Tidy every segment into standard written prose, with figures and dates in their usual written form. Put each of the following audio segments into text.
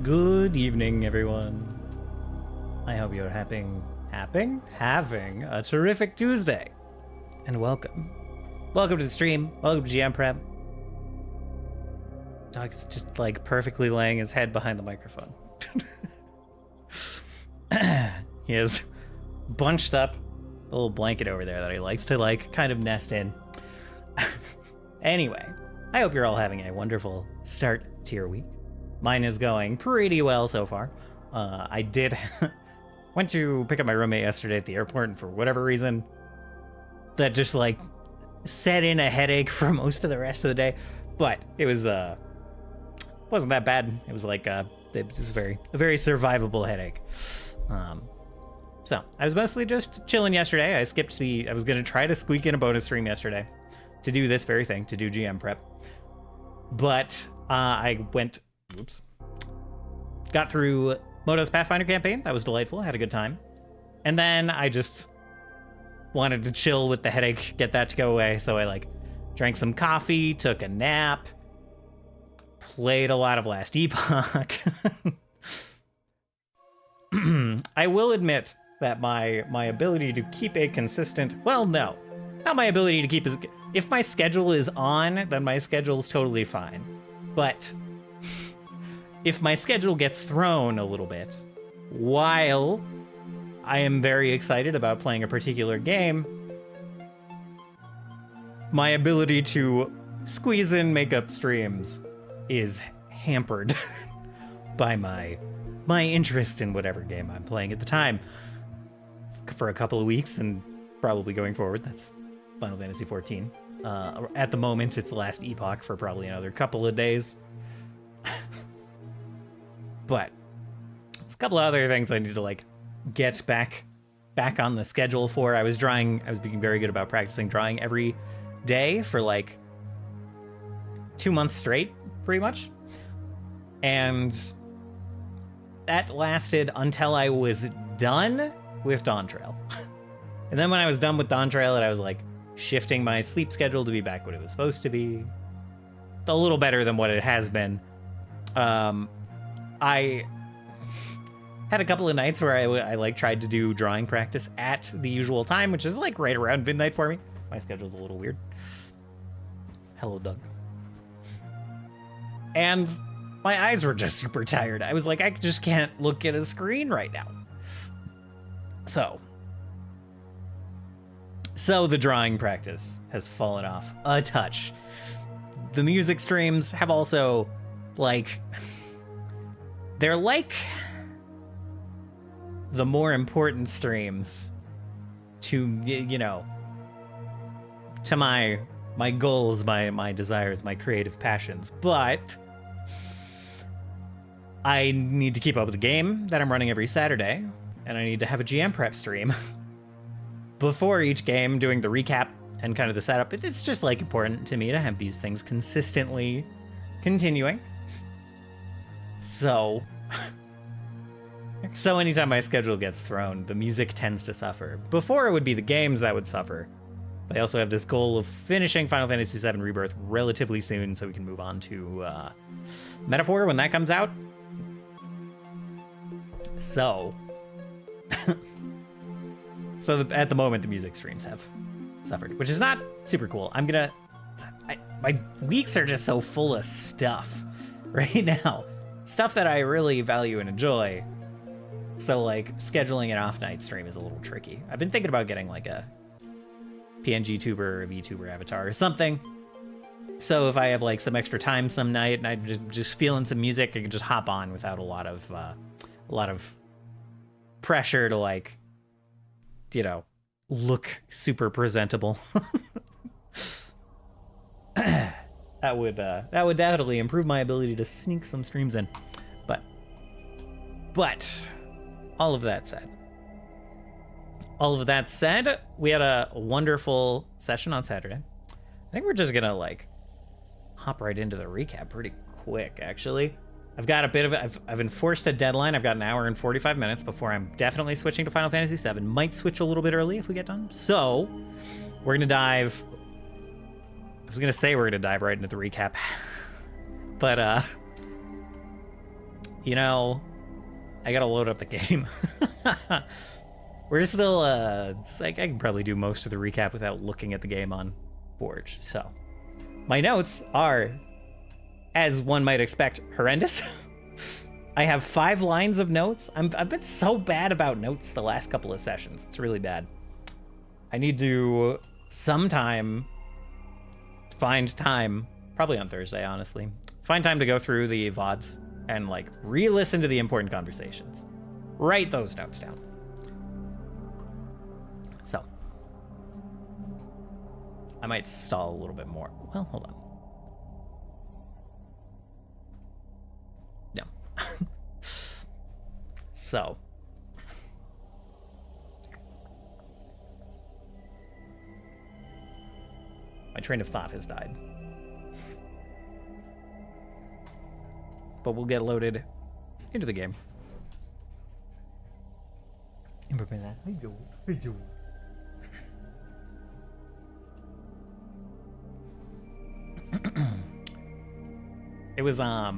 Good evening, everyone. I hope you're having a terrific Tuesday. And welcome. Welcome to the stream. Welcome to GM Prep. Dog's just like perfectly laying his head behind the microphone. He has bunched up a little blanket over there that he likes to like kind of nest in. Anyway, I hope you're all having a wonderful start to your week. Mine is going pretty well so far. I went to pick up my roommate yesterday at the airport, and for whatever reason, that just like set in a headache for most of the rest of the day. But it was wasn't that bad. It was like it was a very survivable headache. So I was mostly just chilling yesterday. I was gonna try to squeak in a bonus stream yesterday to do this very thing, to do GM prep, but got through Moto's Pathfinder campaign. That was delightful. I had a good time. And then I just wanted to chill with the headache, get that to go away. So I like drank some coffee, took a nap, played a lot of Last Epoch. I will admit that my ability to keep a consistent, well, no, not my ability to keep, if my schedule is on, then my schedule is totally fine. But if my schedule gets thrown a little bit while I am very excited about playing a particular game, my ability to squeeze in makeup streams is hampered by my interest in whatever game I'm playing at the time. For a couple of weeks and probably going forward, that's Final Fantasy XIV. At the moment, it's the last epoch for probably another couple of days. But it's a couple of other things I need to like get back on the schedule for. I was being very good about practicing drawing every day for like 2 months straight, pretty much. And that lasted until I was done with Dawn Trail. And then when I was done with Dawn Trail, I was like shifting my sleep schedule to be back what it was supposed to be. A little better than what it has been. I had a couple of nights where I like tried to do drawing practice at the usual time, which is like right around midnight for me. My schedule's a little weird. Hello, Doug. And my eyes were just super tired. I was like, I just can't look at a screen right now. So the drawing practice has fallen off a touch. The music streams have also, like, they're like the more important streams to, you know, to my goals, my desires, my creative passions. But I need to keep up with the game that I'm running every Saturday, and I need to have a GM prep stream before each game, doing the recap and kind of the setup. It's just like important to me to have these things consistently continuing. So anytime my schedule gets thrown, the music tends to suffer. Before, it would be the games that would suffer. But I also have this goal of finishing Final Fantasy VII Rebirth relatively soon, so we can move on to Metaphor when that comes out. So at the moment, the music streams have suffered, which is not super cool. My weeks are just so full of stuff right now. Stuff that I really value and enjoy. So like scheduling an off night stream is a little tricky. I've been thinking about getting like a PNG tuber or VTuber avatar or something. So if I have like some extra time some night and I'm just feeling some music, I can just hop on without a lot of pressure to like, you know, look super presentable. That would definitely improve my ability to sneak some streams in. But all of that said, we had a wonderful session on Saturday. I think we're just gonna like hop right into the recap pretty quick, actually. I've enforced a deadline. I've got an hour and 45 minutes before I'm definitely switching to Final Fantasy VII. Might switch a little bit early if we get done. So we're gonna dive. I was gonna say we're gonna dive right into the recap, but you know, I gotta load up the game. We're still it's like I can probably do most of the recap without looking at the game on Forge. So my notes are, as one might expect, horrendous. I have 5 lines of notes. I've been so bad about notes the last couple of sessions. It's really bad. I need to sometime find time, probably on Thursday, honestly, find time to go through the VODs and like re-listen to the important conversations. Write those notes down. So I might stall a little bit more. Well, hold on. No. So my train of thought has died. But we'll get loaded into the game. Hey, Joel. Hey, Joel. It was a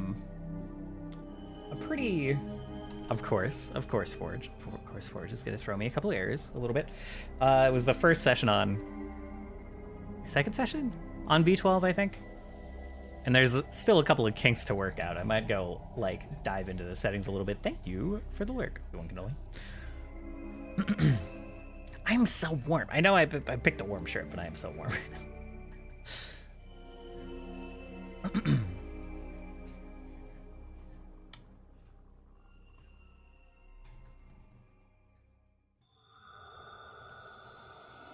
pretty, of course Forge is gonna throw me a couple errors a little bit. It was the first session second session on V12, I think, and there's still a couple of kinks to work out. I might go like dive into the settings a little bit. Thank you for the lurk, one can only. I'm so warm. I know I picked a warm shirt, but I am so warm right now.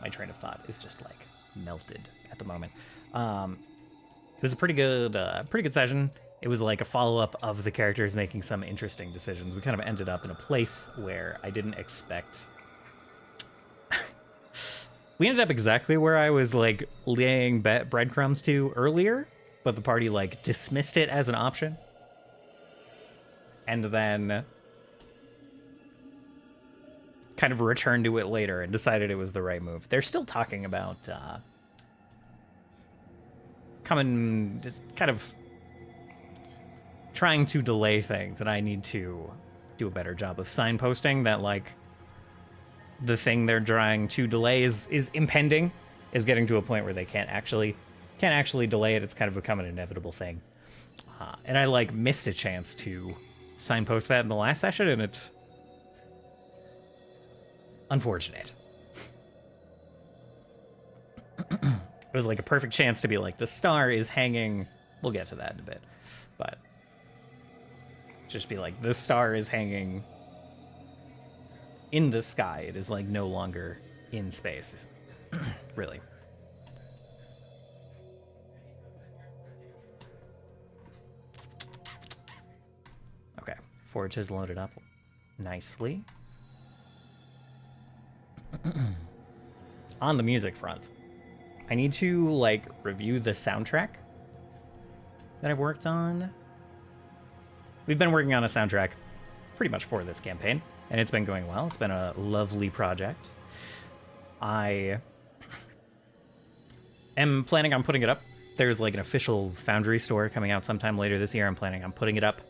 My train of thought is just like melted at the moment. It was a pretty good session. It was like a follow-up of the characters making some interesting decisions. We kind of ended up in a place where I didn't expect. We ended up exactly where I was like laying breadcrumbs to earlier, but the party like dismissed it as an option. And then kind of returned to it later and decided it was the right move. They're still talking about just kind of trying to delay things, and I need to do a better job of signposting that like the thing they're trying to delay is impending, is getting to a point where they can't actually delay it. It's kind of become an inevitable thing, and I like missed a chance to signpost that in the last session, and it's unfortunate. It was like a perfect chance to be like, the star is hanging. We'll get to that in a bit, but just be like, the star is hanging in the sky. It is like no longer in space. Really. Okay, Forge has loaded up nicely. On the music front, I need to like review the soundtrack that I've worked on. We've been working on a soundtrack pretty much for this campaign, and it's been going well. It's been a lovely project. I am planning on putting it up. There's like an official Foundry store coming out sometime later this year. I'm planning on putting it up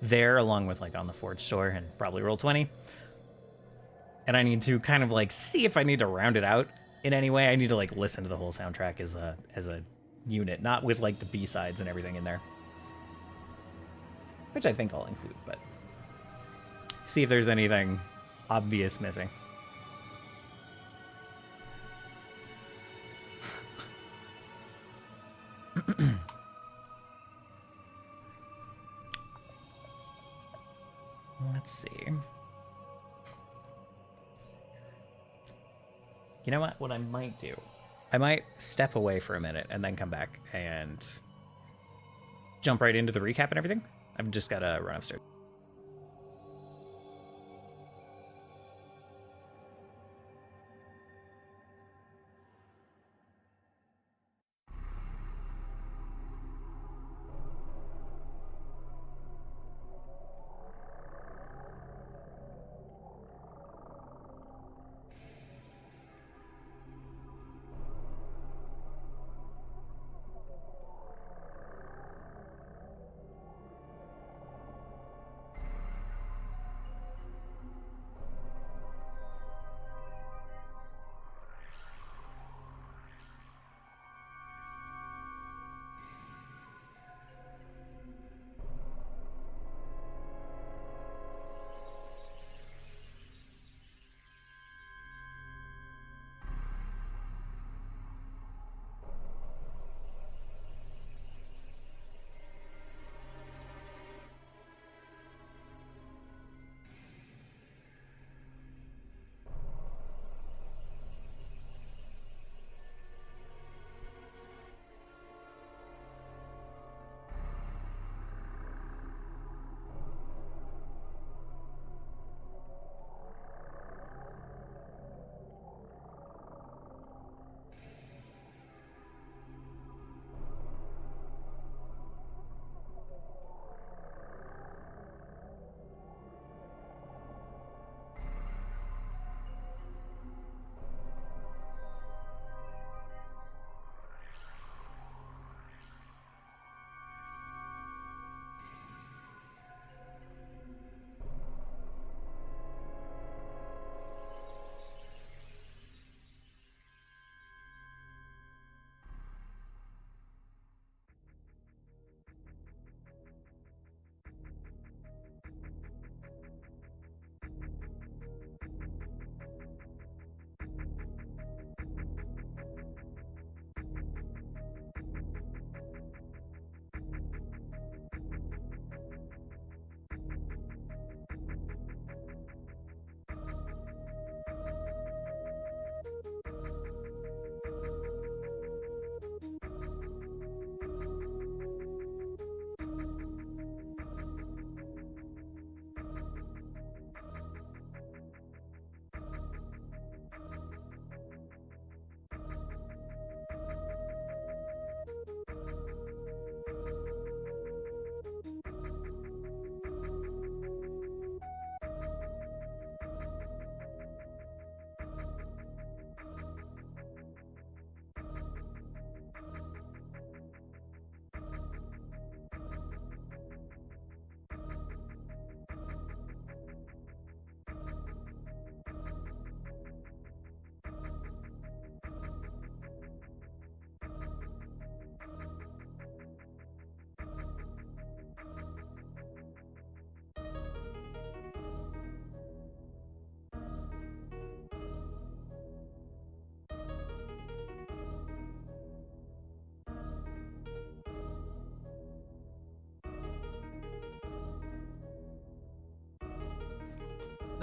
there along with like on the Forge store and probably Roll20. And I need to kind of like see if I need to round it out in any way. I need to like listen to the whole soundtrack as a unit, not with like the B-sides and everything in there, which I think I'll include, but see if there's anything obvious missing. Let's see. You know what? What I might do, I might step away for a minute and then come back and jump right into the recap and everything. I've just got to run upstairs.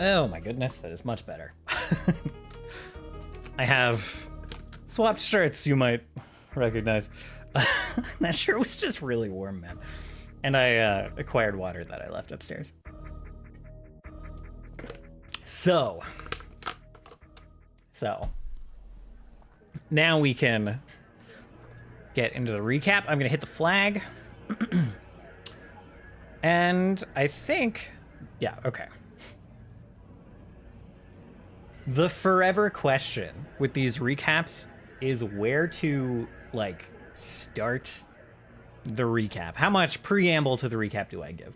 Oh my goodness, that is much better. I have swapped shirts you might recognize. That shirt was just really warm, man. And I acquired water that I left upstairs. So, now we can get into the recap. I'm gonna hit the flag. And I think, yeah, okay. The forever question with these recaps is where to, like, start the recap. How much preamble to the recap do I give?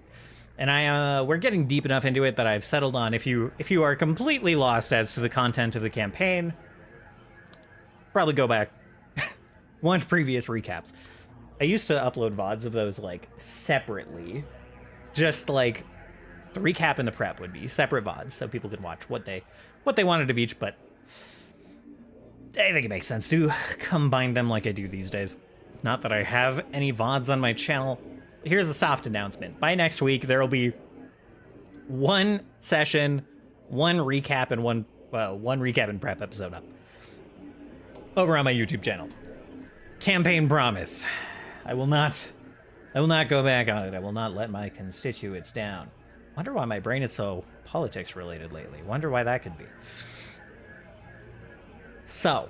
And we're getting deep enough into it that I've settled on if you are completely lost as to the content of the campaign, probably go back, watch previous recaps. I used to upload VODs of those, like, separately. Just, like, the recap and the prep would be separate VODs, so people could watch what they wanted of each, but I think it makes sense to combine them like I do these days. Not that I have any VODs on my channel. Here's a soft announcement. By next week, there will be one session, one recap, and one recap and prep episode up over on my YouTube channel. Campaign promise. I will not go back on it. I will not let my constituents down. Wonder why my brain is so politics related lately. Wonder why that could be. So,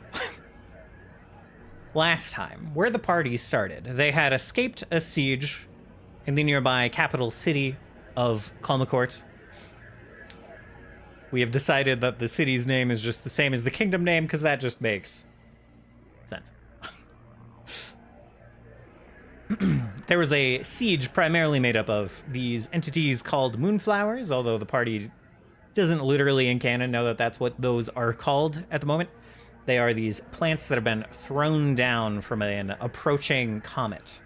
last time, where the party started, they had escaped a siege in the nearby capital city of Kalmacourt. We have decided that the city's name is just the same as the kingdom name, because that just makes sense. There was a siege primarily made up of these entities called moonflowers, although the party doesn't literally in canon know that that's what those are called at the moment. They are these plants that have been thrown down from an approaching comet,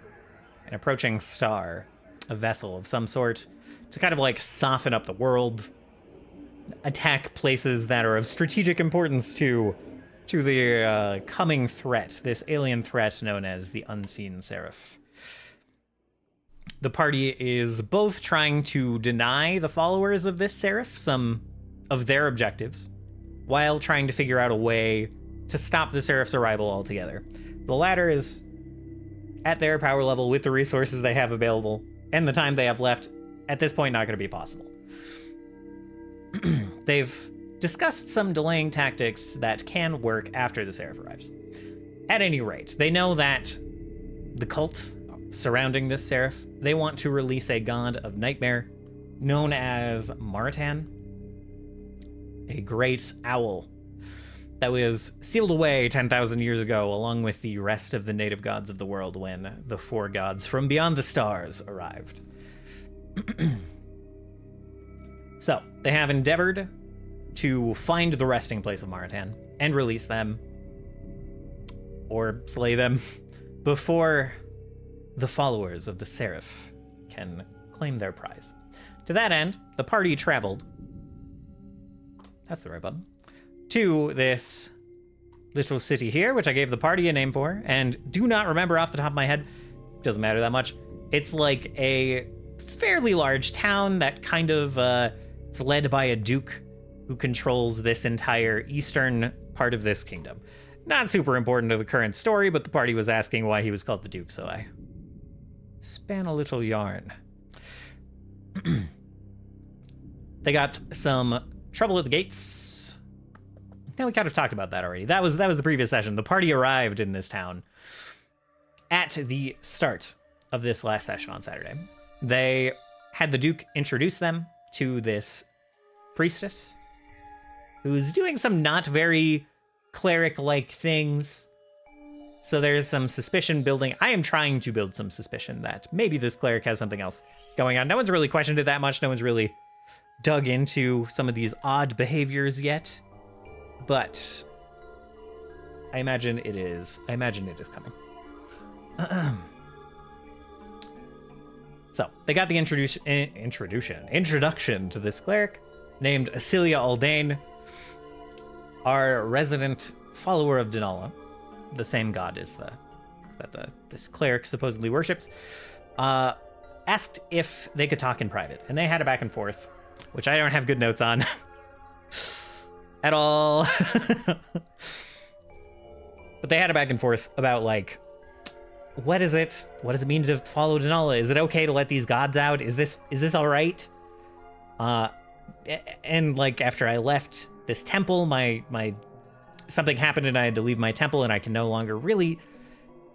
an approaching star, a vessel of some sort, to kind of like soften up the world, attack places that are of strategic importance to the coming threat, this alien threat known as the Unseen Seraph. The party is both trying to deny the followers of this Seraph some of their objectives, while trying to figure out a way to stop the Seraph's arrival altogether. The latter is at their power level with the resources they have available and the time they have left, at this point not going to be possible. They've discussed some delaying tactics that can work after the Seraph arrives. At any rate, they know that the cult surrounding this Seraph, they want to release a god of nightmare known as Martan, a great owl that was sealed away 10,000 years ago along with the rest of the native gods of the world when the four gods from beyond the stars arrived. So, they have endeavored to find the resting place of Maratan and release them, or slay them, before the followers of the Seraph can claim their prize. To that end, the party traveled, that's the right button, to this little city here, which I gave the party a name for, and do not remember off the top of my head, doesn't matter that much. It's like a fairly large town that kind of, it's led by a duke who controls this entire eastern part of this kingdom. Not super important to the current story, but the party was asking why he was called the duke, so I span a little yarn. They got some trouble at the gates. Yeah, we kind of talked about that already. That was the previous session. The party arrived in this town at the start of this last session on Saturday. They had the Duke introduce them to this priestess who's doing some not very cleric-like things. So there's some suspicion building. I am trying to build some suspicion that maybe this cleric has something else going on. No one's really questioned it that much. No one's really dug into some of these odd behaviors yet. But I imagine it is coming. So they got the introduction to this cleric named Asilia Aldane, our resident follower of Denala, the same god as this cleric supposedly worships, asked if they could talk in private, and they had a back and forth, which I don't have good notes on. at all. But they had a back and forth about, like, what does it mean to follow Denala? Is it okay to let these gods out? Is this all right? And like after I left this temple, my something happened and I had to leave my temple, and I can no longer really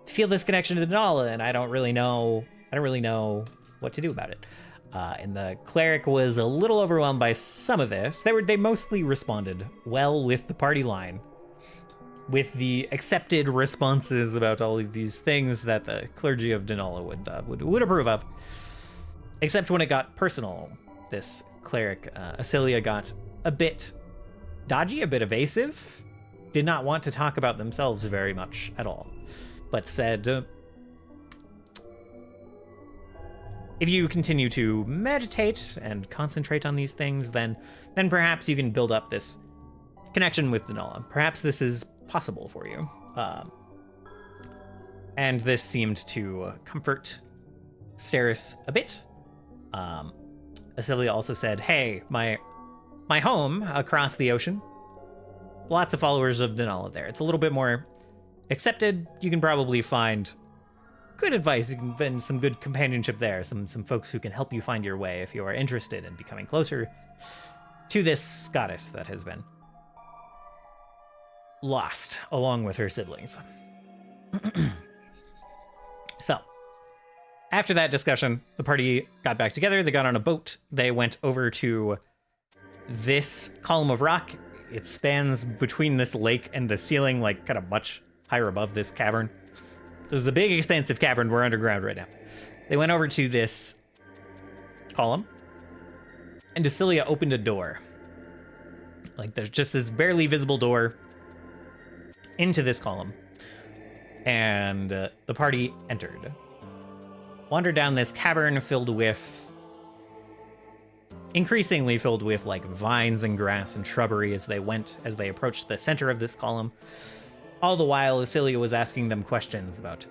feel this connection to Denala, and I don't really know what to do about it. And the cleric was a little overwhelmed by some of this. They mostly responded well with the party line, with the accepted responses about all of these things that the clergy of Denala would approve of. Except when it got personal, this cleric, Asilia, got a bit dodgy, a bit evasive, did not want to talk about themselves very much at all, but said, if you continue to meditate and concentrate on these things, then perhaps you can build up this connection with Denala. Perhaps this is possible for you. And this seemed to comfort Steris a bit. Asilia also said, hey, my home across the ocean, lots of followers of Denala there. It's a little bit more accepted. You can probably find good advice. You can find some good companionship there. Some folks who can help you find your way if you are interested in becoming closer to this goddess that has been lost along with her siblings. So, after that discussion, the party got back together. They got on a boat. They went over to this column of rock. It spans between this lake and the ceiling, like kind of much higher above this cavern. This is a big, expansive cavern. We're underground right now. They went over to this column, and Asilia opened a door. Like, there's just this barely visible door into this column. And the party entered. Wandered down this cavern increasingly filled with like vines and grass and shrubbery as they approached the center of this column. All the while, Asilia was asking them questions about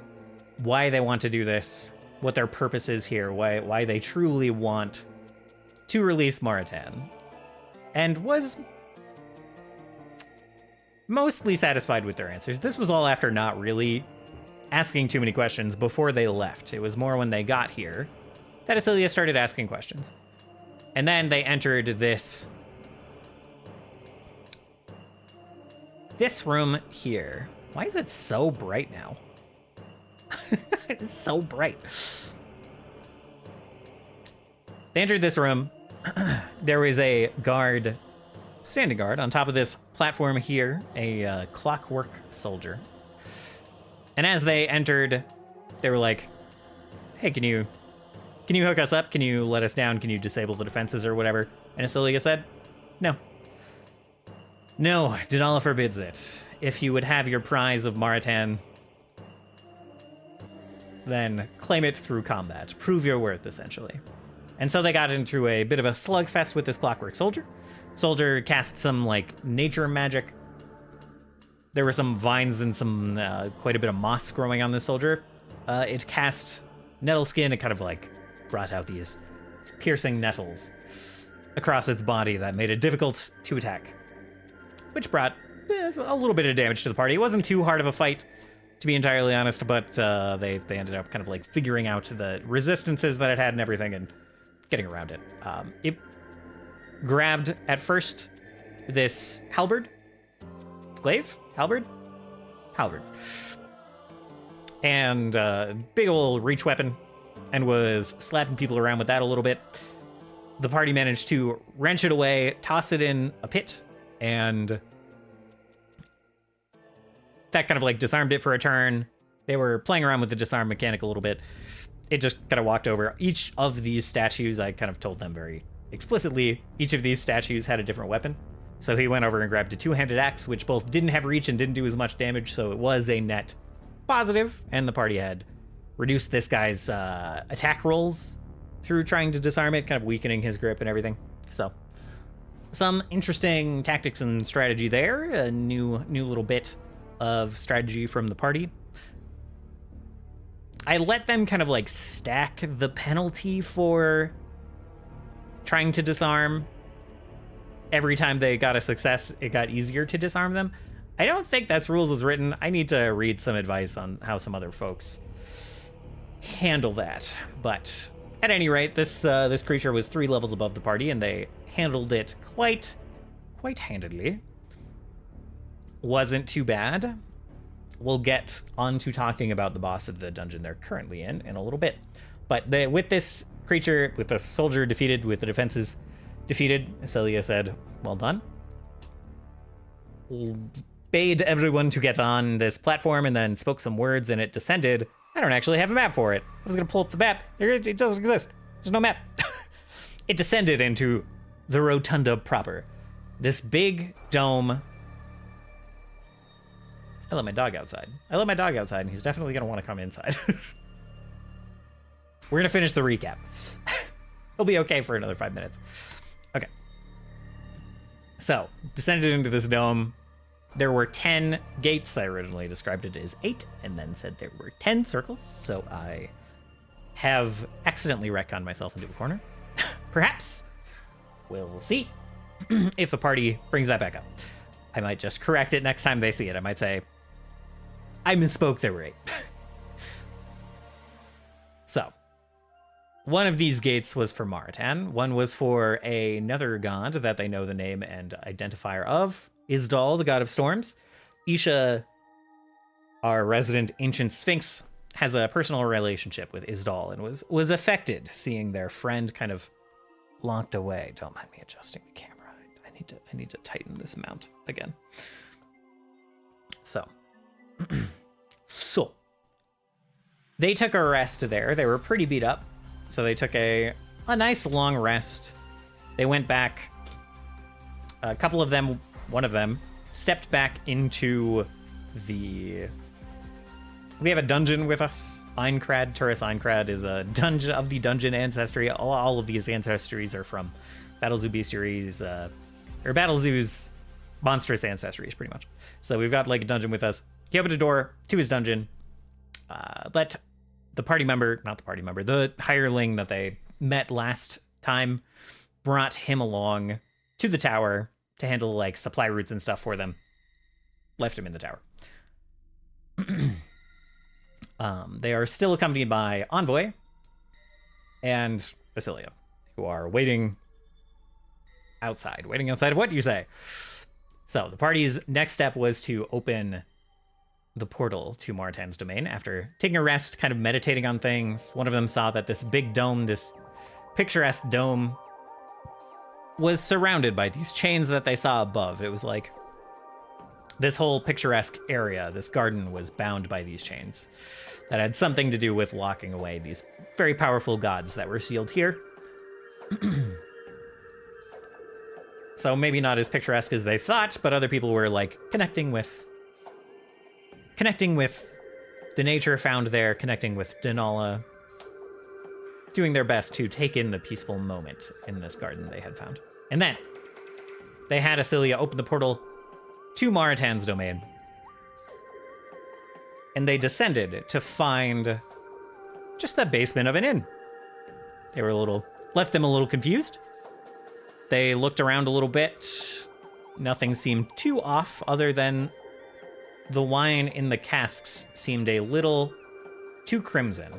why they want to do this, what their purpose is here, why they truly want to release Maritan, and was mostly satisfied with their answers. This was all after not really asking too many questions before they left. It was more when they got here that Asilia started asking questions. And then they entered this room here. Why is it so bright now? It's so bright. They entered this room. There was a guard, standing guard, on top of this platform here, a clockwork soldier. And as they entered, they were like, hey, can you hook us up? Can you let us down? Can you disable the defenses or whatever? And Asilia said, no. No, Denala forbids it. If you would have your prize of Maritan, then claim it through combat. Prove your worth, essentially. And so they got into a bit of a slugfest with this clockwork soldier. Soldier cast some, like, nature magic. There were some vines and some, quite a bit of moss growing on this soldier. It cast nettle skin. It kind of, like, brought out these piercing nettles across its body that made it difficult to attack, which brought a little bit of damage to the party. It wasn't too hard of a fight, to be entirely honest, but they ended up kind of like figuring out the resistances that it had and everything and getting around it. It grabbed at first this halberd, and big old reach weapon, and was slapping people around with that a little bit. The party managed to wrench it away, toss it in a pit, and that kind of like disarmed it for a turn. They were playing around with the disarm mechanic a little bit. It just kind of walked over. Each of these statues, I kind of told them very explicitly, each of these statues had a different weapon. So he went over and grabbed a two-handed axe, which both didn't have reach and didn't do as much damage, so it was a net positive, and the party had reduced this guy's attack rolls through trying to disarm it, kind of weakening his grip and everything. So some interesting tactics and strategy there. A new little bit of strategy from the party. I let them kind of like stack the penalty for trying to disarm. every time they got a success, it got easier to disarm them. I don't think that's rules as written. I need to read some advice on how some other folks handle that. But at any rate, this creature was 3 levels above the party, and they handled it quite handedly. Wasn't too bad. We'll get on to talking about the boss of the dungeon they're currently in a little bit. But with this creature, with the soldier defeated, with the defenses defeated, Celia said, well done. Bade everyone to get on this platform and then spoke some words, and it descended. I don't actually have a map for it. I was going to pull up the map. It doesn't exist. There's no map. It descended into the rotunda proper. This big dome. I let my dog outside. And he's definitely going to want to come inside. We're going to finish the recap. He'll be okay for another 5 minutes. Okay. So, descended into this dome. There were 10 gates. I originally described it as 8, and then said there were 10 circles. So I have accidentally retconned myself into a corner. Perhaps. We'll see if the party brings that back up. I might just correct it next time they see it. I might say, I misspoke, there were 8. So, one of these gates was for Maratan. One was for another god that they know the name and identifier of. Isdal, the god of storms. Isha, our resident ancient sphinx, has a personal relationship with Isdal and was affected seeing their friend kind of locked away. Don't mind me adjusting the camera. I need to tighten this mount again. So, they took a rest there. They were pretty beat up, so they took a nice long rest. They went back. A couple of them. One of them stepped back into the... We have a dungeon with us. Einkrad, Turris Einkrad is a dungeon of the dungeon ancestry. All of these ancestries are from Battlezoo Bestiaries, or Battlezoo's monstrous ancestries, pretty much. So we've got like a dungeon with us. He opened a door to his dungeon. Let the party member, not the party member, the hireling that they met last time, brought him along to the tower to handle like supply routes and stuff for them. Left him in the tower. They are still accompanied by Envoy and Basilia, who are waiting outside. Waiting outside of what you say? So the party's next step was to open the portal to Maratan's domain after taking a rest, kind of meditating on things. One of them saw that this big dome, this picturesque dome, was surrounded by these chains that they saw above. It was like this whole picturesque area, this garden, was bound by these chains that had something to do with locking away these very powerful gods that were sealed here. So maybe not as picturesque as they thought, but other people were like connecting with the nature found there, connecting with Denala, doing their best to take in the peaceful moment in this garden they had found. And then they had Asilia open the portal to Maratan's domain. And they descended to find just the basement of an inn. They were left them a little confused. They looked around a little bit. Nothing seemed too off other than the wine in the casks seemed a little too crimson.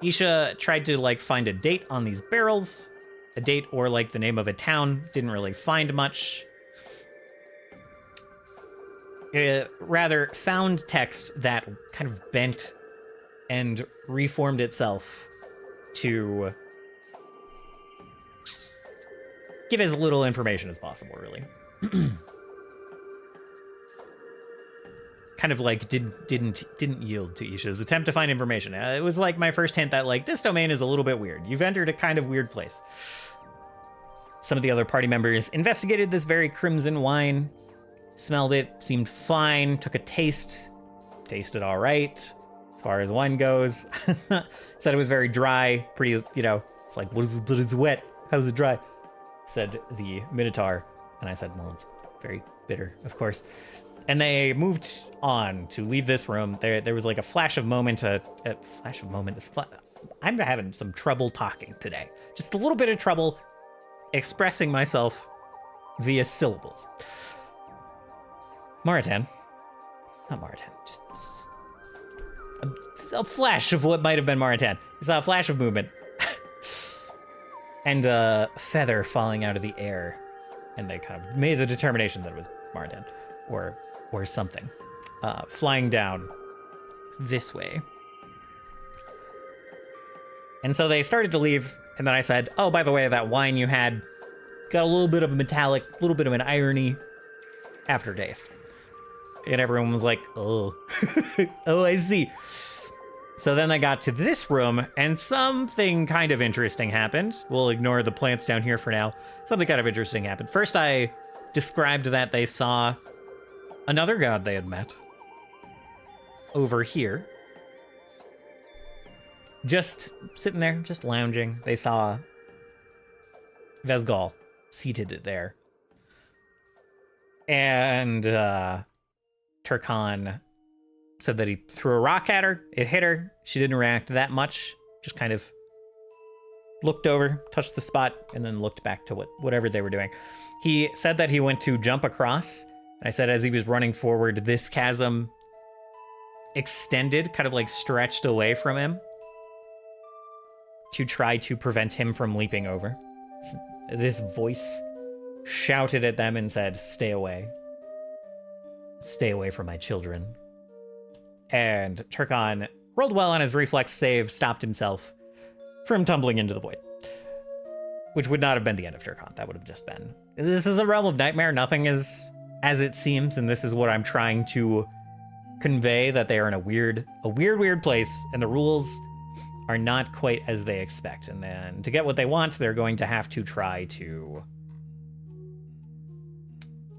Isha tried to like find a date on these barrels, a date or like the name of a town. Didn't really find much. Rather found text that kind of bent and reformed itself to give as little information as possible, really. Kind of like didn't yield to Isha's attempt to find information. It was like my first hint that like this domain is a little bit weird. You've entered a kind of weird place. Some of the other party members investigated this very crimson wine, smelled it, seemed fine, took a taste, tasted all right as far as wine goes. Said it was very dry, pretty, it's like, but it's wet. How's it dry? Said the Minotaur. And I said, well, it's very bitter, of course. And they moved on to leave this room. There was like a flash of moment, I'm having some trouble talking today. Just a little bit of trouble expressing myself via syllables. Maritan. Not Maritan. Just a flash of what might have been Maritan. You saw a flash of movement. And a feather falling out of the air. And they kind of made the determination that it was Maritan. Or something. Flying down this way. And so they started to leave, and then I said, oh, by the way, that wine you had got a little bit of a metallic, a little bit of an irony aftertaste. And everyone was like, oh. Oh, I see. So then they got to this room, and something kind of interesting happened. We'll ignore the plants down here for now. Something kind of interesting happened. First, I described that they saw another god they had met over here. Just sitting there, just lounging. They saw Vesgal seated there. And Turkan said that he threw a rock at her. It hit her. She didn't react that much. Just kind of looked over, touched the spot, and then looked back to whatever they were doing. He said that he went to jump across. And I said as he was running forward, this chasm extended, kind of like stretched away from him to try to prevent him from leaping over. This voice shouted at them and said, stay away. Stay away from my children. And Turkan rolled well on his reflex save, stopped himself from tumbling into the void. Which would not have been the end of Turkan. That would have just been... This is a realm of nightmare. Nothing is as it seems, and this is what I'm trying to convey, that they are in a weird place, and the rules are not quite as they expect. And then to get what they want, they're going to have to try to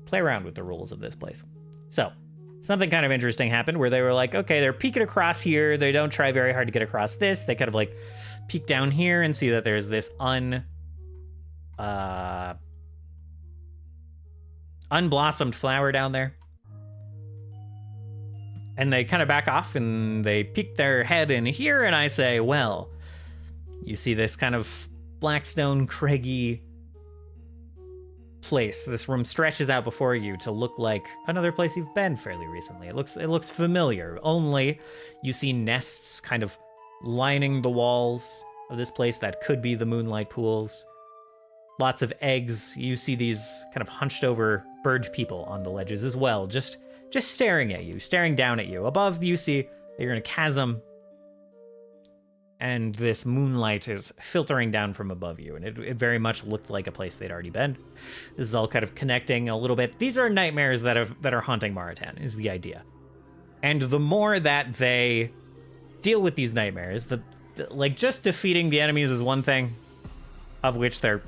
play around with the rules of this place. So, something kind of interesting happened where they were like, okay, they're peeking across here. They don't try very hard to get across this. They kind of like peek down here and see that there's this unblossomed flower down there. And they kind of back off and they peek their head in here, and I say, well, you see this kind of blackstone, craggy place. This room stretches out before you to look like another place you've been fairly recently. It looks familiar, only you see nests kind of lining the walls of this place that could be the moonlight pools. Lots of eggs. You see these kind of hunched over bird people on the ledges as well, just staring at you, staring down at you. Above, you see that you're in a chasm, and this moonlight is filtering down from above you, and it very much looked like a place they'd already been. This is all kind of connecting a little bit. These are nightmares that are haunting Maritan, is the idea. And the more that they deal with these nightmares, like, just defeating the enemies is one thing, of which there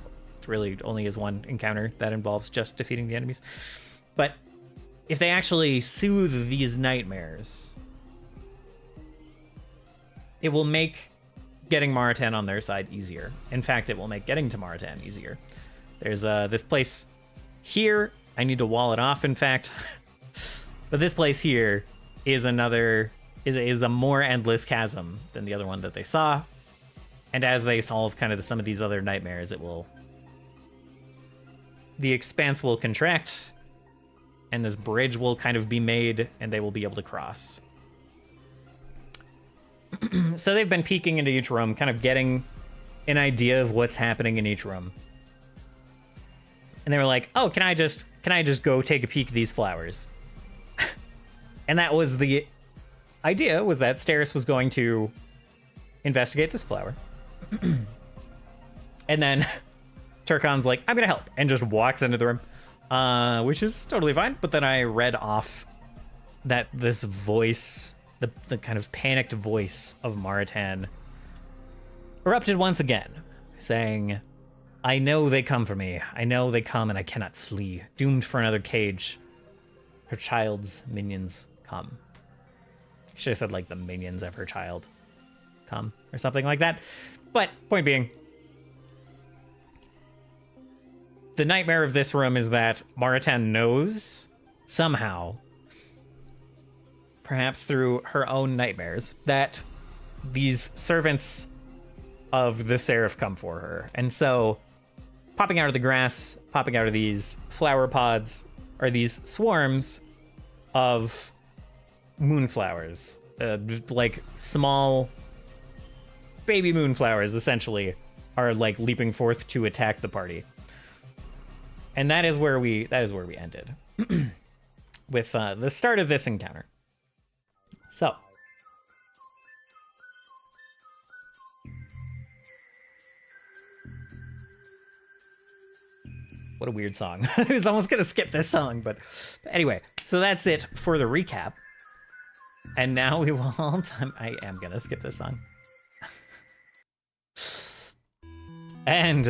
really only is one encounter that involves just defeating the enemies. But if they actually soothe these nightmares, it will make getting Maritan on their side easier. In fact, it will make getting to Maritan easier. There's this place here. I need to wall it off, in fact. But this place here is is a more endless chasm than the other one that they saw. And as they solve kind of some of these other nightmares, the expanse will contract, and this bridge will kind of be made, and they will be able to cross. So they've been peeking into each room, kind of getting an idea of what's happening in each room. And they were like, oh, can I just go take a peek at these flowers? And that was the idea, was that Steris was going to investigate this flower. And then Turkan's like, I'm gonna help, and just walks into the room, which is totally fine. But then I read off that this voice, the kind of panicked voice of Maritan, erupted once again, saying, I know they come for me. I know they come, and I cannot flee. Doomed for another cage. Her child's minions come. I should have said, like, the minions of her child come, or something like that. But, point being, the nightmare of this room is that Maritan knows, somehow, perhaps through her own nightmares, that these servants of the Seraph come for her. And so, popping out of the grass, popping out of these flower pods, are these swarms of moonflowers. Like small baby moonflowers, essentially, are like leaping forth to attack the party. And that is where we ended. With the start of this encounter. So. What a weird song. I was almost going to skip this song, but anyway. So that's it for the recap. And now we will all time. I am going to skip this song. And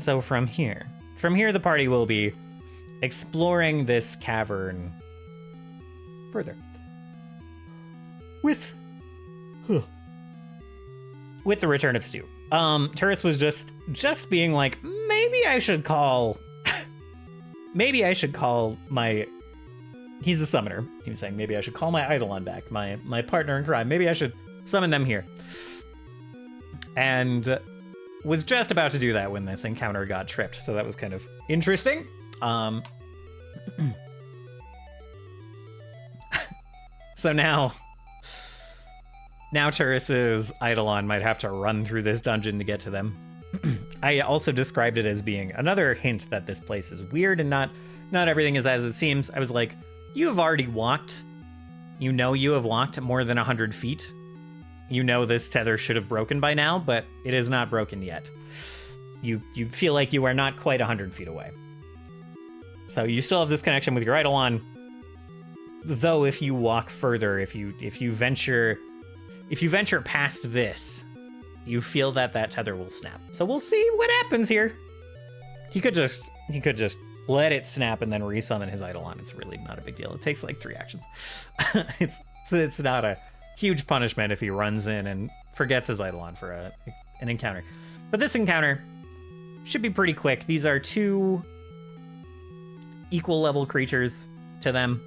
so from here the party will be exploring this cavern further. With the return of Stu. Turris was just being like, maybe I should call my, he's a summoner. He was saying, maybe I should call my Eidolon back, my partner in crime. Maybe I should summon them here. And was just about to do that when this encounter got tripped. So that was kind of interesting. So now Turris's Eidolon might have to run through this dungeon to get to them. I also described it as being another hint that this place is weird and not everything is as it seems. I was like, you have already walked. You know you have walked more than 100 feet. You know this tether should have broken by now, but it is not broken yet. You feel like you are not quite 100 feet away. So you still have this connection with your Eidolon. Though if you walk further, if you venture past this, you feel that tether will snap. So we'll see what happens here. He could just let it snap and then resummon his Eidolon. It's really not a big deal. It takes like 3 actions. It's not a huge punishment if he runs in and forgets his Eidolon for an encounter. But this encounter should be pretty quick. These are 2 equal level creatures to them.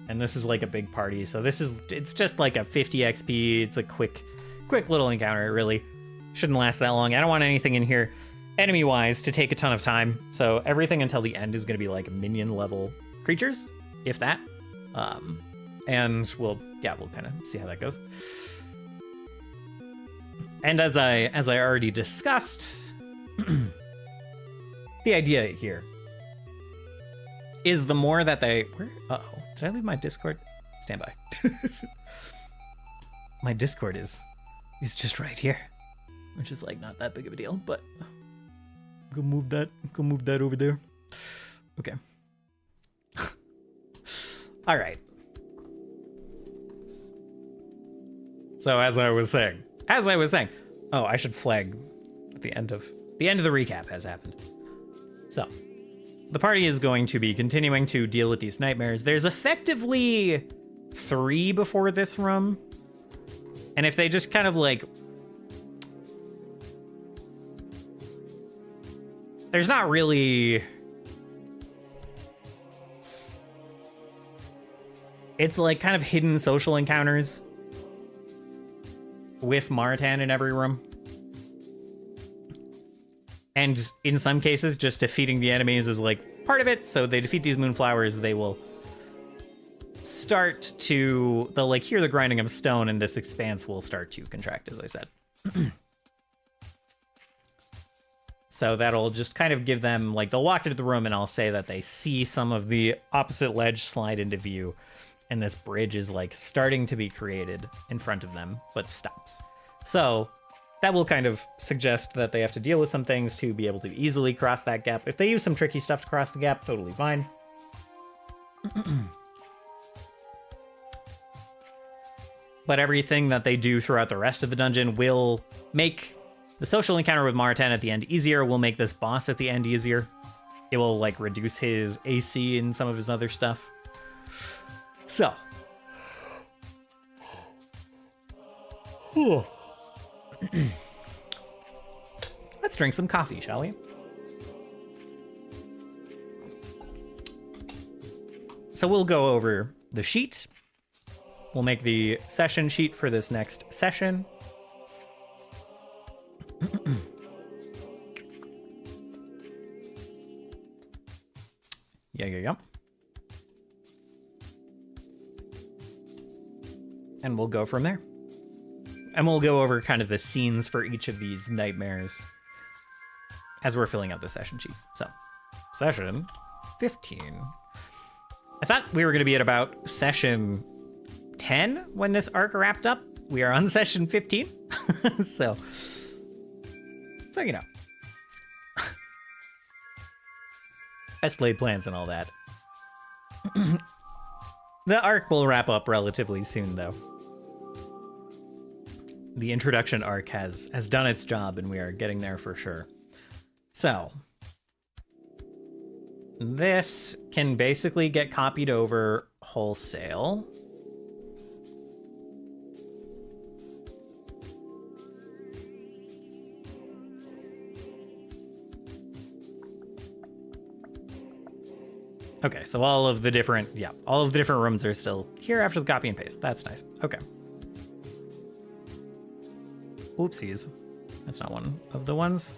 And this is like a big party. So it's just like a 50 XP. It's a quick little encounter. It really shouldn't last that long. I don't want anything in here enemy-wise to take a ton of time. So everything until the end is going to be like minion level creatures, if that. And we'll kind of see how that goes. And as I already discussed, the idea here is the more that they... Uh-oh. Did I leave my Discord? Stand by. My Discord is just right here, which is like not that big of a deal, but go move that over there. Okay. All right. So as I was saying, oh, I should flag at the end of the recap has happened. So the party is going to be continuing to deal with these nightmares. There's effectively 3 before this room. And if they just kind of like... There's not really... It's like kind of hidden social encounters with Maratan in every room. And in some cases, just defeating the enemies is like part of it. So they defeat these moonflowers, they will they'll like hear the grinding of stone, and this expanse will start to contract, as I said. So that'll just kind of give them, like, they'll walk into the room and I'll say that they see some of the opposite ledge slide into view, and this bridge is like starting to be created in front of them, but stops. So that will kind of suggest that they have to deal with some things to be able to easily cross that gap. If they use some tricky stuff to cross the gap, totally fine. But everything that they do throughout the rest of the dungeon will make the social encounter with Maratan at the end easier, will make this boss at the end easier. It will, like, reduce his AC and some of his other stuff. So. Let's drink some coffee, shall we? So we'll go over the sheet. We'll make the session sheet for this next session. Yeah. And we'll go from there. And we'll go over kind of the scenes for each of these nightmares as we're filling out the session sheet. So, session 15. I thought we were going to be at about session 10 when this arc wrapped up. We are on session 15. so you know. Best laid plans and all that. The arc will wrap up relatively soon, though. The introduction arc has done its job, and we are getting there for sure. So, this can basically get copied over wholesale. Okay, so all of the different rooms are still here after the copy and paste. That's nice. Okay. Oopsies. That's not one of the ones.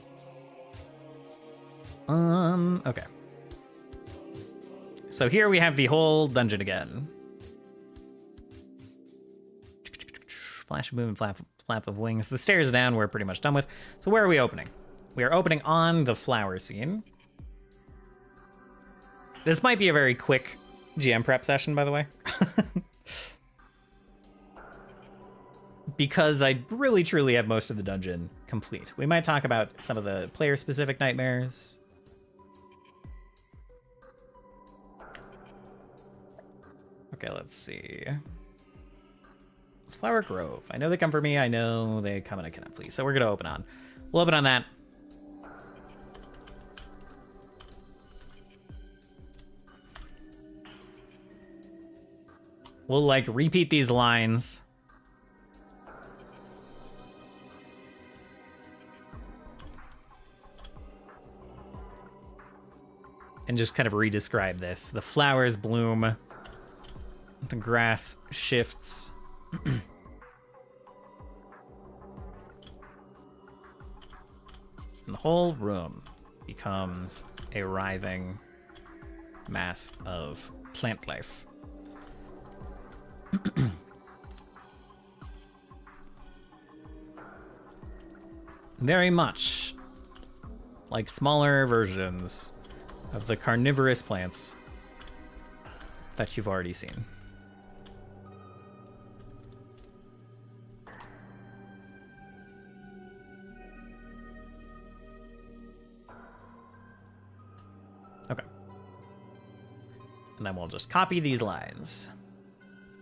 Okay. So here we have the whole dungeon again. Flash of boom and flap of wings. The stairs down we're pretty much done with. So where are we opening? We are opening on the flower scene. This might be a very quick GM prep session, by the way. Because I really truly have most of the dungeon complete. We might talk about some of the player-specific nightmares. Okay, let's see. Flower Grove. I know they come for me. I know they come and I cannot flee. So we're going to open on. We'll open on that. We'll, like, repeat these lines. And just kind of re-describe this. The flowers bloom. The grass shifts. And the whole room becomes a writhing mass of plant life. Very much like smaller versions of the carnivorous plants that you've already seen. Okay. And then we'll just copy these lines.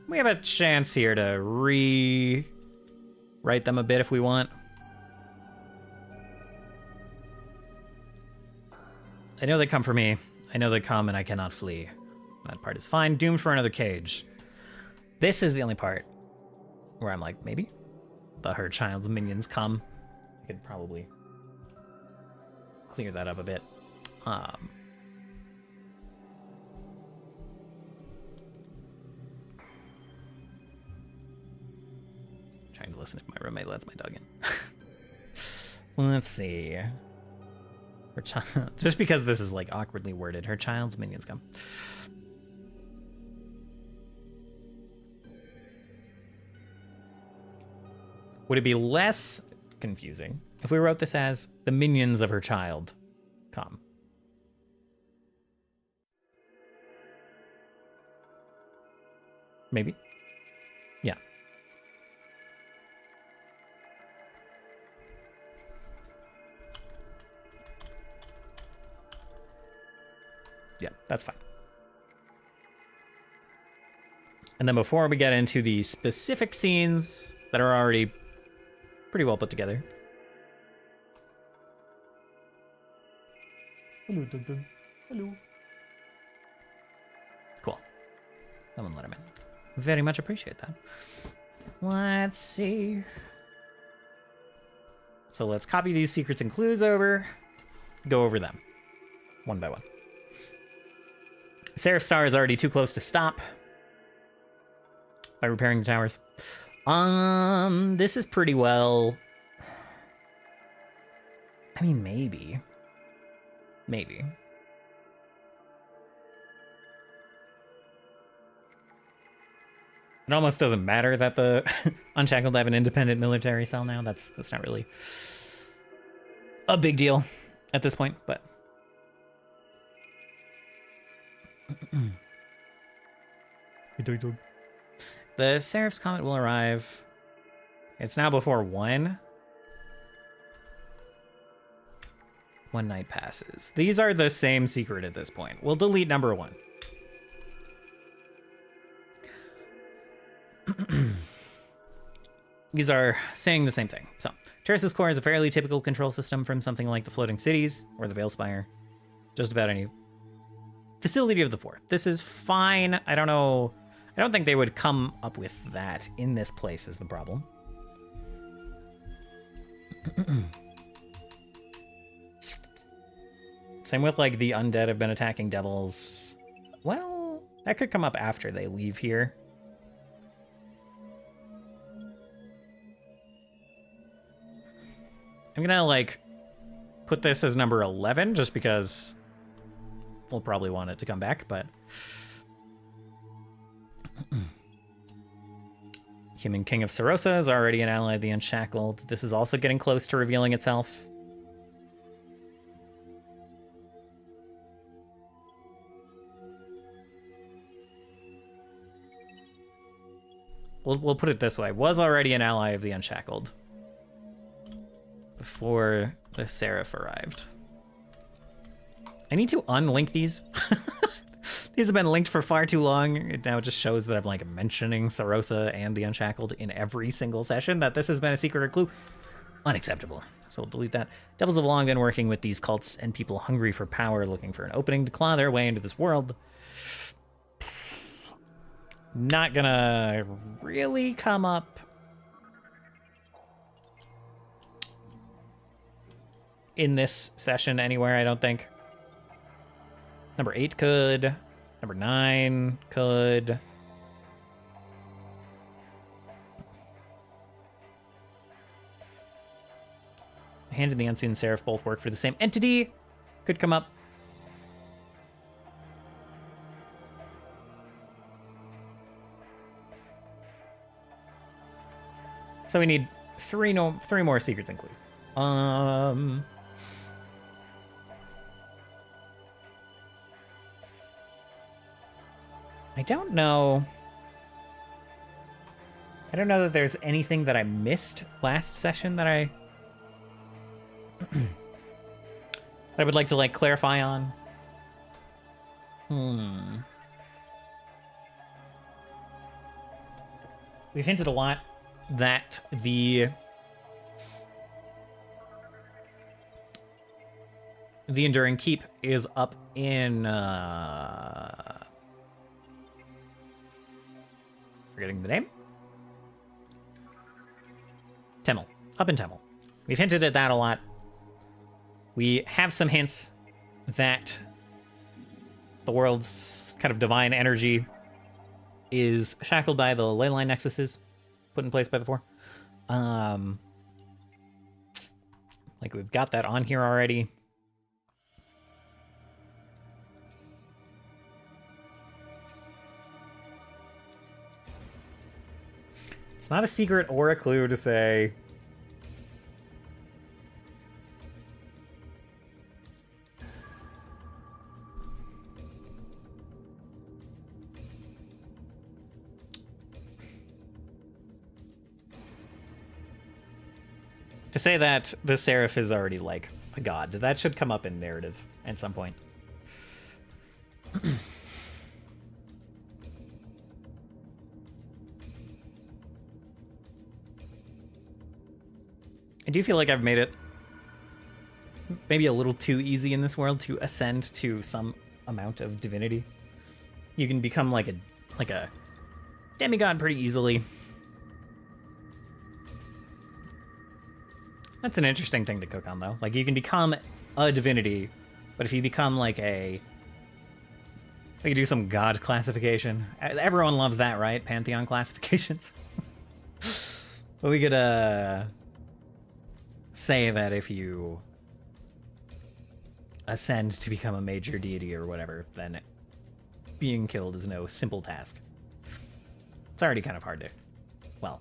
We have a chance here to rewrite them a bit if we want. I know they come for me. I know they come and I cannot flee. That part is fine. Doomed for another cage. This is the only part where I'm like, maybe her child's minions come. I could probably clear that up a bit. Trying to listen if my roommate lets my dog in. Let's see. Her child, just because this is like awkwardly worded, her child's minions come. Would it be less confusing if we wrote this as the minions of her child come? Maybe. Yeah. Yeah, that's fine. And then before we get into the specific scenes that are already pretty well put together. Hello, Dun. Hello. Cool. Someone let him in. Very much appreciate that. Let's see. So let's copy these secrets and clues over. Go over them. One by one. Seraph Star is already too close to stop by repairing the towers. This is pretty well I mean, maybe. Maybe. It almost doesn't matter that the Unshackled have an independent military cell now. That's not really a big deal at this point, but... The Seraph's Comet will arrive. It's now before 1. 1 night passes. These are the same secret at this point. We'll delete number 1. These are saying the same thing. So, Terrace's core is a fairly typical control system from something like the Floating Cities or the Veilspire. Just about any facility of the 4. This is fine. I don't know. I don't think they would come up with that in this place is the problem. Same with, like, the undead have been attacking devils. Well, that could come up after they leave here. I'm gonna, like, put this as number 11 just because we'll probably want it to come back, but... Human King of Sarosa is already an ally of the Unshackled. This is also getting close to revealing itself. We'll put it this way. Was already an ally of the Unshackled before the Seraph arrived. I need to unlink these. These have been linked for far too long. It now just shows that I'm like mentioning Sarosa and the Unshackled in every single session, that this has been a secret or clue. Unacceptable. So we'll delete that. Devils have long been working with these cults and people hungry for power, looking for an opening to claw their way into this world. Not gonna really come up in this session anywhere, I don't think. Number 8 could. Number 9 could. Hand and the Unseen Seraph both work for the same entity. Could come up. So we need 3 more secrets and clues. I don't know. I don't know that there's anything that I missed last session that I would like to, like, clarify on. We've hinted a lot that the Enduring Keep is up in forgetting the name. Temel. Up in Temel. We've hinted at that a lot. We have some hints that the world's kind of divine energy is shackled by the leyline nexuses put in place by the 4. Like, we've got that on here already. It's not a secret or a clue to say that the Seraph is already, like, a god. That should come up in narrative at some point. I do feel like I've made it maybe a little too easy in this world to ascend to some amount of divinity. You can become like a demigod pretty easily. That's an interesting thing to cook on, though. Like, you can become a divinity, but if you become like we could do some god classification. Everyone loves that, right? Pantheon classifications. But we could say that if you ascend to become a major deity or whatever, then being killed is no simple task. It's already kind of hard to... Well,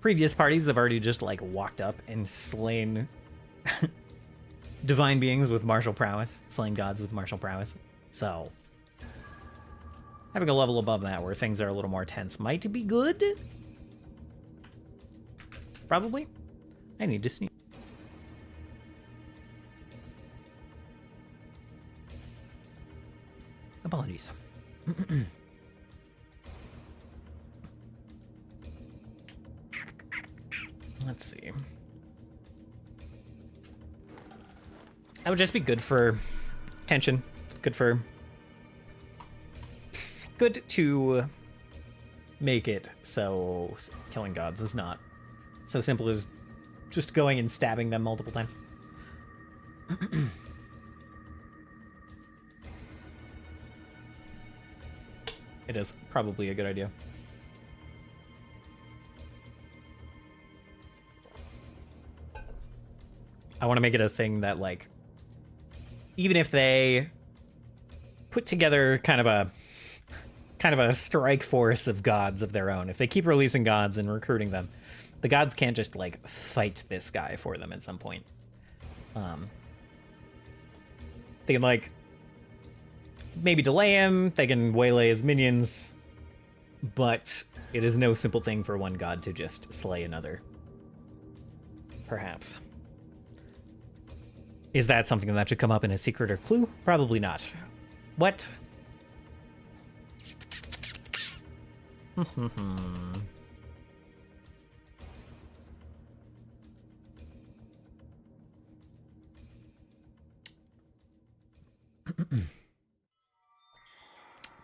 previous parties have already just, like, walked up and slain divine beings with martial prowess, slain gods with martial prowess. So, having a level above that where things are a little more tense might be good. Probably. I need to sneeze. Apologies. Let's see. That would just be good for tension. Good to make it so killing gods is not so simple as just going and stabbing them multiple times. It is probably a good idea. I want to make it a thing that, like, even if they put together kind of a strike force of gods of their own, if they keep releasing gods and recruiting them, the gods can't just, like, fight this guy for them at some point. They can, like, maybe delay him, they can waylay his minions, but it is no simple thing for one god to just slay another. Perhaps. Is that something that should come up in a secret or clue? Probably not. What?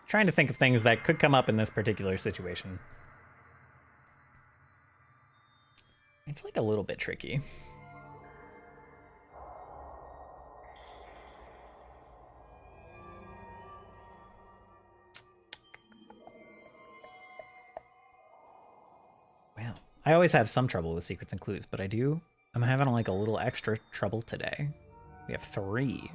Trying to think of things that could come up in this particular situation. It's like a little bit tricky. Wow. I always have some trouble with secrets and clues, but I'm having like a little extra trouble today. We have 3.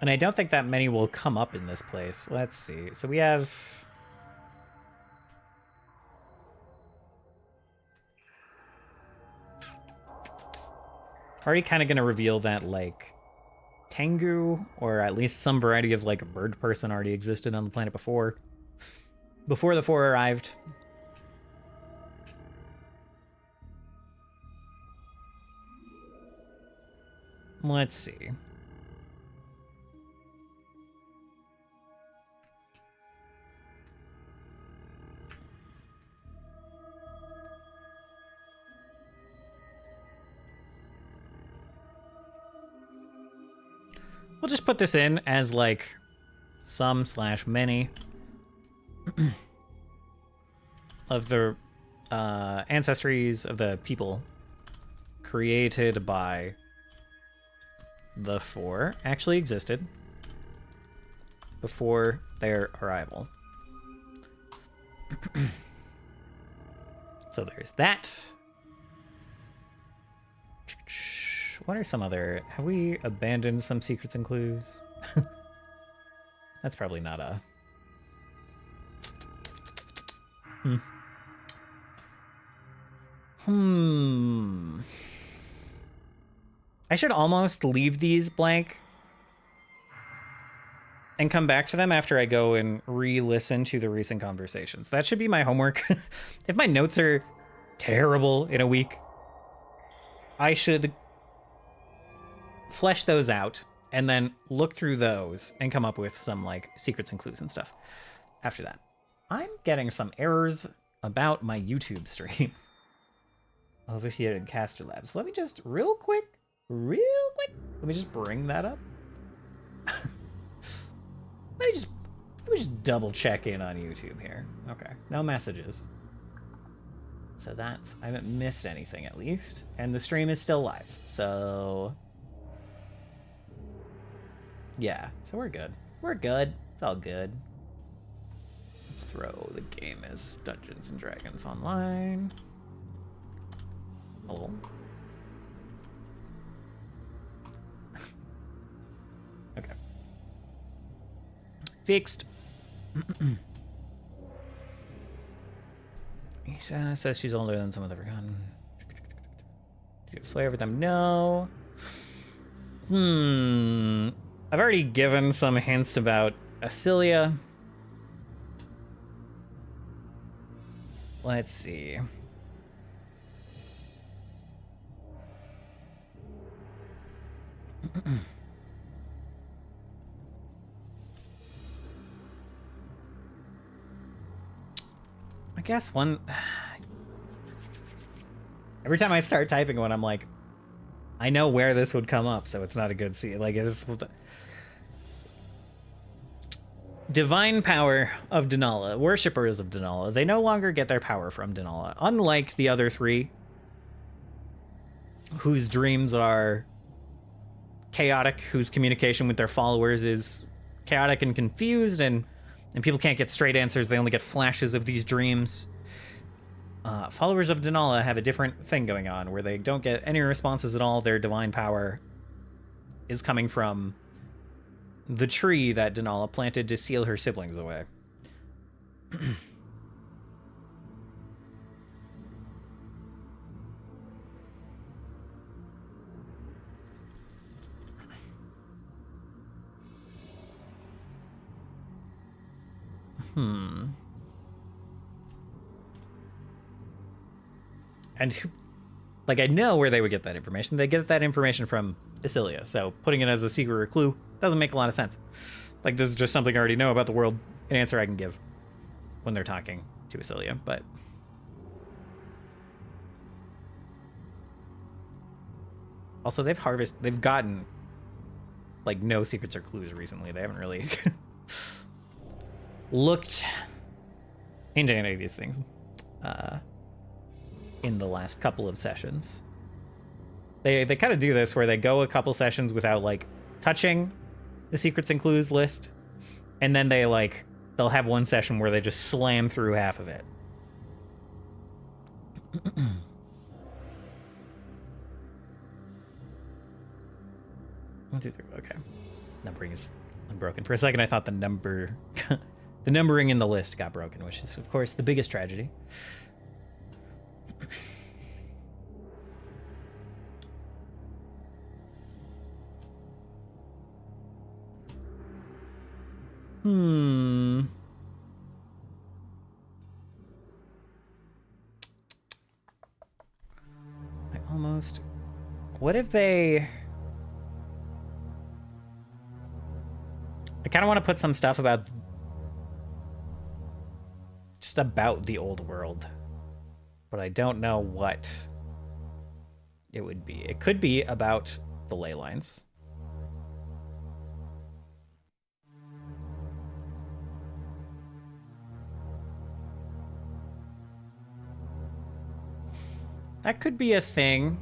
And I don't think that many will come up in this place. Let's see. So we have... already kind of going to reveal that, like, Tengu, or at least some variety of, like, a bird person already existed on the planet before the 4 arrived. Let's see. We'll just put this in as, like, some/many of the ancestries of the people created by the 4 actually existed before their arrival. So there's that. What are some other... have we abandoned some secrets and clues? That's probably not a... I should almost leave these blank and come back to them after I go and re-listen to the recent conversations. That should be my homework. If my notes are terrible in a week, I should flesh those out and then look through those and come up with some, like, secrets and clues and stuff after that. I'm getting some errors about my YouTube stream over here in Caster Labs. Let me just real quick, let me just bring that up. let me just double check in on YouTube here. Okay, no messages. So that's, I haven't missed anything at least. And the stream is still live, so yeah, so we're good. We're good. It's all good. Let's throw the game as Dungeons and Dragons Online. Hello. Okay. Fixed. Isha says she's older than some of the forgotten. Do you sway over them? No. I've already given some hints about Asilia. Let's see. I guess one... Every time I start typing one, I'm like, I know where this would come up, so it's not a good see. Like, it's... Divine power of Denala. Worshippers of Denala. They no longer get their power from Denala. Unlike the other three, whose dreams are chaotic, whose communication with their followers is chaotic and confused, and people can't get straight answers. They only get flashes of these dreams. Followers of Denala have a different thing going on, where they don't get any responses at all. Their divine power is coming from the tree that Denala planted to seal her siblings away. And who, like, I know where they would get that information. They get that information from Asilia, so putting it as a secret or clue doesn't make a lot of sense. Like, this is just something I already know about the world, an answer I can give when they're talking to Asilia, but... Also, they've gotten, like, no secrets or clues recently. They haven't really looked into any of these things in the last couple of sessions. They kind of do this where they go a couple sessions without, like, touching the secrets and clues list, and then they'll have one session where they just slam through half of it. 1, 2, 3. Okay. Numbering is unbroken. For a second, I thought the numbering in the list got broken, which is, of course, the biggest tragedy. What if they... I kind of want to put some stuff about... just about the old world. But I don't know what it would be. It could be about the ley lines. That could be a thing.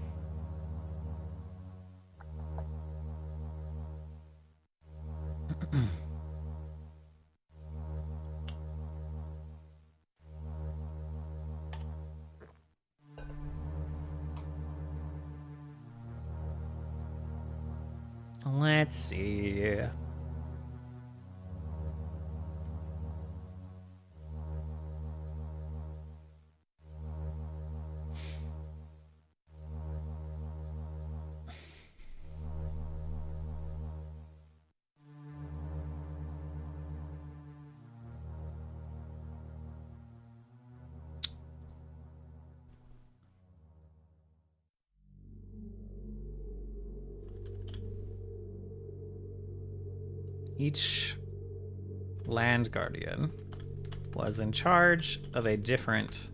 Let's see. Each land guardian was in charge of a different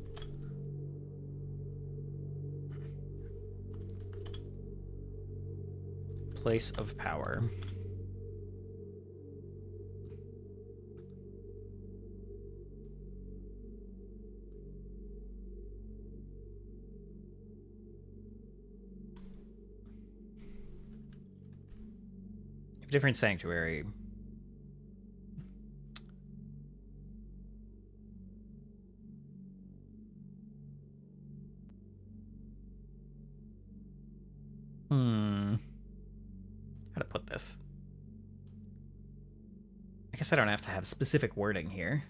place of power. Different sanctuary. guess I don't have to have specific wording here.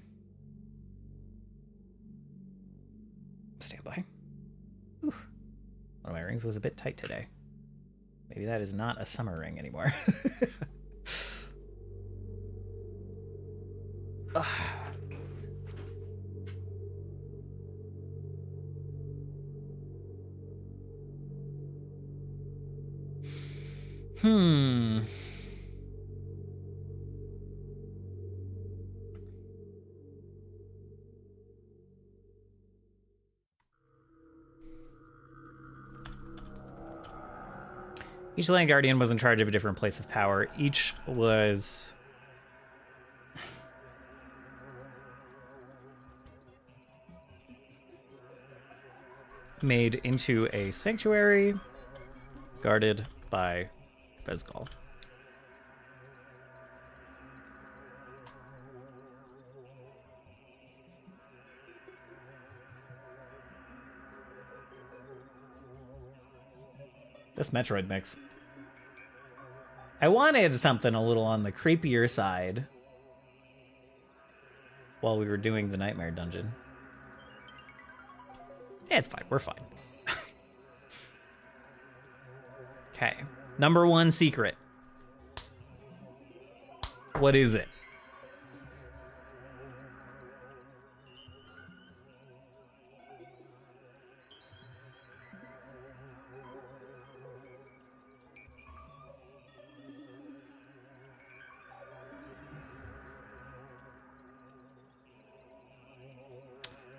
Stand by. Whew. One of my rings was a bit tight today. Maybe that is not a summer ring anymore. Each land guardian was in charge of a different place of power. Each was made into a sanctuary guarded by Vezgal. This Metroid mix. I wanted something a little on the creepier side while we were doing the Nightmare Dungeon. Yeah, it's fine. We're fine. Okay. Number one secret. What is it?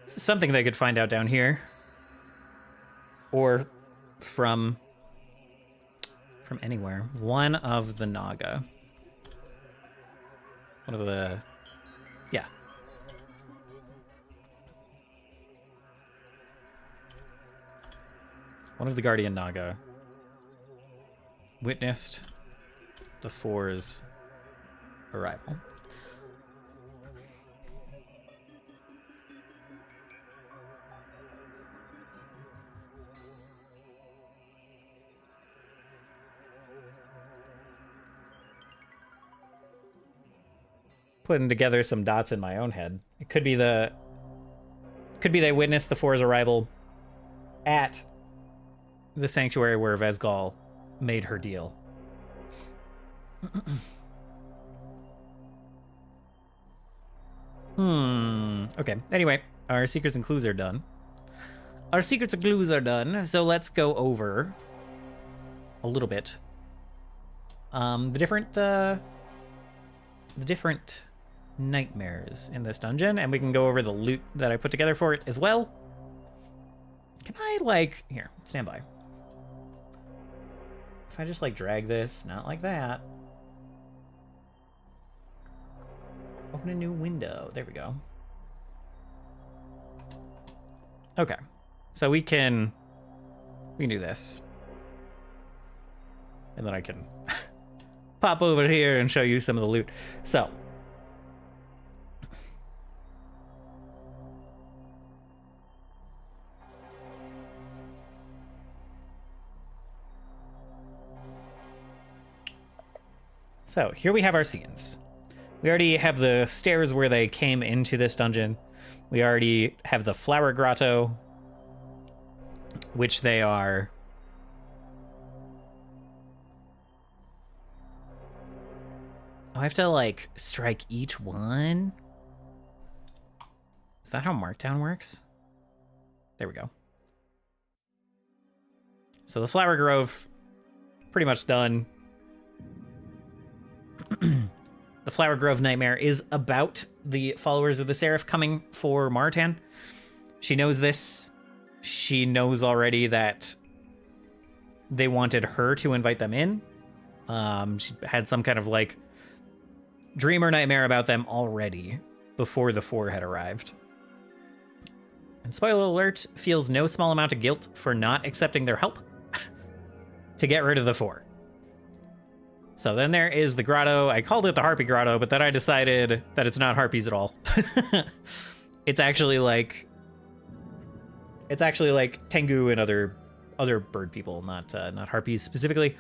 Something they could find out down here, or from anywhere. One of the Naga. One of the, yeah. One of the Guardian Naga witnessed the Four's arrival. Putting together some dots in my own head. It could be they witnessed the Four's arrival at the sanctuary where Vezgal made her deal. Okay. Anyway, our secrets and clues are done. So let's go over a little bit the different nightmares in this dungeon, and we can go over the loot that I put together for it as well. Can I, here, stand by. If I just, drag this, not like that. Open a new window. There we go. Okay. So we can do this. And then I can pop over here and show you some of the loot. So here we have our scenes. We already have the stairs where they came into this dungeon. We already have the flower grotto, which they are... Oh, I have to, strike each one? Is that how Markdown works? There we go. So the Flower Grove, pretty much done. The Flower Grove Nightmare is about the followers of the Seraph coming for Martan. She knows this. She knows already that they wanted her to invite them in. She had some kind of, dream or nightmare about them already before the Four had arrived. And spoiler alert, feels no small amount of guilt for not accepting their help to get rid of the Four. So then there is the grotto. I called it the Harpy Grotto, but then I decided that it's not harpies at all. It's actually Tengu and other bird people, not harpies specifically.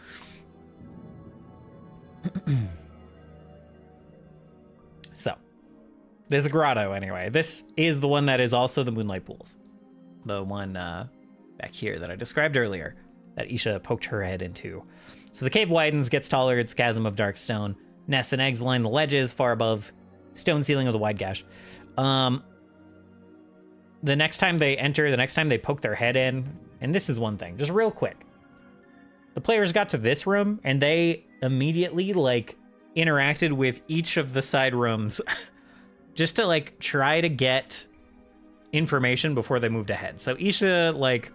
This grotto, anyway. This is the one that is also the Moonlight Pools. The one back here that I described earlier that Isha poked her head into. So the cave widens, gets taller, its chasm of dark stone. Nests and eggs line the ledges far above stone ceiling of the wide gash. The next time they enter, the next time they poke their head in, and this is one thing, just real quick. The players got to this room, and they immediately, like, interacted with each of the side rooms just to, like, try to get information before they moved ahead. So Isha, like,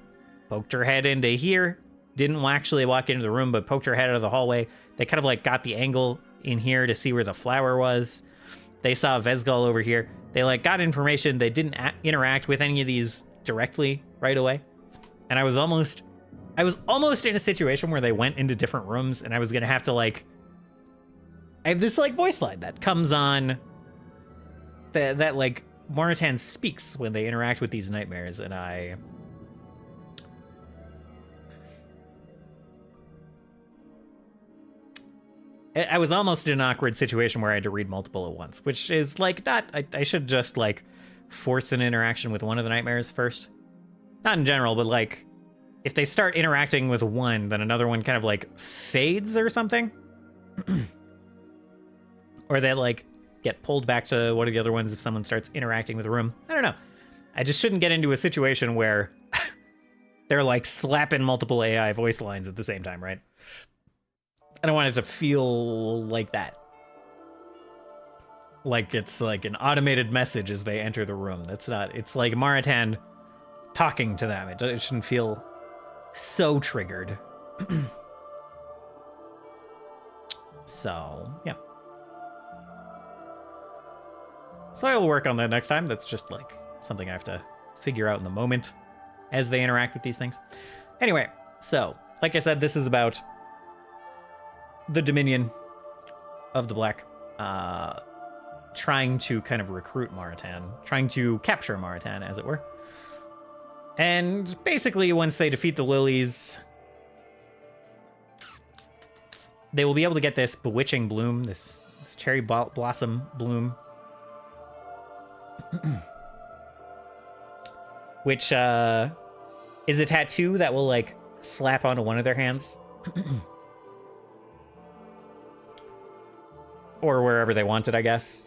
poked her head into here, didn't actually walk into the room, but poked her head out of the hallway. They kind of, like, got the angle in here to see where the flower was. They saw Vezgal over here. They, like, got information. They didn't interact with any of these directly right away. And I was almost in a situation where they went into different rooms, and I was gonna have to, like, I have this, like, voice line that comes on that like Moratan speaks when they interact with these nightmares, and I was almost in an awkward situation where I had to read multiple at once, which is, like, not... I should just, like, force an interaction with one of the nightmares first. Not in general, but, like, if they start interacting with one, then another one kind of, like, fades or something. Or they, like, get pulled back to one of the other ones if someone starts interacting with a room. I don't know. I just shouldn't get into a situation where they're, like, slapping multiple AI voice lines at the same time, right? I don't want it to feel like that. Like it's like an automated message as they enter the room. That's not... It's like Moratan talking to them. It shouldn't feel so triggered. So, yeah. So I'll work on that next time. That's just, like, something I have to figure out in the moment as they interact with these things. Anyway, so, like I said, this is about the Dominion of the Black, trying to kind of recruit Moratan, trying to capture Moratan, as it were. And basically, once they defeat the Lilies, they will be able to get this bewitching bloom, this cherry blossom bloom, which is a tattoo that will, like, slap onto one of their hands. Or wherever they want it, I guess.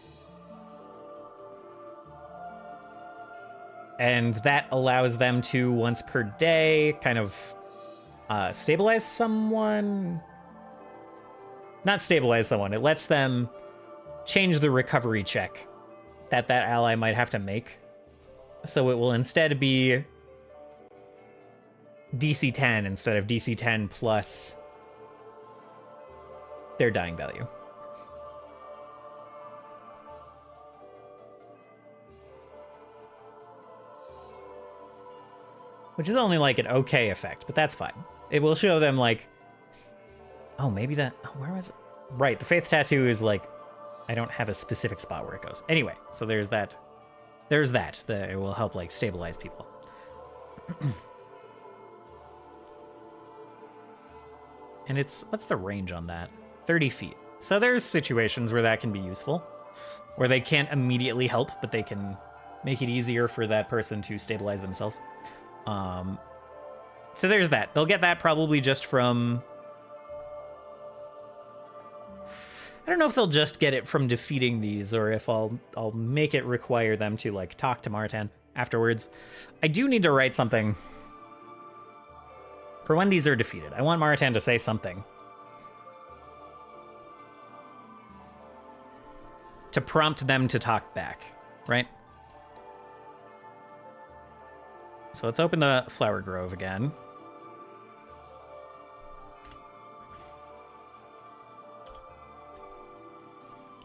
And that allows them to, once per day, kind of stabilize someone. Not stabilize someone. It lets them change the recovery check that ally might have to make. So it will instead be DC 10 instead of DC 10 plus their dying value. Which is only, like, an okay effect, but that's fine. It will show them, like... Oh, maybe that... Oh, where was it? Right, the Faith Tattoo is, like... I don't have a specific spot where it goes. Anyway, so there's that. There's that. It will help, like, stabilize people. And it's... What's the range on that? 30 feet. So there's situations where that can be useful. Where they can't immediately help, but they can make it easier for that person to stabilize themselves. So there's that. They'll get that probably just from... I don't know if they'll just get it from defeating these, or if I'll make it require them to, like, talk to Moratan afterwards. I do need to write something for when these are defeated. I want Moratan to say something to prompt them to talk back, right? So let's open the Flower Grove again.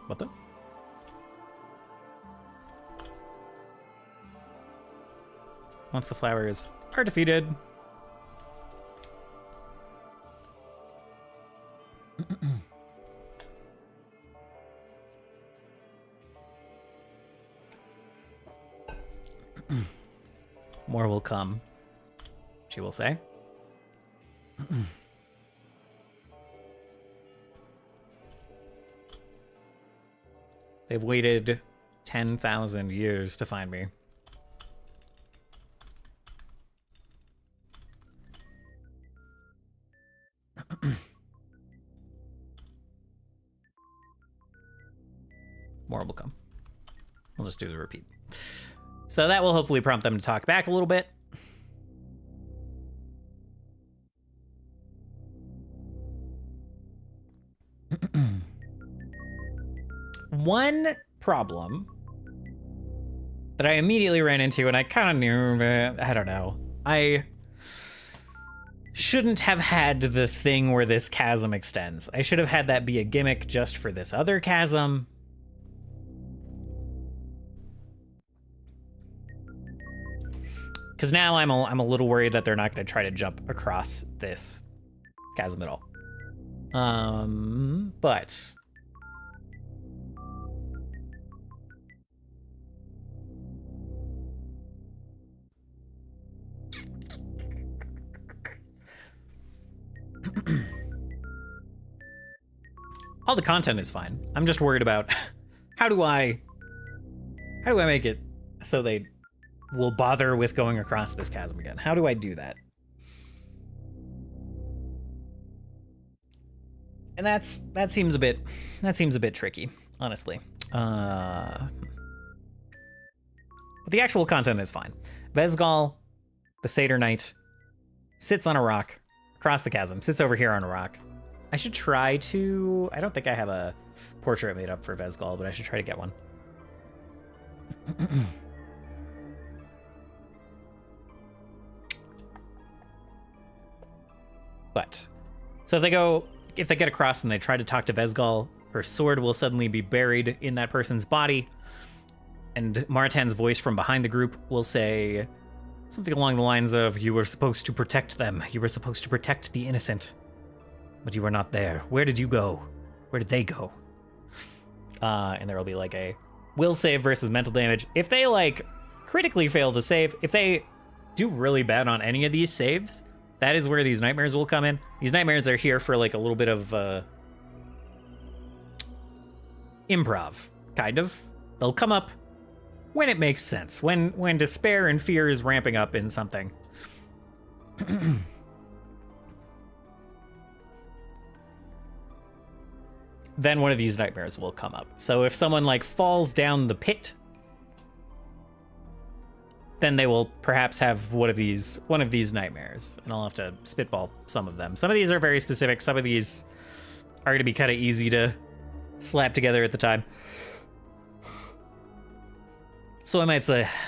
What the? Once the flowers are defeated, more will come, she will say. They've waited 10,000 years to find me. More will come. We'll just do the repeat. So that will hopefully prompt them to talk back a little bit. One problem that I immediately ran into, and I kind of knew, but I don't know. I shouldn't have had the thing where this chasm extends. I should have had that be a gimmick just for this other chasm. Because now I'm a little worried that they're not going to try to jump across this chasm at all. But all the content is fine. I'm just worried about how do I make it so they will bother with going across this chasm again? How do I do that? And that seems a bit tricky, honestly. But the actual content is fine. Vesgal, the Satyr Knight, sits on a rock across the chasm, sits over here on a rock. I should try to... I don't think I have a portrait made up for Vesgal, but I should try to get one. But, so if they get across and they try to talk to Vesgal, her sword will suddenly be buried in that person's body, and Martan's voice from behind the group will say something along the lines of, "You were supposed to protect them. You were supposed to protect the innocent. But you were not there. Where did you go? Where did they go?" And there will be like a will save versus mental damage. If they like critically fail to save, if they do really bad on any of these saves, that is where these nightmares will come in. These nightmares are here for like a little bit of improv, kind of. They'll come up when it makes sense, when despair and fear is ramping up in something. Then one of these nightmares will come up. So if someone like falls down the pit, then they will perhaps have one of these nightmares, and I'll have to spitball some of them. Some of these are very specific. Some of these are going to be kind of easy to slap together at the time. So I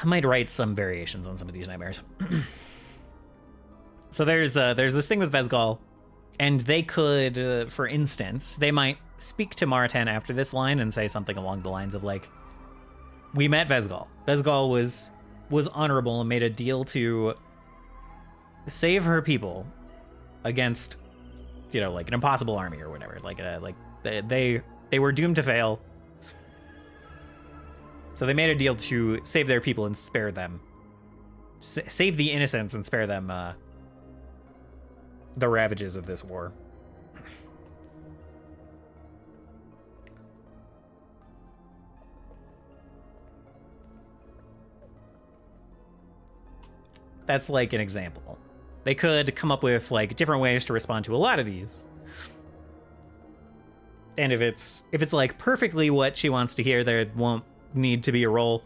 might write some variations on some of these nightmares. So there's this thing with Vesgal, and they could, for instance, they might speak to Maratan after this line and say something along the lines of like, "We met Vesgal. Vesgal was honorable and made a deal to save her people against, you know, like an impossible army or whatever. Like they were doomed to fail. So they made a deal to save their people and spare them, save the innocents and spare them the ravages of this war." That's like an example. They could come up with like different ways to respond to a lot of these. And if it's like perfectly what she wants to hear, there won't need to be a roll.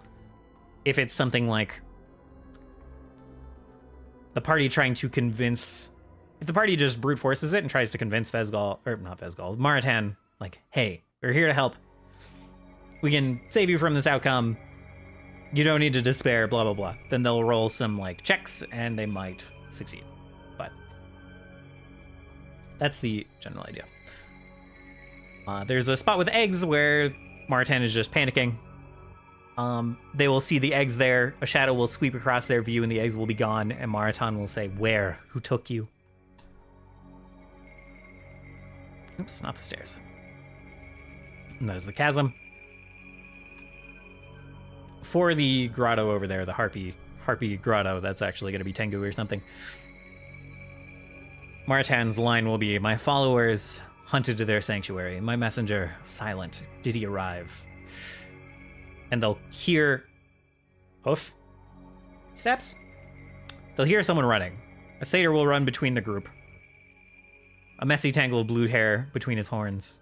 If it's something like the party trying to convince, if the party just brute forces it and tries to convince Maratan, like, "Hey, we're here to help. We can save you from this outcome. You don't need to despair, blah, blah, blah." Then they'll roll some like checks and they might succeed. But that's the general idea. There's a spot with eggs where Maratan is just panicking. They will see the eggs there. A shadow will sweep across their view and the eggs will be gone. And Maratan will say, "Where? Who took you?" Oops, not the stairs. And that is the chasm. For the grotto over there, the Harpy grotto, that's actually going to be Tengu or something. Maratan's line will be, "My followers hunted to their sanctuary. My messenger, silent. Did he arrive?" and they'll hear hoof steps. They'll hear someone running. A satyr will run between the group. A messy tangle of blue hair between his horns.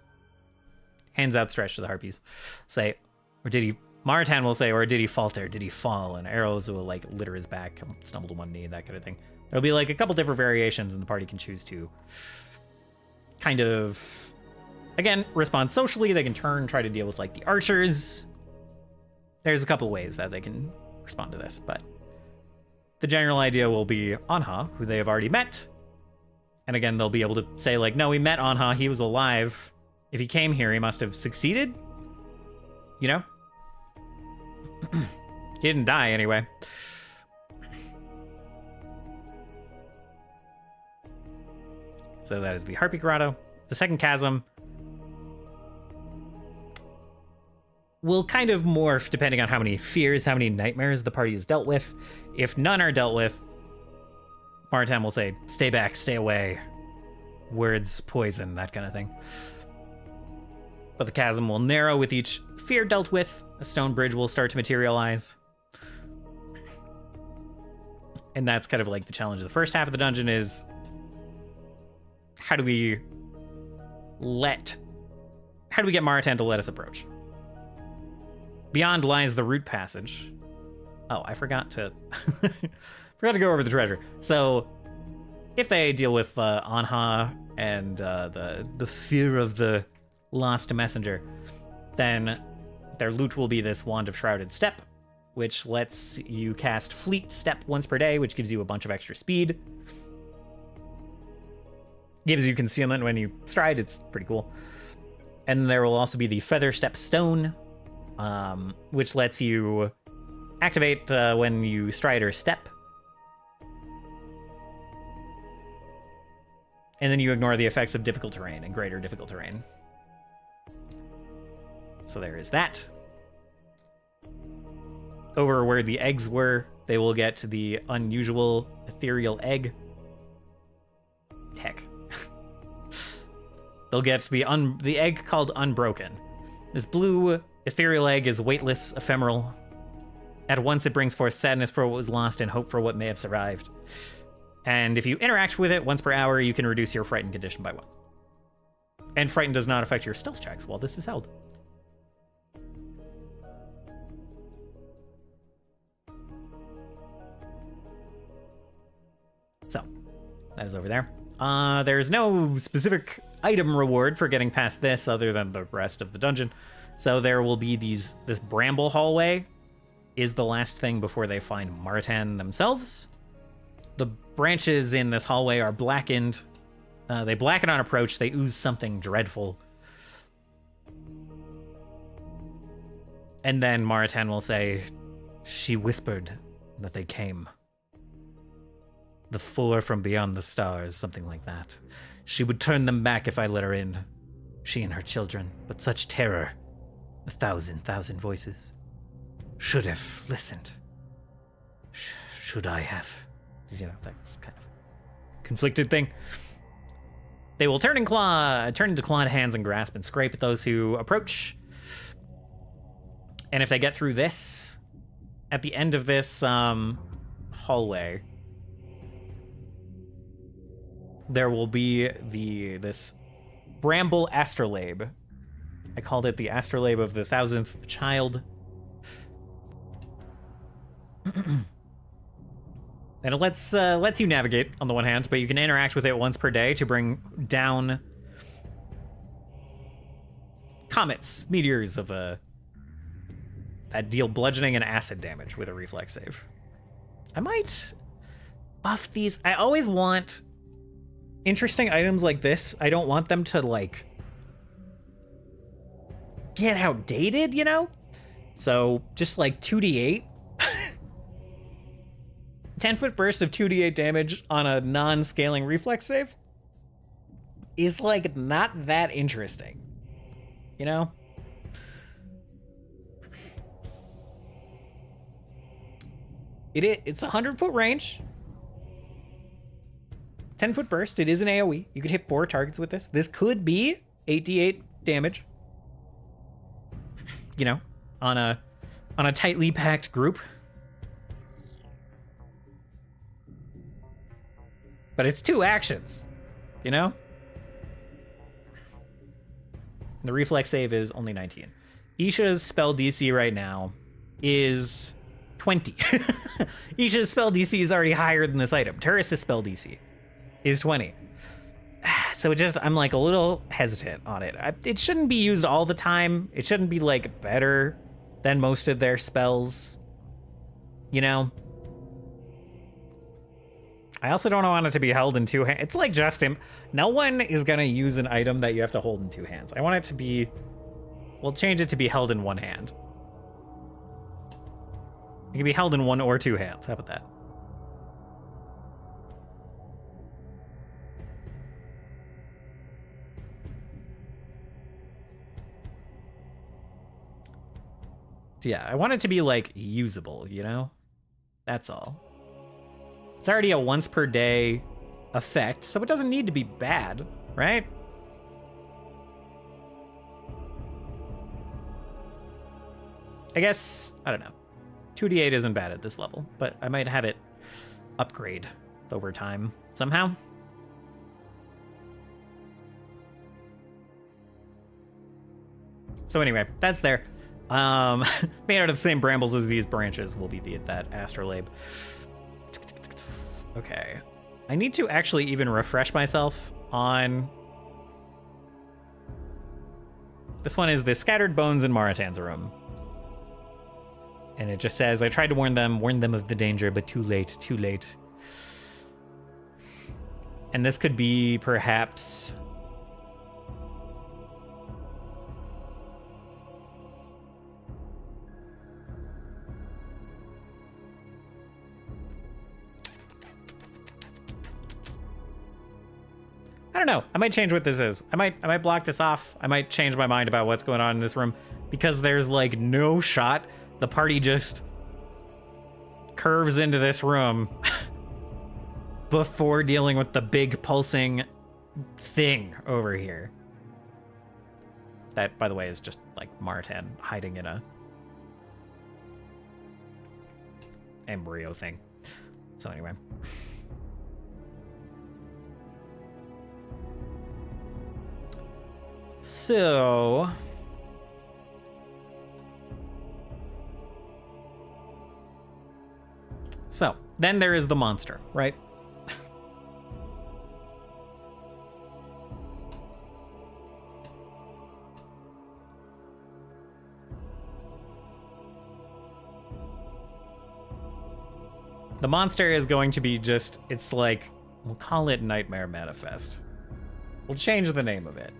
Hands outstretched to the harpies. Say, or did he... Maratan will say, or did he falter? Did he fall? And arrows will, like, litter his back, stumble to one knee, that kind of thing. There'll be, like, a couple different variations, and the party can choose to kind of, again, respond socially. They can turn, try to deal with, like, the archers. There's a couple ways that they can respond to this, but the general idea will be Anha, who they have already met. And again, they'll be able to say, like, no, we met Anha, he was alive. If he came here, he must have succeeded. You know? He didn't die anyway. So that is the Harpy Grotto. The second chasm will kind of morph depending on how many fears, how many nightmares the party has dealt with. If none are dealt with, Maratan will say, stay back, stay away. Words, poison, that kind of thing. But the chasm will narrow with each fear dealt with. A stone bridge will start to materialize. And that's kind of like the challenge of the first half of the dungeon is, how do we get Maratan to let us approach? Beyond lies the root passage. Oh, I forgot to go over the treasure. So if they deal with Anha and the fear of the lost messenger, then their loot will be this Wand of Shrouded Step, which lets you cast Fleet Step once per day, which gives you a bunch of extra speed. Gives you concealment when you stride. It's pretty cool. And there will also be the Feather Step Stone, which lets you activate when you stride or step. And then you ignore the effects of difficult terrain and greater difficult terrain. So there is that. Over where the eggs were, they will get the unusual ethereal egg. Heck. They'll get the egg called Unbroken. This blue ethereal egg is weightless, ephemeral. At once it brings forth sadness for what was lost and hope for what may have survived. And if you interact with it once per hour, you can reduce your frightened condition by 1. And frightened does not affect your stealth checks while this is held. So, that is over there. There's no specific item reward for getting past this other than the rest of the dungeon. So there will be this bramble hallway is the last thing before they find Maratan themselves. The branches in this hallway are blackened. They blacken on approach. They ooze something dreadful. And then Maratan will say, she whispered that they came. The 4 from beyond the stars, something like that. She would turn them back if I let her in. She and her children, but such terror. 1,000 voices. Should have listened. Should I have? You know, that's kind of a conflicted thing. They will turn into clawed hands and grasp and scrape at those who approach. And if they get through this, at the end of this hallway, there will be this bramble astrolabe. I called it the astrolabe of the 1,000th child. And it lets you navigate on the one hand, but you can interact with it once per day to bring down comets, meteors of that deal bludgeoning and acid damage with a reflex save. I might buff these. I always want interesting items like this. I don't want them to like get outdated, you know? So just like 2d8. 10-foot burst of 2d8 damage on a non-scaling reflex save is like not that interesting, you know? It's 100-foot range. 10-foot burst. It is an AoE. You could hit 4 targets with this. This could be 8d8 damage. You know, on a on a tightly packed group. But it's 2 actions, you know? The reflex save is only 19. Isha's spell DC right now is 20. Isha's spell DC is already higher than this item. Turris' spell DC is 20. So I'm like a little hesitant on it. It shouldn't be used all the time. It shouldn't be like better than most of their spells, you know? I also don't want it to be held in 2 hands. It's like no one is gonna use an item that you have to hold in 2 hands. I want it to be, we'll change it to be held in 1 hand. It can be held in 1 or 2 hands. How about that? Yeah, I want it to be like usable, you know? That's all. It's already a once per day effect, so it doesn't need to be bad, right? I guess, I don't know. 2d8 isn't bad at this level, but I might have it upgrade over time somehow. So anyway, that's there. Made out of the same brambles as these branches will be that astrolabe. Okay. I need to actually even refresh myself on... This one is the Scattered Bones in Maratan's room. And it just says, I tried to warn them of the danger, but too late, too late. And this could be perhaps... I don't know. I might change what this is. I might block this off. I might change my mind about what's going on in this room because there's like no shot. The party just curves into this room before dealing with the big pulsing thing over here. That, by the way, is just like Maratan hiding in a embryo thing. So anyway. So then there is the monster, right? The monster is going to be just, it's like, we'll call it Nightmare Manifest. We'll change the name of it.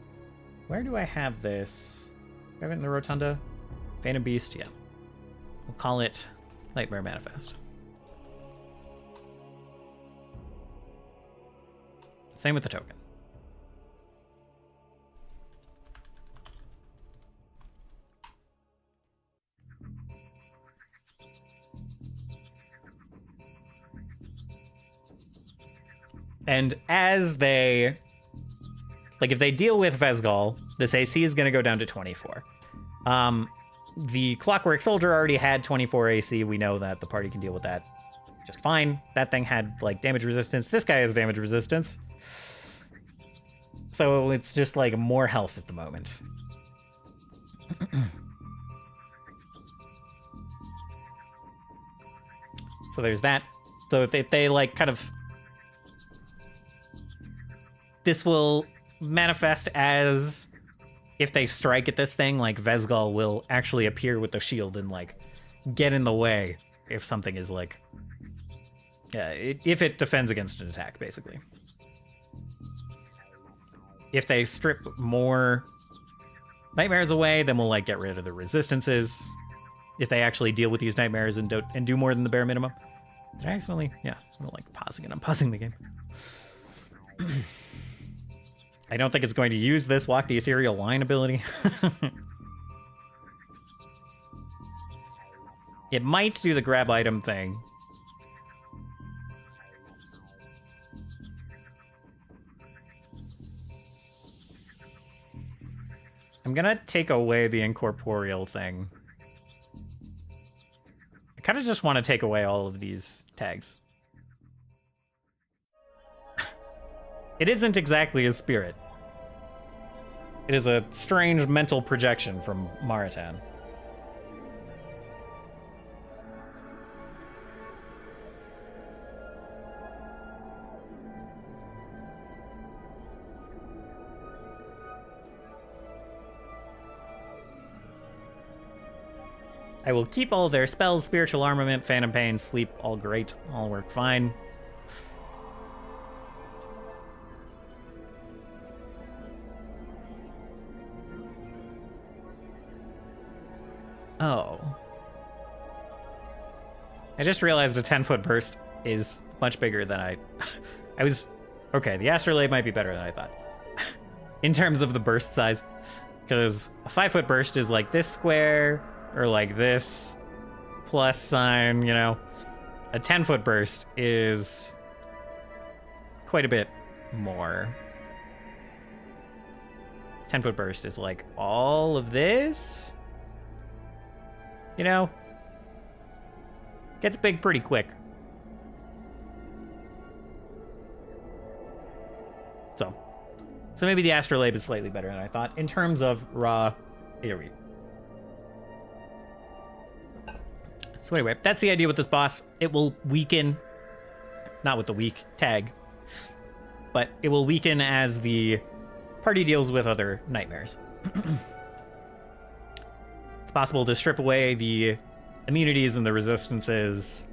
Where do I have this? Do I have it in the Rotunda? Phantom Beast, yeah. We'll call it Nightmare Manifest. Same with the token. And as they... Like, if they deal with Vesgal, this AC is going to go down to 24. The Clockwork Soldier already had 24 AC. We know that the party can deal with that just fine. That thing had, like, damage resistance. This guy has damage resistance. So it's just, like, more health at the moment. So there's that. So if they, like, kind of... This will... manifest as if they strike at this thing, like Vesgal will actually appear with the shield and like get in the way if something is like if it defends against an attack, basically. If they strip more nightmares away, then we'll like get rid of the resistances. If they actually deal with these nightmares and do more than the bare minimum. Did I accidentally? Yeah, I'm like pausing it. I'm pausing the game. I don't think it's going to use this Walk the Ethereal Line ability. It might do the grab item thing. I'm gonna take away the incorporeal thing. kind of just want to take away all of these tags. It isn't exactly a spirit. It is a strange mental projection from Maratan. I will keep all their spells, spiritual armament, phantom pain, sleep, all great, all work fine. Oh. I just realized a 10-foot burst is much bigger than I was... Okay, the astrolabe might be better than I thought. In terms of the burst size. Because a 5-foot burst is like this square, or like this plus sign, you know. A 10-foot burst is quite a bit more. 10-foot burst is like all of this. You know, gets big pretty quick. So maybe the astrolabe is slightly better than I thought in terms of raw AoE. So anyway, that's the idea with this boss. It will weaken, not with the weak tag, but it will weaken as the party deals with other nightmares. It's possible to strip away the immunities and the resistances.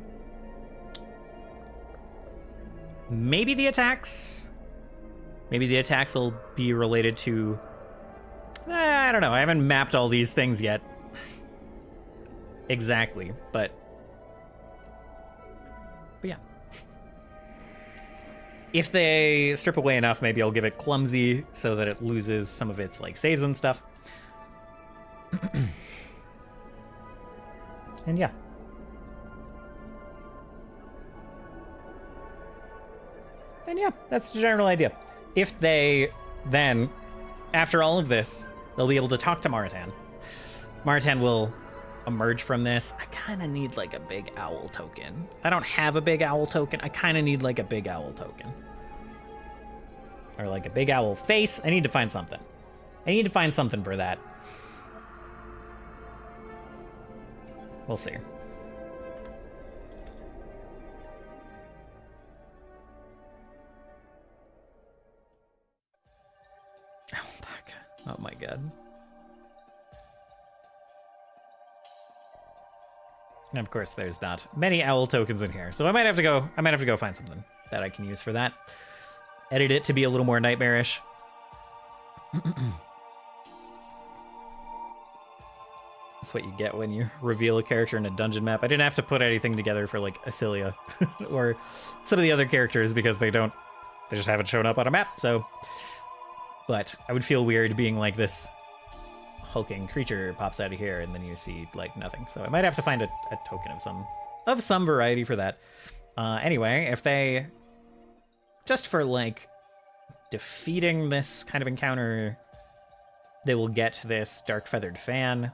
Maybe the attacks? Maybe the attacks will be related to... I don't know. I haven't mapped all these things yet. Exactly, but yeah. If they strip away enough, maybe I'll give it clumsy so that it loses some of its like saves and stuff. And yeah. And yeah, that's the general idea. If they then, after all of this, they'll be able to talk to Maratan. Maratan will emerge from this. I kind of need like a big owl token. I don't have a big owl token. I kind of need like a big owl token. Or like a big owl face. I need to find something. I need to find something for that. We'll see. Oh my god. And of course there's not many owl tokens in here. So I might have to go find something that I can use for that. Edit it to be a little more nightmarish. That's what you get when you reveal a character in a dungeon map. I didn't have to put anything together for like Asilia or some of the other characters because they just haven't shown up on a map, so. But I would feel weird being like this hulking creature pops out of here and then you see like nothing. So I might have to find a token of some variety for that. Anyway, if they, just for like defeating this kind of encounter, they will get this dark feathered fan,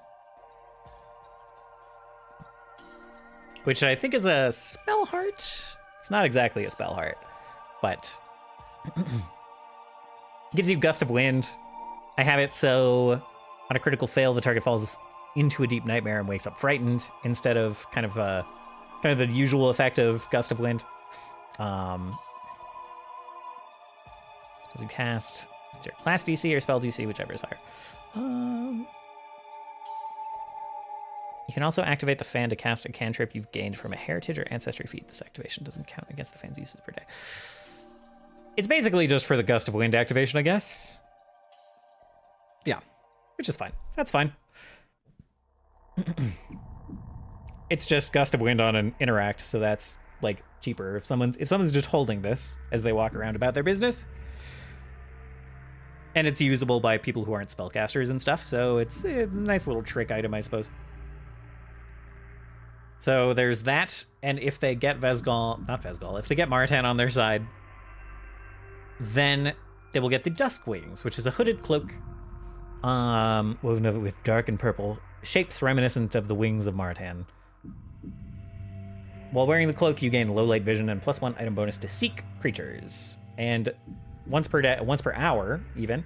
which I think is a spell heart. It's not exactly a spell heart, but gives you gust of wind. I have it so on a critical fail, the target falls into a deep nightmare and wakes up frightened instead of kind of the usual effect of gust of wind. Does you cast your class DC or spell DC, whichever is higher. You can also activate the fan to cast a cantrip you've gained from a heritage or ancestry feat. This activation doesn't count against the fan's uses per day. It's basically just for the gust of wind activation, I guess. Yeah, which is fine. That's fine. It's just gust of wind on an interact, so that's like cheaper. If someone's just holding this as they walk around about their business, and it's usable by people who aren't spellcasters and stuff, so it's a nice little trick item, I suppose. So there's that, and if they get if they get Maratan on their side, then they will get the Dusk Wings, which is a hooded cloak, woven with dark and purple shapes reminiscent of the wings of Maratan. While wearing the cloak, you gain low light vision and +1 item bonus to seek creatures. And once per hour, even,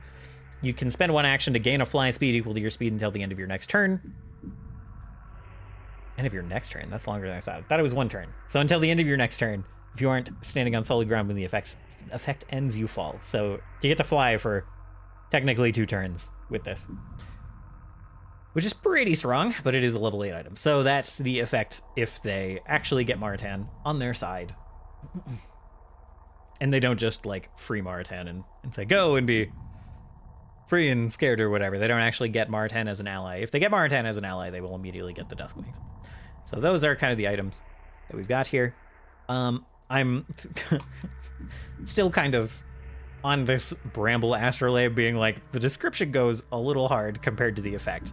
you can spend 1 action to gain a fly speed equal to your speed until the end of your next turn. End of your next turn? That's longer than I thought. I thought it was 1 turn. So until the end of your next turn, if you aren't standing on solid ground when the effect ends, you fall. So you get to fly for technically 2 turns with this, which is pretty strong, but it is a level 8 item. So that's the effect if they actually get Maratan on their side. And they don't just, like, free Maratan and say, go and be free and scared or whatever. They don't actually get Maratan as an ally. If they get Maratan as an ally, they will immediately get the Duskwings. So those are kind of the items that we've got here. I'm still kind of on this Bramble Astrolabe being like, the description goes a little hard compared to the effect.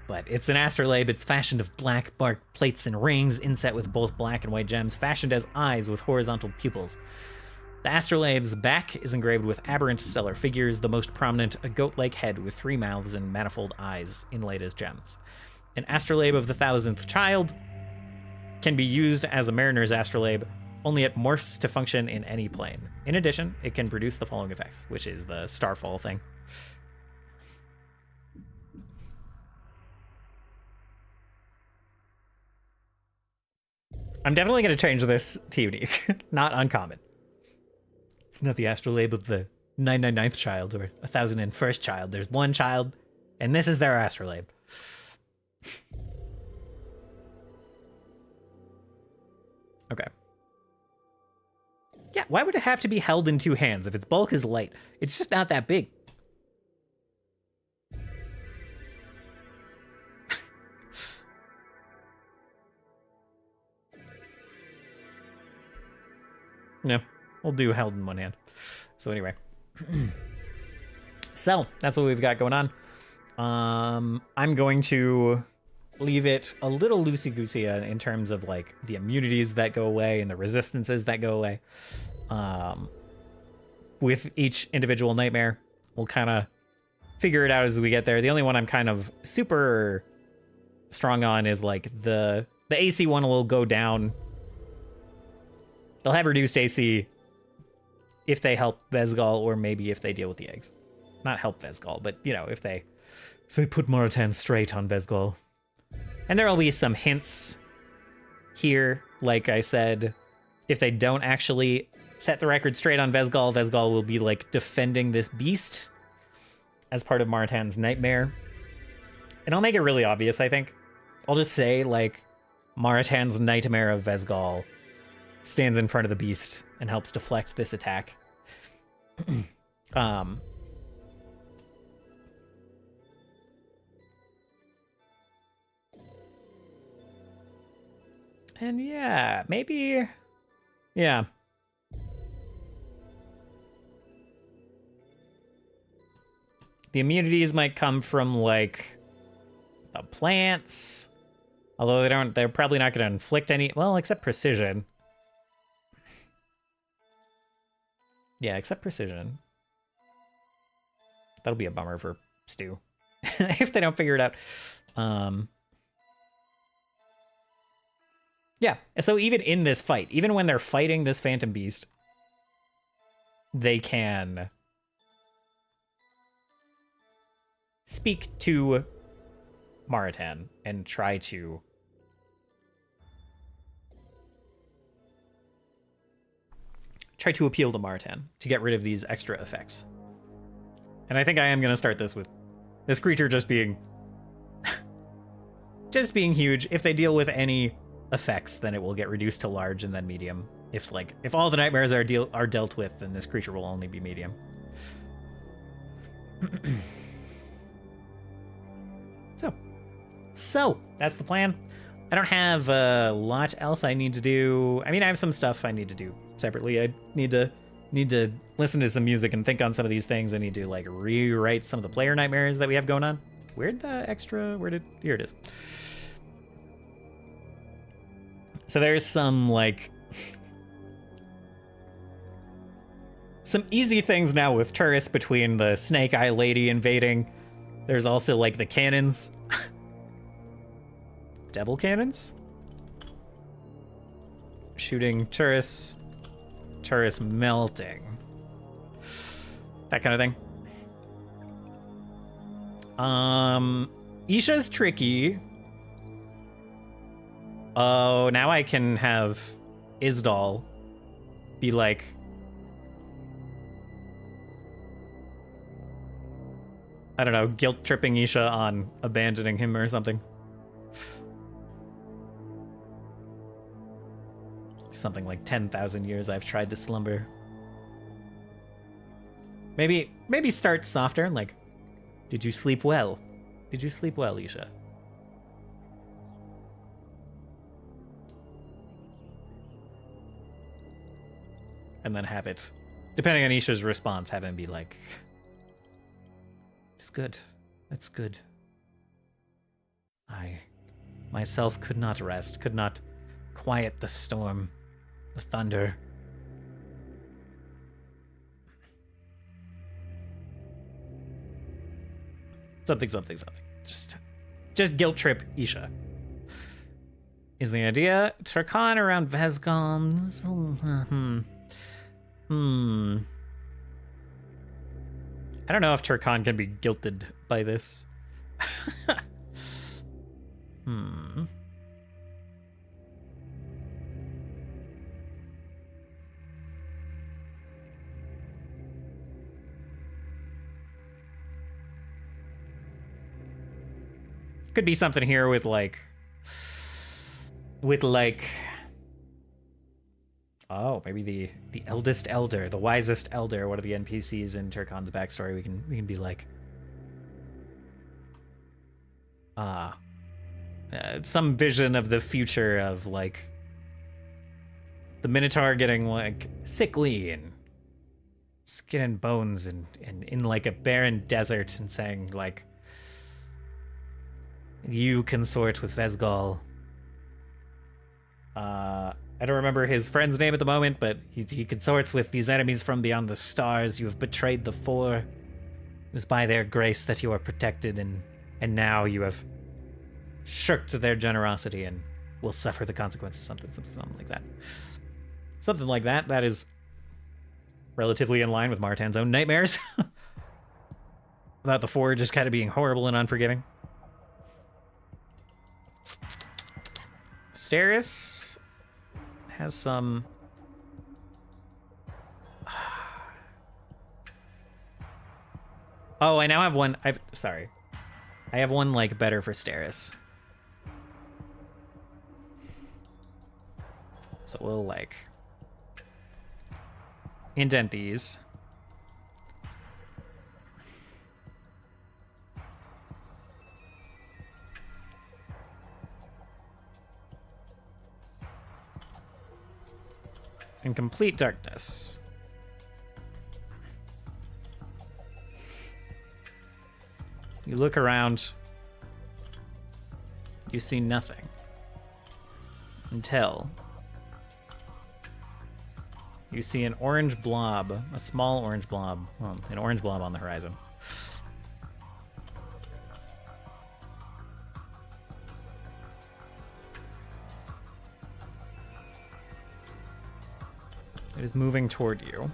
But it's an astrolabe. It's fashioned of black bark plates and rings, inset with both black and white gems, fashioned as eyes with horizontal pupils. The astrolabe's back is engraved with aberrant stellar figures, the most prominent a goat-like head with 3 mouths and manifold eyes inlaid as gems. An astrolabe of the 1000th child can be used as a mariner's astrolabe, only it morphs to function in any plane. In addition, it can produce the following effects, which is the starfall thing. I'm definitely going to change this to unique, not uncommon. It's not the astrolabe of the 999th child or 1001st child. There's 1 child, and this is their astrolabe. Okay. Yeah, why would it have to be held in 2 hands if its bulk is light? It's just not that big. No, we'll do held in 1 hand. So anyway. So, that's what we've got going on. I'm going to leave it a little loosey-goosey in terms of, like, the immunities that go away and the resistances that go away. With each individual nightmare, we'll kind of figure it out as we get there. The only one I'm kind of super strong on is, like, the AC one will go down. They'll have reduced AC if they help Vezgal, or maybe if they deal with the eggs. Not help Vezgal, but, you know, if they put Maratan straight on Vezgal. And there will be some hints here, like I said. If they don't actually set the record straight on Vezgal, Vezgal will be, like, defending this beast as part of Maratan's nightmare. And I'll make it really obvious, I think. I'll just say, like, Maratan's nightmare of Vezgal stands in front of the beast and helps deflect this attack. And yeah, maybe, yeah. The immunities might come from, like, the plants. Although they're probably not going to inflict any, well, except precision. Yeah, except precision. That'll be a bummer for Stu if they don't figure it out. Yeah, so even in this fight, even when they're fighting this Phantom Beast, they can speak to Maratan and try to appeal to Maratan to get rid of these extra effects. And I think I am going to start this with this creature just being huge. If they deal with any effects, then it will get reduced to large and then medium. If all the nightmares are dealt with, then this creature will only be medium. So that's the plan. I don't have a lot else I need to do. I mean, I have some stuff I need to do separately. I need to listen to some music and think on some of these things. I need to, like, rewrite some of the player nightmares that we have going on. Here it is. So there's some, like, some easy things now with Turris between the Snake Eye Lady invading. There's also, like, the cannons. Devil cannons? shooting tourists, tourists melting. That kind of thing. Isha's tricky. Oh, now I can have Isdal be like... I don't know, guilt-tripping Isha on abandoning him or something. Something like 10,000 years I've tried to slumber. Maybe start softer, like, did you sleep well? Did you sleep well, Isha? And then have it, depending on Isha's response, have him be like, it's good. That's good. I myself could not rest, could not quiet the storm, the thunder. Something. Just guilt trip Isha. Is the idea. Turkan around Vazgon. I don't know if Turkan can be guilted by this. Could be something here with like... Oh, maybe the eldest elder, the wisest elder, one of the NPCs in Turkan's backstory. We can be like, some vision of the future of like the Minotaur getting like sickly and skin and bones and in like a barren desert and saying like, you consort with Vesgal. I don't remember his friend's name at the moment, but he consorts with these enemies from beyond the stars. You have betrayed the Four. It was by their grace that you are protected, and now you have shirked their generosity and will suffer the consequences. Something like that. Something like that. That is relatively in line with Martan's own nightmares. About the Four just kind of being horrible and unforgiving. Steris has some... Oh, I now have one... Sorry. I have one, like, better for Steris. So we'll, like... indent these. In complete darkness. You look around. You see nothing. Until you see an orange blob, a small orange blob, well, an orange blob on the horizon. It is moving toward you.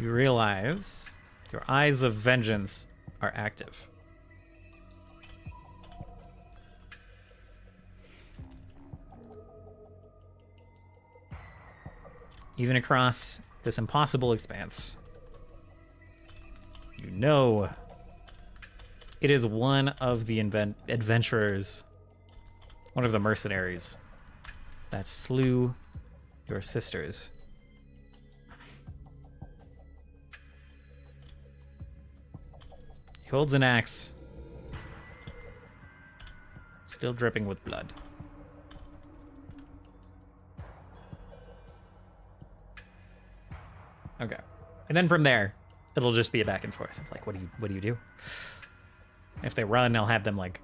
You realize your eyes of vengeance are active. Even across this impossible expanse, you know it is one of the adventurers, one of the mercenaries that slew your sisters. He holds an axe, still dripping with blood. Okay. And then from there, it'll just be a back and forth. Like, what do you do? If they run, I'll have them like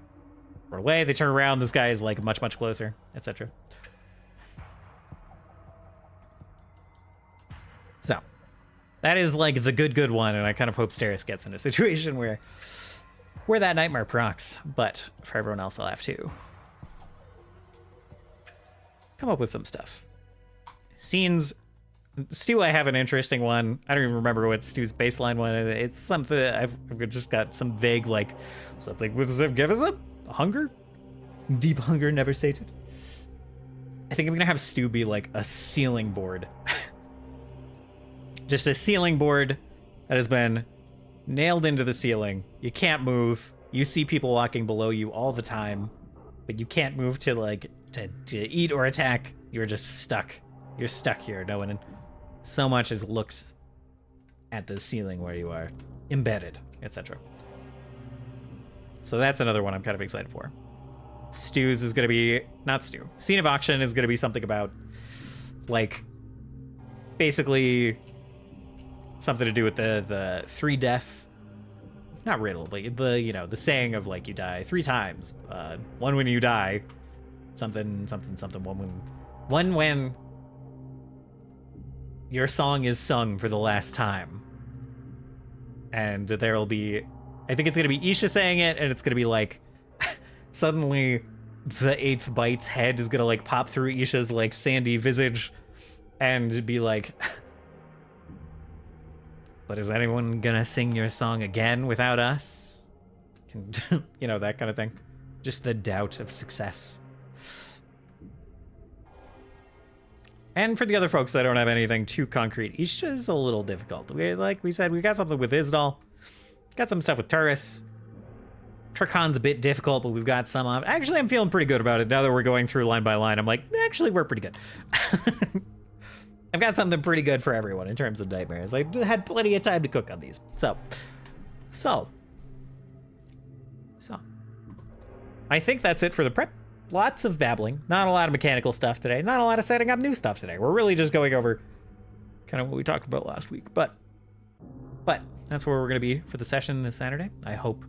run away. They turn around, this guy is like much, much closer, etc. So, that is like the good one, and I kind of hope Steris gets in a situation where that nightmare procs, but for everyone else, I'll have to come up with some stuff. Scenes. Stu, I have an interesting one. I don't even remember what Stu's baseline one is. It's something I've just got some vague, like, something with give us up? Hunger? Deep hunger, never sated. I think I'm gonna have Stu be like a ceiling board. Just a ceiling board that has been nailed into the ceiling. You can't move. You see people walking below you all the time, but you can't move to like to eat or attack. You're just stuck. You're stuck here. No one so much as looks at the ceiling where you are embedded, etc. So that's another one I'm kind of excited for. Stu's is going to be, not Stu. Scene of Auction is going to be something about, like, basically something to do with the three death, not riddle, but the saying of, like, you die 3 times. One when you die, something, one when your song is sung for the last time. And there will be, I think it's going to be Isha saying it, and it's going to be like, suddenly the 8th bite's head is going to like pop through Isha's like sandy visage and be like, but is anyone going to sing your song again without us? You know, that kind of thing. Just the doubt of success. And for the other folks that don't have anything too concrete, Isha's a little difficult. Like we said, we got something with Isdal. Got some stuff with Turris. Turkon's a bit difficult, but we've got some of. Actually, I'm feeling pretty good about it now that we're going through line by line. I'm like, actually, we're pretty good. I've got something pretty good for everyone in terms of nightmares. I had plenty of time to cook on these. So. I think that's it for the prep. Lots of babbling. Not a lot of mechanical stuff today. Not a lot of setting up new stuff today. We're really just going over kind of what we talked about last week. But that's where we're going to be for the session this Saturday. I hope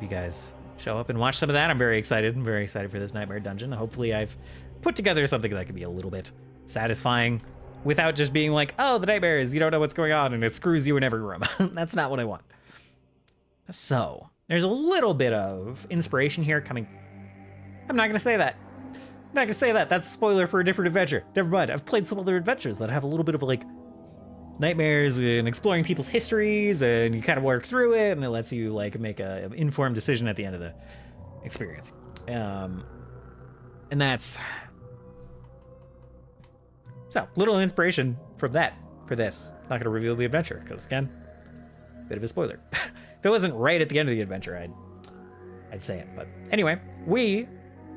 you guys show up and watch some of that. I'm very excited. I'm very excited for this Nightmare Dungeon. Hopefully I've put together something that can be a little bit satisfying without just being like, oh, the nightmare is you don't know what's going on and it screws you in every room. That's not what I want. So there's a little bit of inspiration here coming. I'm not going to say that. I'm not going to say that. That's a spoiler for a different adventure. Never mind. I've played some other adventures that have a little bit of like nightmares and exploring people's histories, and you kind of work through it, and it lets you like make an informed decision at the end of the experience. And that's so little inspiration from that for this. Not going to reveal the adventure because again, bit of a spoiler. If it wasn't right at the end of the adventure, I'd say it. But anyway, we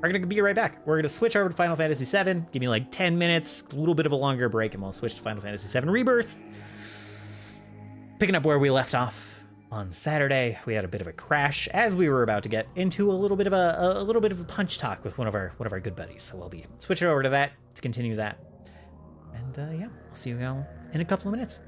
are going to be right back. We're going to switch over to Final Fantasy VII. Give me like 10 minutes, a little bit of a longer break, and we'll switch to Final Fantasy VII Rebirth. Picking up where we left off on Saturday, we had a bit of a crash as we were about to get into a little bit of a punch talk with one of our good buddies. So we'll be switching over to that to continue that. And yeah, I'll see you all in a couple of minutes.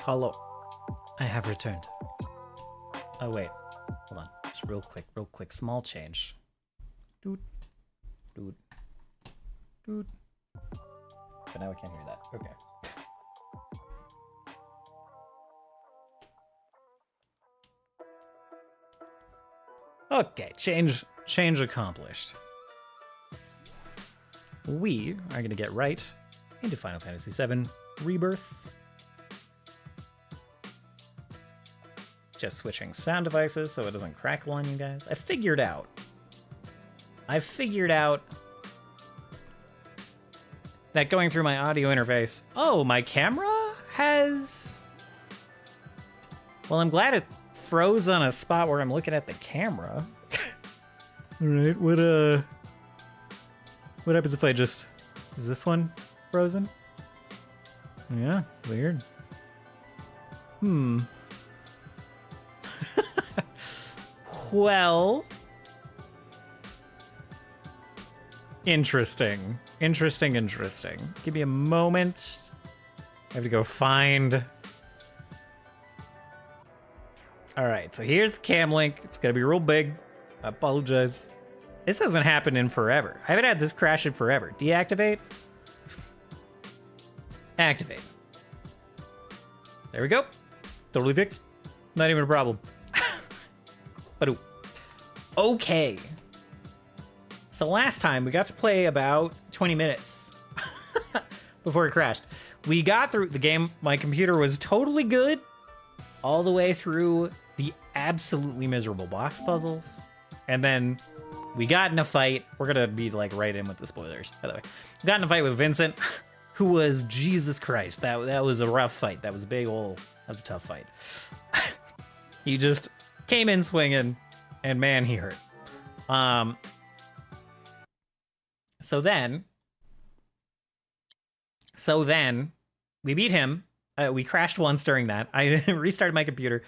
Hello. I have returned. Oh, wait. Hold on. Just real quick. Small change. Doot. Doot. Doot. But now I can't hear that. Okay. Okay, change accomplished. We are going to get right into Final Fantasy VII Rebirth. Just switching sound devices so it doesn't crackle on you guys. I figured out that going through my audio interface, oh, my camera has... Well, I'm glad it froze on a spot where I'm looking at the camera. All right, what happens if I just... Is this one frozen? Yeah, weird. Well... Interesting. Give me a moment. I have to go find... Alright, so here's the cam link. It's gonna be real big. I apologize. This hasn't happened in forever. I haven't had this crash in forever. Deactivate. Activate. There we go. Totally fixed. Not even a problem. But okay. So last time we got to play about 20 minutes before it crashed. We got through the game. My computer was totally good all the way through the absolutely miserable box puzzles. And then we got in a fight. We're going to be like right in with the spoilers, by the way. We got in a fight with Vincent, who was, Jesus Christ, that was a rough fight. That was a big old, that was a tough fight. He just came in swinging, and man, he hurt. So then we beat him. We crashed once during that. I restarted my computer.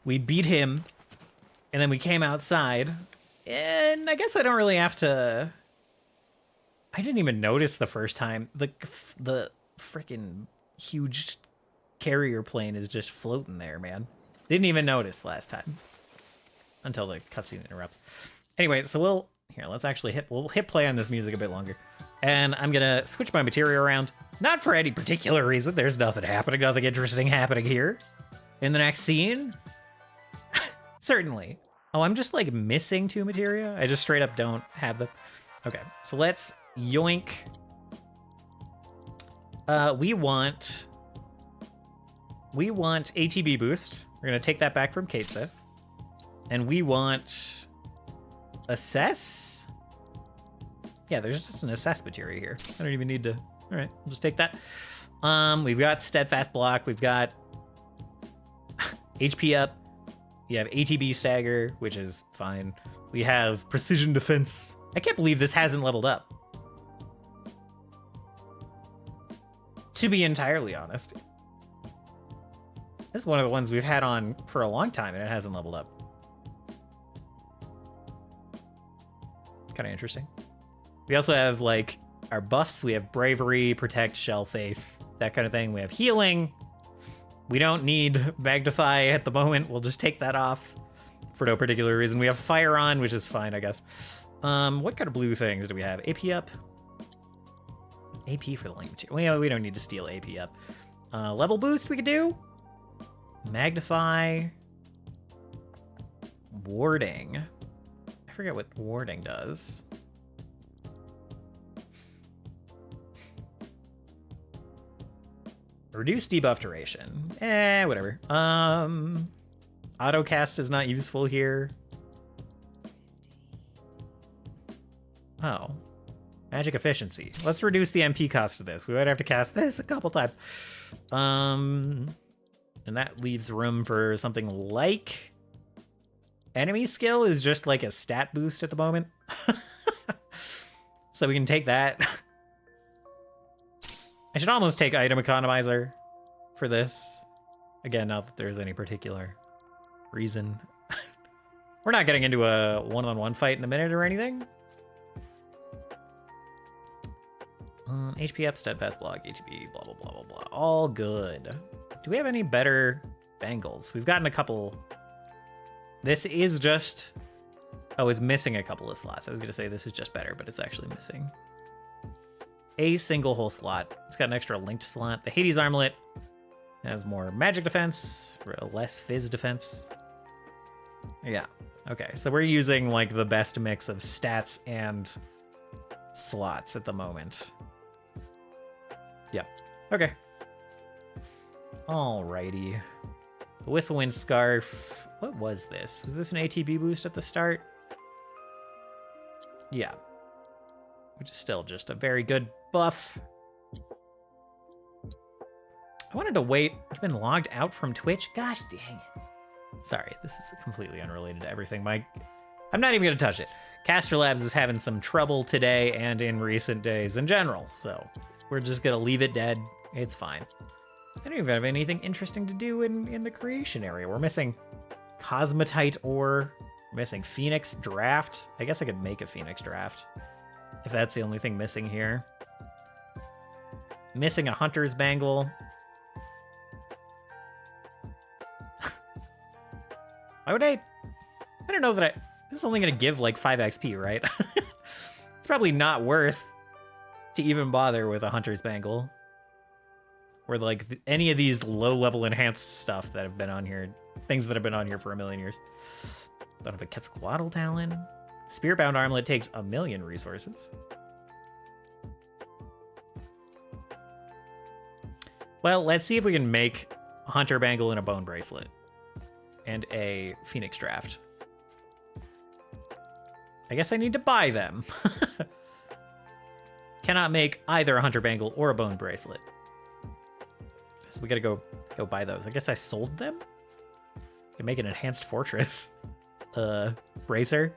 We beat him, and then we came outside. And I guess I don't really have to... I didn't even notice the first time. The freaking huge carrier plane is just floating there, man. Didn't even notice last time. Until the cutscene interrupts. Anyway, so let's actually we'll hit play on this music a bit longer. And I'm gonna switch my materia around. Not for any particular reason. There's nothing happening, nothing interesting happening here. In the next scene? Certainly. Oh, I'm just like missing 2 materia? I just straight up don't have them. Okay, so let's yoink. We want ATB boost. We're gonna take that back from Kateseth. And we want assess? Yeah, there's just an assess materia here. I don't even need to... All right, we'll just take that. We've got steadfast block. We've got HP up. We have ATB stagger, which is fine. We have precision defense. I can't believe this hasn't leveled up. To be entirely honest. This is one of the ones we've had on for a long time and it hasn't leveled up. Kind of interesting. We also have like our buffs. We have bravery, protect, shell faith, that kind of thing. We have healing. We don't need magnify at the moment. We'll just take that off for no particular reason. We have fire on, which is fine, I guess. What kind of blue things do we have? AP up. AP for the link material. We don't need to steal AP up. Level boost we could do. Magnify. Warding. I forget what warding does. Reduce debuff duration. Whatever. Autocast is not useful here. Oh. Magic efficiency. Let's reduce the MP cost of this. We might have to cast this a couple times. And that leaves room for something like... Enemy skill is just like a stat boost at the moment. So we can take that. I should almost take item economizer for this. Again, not that there's any particular reason. We're not getting into a one-on-one fight in a minute or anything. HP up, steadfast block, ATB, blah, blah, blah, blah, blah. All good. Do we have any better bangles? We've gotten a couple. This is just... Oh, it's missing a couple of slots. I was going to say this is just better, but it's actually missing a single hole slot. It's got an extra linked slot. The Hades armlet has more magic defense, less fizz defense. Yeah. Okay, so we're using like the best mix of stats and slots at the moment. Yeah. Okay. Alrighty. The Whistlewind Scarf. What was this? Was this an ATB boost at the start? Yeah. Which is still just a very good buff. I wanted to wait. I've been logged out from Twitch. Gosh dang it. Sorry, this is completely unrelated to everything. I'm not even going to touch it. Caster Labs is having some trouble today and in recent days in general, so we're just going to leave it dead. It's fine. I don't even have anything interesting to do in the creation area. We're missing Cosmetite ore, missing Phoenix Draft. I guess I could make a Phoenix Draft if that's the only thing missing here. Missing a Hunter's Bangle. Why would I don't know that this is only going to give like 5 XP, right? It's probably not worth to even bother with a Hunter's Bangle. Or like any of these low-level enhanced stuff that have been on here. Things that have been on here for a million years. Don't have a Quetzalcoatl Talon. Spearbound Armlet takes 1,000,000 resources. Well, let's see if we can make a Hunter Bangle and a Bone Bracelet. And a Phoenix Draft. I guess I need to buy them. Cannot make either a Hunter Bangle or a Bone Bracelet. So we gotta go buy those. I guess I sold them? Can make an Enhanced Fortress. Bracer.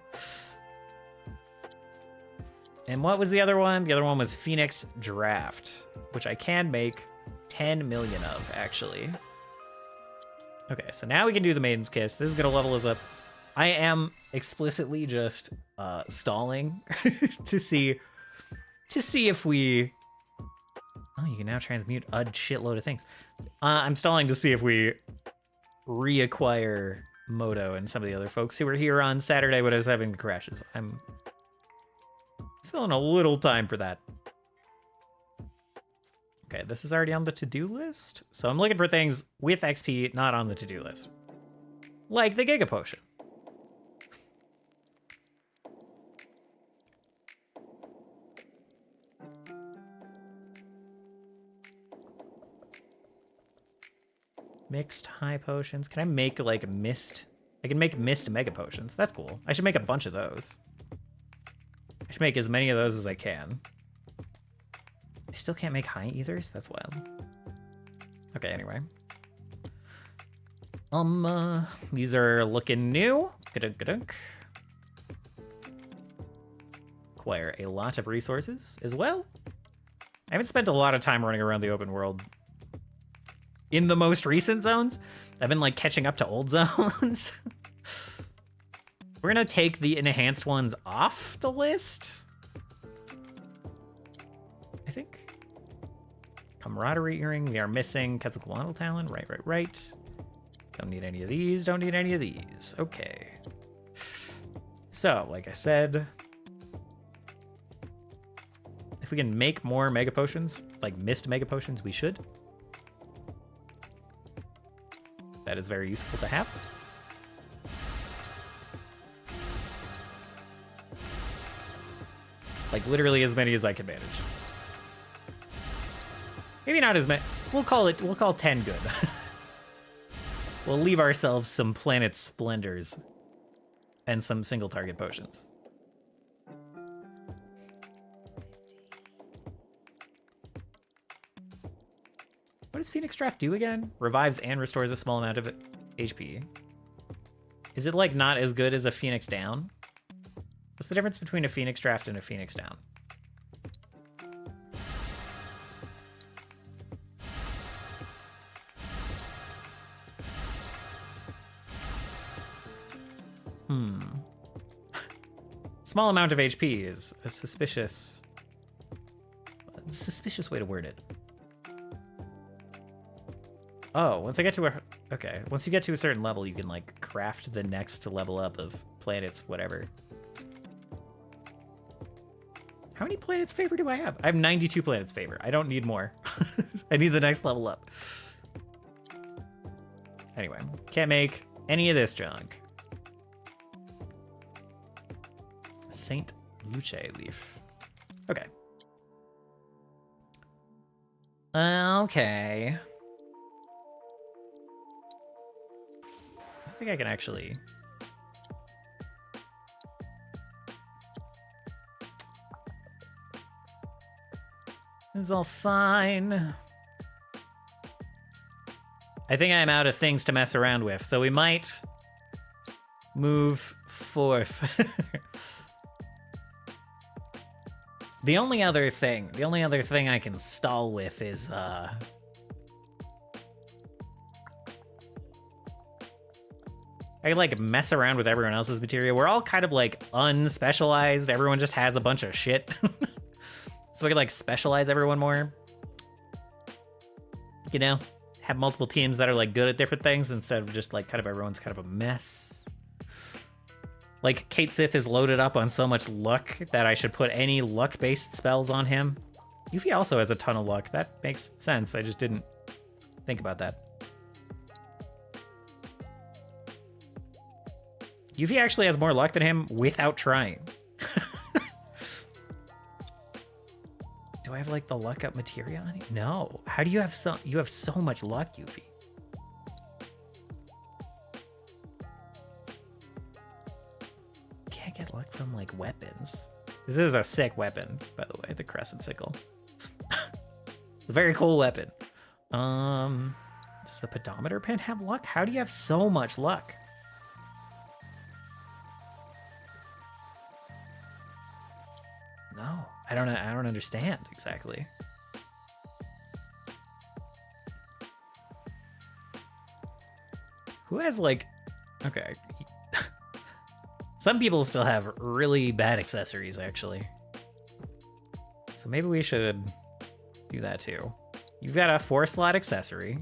And what was the other one? The other one was Phoenix Draft, which I can make 10 million of, actually. Okay, so now we can do the Maiden's Kiss. This is gonna level us up. I am explicitly just stalling to see if we... Oh, you can now transmute a shitload of things. I'm stalling to see if we reacquire Moto and some of the other folks who were here on Saturday when I was having crashes. I'm feeling a little time for that. Okay, this is already on the to-do list. So I'm looking for things with XP not on the to-do list. Like the Giga Potion. Mixed high potions. Can I make like mist? I can make mist mega potions. That's cool. I should make a bunch of those. I should make as many of those as I can. I still can't make high ethers? That's wild. Okay, anyway. These are looking new. Ga-dunk. Acquire a lot of resources as well. I haven't spent a lot of time running around the open world in the most recent zones. I've been like catching up to old zones. We're gonna take the enhanced ones off the list, I think. Camaraderie Earring, we are missing Quetzalcoatl Talon, right. Don't need any of these, don't need any of these. Okay. So, like I said, if we can make more Mega Potions, like mist Mega Potions, we should. That is very useful to have. Like literally as many as I can manage. Maybe not as many. We'll call 10 good. We'll leave ourselves some Planet Splendors and some single target potions. What does Phoenix Draft do again? Revives and restores a small amount of HP. Is it like not as good as a Phoenix Down? What's the difference between a Phoenix Draft and a Phoenix Down? Small amount of HP is a suspicious way to word it. Oh, once I get to a... Okay, once you get to a certain level, you can, like, craft the next level up of planets, whatever. How many planets favor do I have? I have 92 planets favor. I don't need more. I need the next level up. Anyway, can't make any of this junk. Saint Luce leaf. Okay. Okay. I think I can actually... This is all fine. I think I'm out of things to mess around with, so we might move forth. The only other thing I can stall with is, I can, like, mess around with everyone else's material. We're all kind of, like, unspecialized. Everyone just has a bunch of shit. So we can, like, specialize everyone more. You know? Have multiple teams that are, like, good at different things instead of just, like, kind of everyone's kind of a mess. Like, Kate Sith is loaded up on so much luck that I should put any luck-based spells on him. Yuffie also has a ton of luck. That makes sense. I just didn't think about that. Yuffie actually has more luck than him without trying. Do I have, like, the luck up materia on it? No. How do you have so much luck, Yuffie? Can't get luck from, like, weapons. This is a sick weapon, by the way, the Crescent Sickle. It's a very cool weapon. Does the pedometer pin have luck? How do you have so much luck? No, I don't understand exactly. Who has, like, okay. Some people still have really bad accessories, actually. So maybe we should do that too. You've got a 4-slot accessory.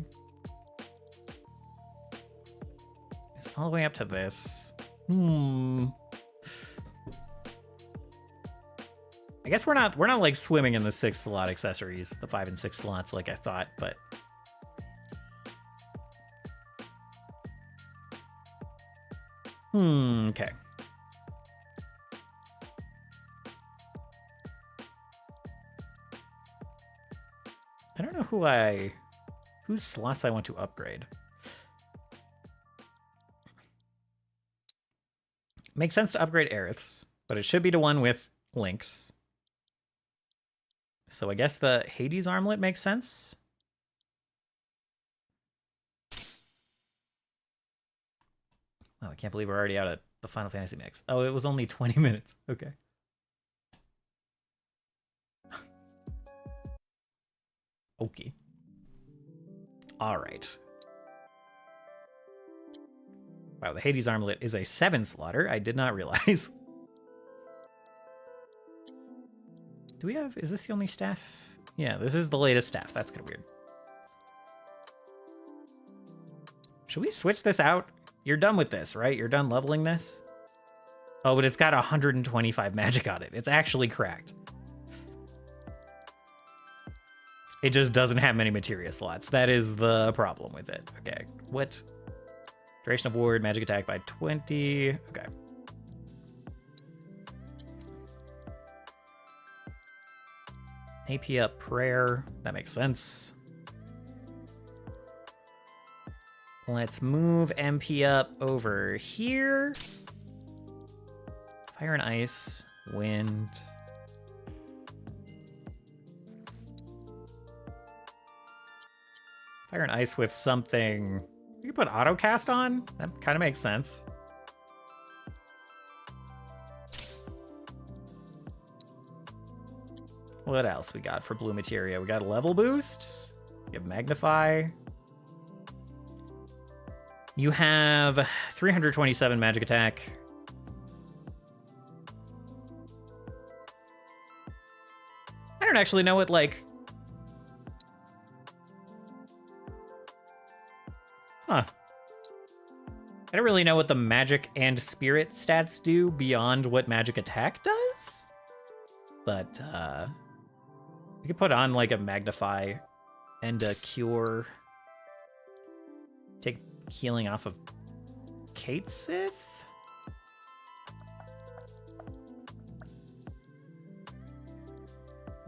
It's all the way up to this. I guess we're not like swimming in the 6-slot accessories, the 5 and 6 slots like I thought, but okay. I don't know whose slots I want to upgrade. Makes sense to upgrade Aerith's, but it should be to one with links. So I guess the Hades armlet makes sense. Oh, I can't believe we're already out of the Final Fantasy mix. Oh, it was only 20 minutes. Okay. Okay. All right. Wow, the Hades armlet is a 7-slotter. I did not realize. Do we have... Is this the only staff? Yeah, this is the latest staff. That's kind of weird. Should we switch this out? You're done with this, right? You're done leveling this? Oh, but it's got 125 magic on it. It's actually cracked. It just doesn't have many materia slots. That is the problem with it. Okay, what? Duration of ward, magic attack by 20. Okay. AP up prayer. That makes sense. Let's move MP up over here. Fire and ice, wind. Fire and ice with something. You can put autocast on? That kind of makes sense. What else we got for blue materia? We got a level boost. You have magnify. You have 327 magic attack. I don't actually know what, like... Huh. I don't really know what the magic and spirit stats do beyond what magic attack does. But, we could put on, like, a magnify and a cure. Take healing off of Kate Sith?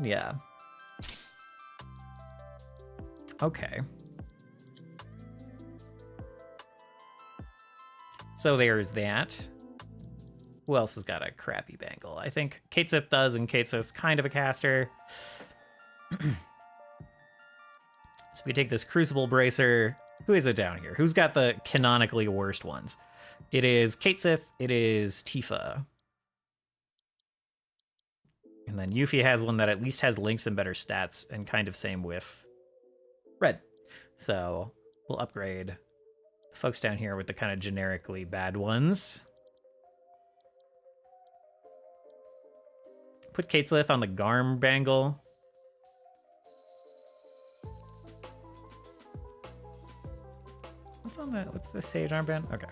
Yeah. Okay. So there's that. Who else has got a crappy bangle? I think Kate Sith does, and Kate Sith's kind of a caster. So we take this Crucible Bracer. Who is it down here? Who's got the canonically worst ones? It is Kate Sith. It is Tifa. And then Yuffie has one that at least has links and better stats, and kind of same with Red. So we'll upgrade folks down here with the kind of generically bad ones. Put Kate Sith on the Garm bangle. What's the Sage armband? Okay.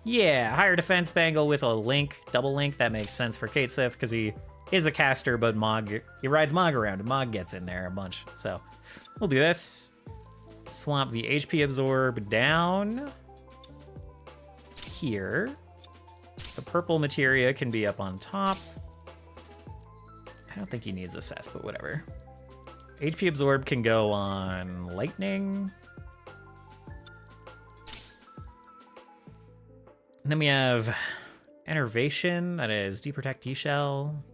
Yeah, higher defense bangle with a link, double link. That makes sense for Kate Sith because he is a caster, but he rides Mog around, and Mog gets in there a bunch. So we'll do this. Swamp the HP absorb down here. The purple materia can be up on top. I don't think he needs assess, but whatever. HP absorb can go on lightning. And then we have Enervation, that is Deprotect D-Shell.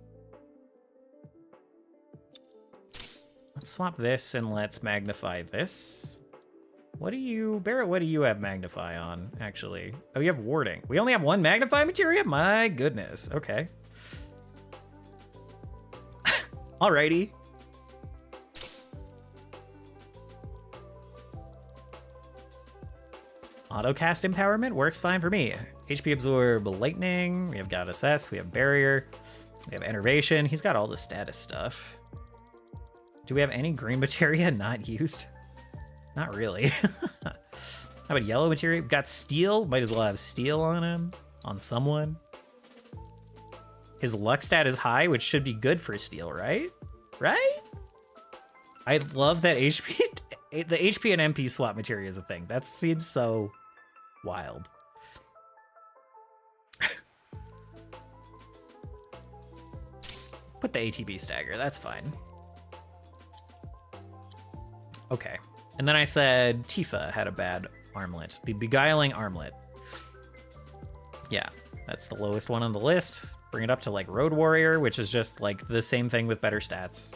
Let's swap this and let's magnify this. What do you, Barrett, what do you have magnify on, actually? Oh, you have warding. We only have one magnify materia? My goodness, okay. Alrighty. Autocast empowerment works fine for me. HP absorb lightning. We have got assess. We have barrier. We have enervation. He's got all the status stuff. Do we have any green materia not used? Not really. How about yellow materia? We've got steel. Might as well have steel on him. On someone. His luck stat is high, which should be good for steel, right? Right? I love that HP. The HP and MP swap materia is a thing. That seems so wild. Put the ATB stagger. That's fine. Okay. And then I said Tifa had a bad armlet. The Beguiling Armlet. Yeah, that's the lowest one on the list. Bring it up to like Road Warrior, which is just like the same thing with better stats.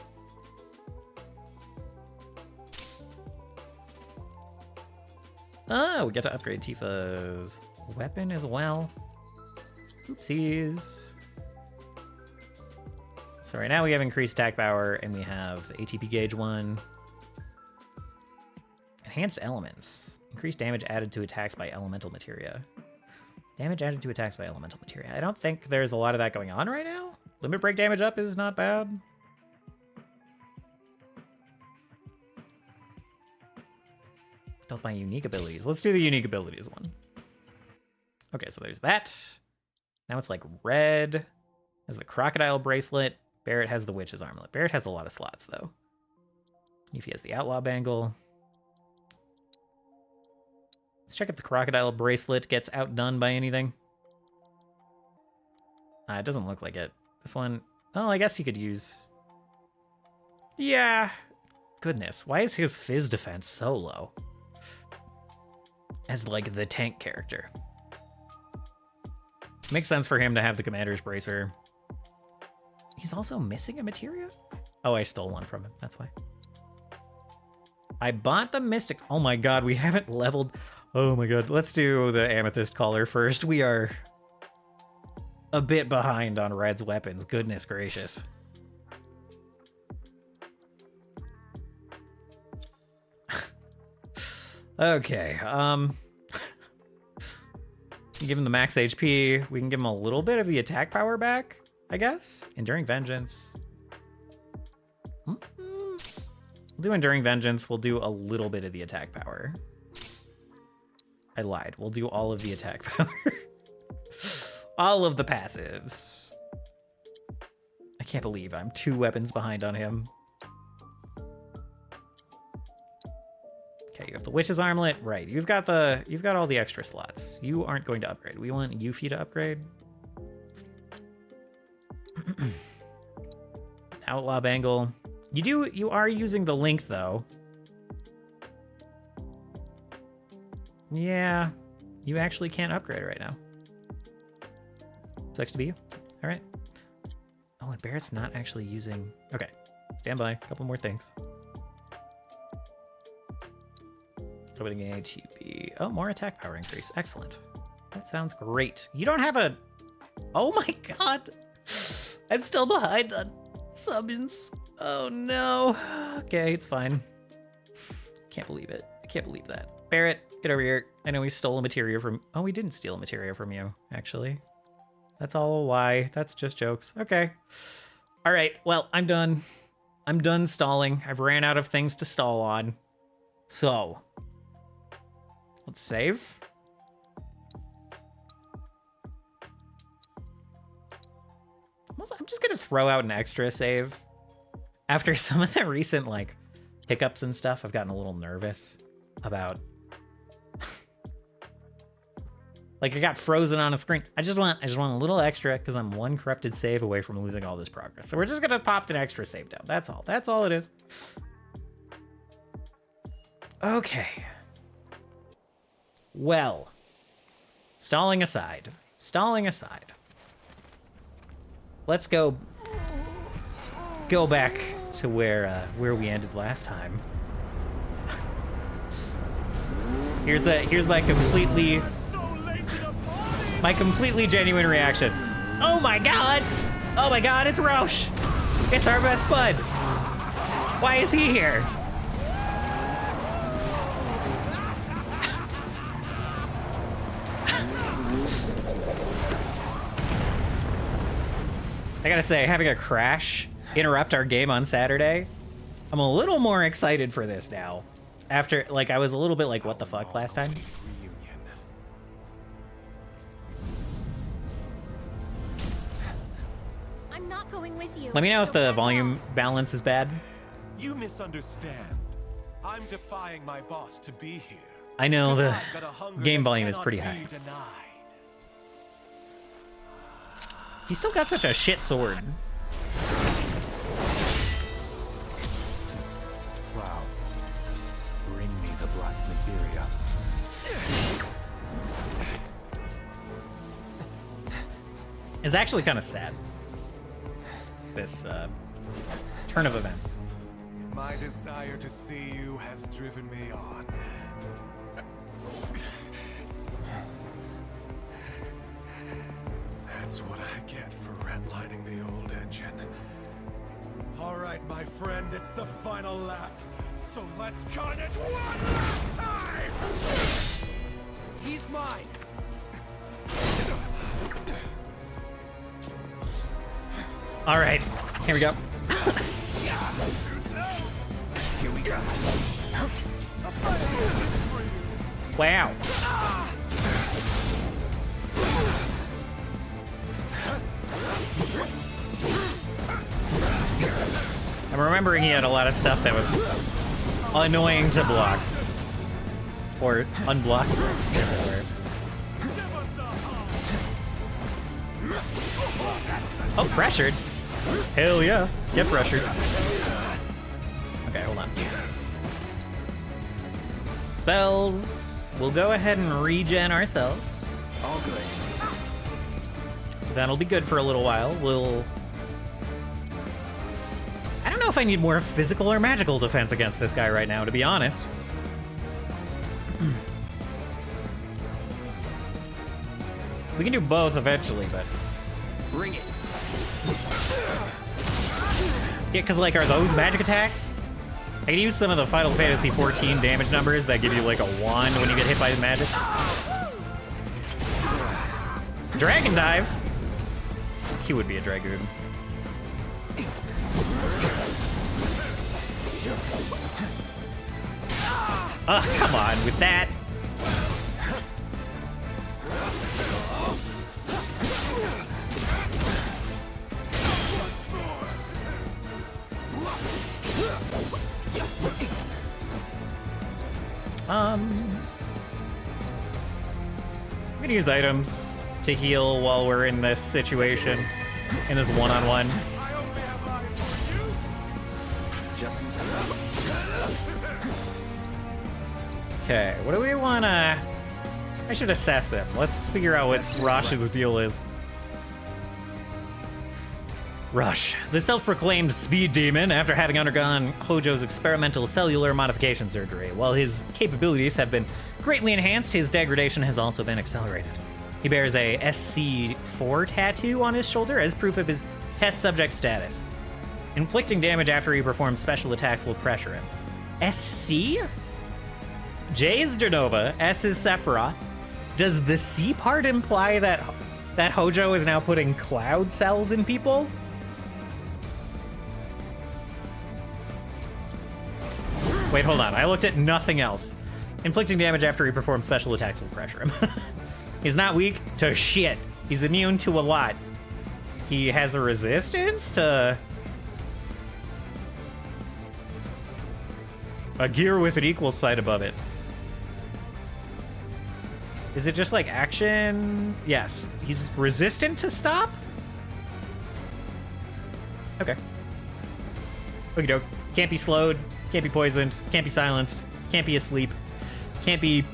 Oh, we get to upgrade Tifa's weapon as well. Oopsies. So right now we have increased attack power, and we have the ATP gauge one. Enhanced elements. Increased damage added to attacks by elemental materia. Damage added to attacks by elemental materia. I don't think there's a lot of that going on right now. Limit break damage up is not bad. Built by unique abilities. Let's do the unique abilities one. Okay, so there's that. Now it's like Red has the crocodile bracelet. Barrett has the witch's armlet. Barrett has a lot of slots though. If he has the outlaw bangle. Let's check if the crocodile bracelet gets outdone by anything. It doesn't look like it. This one, oh, I guess he could use... Yeah. Goodness, why is his fizz defense so low? As like the tank character. Makes sense for him to have the commander's bracer. He's also missing a materia? Oh, I stole one from him, that's why. I bought the mystic. Oh my god, we haven't leveled. Oh my god, let's do the amethyst collar first. We are a bit behind on Red's weapons. Goodness gracious. Okay, give him the max HP. We can give him a little bit of the attack power back, I guess. Enduring Vengeance. We'll do Enduring Vengeance. We'll do a little bit of the attack power. I lied. We'll do all of the attack power. All of the passives. I can't believe I'm 2 weapons behind on him. Okay, you have the Witch's Armlet. Right, you've got all the extra slots. You aren't going to upgrade. We want Yuffie to upgrade. Outlaw Bangle. You are using the Link though. Yeah, you actually can't upgrade right now. Sucks to be you. All right. Oh, and Barrett's not actually using... Okay, stand by. A couple more things. Opening ATB. Oh, more attack power increase. Excellent. That sounds great. You don't have a... Oh my god. I'm still behind on summons. Oh no. Okay, it's fine. Can't believe it. I can't believe that. Barrett, get over here. I know we stole a materia from... Oh, we didn't steal a materia from you, actually. That's all a lie. That's just jokes. Okay. All right. Well, I'm done. I'm done stalling. I've ran out of things to stall on. So, let's save. I'm just going to throw out an extra save. After some of the recent, like, hiccups and stuff, I've gotten a little nervous about... Like, I got frozen on a screen. I just want a little extra because I'm 1 corrupted save away from losing all this progress. So we're just gonna pop an extra save down. That's all. That's all it is. Okay. Well, stalling aside. Let's go back to where we ended last time. Here's my completely genuine reaction. Oh my god! Oh my god, it's Roche! It's our best bud! Why is he here? I gotta say, having a crash interrupt our game on Saturday, I'm a little more excited for this now. After, like, I was a little bit like, what the fuck last time? I'm not going with you. Let me know if the volume balance is bad. You misunderstand. I'm defying my boss to be here. I know the game volume is pretty high. He's still got such a shit sword. Wow. Bring me the black materia. It's actually kind of sad. This turn of events. My desire to see you has driven me on. That's what I get for redlining the old engine. All right, my friend, it's the final lap. So let's cut it one last time! He's mine! All right, here we go. Here we go. Wow. I'm remembering he had a lot of stuff that was annoying to block. Or unblock. Oh, pressured. Hell yeah. Get pressured. Okay, hold on. Spells. We'll go ahead and regen ourselves. All good. That'll be good for a little while. I don't know if I need more physical or magical defense against this guy right now, to be honest. We can do both eventually, but... Bring it. Yeah, because, like, are those magic attacks? I can use some of the Final Fantasy XIV damage numbers that give you, like, a wand when you get hit by magic. Dragon Dive! He would be a Dragoon. Oh, come on with that. I'm gonna use items to heal while we're in this situation, in this one-on-one. I only have eyes for you. Okay, what do we wanna... I should assess him. Let's figure out what Rosh's deal is. Rush, the self-proclaimed speed demon, after having undergone Hojo's experimental cellular modification surgery. While his capabilities have been greatly enhanced, his degradation has also been accelerated. He bears a SC4 tattoo on his shoulder as proof of his test subject status. Inflicting damage after he performs special attacks will pressure him. SC? J is Genova, S is Sephiroth. Does the C part imply that Hojo is now putting cloud cells in people? Wait, hold on. I looked at nothing else. Inflicting damage after he performs special attacks will pressure him. He's not weak to shit. He's immune to a lot. He has a resistance to... a gear with an equal sight above it. Is it just like action? Yes. He's resistant to stop? Okay. Okie doke. Can't be slowed. Can't be poisoned. Can't be silenced. Can't be asleep. Can't be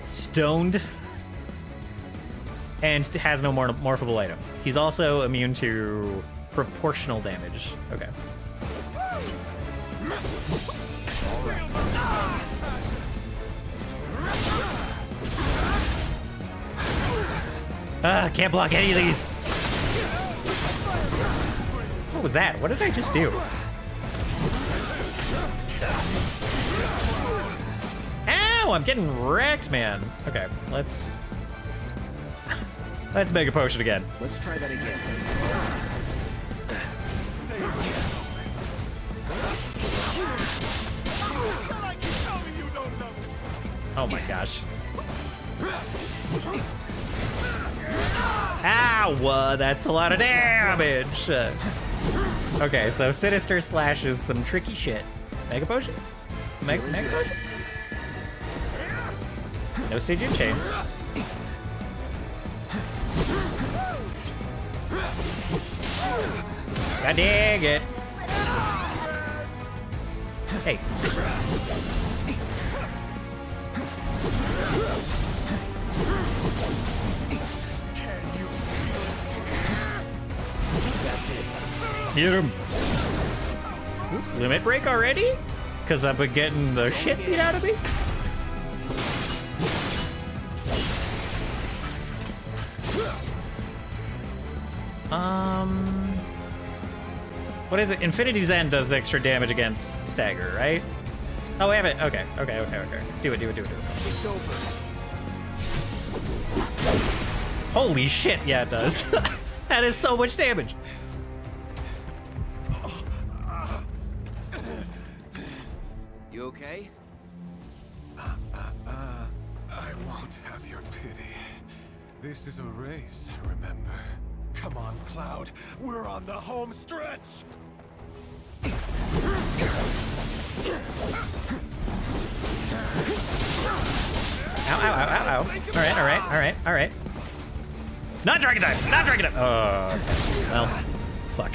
stoned. And has no more morphable items. He's also immune to proportional damage. Okay. Can't block any of these. What was that? What did I just do? Ow, I'm getting wrecked, man. Okay, let's make a potion again. Let's try that again. Oh my gosh. Ow, that's a lot of damage. Okay, so Sinister slashes some tricky shit. Mega potion? Mega potion? No Stygian chain. I dig it. Hey. Hit him. Ooh, limit break already? Because I've been getting the shit beat out of me? What is it? Infinity Zen does extra damage against stagger, right? Oh, we have it. Okay. Do it. It's over. Holy shit, yeah, it does. That is so much damage. You okay? I won't have your pity. This is a race, remember? Come on, Cloud. We're on the home stretch! Ow. All right. Not Dragon Dive! Oh, okay. Well, fuck.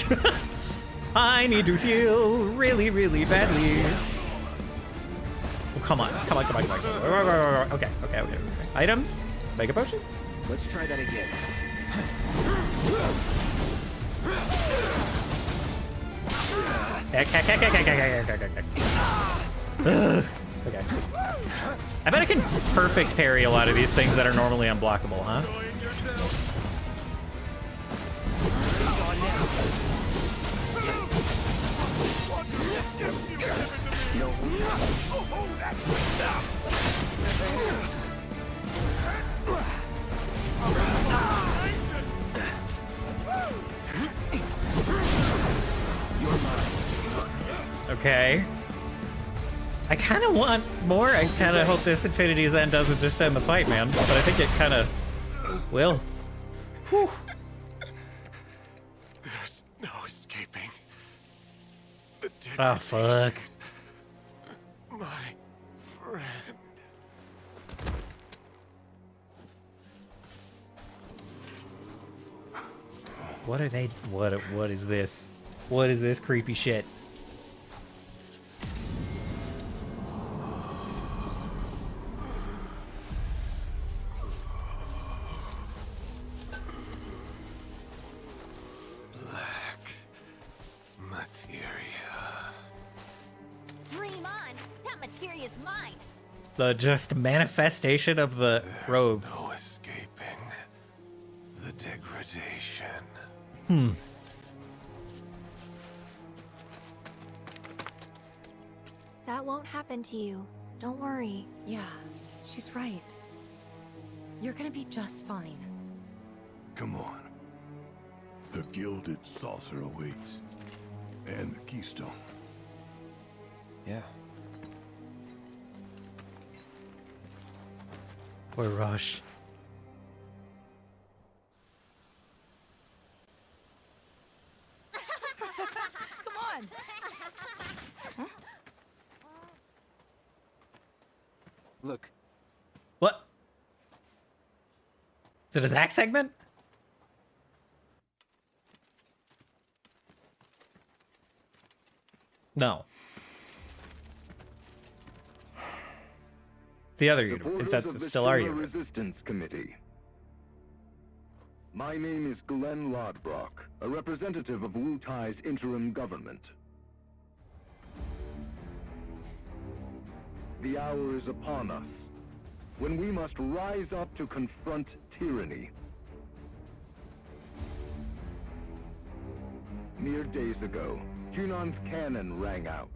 I need to heal really, really badly. Oh, come on. Okay. Items? Mega potion? Let's try that again. Okay. I bet I can perfect parry a lot of these things that are normally unblockable, huh? Okay. I kind of want more. I kind of hope this Infinity's End doesn't just end the fight, man. But I think it kind of will. Whew. There's no escaping the Oh, degradation. fuck. My friend. What are they? What is this? What is this creepy shit? Black materia. Dream on! That materia's mine! The just manifestation of the There's robes. no escaping the degradation. That won't happen to you. Don't worry. Yeah, she's right. You're gonna be just fine. Come on. The gilded saucer awaits. And the keystone. Yeah. Poor Rush. Come on! Look, What? Is it a Zack segment? No. The other universe. It's still our universe. Resistance Committee. My name is Glenn Lodbrok, a representative of Wu Tai's interim government. The hour is upon us, when we must rise up to confront tyranny. Mere days ago, Junon's cannon rang out.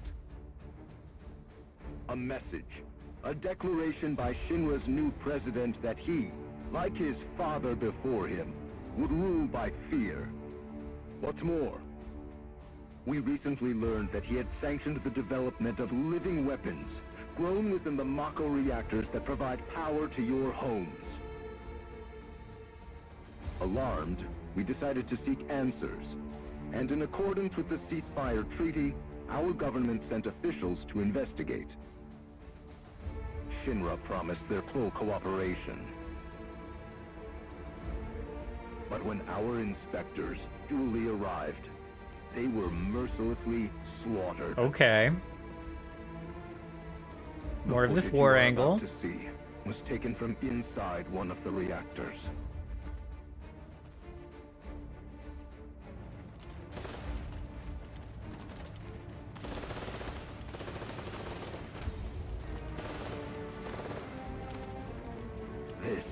A message. A declaration by Shinra's new president that he, like his father before him, would rule by fear. What's more, we recently learned that he had sanctioned the development of living weapons grown within the Mako reactors that provide power to your homes. Alarmed, we decided to seek answers, and in accordance with the ceasefire treaty, our government sent officials to investigate. Shinra promised their full cooperation. But when our inspectors duly arrived, they were mercilessly slaughtered. Okay. More of The this footage war you are angle. about to see was taken from inside one of the reactors. This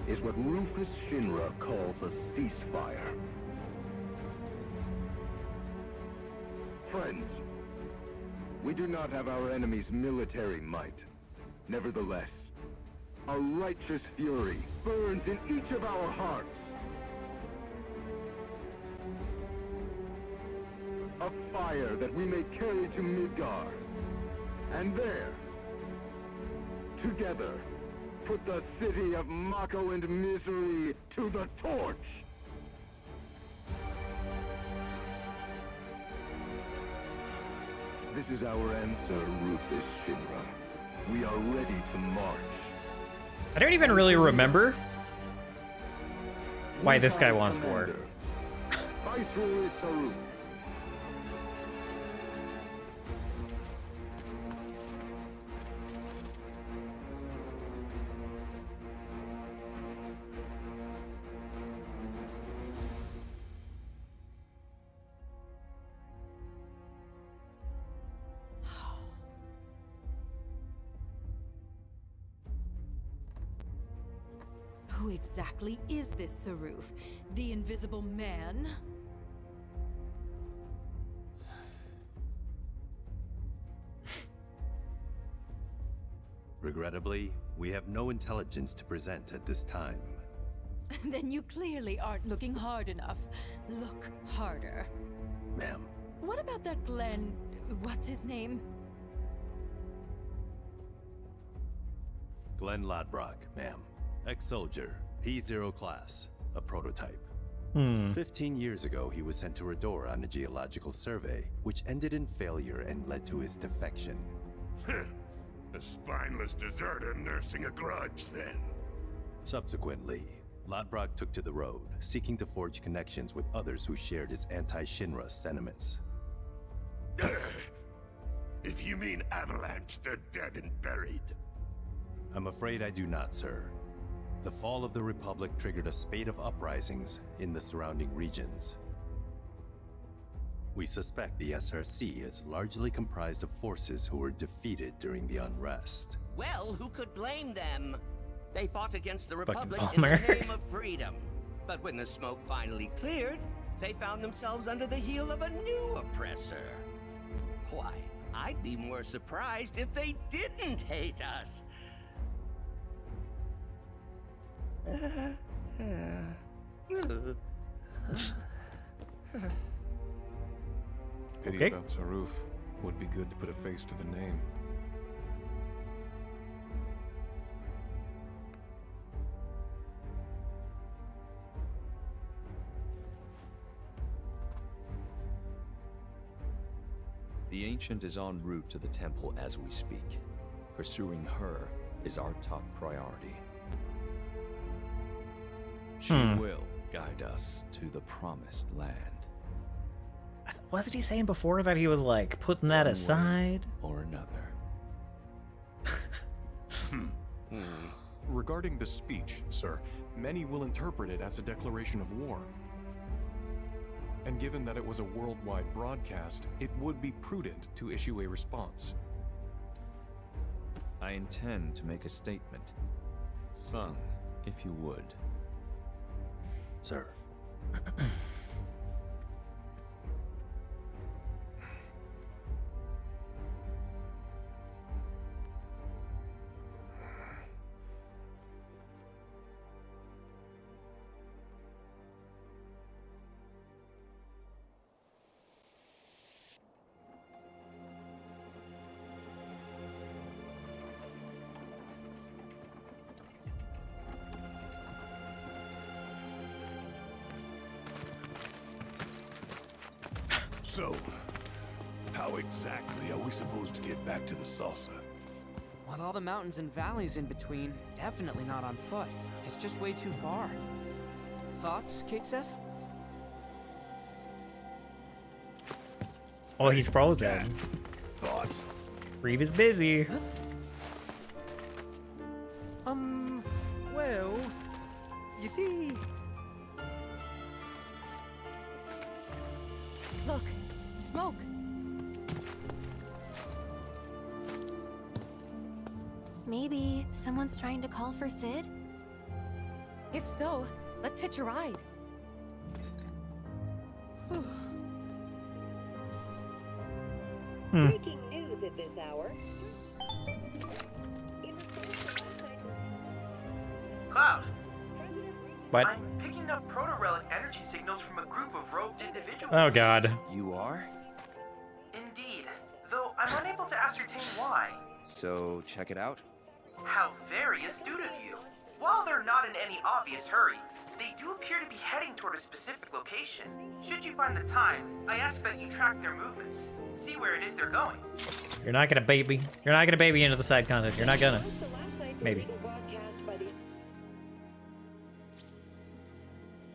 is what Rufus Shinra calls a ceasefire. Friends, we do not have our enemy's military might. Nevertheless, a righteous fury burns in each of our hearts. A fire that we may carry to Midgar. And there, together, put the city of Mako and misery to the torch! This is our answer, Rufus Shinra. We are ready to march. I don't even really remember why this guy wants war. Commander, Viceroy Saru. Who exactly is this Saruf? The Invisible Man? Regrettably, we have no intelligence to present at this time. Then you clearly aren't looking hard enough. Look harder. Ma'am, What about that Glenn... what's his name? Glenn Ladbrock, ma'am. Ex-soldier, P0 class, a prototype. 15 years ago, he was sent to Rador on a geological survey, which ended in failure and led to his defection. A spineless deserter nursing a grudge, then. Subsequently, Ladbrock took to the road, seeking to forge connections with others who shared his anti-Shinra sentiments. If you mean Avalanche, they're dead and buried. I'm afraid I do not, sir. The fall of the Republic triggered a spate of uprisings in the surrounding regions. We suspect the SRC is largely comprised of forces who were defeated during the unrest. Well, who could blame them? They fought against the Fucking Republic in bummer. the name of freedom. But when the smoke finally cleared, they found themselves under the heel of a new oppressor. Why, I'd be more surprised if they didn't hate us. Pity Okay. about Saruf. Would be good to put a face to the name. The Ancient is en route to the temple as we speak. Pursuing her is our top priority. She will guide us to the promised land. Wasn't he saying before that he was like putting that One way aside? or another. Regarding the speech, sir, many will interpret it as a declaration of war. And given that it was a worldwide broadcast, it would be prudent to issue a response. I intend to make a statement. Sung, if you would. Sir. So, how exactly are we supposed to get back to the saucer? With all the mountains and valleys in between, definitely not on foot. It's just way too far. Thoughts, Kixef? Oh, he's frozen. Thoughts? Reeve is busy. Well, you see... Look, smoke. Maybe someone's trying to call for Sid? If so, let's hitch a ride. Breaking news at this hour. Cloud, What? I'm picking up proto-relic energy signals from a group of robed individuals. Oh god. You are? Indeed, though I'm unable to ascertain why. So, check it out. How very astute of you. While they're not in any obvious hurry, they do appear to be heading toward a specific location. Should you find the time, I ask that you track their movements. See where it is they're going. You're not gonna baby. You're not gonna baby into the side content. You're not gonna. Maybe.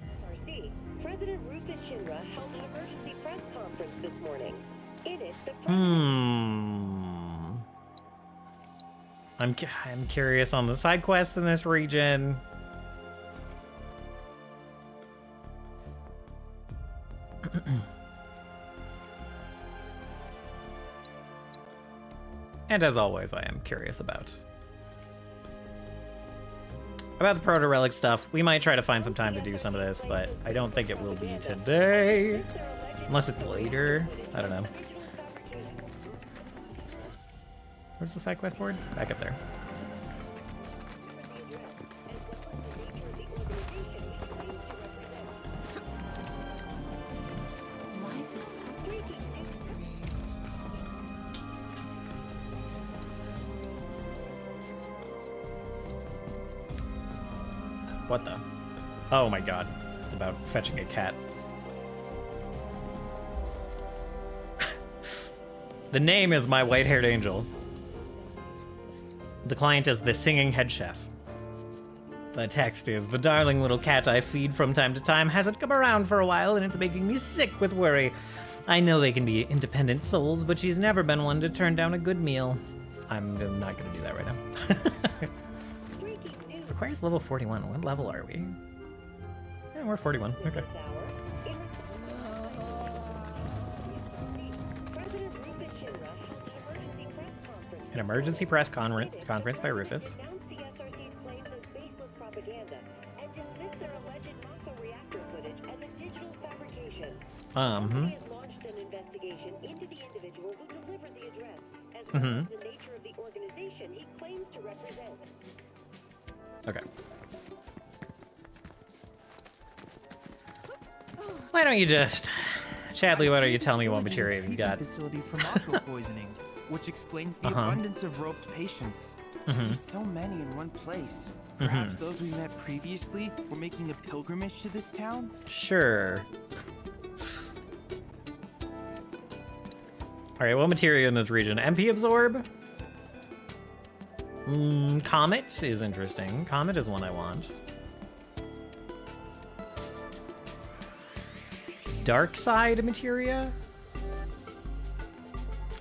SRC, President Rufus Shinra held an emergency press conference this morning. In it, the I'm curious on the side quests in this region. And as always, I am curious about the proto-relic stuff. We might try to find some time to do some of this, but I don't think it will be today. Unless it's later. I don't know. Where's the side quest board? Back up there. Life is so What the? Oh my god. It's about fetching a cat. The name is My White-Haired Angel. The client is the Singing Head Chef. The text is, the darling little cat I feed from time to time hasn't come around for a while and it's making me sick with worry. I know they can be independent souls, but she's never been one to turn down a good meal. I'm not gonna do that right now. Requires level 41. What level are we? Yeah, we're 41. Okay. An emergency press conference by Rufus. Okay. Why don't you just, Chadley? Why don't you tell me what material you got? Facility for mako poisoning, which explains the abundance of roped patients. So many in one place. Perhaps those we met previously were making a pilgrimage to this town? Sure. Alright, what material in this region? MP absorb? Comet is interesting. Comet is one I want. Dark side materia?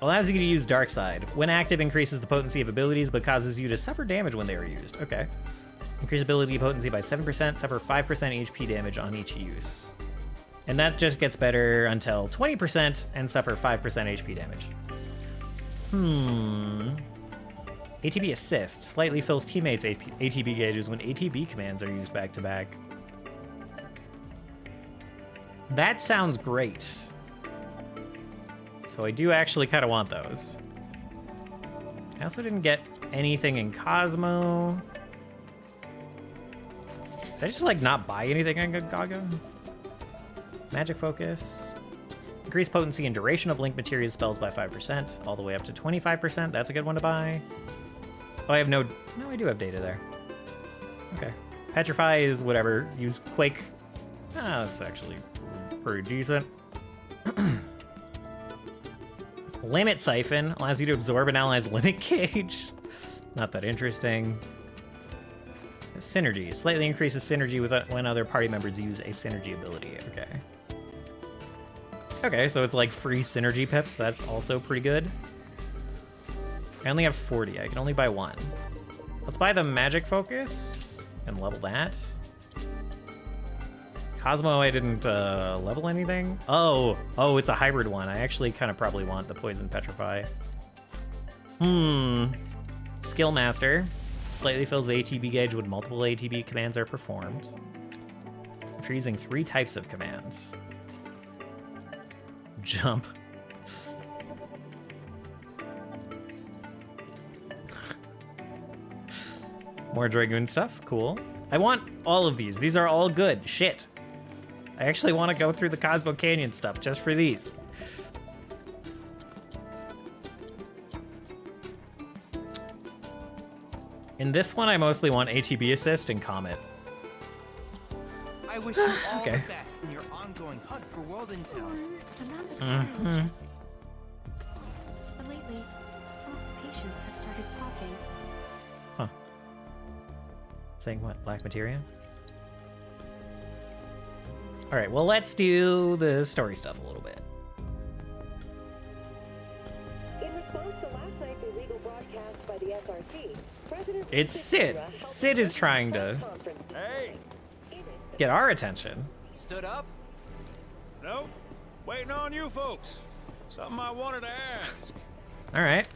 Allows you to use dark side. When active, increases the potency of abilities, but causes you to suffer damage when they are used. Okay. Increase ability potency by 7%, suffer 5% HP damage on each use. And that just gets better until 20% and suffer 5% HP damage. ATB assist. Slightly fills teammates' ATB gauges when ATB commands are used back to back. That sounds great. So I do actually kind of want those. I also didn't get anything in Cosmo. Did I just like not buy anything in Gaga? Magic Focus. Increase potency and duration of link material spells by 5%, all the way up to 25%. That's a good one to buy. Oh, I have no, I do have data there. Okay. Petrify is whatever. Use Quake. Ah, that's actually pretty decent. Limit Siphon allows you to absorb an ally's limit gauge. Not that interesting. Synergy. Slightly increases synergy with when other party members use a synergy ability. Okay. Okay, so it's like free synergy pips. That's also pretty good. I only have 40. I can only buy one. Let's buy the Magic Focus and level that. Cosmo, I didn't level anything. Oh, it's a hybrid one. I actually kind of probably want the Poison Petrify. Skill Master. Slightly fills the ATB gauge when multiple ATB commands are performed. If you're using 3 types of commands. Jump. More Dragoon stuff. Cool. I want all of these. These are all good. Shit. I actually want to go through the Cosmo Canyon stuff just for these. In this one, I mostly want ATB Assist and Comet. I wish you all the best in your ongoing hunt for World Intel. I'm not But lately, some of the patients have started talking. Huh. Saying what? Black Materia? Alright, well, let's do the story stuff a little bit. In response to last night's illegal broadcast by the SRC, President It's Sid. Sid is trying to get our attention. Stood up? Nope. Waiting on you folks. Something I wanted to ask. Alright.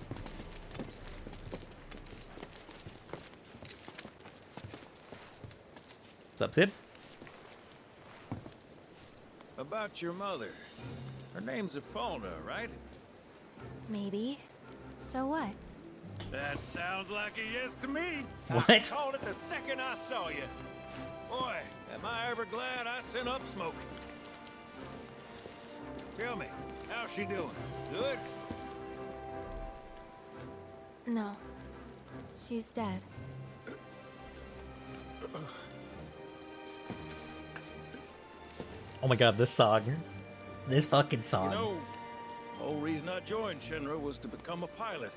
What's up, Sid? About your mother. Her name's Ifolna, right? Maybe. So what? That sounds like a yes to me. What? I called it the second I saw you. Boy, am I ever glad I sent up smoke. Tell me, how's she doing? Good? No. She's dead. Oh my god, this song. This fucking song. You know, the whole reason I joined Shinra was to become a pilot.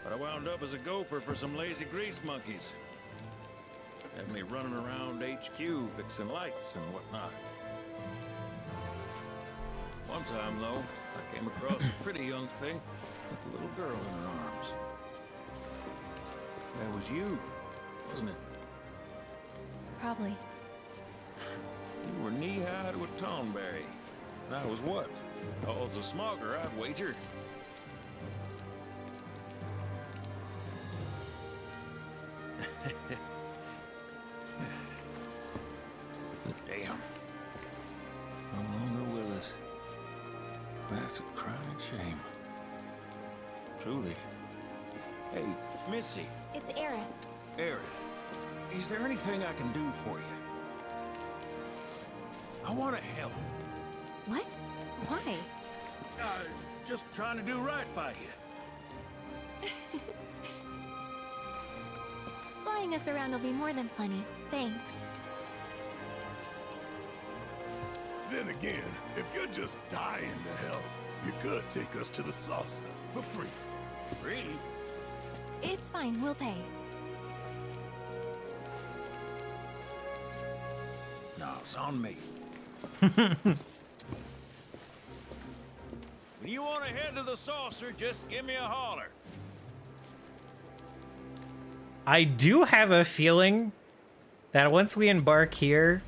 But I wound up as a gopher for some lazy grease monkeys. Had me running around HQ fixing lights and whatnot. One time, though, I came across a pretty young thing with a little girl in her arms. That was you, wasn't it? Probably. You were knee-high to a tonberry. And I was what? Oh, it's a smogger, I'd wager. But damn. No longer with us. That's a crying shame. Truly. Hey, Missy. It's Aerith. Aerith, is there anything I can do for you? I want to help. What? Why? Just trying to do right by you. Flying us around will be more than plenty. Thanks. Then again, if you're just dying to help, you could take us to the saucer for free. Free? It's fine, we'll pay. No, it's on me. When you want to head to the saucer, just give me a holler. I do have a feeling that once we embark here,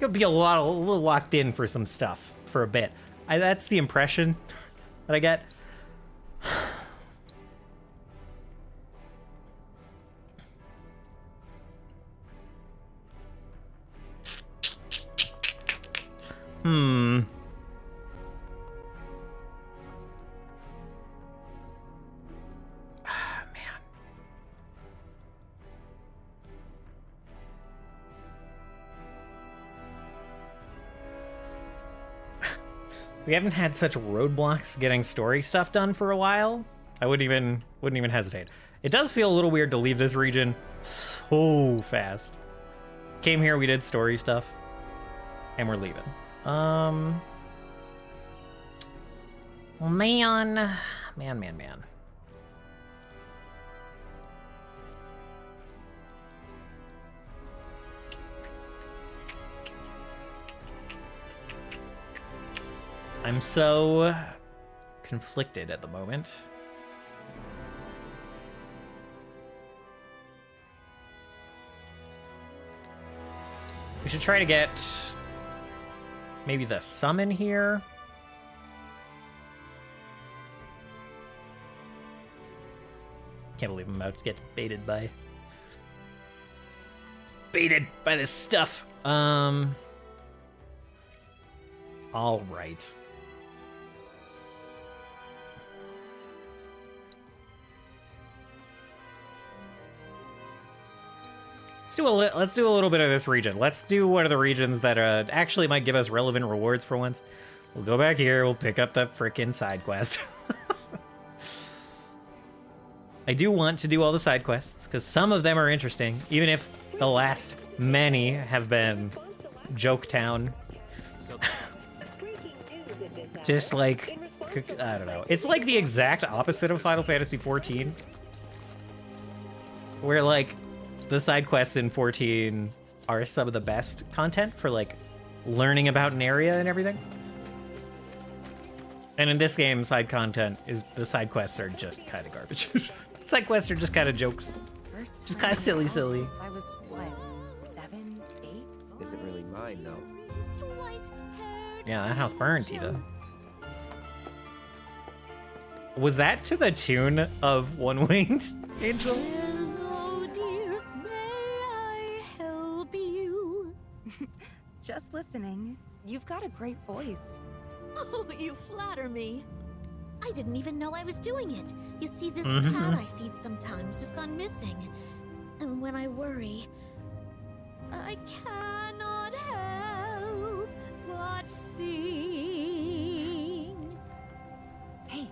it'll be a little locked in for some stuff for a bit. That's the impression that I get. We haven't had such roadblocks getting story stuff done for a while. I wouldn't even hesitate. It does feel a little weird to leave this region so fast. Came here, we did story stuff, and we're leaving. Man. I'm so conflicted at the moment. We should try to get maybe the summon here. Can't believe I'm about to get baited by this stuff. All right. Let's do a little bit of this region. Let's do one of the regions that actually might give us relevant rewards for once. We'll go back here. We'll pick up the frickin' side quest. I do want to do all the side quests because some of them are interesting, even if the last many have been Joke Town. Just like, I don't know. It's like the exact opposite of Final Fantasy XIV, where like the side quests in 14 are some of the best content for like learning about an area and everything. And in this game, the side quests are just kind of garbage. Side quests are just kind of jokes. Just kind of silly. I was, what, 7, 8? Isn't really mine, though. Yeah, that house burned, Tita. Was that to the tune of One Winged Angel? Oh dear, may I help you? Just listening. You've got a great voice. Oh, you flatter me. I didn't even know I was doing it. You see, this cat I feed sometimes has gone missing. And when I worry, I cannot help but sing. Hey.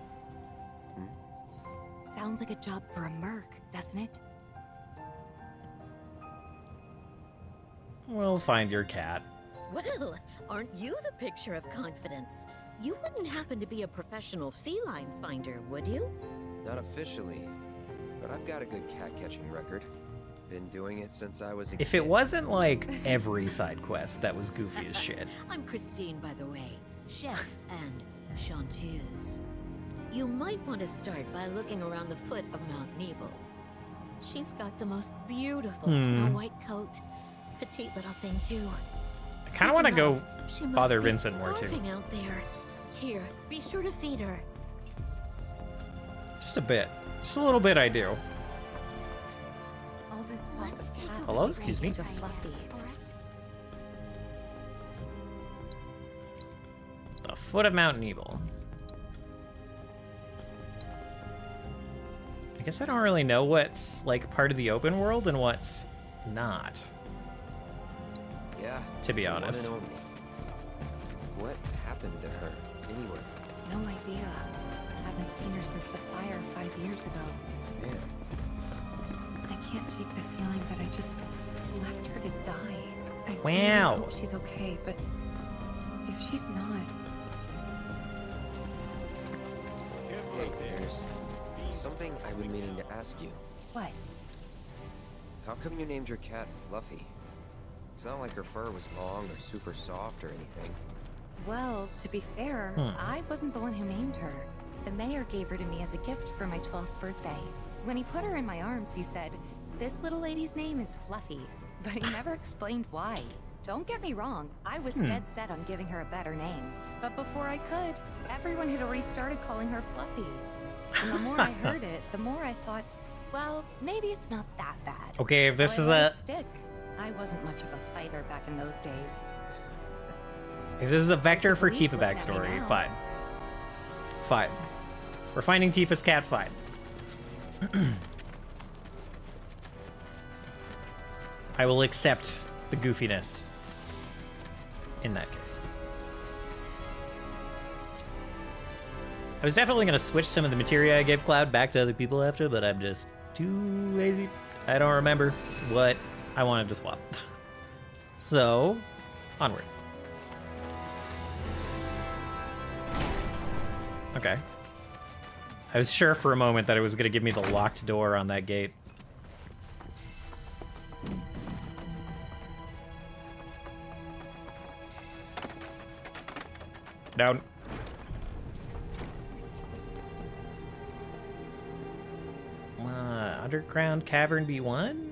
Sounds like a job for a merc, doesn't it? We'll find your cat. Well, aren't you the picture of confidence? You wouldn't happen to be a professional feline finder, would you? Not officially, but I've got a good cat-catching record. Been doing it since I was a If kid. it wasn't like every side quest that was goofy as shit. I'm Christine, by the way, chef and chanteuse. You might want to start by looking around the foot of Mount Nibel. She's got the most beautiful snow white coat. Petite little thing, too. I kind of want to go She must bother be Vincent more, too. starving out there. Here, be sure to feed her. Just a bit. Just a little bit, I do. All this talk of cats. Hello, excuse me. To Fluffy. The foot of Mount Nibel. I guess I don't really know what's like part of the open world and what's not. Yeah. To be the one honest. and only. What happened to her, anyway? No idea. Haven't seen her since the fire 5 years ago. Man. I can't shake the feeling that I just left her to die. I Wow. really hope she's okay, but if she's not... Hey, there's something I've been meaning to ask you. What? How come you named your cat Fluffy? It's not like her fur was long or super soft or anything. Well, to be fair, I wasn't the one who named her. The mayor gave her to me as a gift for my 12th birthday. When he put her in my arms, he said, "This little lady's name is Fluffy," but he never explained why. Don't get me wrong, I was dead set on giving her a better name. But before I could, everyone had already started calling her Fluffy. And the more I heard it, the more I thought, well, maybe it's not that bad. Okay, if So this I is let a it stick. I wasn't much of a fighter back in those days. if this is a vector for Tifa looking at me backstory, now. fine. Fine. We're finding Tifa's cat, fine. I will accept the goofiness in that case. I was definitely going to switch some of the materia I gave Cloud back to other people after, but I'm just too lazy. I don't remember what I wanted to swap. So, onward. Okay. I was sure for a moment that it was going to give me the locked door on that gate. Down. Underground Cavern B1?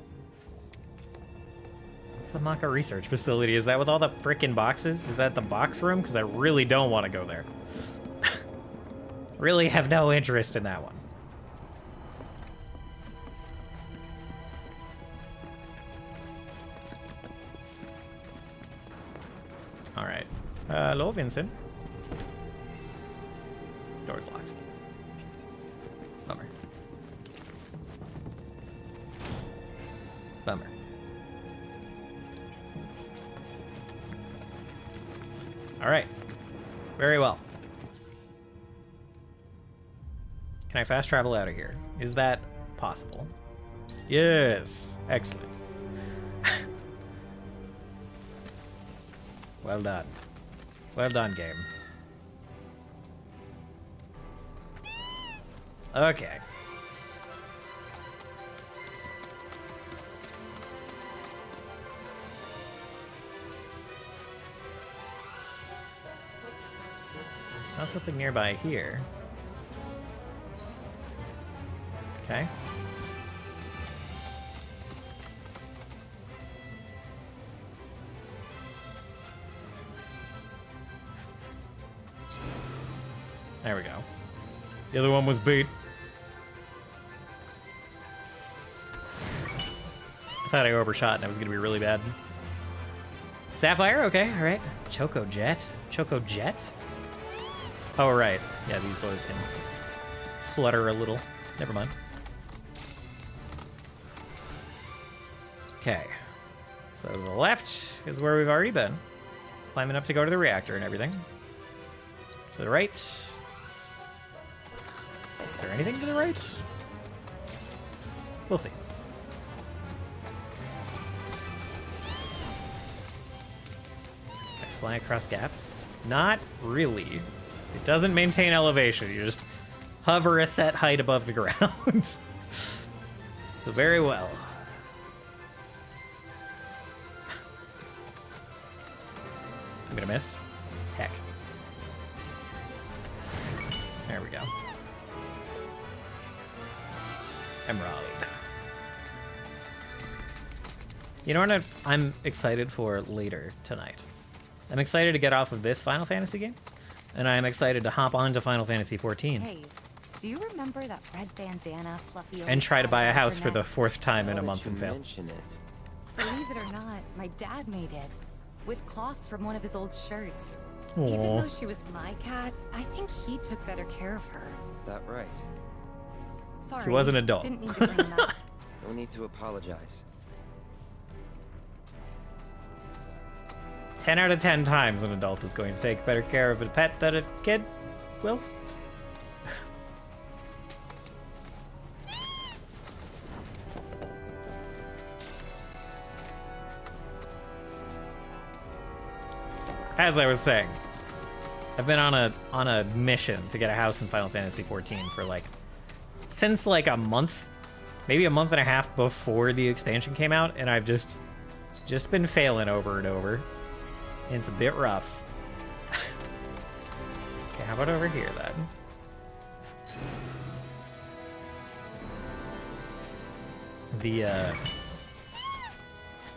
What's the Maka Research Facility? Is that with all the frickin' boxes? Is that the box room? Because I really don't want to go there. Really have no interest in that one. Alright. Hello, Vincent. Door's locked. Bummer. Bummer. Alright. Very well. Can I fast travel out of here? Is that possible? Yes. Excellent. Well done. Well done, game. Okay. There's not something nearby here. Okay. There we go. The other one was bait. I thought I overshot and it was going to be really bad. Sapphire? Okay, alright. Choco Jet? Choco Jet? Oh, right. Yeah, these boys can flutter a little. Never mind. Okay. So to the left is where we've already been. Climbing up to go to the reactor and everything. To the right. Is there anything to the right? We'll see. fly across gaps? Not really. It doesn't maintain elevation. You just hover a set height above the ground. So very well. I'm gonna miss. Heck. There we go. Emerald. You know what I'm excited for later tonight? I'm excited to get off of this Final Fantasy game, and I'm excited to hop on to Final Fantasy XIV. Hey, do you remember that red bandana Fluffy And try to buy a house for the internet? 4th time in a month and fail. Believe it or not, my dad made it. With cloth from one of his old shirts. Even Aw. though she was my cat, I think he took better care of her. That right. Sorry. He was an adult. Didn't mean to bring him up. No need to apologize. 10 out of 10 times an adult is going to take better care of a pet than a kid will. As I was saying, I've been on a mission to get a house in Final Fantasy XIV for since a month, maybe a month and a half before the expansion came out, and I've just been failing over and over. And it's a bit rough. Okay, how about over here then?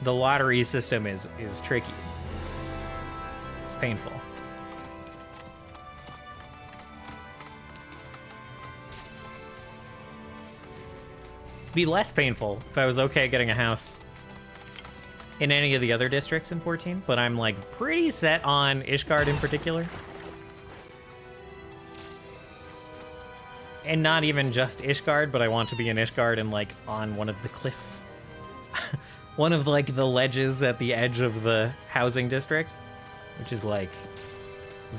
The lottery system is tricky. It's painful. Be less painful if I was okay getting a house in any of the other districts in 14, but I'm pretty set on Ishgard in particular. And not even just Ishgard, but I want to be in Ishgard and on one of the cliff. One of the ledges at the edge of the housing district, which is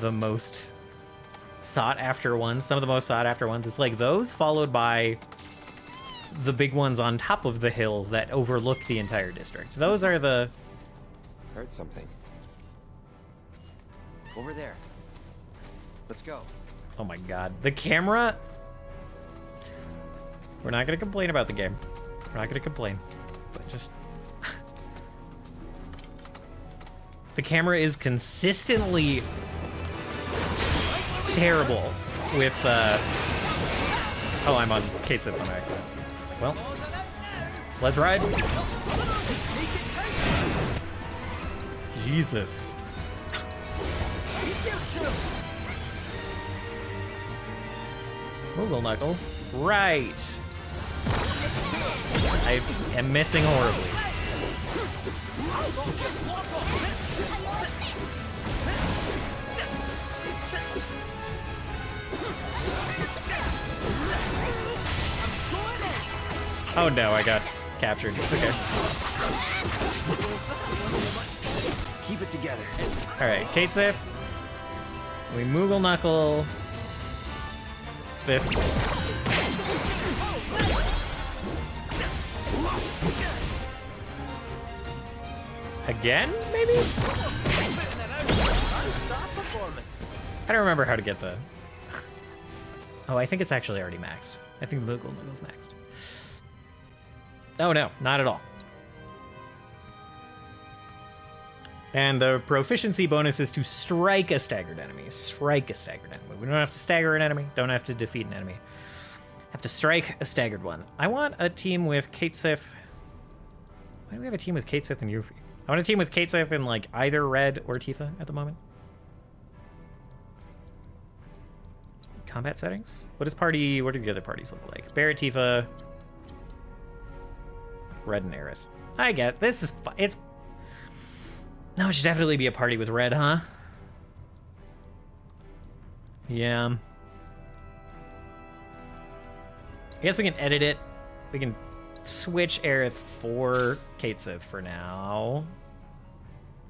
the most sought after ones. Some of the most sought after ones. It's those followed by the big ones on top of the hill that overlook the entire district. Those are the... Heard something. Over there. Let's go. Oh my god. The camera... We're not going to complain about the game. We're not going to complain. But just... The camera is consistently terrible with... Oh, I'm on Kate Sith on accident. Well, let's ride. Jesus. Moogle Knuckle. Right. I am missing horribly. Oh no, I got captured. Okay. Keep it together. Alright, Kate Sith. We Moogle Knuckle. This. Again, maybe? I don't remember how to get the... Oh, I think it's actually already maxed. I think Moogle Knuckle's maxed. Oh no, not at all. And the proficiency bonus is to strike a staggered enemy. Strike a staggered enemy. We don't have to stagger an enemy. Don't have to defeat an enemy. Have to strike a staggered one. I want a team with Kate Sith. Why do we have a team with Kate Sith and Yuffie? I want a team with Kate Sith and either Red or Tifa at the moment. Combat settings? What do the other parties look like? Barret, Tifa, Red, and Aerith. I get this is it's. No, it should definitely be a party with Red, huh? Yeah. I guess we can edit it. We can switch Aerith for Kate Sith for now.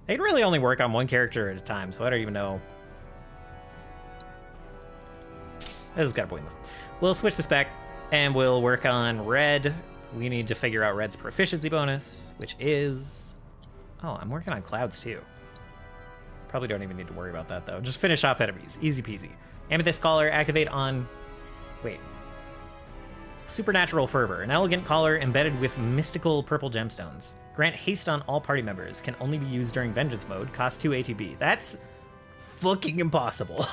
They can really only work on one character at a time, so I don't even know. This is kind of pointless. We'll switch this back, and we'll work on Red. We need to figure out Red's proficiency bonus, which is... Oh, I'm working on Cloud's too. Probably don't even need to worry about that, though. Just finish off enemies. Easy peasy. Amethyst Collar, activate on... Wait. Supernatural Fervor, an elegant collar embedded with mystical purple gemstones. Grant haste on all party members. Can only be used during Vengeance mode. Cost 2 ATB. That's fucking impossible.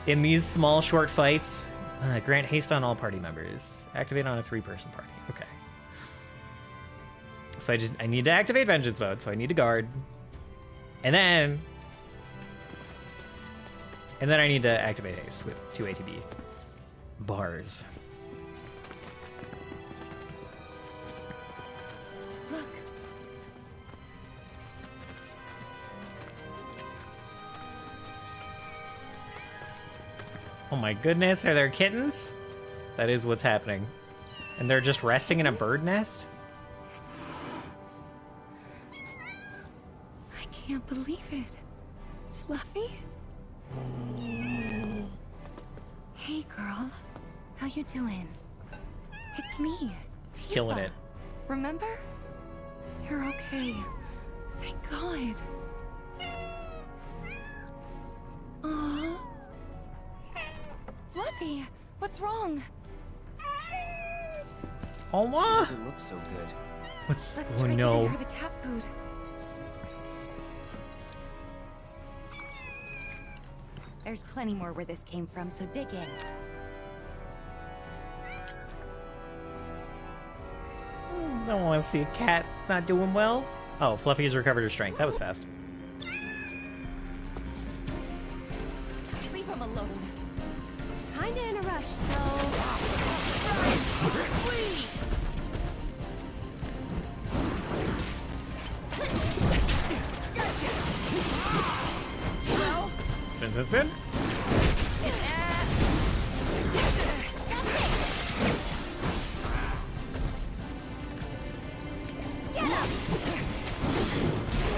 In these small, short fights, grant haste on all party members. Activate on a 3-person party. Okay. So I need to activate Vengeance mode, so I need to guard. And then I need to activate haste with 2 ATB. Bars. Look. Oh my goodness, are there kittens? That is what's happening. And they're just resting in a bird nest? I can't believe it. Fluffy? Hey, girl. How you doing? It's me, Tifa. Killing it. Remember? You're okay. Thank God. Aww. Fluffy, what's wrong? Oh, what? Doesn't look so good. Let's try oh giving no. her the cat food. There's plenty more where this came from, so dig in. Don't want to see a cat not doing well. Oh, Fluffy has recovered her strength. That was fast. Leave him alone. Kinda in a rush, so... Spin, spin.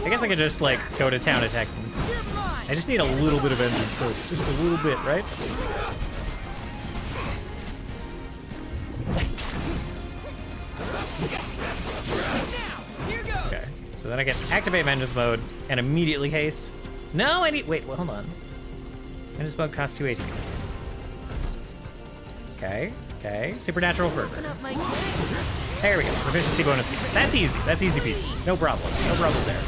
I guess I could just, like, go to town attack them. I just need a little bit of vengeance, though. Just a little bit, right? Okay, so then I get activate vengeance mode and immediately haste. No, I need... Wait, well, hold on. Vengeance mode costs 2 ATB. Okay, okay. Supernatural Fervor. There we go. Proficiency bonus. That's easy. That's easy peasy. No problem. No problem there.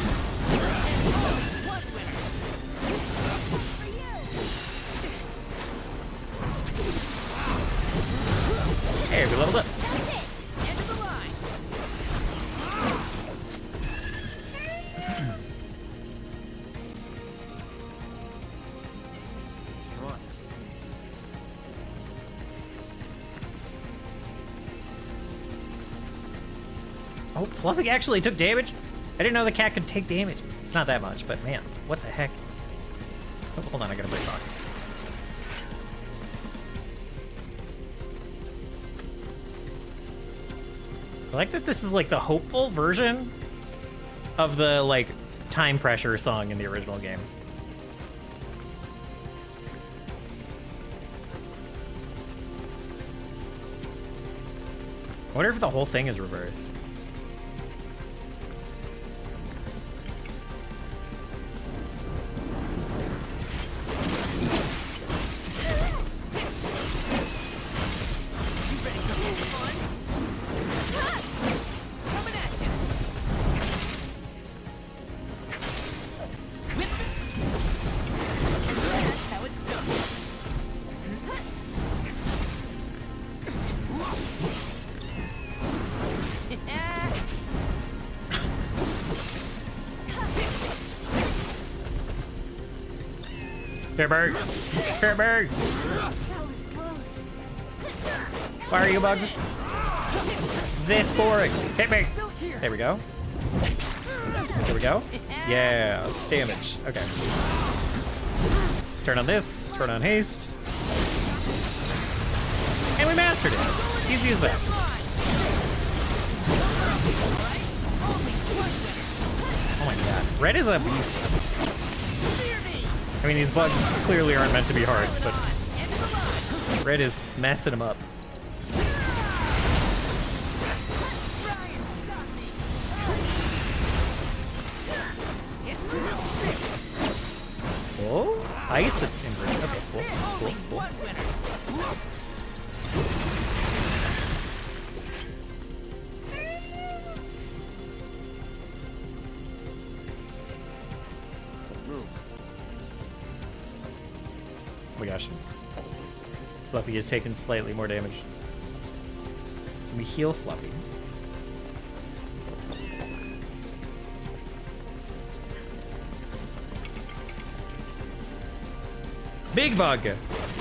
Hey, we leveled up. Come on. Oh, Fluffy actually took damage? I didn't know the cat could take damage. It's not that much, but man, what the heck? Oh, hold on, I gotta break box. I like that this is like the hopeful version of the like time pressure song in the original game. I wonder if the whole thing is reversed. Fairberg! Fairberg! Why are you bugs? This boring! Hit me! There we go. There we go. Yeah, damage. Okay. Turn on this, turn on haste. And we mastered it! Easy as that. Oh my god. Red is a beast. I mean, these bugs clearly aren't meant to be hard, but Red is messing them up. ice inversion. Okay, cool. Let's move. Oh my gosh. Fluffy has taken slightly more damage. Can we heal Fluffy? Big bug!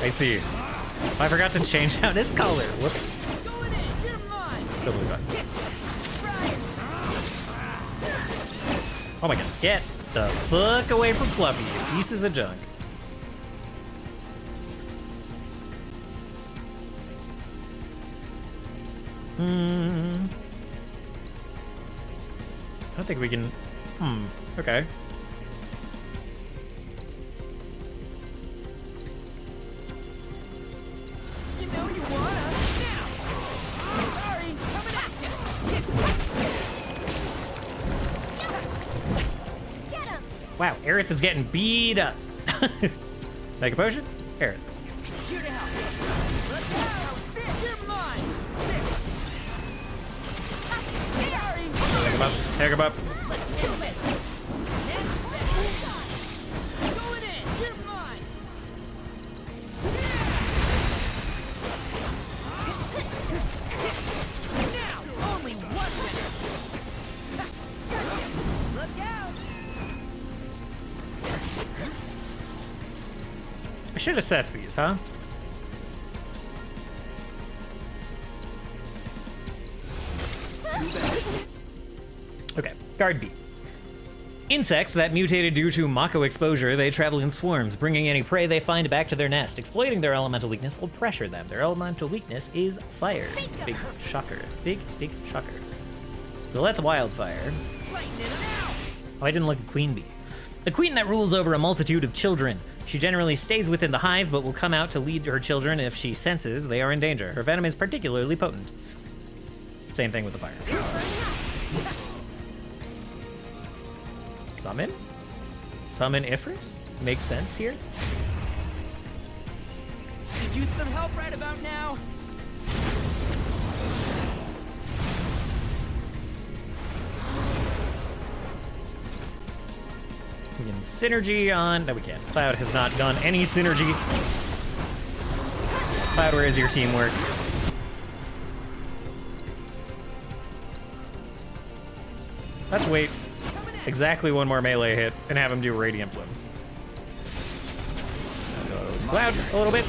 I see. I forgot to change out his color. Whoops. Totally fine. Oh my god. Get the fuck away from Fluffy, you pieces of junk. I don't think we can... Okay. You know you wanna. Now. Sorry, coming at you. Get him! Wow, Aerith is getting beat up. Make a potion? Aerith. Here to help. Look out! You're mine. Sorry. Take him up. Take him up. Let's do this. Going in. You're mine. Now, only one winner. Gotcha. Look out. I should assess these, huh? Okay, guard B. Insects that mutated due to Mako exposure, they travel in swarms, bringing any prey they find back to their nest. Exploiting their elemental weakness will pressure them. Their elemental weakness is fire. Big shocker. Big shocker. So that's wildfire. Oh, I didn't look at Queen Bee. The queen that rules over a multitude of children. She generally stays within the hive, but will come out to lead her children if she senses they are in danger. Her venom is particularly potent. Same thing with the fire. Summon? Summon Ifris? Makes sense here. Could use some help right about now. We can synergy on... No, we can't. Cloud has not done any synergy. Cloud, where is your teamwork? Let's wait exactly one more melee hit and have him do Radiant Bloom. Cloud a little bit.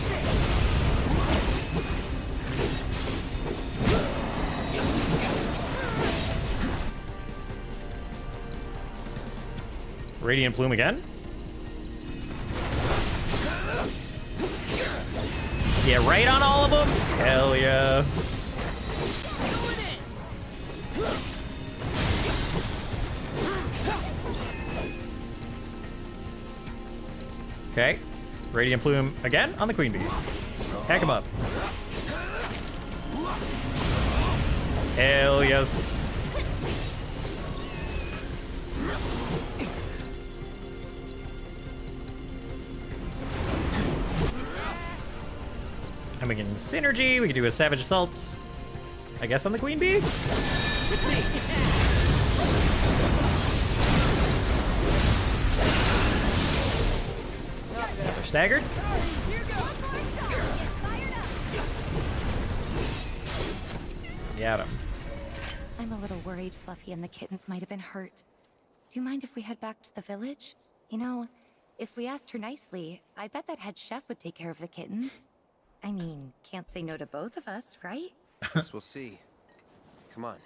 Radiant Bloom again. Yeah, right on all of them. Hell yeah. Okay. Radiant Plume again on the Queen Bee. Hack him up. Hell yes. And we can synergy. We can do a Savage Assaults. I guess on the Queen Bee? They're staggered. Got him. I'm a little worried Fluffy and the kittens might have been hurt. Do you mind if we head back to the village? You know, if we asked her nicely, I bet that head chef would take care of the kittens. I mean, can't say no to both of us, right? Guess we'll see. Come on.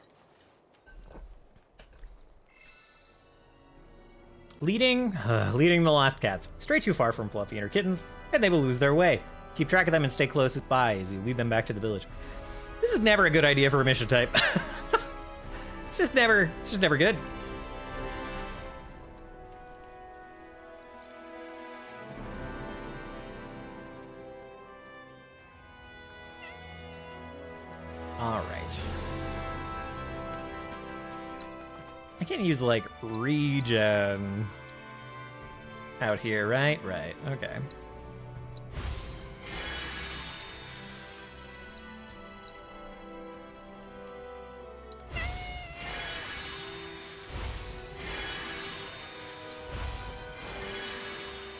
Leading the lost cats. Stray too far from Fluffy and her kittens, and they will lose their way. Keep track of them and stay close by as you lead them back to the village. This is never a good idea for a mission type. It's just never good. All right. I can't use like regen. Out here, right? Right, okay.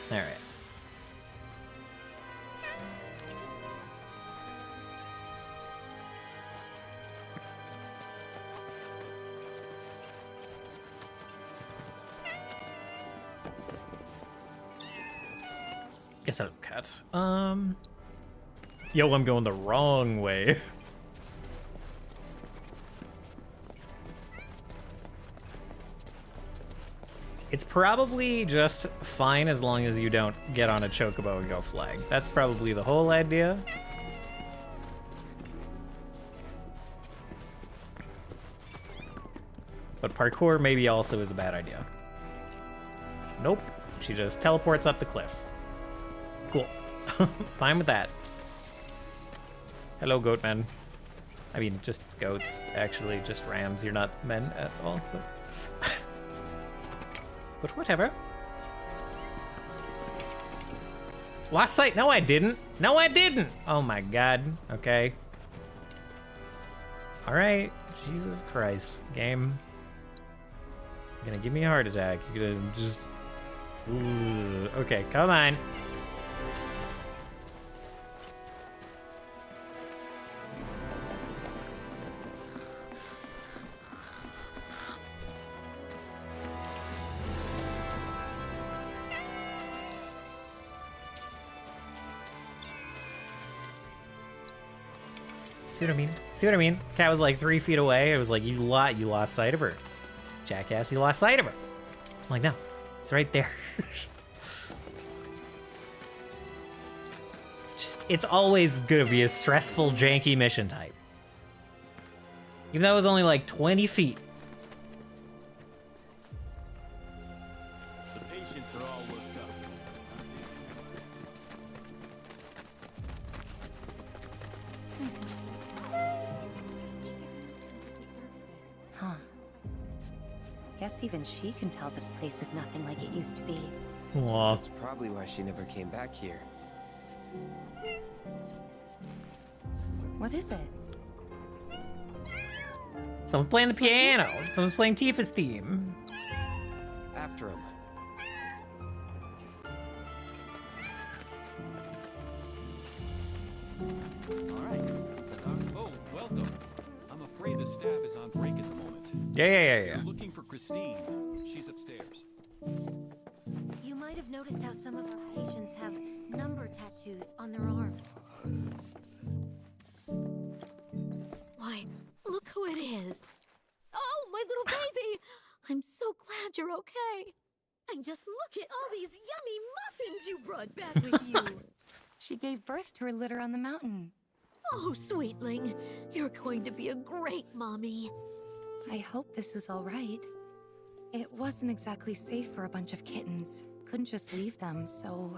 All right. Guess I'll cut. Yo, I'm going the wrong way. It's probably just fine as long as you don't get on a chocobo and go flying. That's probably the whole idea. But parkour maybe also is a bad idea. Nope. She just teleports up the cliff. Cool. Fine with that. Hello, goatmen. I mean, just goats, actually. Just rams. You're not men at all. But, but whatever. Lost sight? No, I didn't. No, I didn't. Oh, my God. Okay. All right. Jesus Christ. Game. You're gonna give me a heart attack. You're gonna just... Ooh. Okay, come on. See what I mean? See what I mean? Cat was like 3 feet away. It was like, you lost sight of her. Jackass, you lost sight of her. I'm like, no, it's right there. Just, it's always gonna be a stressful, janky mission type. Even though it was only like 20 feet. The patients are all worked up. Huh. Guess even she can tell this place is nothing like it used to be. Aww. That's probably why she never came back here. What is it? Someone's playing the piano. Someone's playing Tifa's theme. After him. All right. Oh, welcome. I'm afraid the staff is on break at the moment. Yeah. We're looking for Christine. She's upstairs. You might have noticed how some of our patients have number tattoos on their arms. Why, look who it is. Oh, my little baby. I'm so glad you're okay. And just look at all these yummy muffins you brought back with you. She gave birth to her litter on the mountain. Oh, sweetling, you're going to be a great mommy. I hope this is all right. It wasn't exactly safe for a bunch of kittens. Couldn't just leave them, so...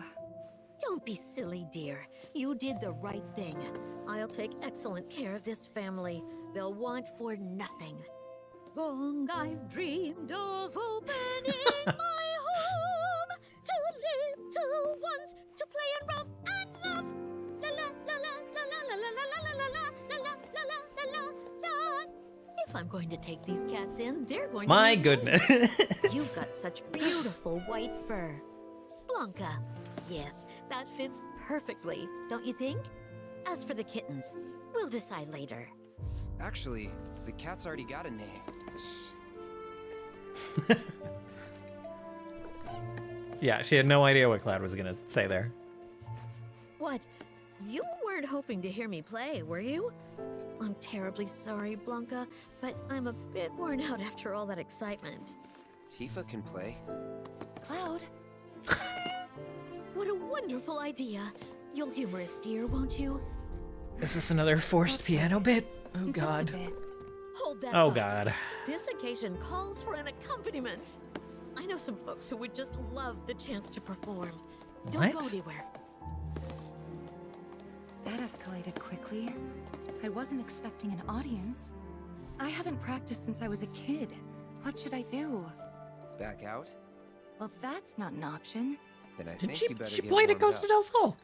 Don't be silly, dear. You did the right thing. I'll take excellent care of this family. They'll want for nothing. Long I've dreamed of opening my home to little ones to play and romp and love. La la la la la la la la la la la la la la la la. If I'm going to take these cats in, they're going to... My goodness. You've got such beautiful white fur. Blanca. Yes, that fits perfectly, don't you think? As for the kittens, we'll decide later. Actually, the cat's already got a name. Yeah, she had no idea what Cloud was gonna say there. What? You weren't hoping to hear me play, were you? I'm terribly sorry, Blanca, but I'm a bit worn out after all that excitement. Tifa can play. Cloud? What a wonderful idea. You'll humor us, dear, won't you? Is this another forced piano bit? Oh, God. Hold that Oh, thought. God. This occasion calls for an accompaniment. I know some folks who would just love the chance to perform. Don't go What? anywhere. That escalated quickly. I wasn't expecting an audience. I haven't practiced since I was a kid. What should I do? Back out? Well, that's not an option. Then I Did think she? you better She get played at warmed Ghost up. of Del Sol.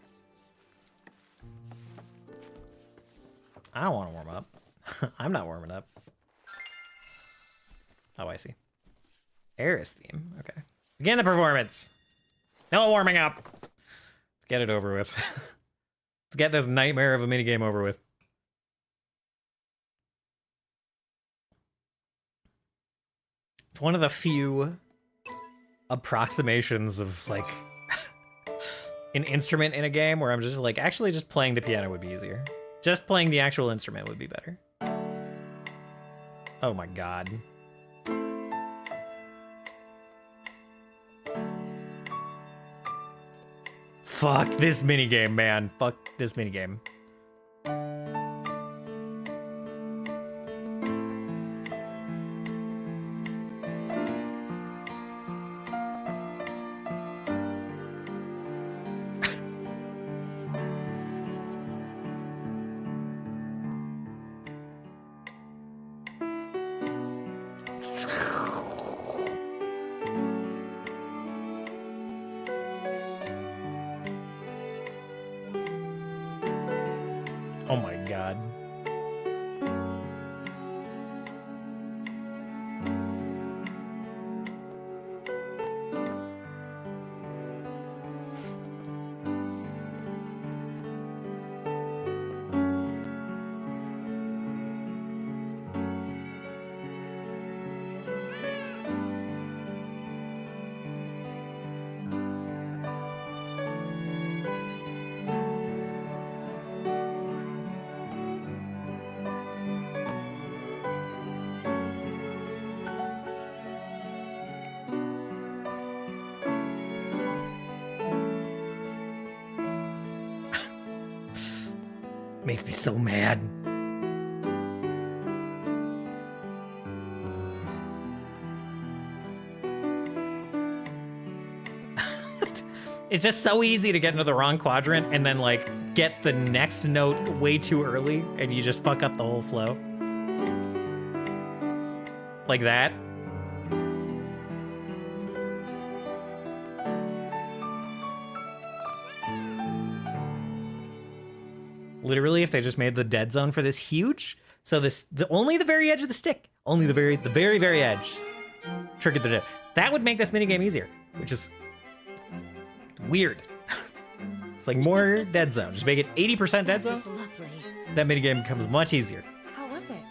I don't want to warm up. I'm not warming up. Oh, I see. Eris theme. Okay. Begin the performance. No warming up. Let's get it over with. Let's get this nightmare of a minigame over with. It's one of the few approximations of like an instrument in a game where I'm just like, actually just playing the piano would be easier. Just playing the actual instrument would be better. Oh my god. Fuck this minigame, man. Fuck this minigame. Oh my god. Makes me so mad. It's just so easy to get into the wrong quadrant and then like get the next note way too early and you just fuck up the whole flow. Like that. Literally, if they just made the dead zone for this huge, so only the very edge of the stick, only the very edge triggered the dead. That would make this minigame easier, which is weird. It's like more dead zone. Just make it 80% dead zone. That minigame becomes much easier. How was it?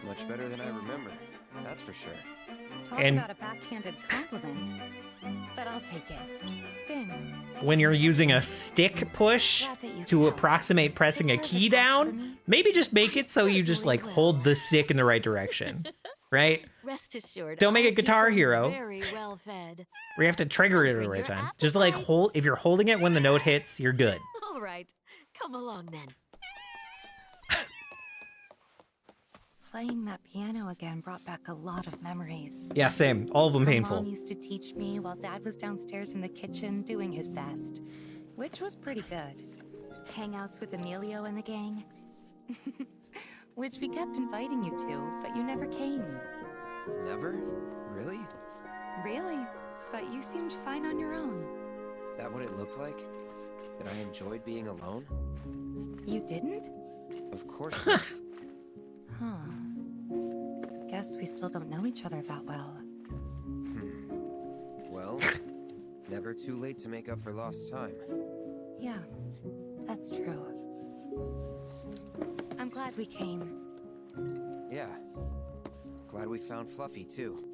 Much better than I remember. That's for sure. Talk about a backhanded compliment. But I'll take it. Thanks. When you're using a stick push to approximate pressing a key down, maybe just make it so you just like hold the stick in the right direction, right? Rest assured. Don't make I'll it Guitar keep them Hero. Very well fed. Where you have to trigger it at the right time. Just like hold, if you're holding it when the note hits, you're good. All right, come along then. Playing that piano again brought back a lot of memories. Yeah, same. All of them My painful. Mom used to teach me while Dad was downstairs in the kitchen doing his best, which was pretty good. Hangouts with Emilio and the gang, which we kept inviting you to, but you never came. Never? Really? Really? But you seemed fine on your own. That what it looked like? That I enjoyed being alone? You didn't? Of course not. Huh. Guess we still don't know each other that well. Well, never too late to make up for lost time. Yeah, that's true. I'm glad we came. Yeah. Glad we found Fluffy, too.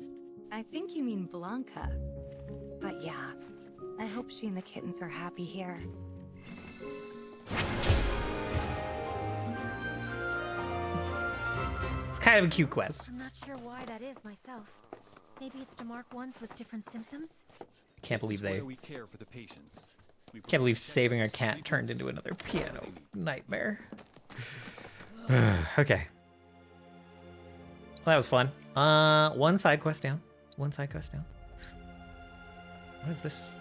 I think you mean Blanca. But yeah, I hope she and the kittens are happy here. It's kind of a cute quest. I'm not sure why that is myself. Maybe it's to mark ones with different symptoms? Can't believe they. We care for the patients. Can't believe saving a cat turned into another piano nightmare. Okay. Well, that was fun. One side quest down. One side quest down. What is this?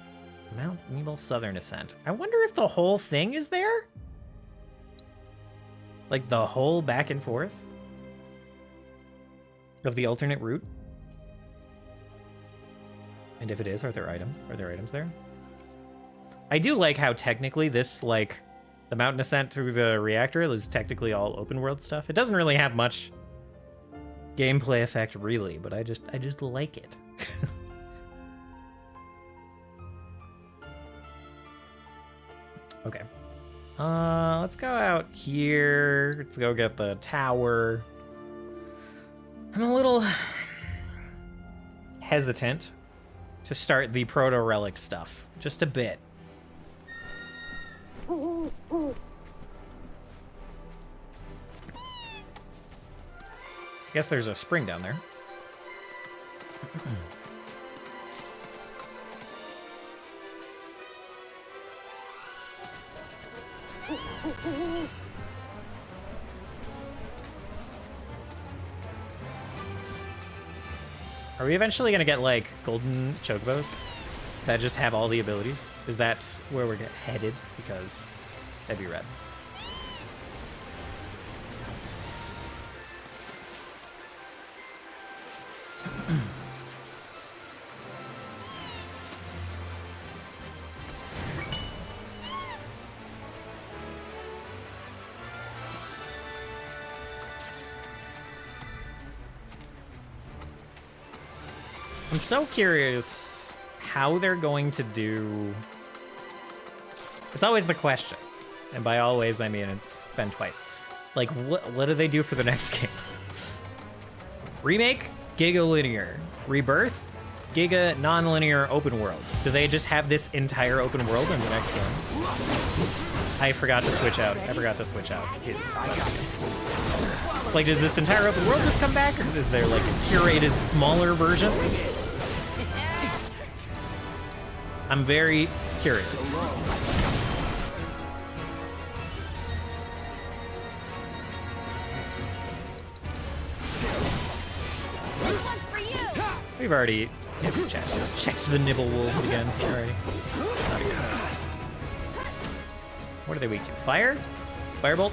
Mount Nibel Southern Ascent. I wonder if the whole thing is there? Like the whole back and forth of the alternate route? And if it is, are there items? Are there items there? I do like how technically this, like, the mountain ascent through the reactor is technically all open world stuff. It doesn't really have much gameplay effect, really, but I just like it. Okay. Let's go out here. Let's go get the tower. I'm a little hesitant to start the proto-relic stuff. Just a bit. I guess there's a spring down there. Are we eventually gonna get, like, golden chocobos that just have all the abilities? Is that where we're headed? Because that'd be rad. I'm so curious how they're going to do... It's always the question. And by always, I mean it's been twice. Like, what do they do for the next game? Remake? Giga linear. Rebirth? Giga non-linear open world. Do they just have this entire open world in the next game? I forgot to switch out. Like, does this entire open world just come back? Or is there, like, a curated, smaller version? I'm very curious. We've already checked the nibble wolves again already. What are they weak to? Fire? Firebolt?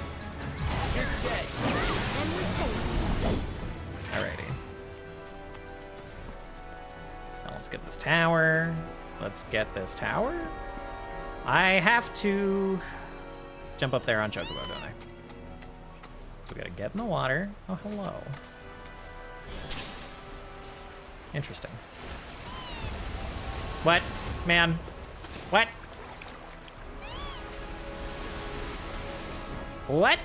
Alrighty. Now let's get this tower. I have to jump up there on Chocobo, don't I? So we gotta get in the water. Oh, hello. Interesting. What? Man. What? What?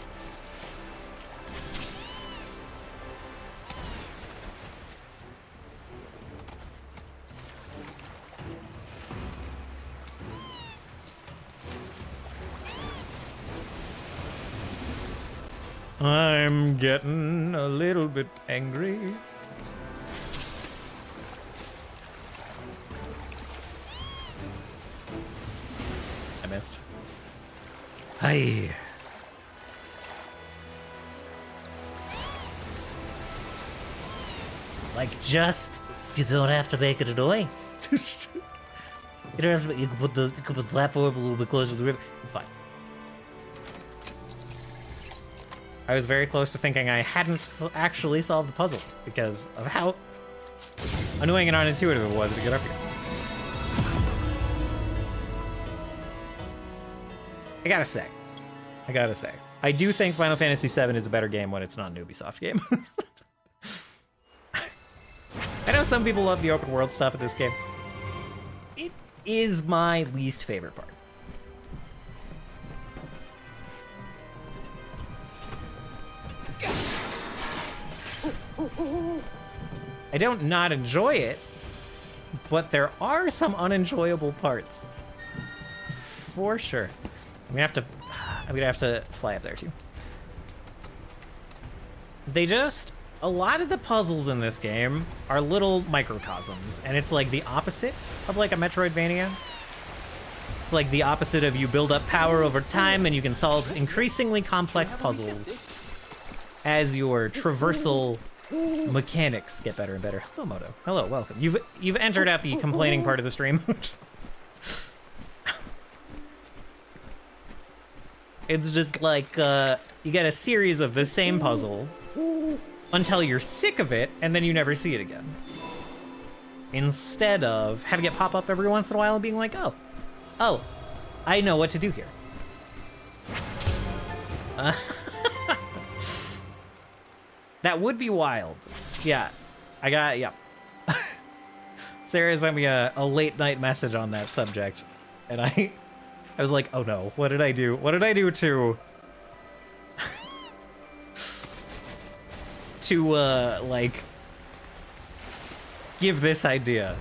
I'm getting a little bit angry. I missed. Hi. Like, just, you don't have to make it annoying. You don't have to, you can put the platform a little bit closer to the river. It's fine. I was very close to thinking I hadn't actually solved the puzzle because of how annoying and unintuitive it was to get up here. I gotta say, I do think Final Fantasy VII is a better game when it's not an Ubisoft game. I know some people love the open world stuff of this game. It is my least favorite part. I don't not enjoy it, but there are some unenjoyable parts. For sure. I'm gonna have to fly up there too. A lot of the puzzles in this game are little microcosms, and it's like the opposite of like a Metroidvania. It's like the opposite of you build up power over time and you can solve increasingly complex puzzles as your traversal mechanics get better and better. Hello, Moto. Hello, welcome. You've entered at the complaining part of the stream. It's just like you get a series of the same puzzle until you're sick of it, and then you never see it again. Instead of having it pop up every once in a while and being like, oh, I know what to do here. That would be wild. Yeah. Yeah. Sarah sent me a late night message on that subject. And I was like, oh no, what did I do? What did I do to... like... give this idea?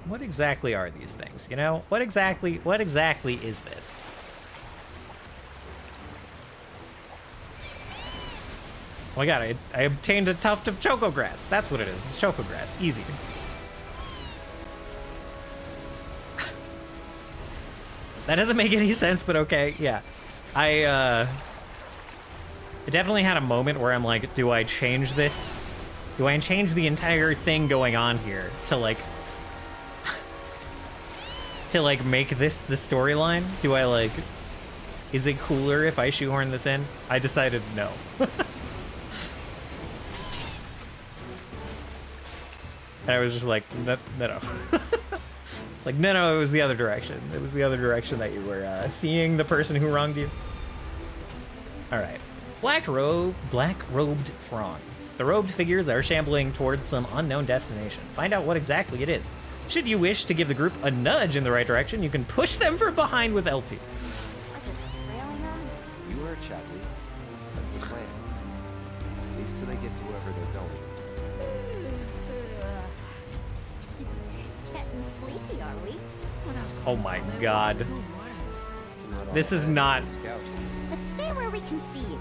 What exactly are these things, you know? What exactly is this? Oh my god, I obtained a tuft of choco grass. That's what it is. It's choco grass. Easy. That doesn't make any sense, but okay. Yeah. I definitely had a moment where I'm like, do I change this? Do I change the entire thing going on here to like make this the storyline? Do I like, is it cooler if I shoehorn this in? I decided no. And I was just like, no. It's like, no, it was the other direction. It was the other direction that you were seeing the person who wronged you. All right. Black-robed throng. The robed figures are shambling towards some unknown destination. Find out what exactly it is. Should you wish to give the group a nudge in the right direction, you can push them from behind with LT. You heard Chapley. That's the plan. At least till they get to wherever they're going. Getting sleepy, are we? Oh my god. This is not... Let's stay where we can see.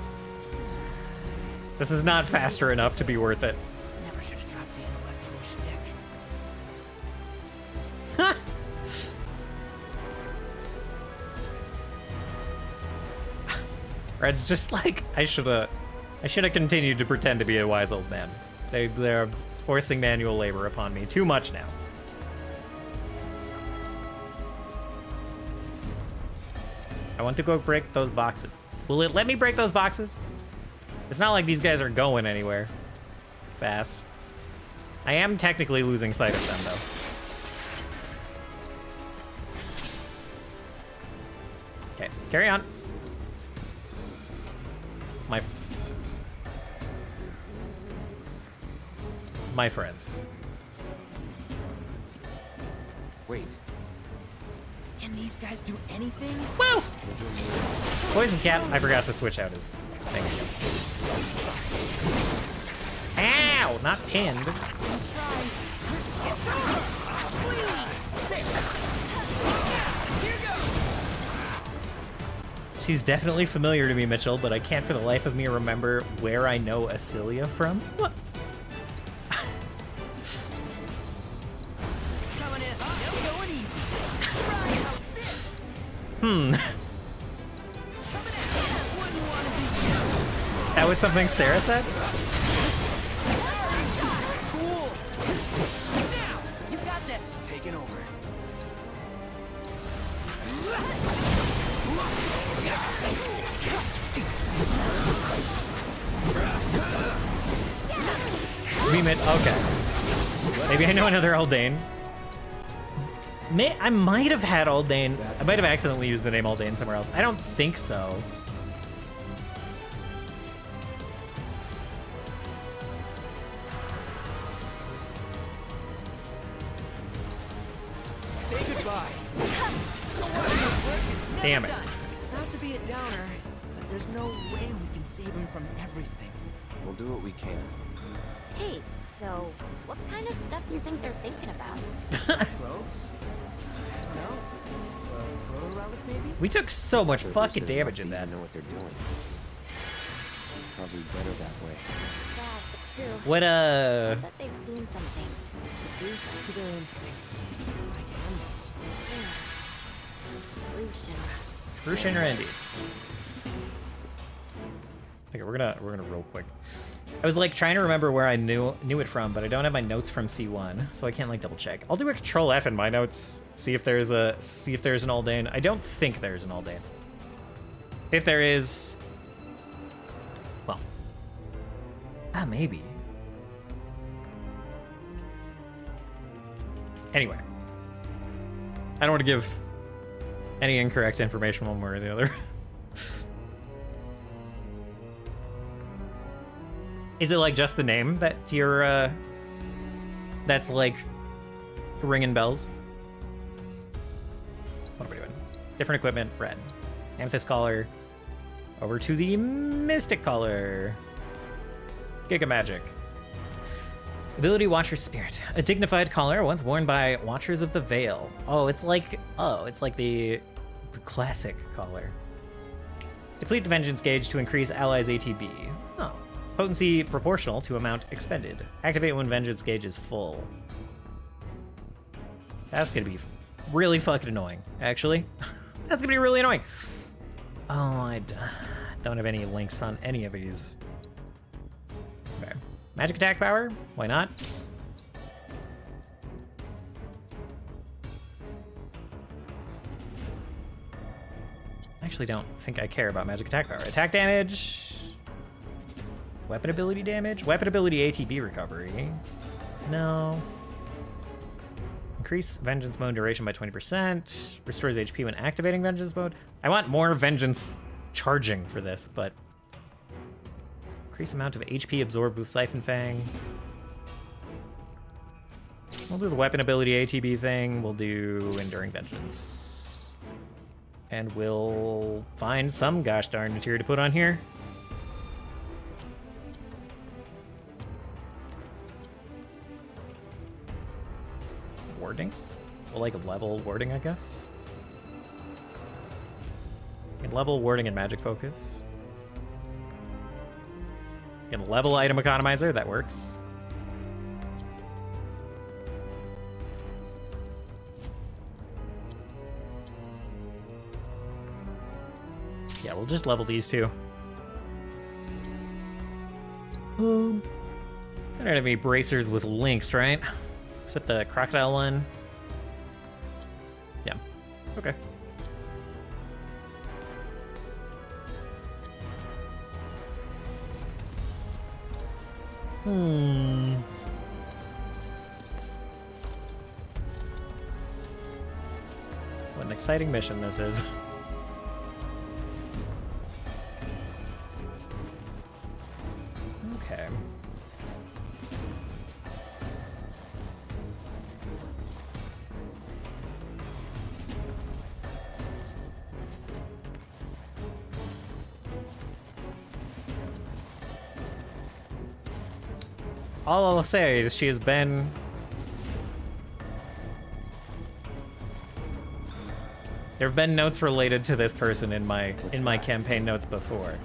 This is not faster enough to be worth it. Never should have dropped the intellectual stick. Red's just like, I should have continued to pretend to be a wise old man. They're forcing manual labor upon me too much now. I want to go break those boxes. Will it let me break those boxes? It's not like these guys are going anywhere fast. I am technically losing sight of them, though. Okay, carry on. My friends. Wait. Can these guys do anything? Woo! Poison Cap, I forgot to switch out his thing. Ow! Not pinned. She's definitely familiar to me, Mitchell, but I can't for the life of me remember where I know Asilia from. What? That was something Sarah said? Cool. Now, you got this. Taking over. Okay. Maybe I know another Aldane. I might have had Aldane. I might have accidentally used the name Aldane somewhere else. I don't think so. Say goodbye. Damn it. Not to be a downer, but there's no way we can save him from everything. We'll do what we can. Hey, so what kind of stuff you think they're thinking about? Probes? I don't know. Proto-relic, maybe? We took so much fucking damage in that. Know what they're doing. Probably better that way. Sad, but true. What I bet they've seen something. Due to their instincts. Like animals. Screw Shinra. Screw Shinra indeed. Okay, we're gonna roll quick. I was like trying to remember where I knew it from, but I don't have my notes from C1, so I can't like double check. I'll do a Control F in my notes, see if there's an Aldane. I don't think there's an Aldane. If there is, Ah, maybe. Anyway. I don't want to give any incorrect information one way or the other. Is it like just the name that you're, that's like ringing bells? What are we doing? Different equipment, red. Amethyst collar. Over to the Mystic collar. Giga Magic. Ability Watcher Spirit. A dignified collar once worn by Watchers of the Veil. Oh, it's like the classic collar. Deplete Vengeance gauge to increase allies' ATB. Oh. Potency proportional to amount expended. Activate when Vengeance gauge is full. That's gonna be really fucking annoying, actually. That's gonna be really annoying. Oh, I don't have any links on any of these. Okay. Magic attack power? Why not? I actually don't think I care about magic attack power. Attack damage. Weapon ability damage. Weapon ability ATB recovery. No. Increase Vengeance mode duration by 20%. Restores HP when activating Vengeance mode. I want more Vengeance charging for this, but... Increase amount of HP absorbed with Siphon Fang. We'll do the weapon ability ATB thing. We'll do Enduring Vengeance. And we'll find some gosh darn material to put on here. Warding? Well, like a level warding, I guess. You can level warding and magic focus. You can level item economizer, that works. Yeah, we'll just level these two. I don't have any bracers with links, right? Except the crocodile one. Yeah. Okay. What an exciting mission this is. Okay. All I'll say is she has been... There have been notes related to this person in my campaign notes before.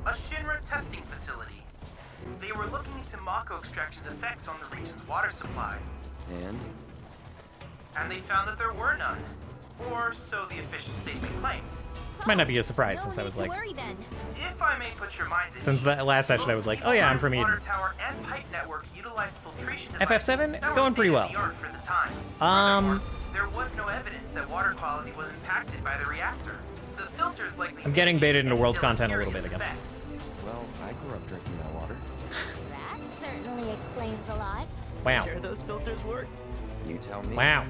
A Shinra testing facility. They were looking into Mako extraction's effects on the region's water supply. And they found that there were none. Or so the official statement claimed. Might not be a surprise since I was like... If I may put your minds at Since ease, that last session I was like, oh yeah, I'm from Eden. water tower and pipe network utilized filtration FF7? that Going were pretty well. state-of-the-art for the time. There was no evidence that water quality was impacted by the reactor. The filters likely I'm getting baited into world content a little bit again. Well, I grew up drinking that water. That certainly explains a lot. Wow. Sure those filters worked? You tell me. Wow.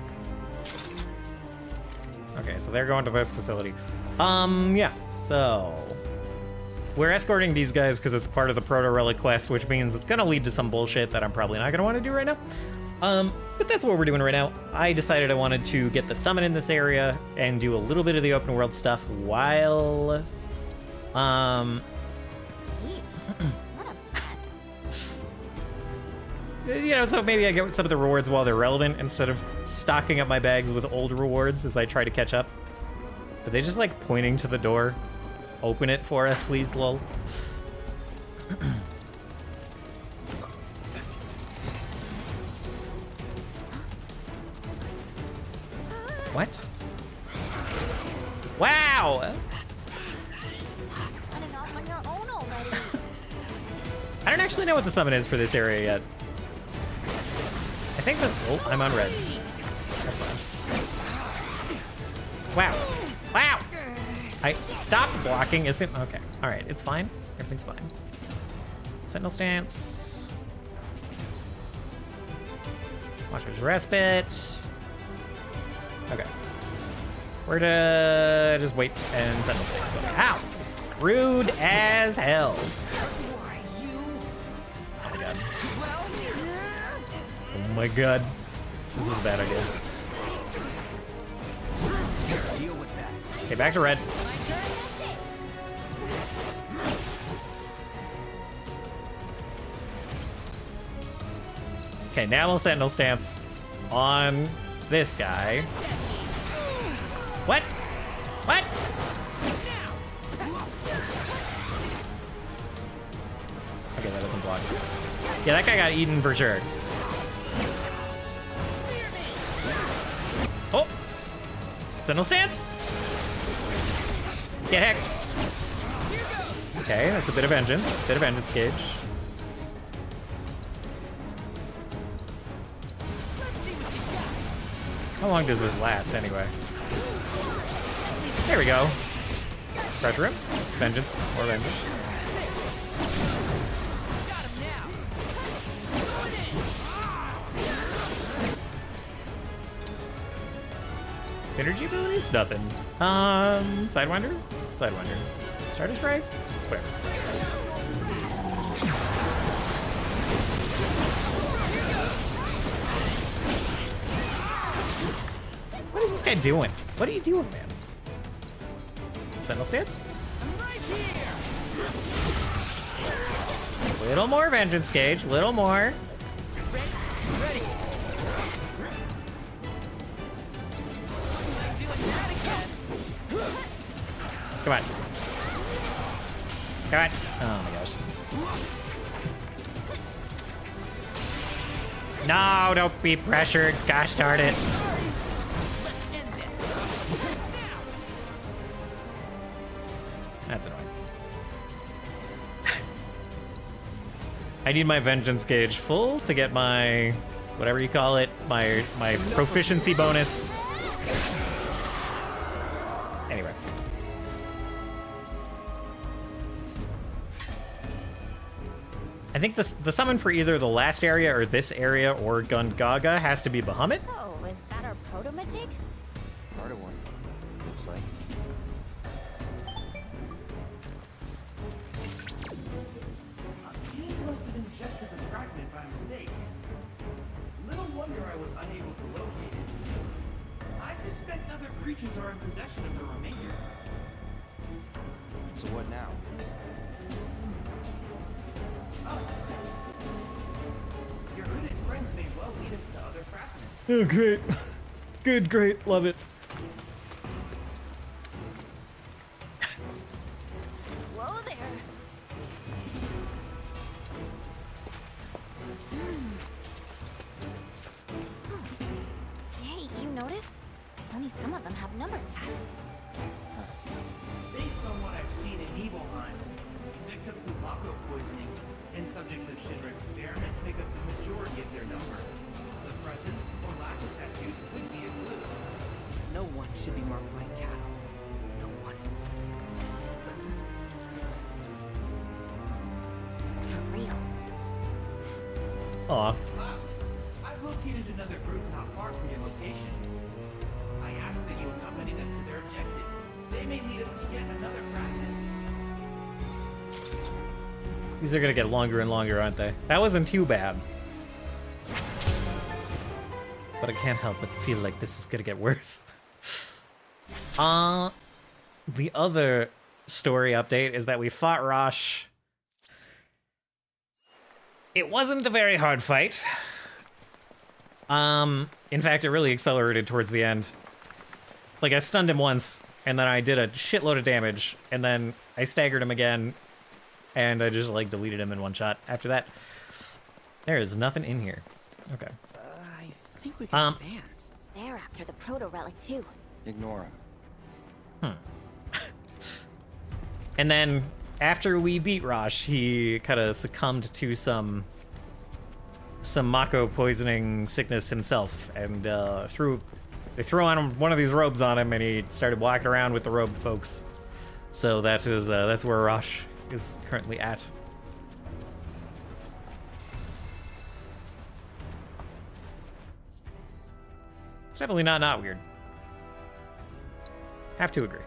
Okay, so they're going to this facility. Yeah. So we're escorting these guys because it's part of the Proto Relic quest, which means it's gonna lead to some bullshit that I'm probably not gonna want to do right now. But that's what we're doing right now. I decided I wanted to get the summon in this area and do a little bit of the open world stuff while you know, so maybe I get some of the rewards while they're relevant instead of stocking up my bags with old rewards as I try to catch up. Are they just like pointing to the door? Open it for us, please, lol. What? Wow! Running off on your own already. I don't actually know what the summon is for this area yet. I think this... Oh, I'm on red. That's fine. Wow. Wow! I stopped blocking. Isn't... Okay. Alright, it's fine. Everything's fine. Sentinel stance. Watcher's respite. Okay. We're to just wait and Sentinel stance. Okay. Ow! Rude as hell. Oh my god. Oh my god. This was a bad idea. Okay, back to red. Okay, now we'll Sentinel stance on this guy. What? What? Okay, that doesn't block. Yeah, that guy got eaten for sure. Oh! Sentinel stance! Get hecked! Okay, that's a bit of vengeance. Bit of vengeance gauge. How long does this last, anyway? There we go. Pressure him. Vengeance. More vengeance. Synergy abilities? Nothing. Sidewinder? Sidewinder. Starter Strike? Whatever. What is this guy doing? What are you doing, man? Sentinel stance? Little more vengeance gauge, little more. Come on. Come on. Oh my gosh. No, don't be pressured. Gosh darn it. That's annoying. I need my vengeance gauge full to get my, whatever you call it, my proficiency bonus. Anyway. I think the summon for either the last area or this area or Gungaga has to be Bahamut. So, is that our proto-magic? Harder one, looks like. He must have ingested the fragment by mistake. Little wonder I was unable to locate it. I suspect other creatures are in possession of the remainder. So what now? Oh. Your hooded friends may well lead us to other fragments. Oh, great. Good, great. Love it. Whoa there. Hey, you notice? Only some of them have number tags. Based on what I've seen in Nibelheim, victims of Mako poisoning and subjects of Shinra experiments make up the majority of their number. The presence or lack of tattoos could be a clue. No one should be marked like cattle. No one. For real. Aw. I've located another group not far from your location. I ask that you accompany them to their objective. They may lead us to yet another fragment. These are gonna get longer and longer, aren't they? That wasn't too bad. But I can't help but feel like this is gonna get worse. The other story update is that we fought Rosh. It wasn't a very hard fight. In fact, it really accelerated towards the end. Like, I stunned him once, and then I did a shitload of damage, and then I staggered him again, and I just, like, deleted him in one shot after that. There is nothing in here. Okay. I think we can advance. They're after the proto-relic, too. Ignore him. And then, after we beat Rosh, he kind of succumbed to some Mako poisoning sickness himself, and they threw on him one of these robes on him, and he started walking around with the robed folks. So that is that's where Rosh is currently at. It's definitely not weird. Have to agree.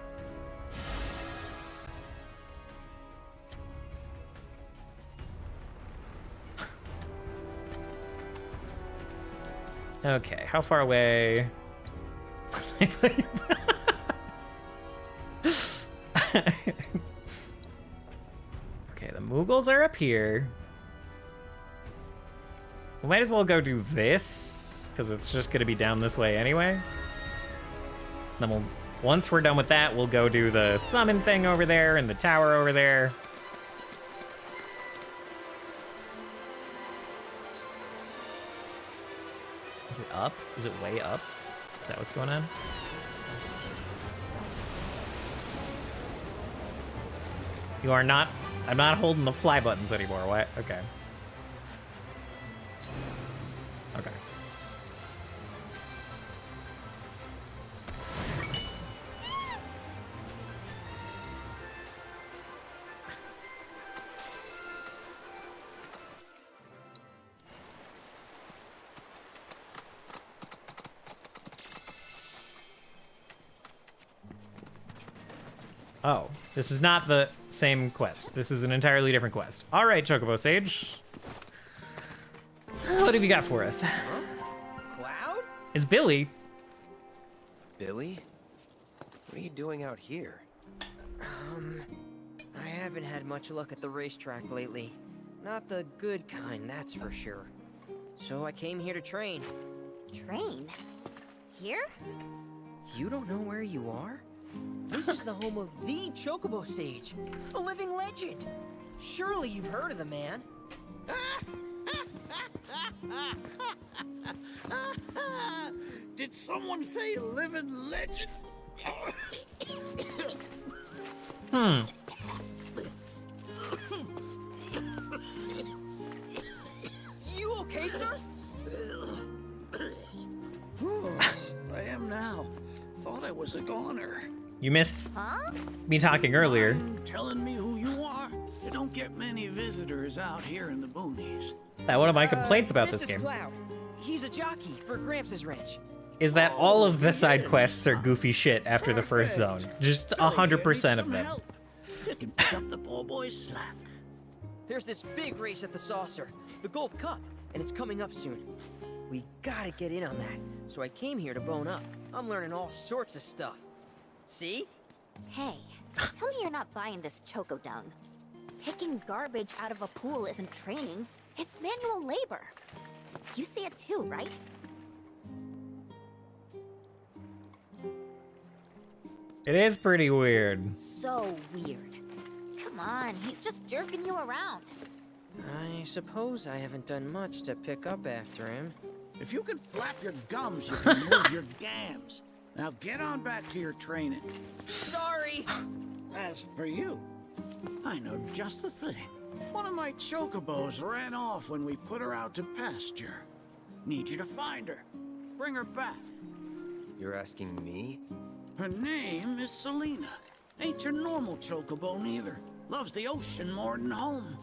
Okay, how far away? Okay, the Mughals are up here. We might as well go do this, because it's just going to be down this way anyway. Then once we're done with that, we'll go do the summon thing over there and the tower over there. Is it up? Is it way up? Is that what's going on? You are not... I'm not holding the fly buttons anymore. What? Okay. Okay. Oh, this is not the same quest. This is an entirely different quest. All right, Chocobo Sage. What have you got for us? Cloud? It's Billy. Billy? What are you doing out here? I haven't had much luck at the racetrack lately. Not the good kind, that's for sure. So I came here to train. Train? Here? You don't know where you are? This is the home of the Chocobo Sage, a living legend. Surely you've heard of the man. Did someone say living legend? You okay, sir? I am now. Thought I was a goner. You missed me talking earlier. Telling me who you are? You don't get many visitors out here in the boonies. That one of my complaints about this game. Cloud. He's a jockey for Gramps' ranch. Is that all of the side quests are goofy shit after the first zone. Just 100% of them. You can pick up the poor boy's slack. There's this big race at the Saucer, the Gold Cup, and it's coming up soon. We gotta get in on that, so I came here to bone up. I'm learning all sorts of stuff. See? Hey, tell me you're not buying this choco dung. Picking garbage out of a pool isn't training, it's manual labor. You see it too, right? It is pretty weird. So weird. Come on, he's just jerking you around. I suppose I haven't done much to pick up after him. If you can flap your gums, you can move your gams. Now get on back to your training. Sorry! As for you, I know just the thing. One of my chocobos ran off when we put her out to pasture. Need you to find her. Bring her back. You're asking me? Her name is Selena. Ain't your normal chocobo neither. Loves the ocean more than home.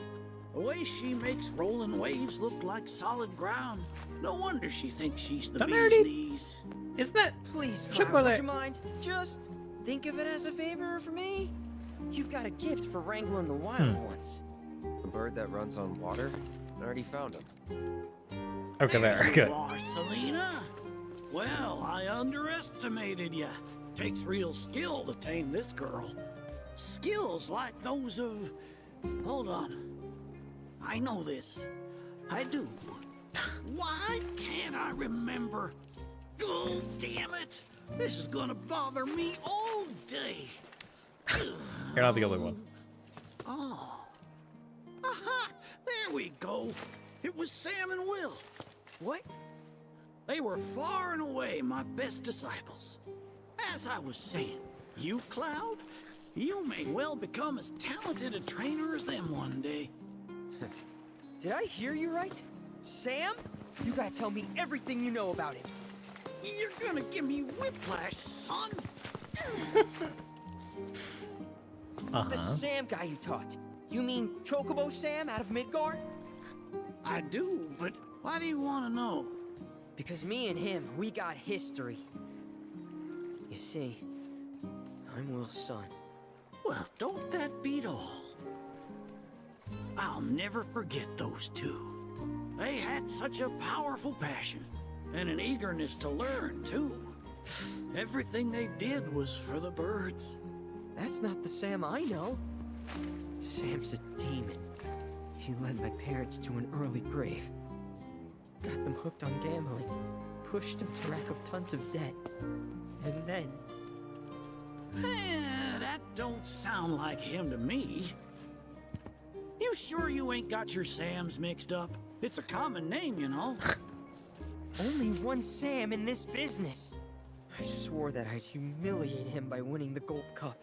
The way she makes rolling waves look like solid ground. No wonder she thinks she's the bee's knees. Isn't that... Please, Cloud, would you mind? Just think of it as a favor for me. You've got a gift for wrangling the wild ones. A bird that runs on water? I already found him. Okay, there. Good. You are, Selena. Well, I underestimated you. Takes real skill to tame this girl. Skills like those of... Hold on. I know this. I do. Why can't I remember? Oh, damn it. This is gonna bother me all day. You're not the only one. Oh. Aha! There we go. It was Sam and Will. What? They were far and away my best disciples. As I was saying, you, Cloud, you may well become as talented a trainer as them one day. Did I hear you right? Sam? You gotta tell me everything you know about him. You're gonna give me whiplash, son. The Sam guy you taught. You mean Chocobo Sam out of Midgard? I do, but why do you want to know? Because me and him, we got history. You see, I'm Will's son. Well, don't that beat all? I'll never forget those two. They had such a powerful passion, and an eagerness to learn, too. Everything they did was for the birds. That's not the Sam I know. Sam's a demon. He led my parents to an early grave. Got them hooked on gambling. Pushed them to rack up tons of debt. And then... That don't sound like him to me. You sure you ain't got your Sams mixed up? It's a common name, you know. Only one Sam in this business. I swore that I'd humiliate him by winning the Gold Cup.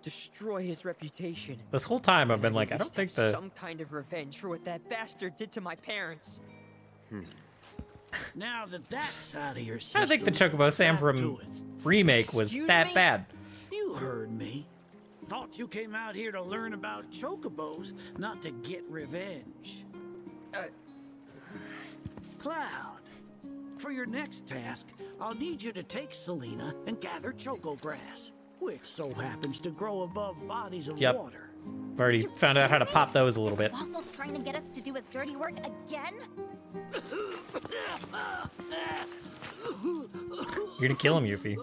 Destroy his reputation. This whole time I've been like, I don't think the... Some kind of revenge for what that bastard did to my parents. Now that that's out of your system, I don't think the Chocobo Sam from remake was that bad. You heard me. Thought you came out here to learn about chocobos, not to get revenge. Cloud, for your next task, I'll need you to take Selena and gather choco grass, which so happens to grow above bodies of water. I've already found out how to pop those a little bit. Fossil's trying to get us to do his dirty work again? You're gonna kill him, Yuffie.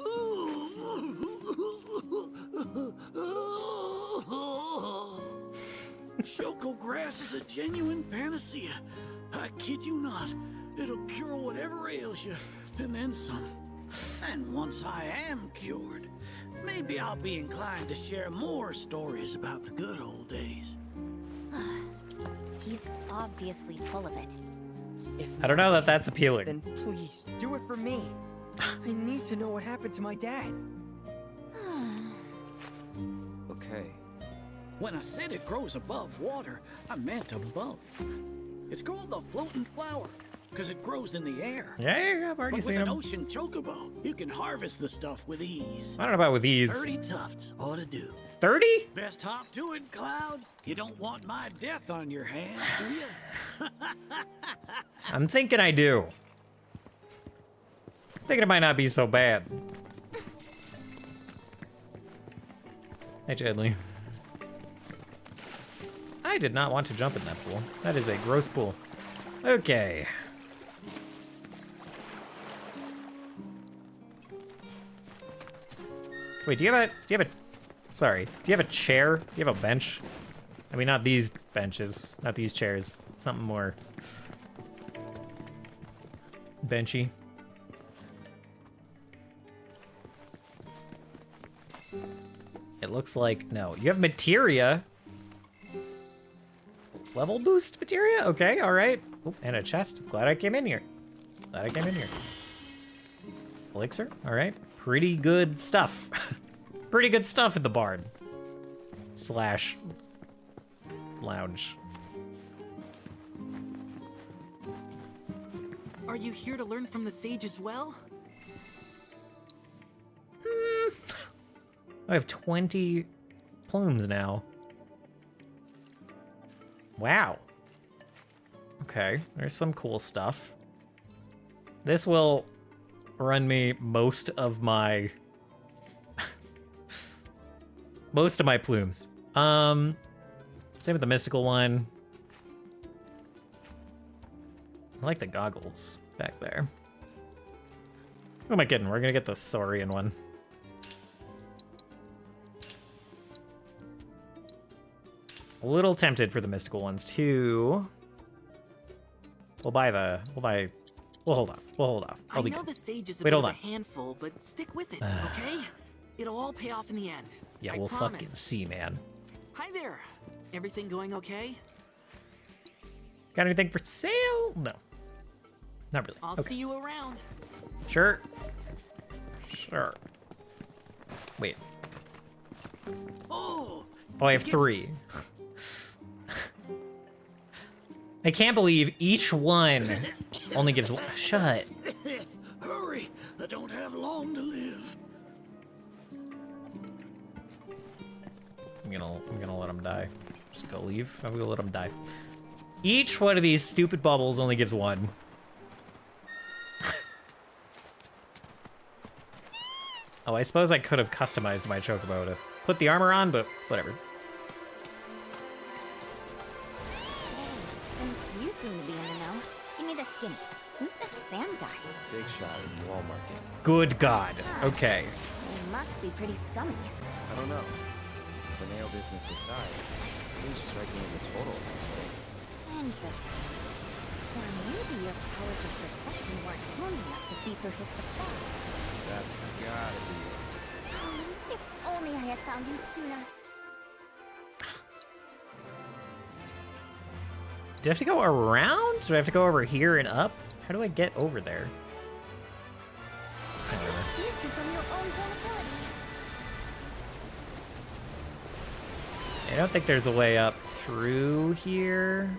Choco grass is a genuine panacea. I kid you not. It'll cure whatever ails you, and then some. And once I am cured, maybe I'll be inclined to share more stories about the good old days. He's obviously full of it. I don't know that that's appealing. Then please, do it for me. I need to know what happened to my dad. Okay. When I said it grows above water, I meant above. It's called the floating flower, because it grows in the air. Yeah, I've already but seen with them. an ocean chocobo, you can harvest the stuff with ease. I don't know about with ease. 30 tufts ought to do. 30? Best hop to it, Cloud. You don't want my death on your hands, do you? I'm thinking I do. Thinking it might not be so bad. Hey, Chadley. I did not want to jump in that pool. That is a gross pool. Okay. Wait, do you have a sorry, do you have a chair? Do you have a bench? I mean, not these benches, not these chairs. Something more benchy. It looks like, no. You have materia. Level boost materia? Okay, all right. Oh, and a chest. Glad I came in here. Glad I came in here. Elixir? All right. Pretty good stuff. Pretty good stuff at the barn. Slash lounge. Are you here to learn from the sage as well? I have 20 plumes now. Wow. Okay, there's some cool stuff. This will run me most of my plumes. Same with the mystical one. I like the goggles back there. Who am I kidding? We're gonna get the Saurian one. A little tempted for the mystical ones too. We'll hold off. I know the sage is a Wait, bit hold of on. a handful, but stick with it, okay? It'll all pay off in the end. Yeah, I we'll promise. fucking see, man. Hi there. Everything going okay? Got anything for sale? No. Not really. I'll Okay. see you around. Sure. Sure. Wait. Oh, I have 3. I can't believe each one only gives one. Shut. hurry! I don't have long to live. I'm gonna them die. Just go leave. I'm gonna let them die. Each one of these stupid bubbles only gives one. Oh, I suppose I could have customized my chocobo to put the armor on, but whatever. Since you seem to be in the know, give me the skin. Who's the Sam guy? Big shot in Wall Market. Good God. Okay. So he must be pretty scummy. I don't know. The nail business aside, things strike me as a total asshole. Interesting. Or maybe your powers of perception weren't strong enough to see through his facade. That's gotta be it. Oh, if only I had found you sooner. Do I have to go around? Do I have to go over here and up? How do I get over there? Saved you from your own vulnerability. I don't think there's a way up through here.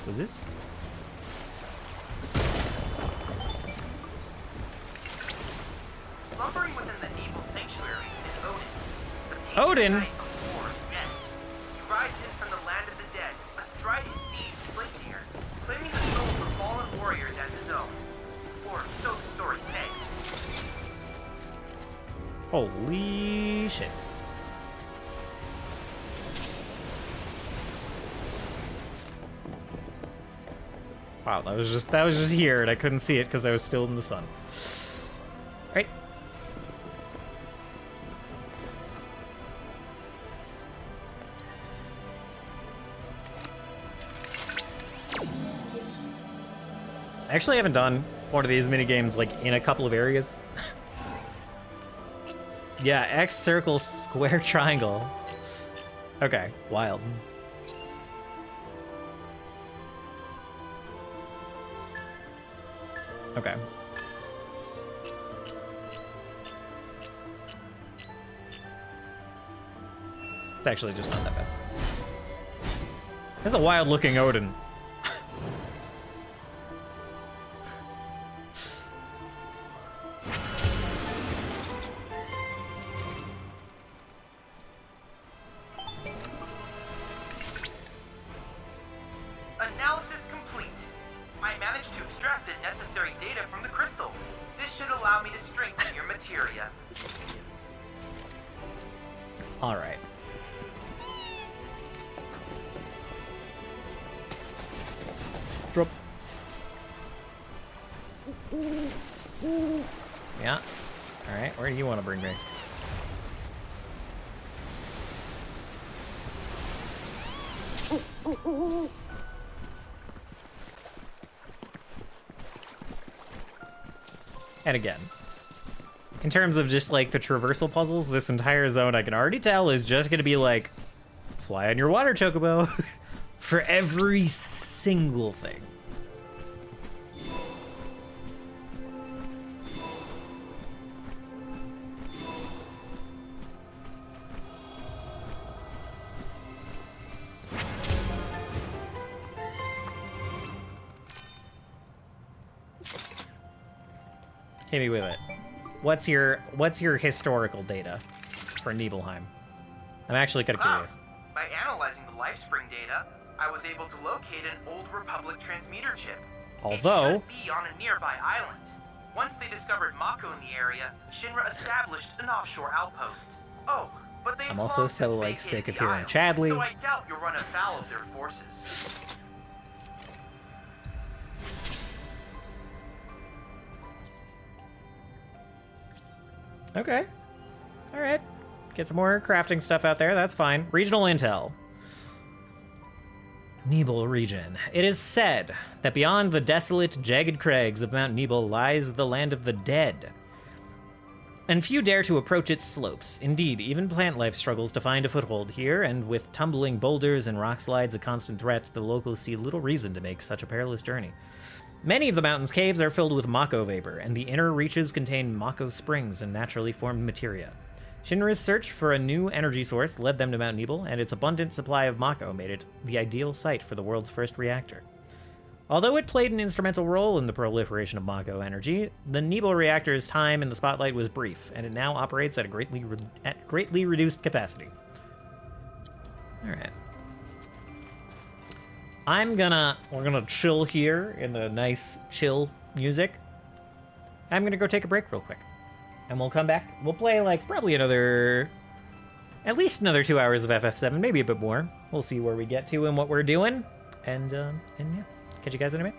Was this? Slumbering within the Nibel sanctuaries is Odin. Odin? Knight of war, death. He rides in from the land of the dead, astride his steed, Sleipnir, claiming the souls of fallen warriors as his own. Or so the stories say. Holy shit. Wow, that was just here, and I couldn't see it because I was still in the sun. Right. I actually haven't done one of these mini games like in a couple of areas. Yeah, X, circle, square, triangle. Okay, wild. Okay. It's actually just not that bad. That's a wild looking Odin. Analysis complete. I managed to extract the necessary data from the crystal. This should allow me to strengthen your materia. All right. Drop. Yeah. All right. Where do you want to bring me? And again, in terms of just like the traversal puzzles, this entire zone I can already tell is just gonna be like fly on your water chocobo for every single thing. Hit me with it. What's your historical data for Nibelheim? I'm actually kind of curious. By analyzing the LifeSpring data, I was able to locate an old Republic transmitter chip. Although It should be on a nearby island. Once they discovered Mako in the area, Shinra established an offshore outpost. Oh, but they've I'm also long so since like vacated sick of the hearing island, Chadley. so I doubt you'll run afoul of their forces. Okay. All right. Get some more crafting stuff out there. That's fine. Regional intel. Nibel region. It is said that beyond the desolate, jagged crags of Mount Nibel lies the land of the dead. and few dare to approach its slopes. Indeed, even plant life struggles to find a foothold here, and with tumbling boulders and rock slides a constant threat, the locals see little reason to make such a perilous journey. Many of the mountain's caves are filled with Mako vapor, and the inner reaches contain Mako springs and naturally formed materia. Shinra's search for a new energy source led them to Mount Nibel, and its abundant supply of Mako made it the ideal site for the world's first reactor. Although it played an instrumental role in the proliferation of Mako energy, the Nibel reactor's time in the spotlight was brief, and it now operates at a greatly reduced capacity. Alright. We're gonna chill here in the nice, chill music. I'm gonna go take a break real quick. And we'll come back. We'll play, like, probably at least another 2 hours of FF7, maybe a bit more. We'll see where we get to and what we're doing. And yeah. Catch you guys in a minute.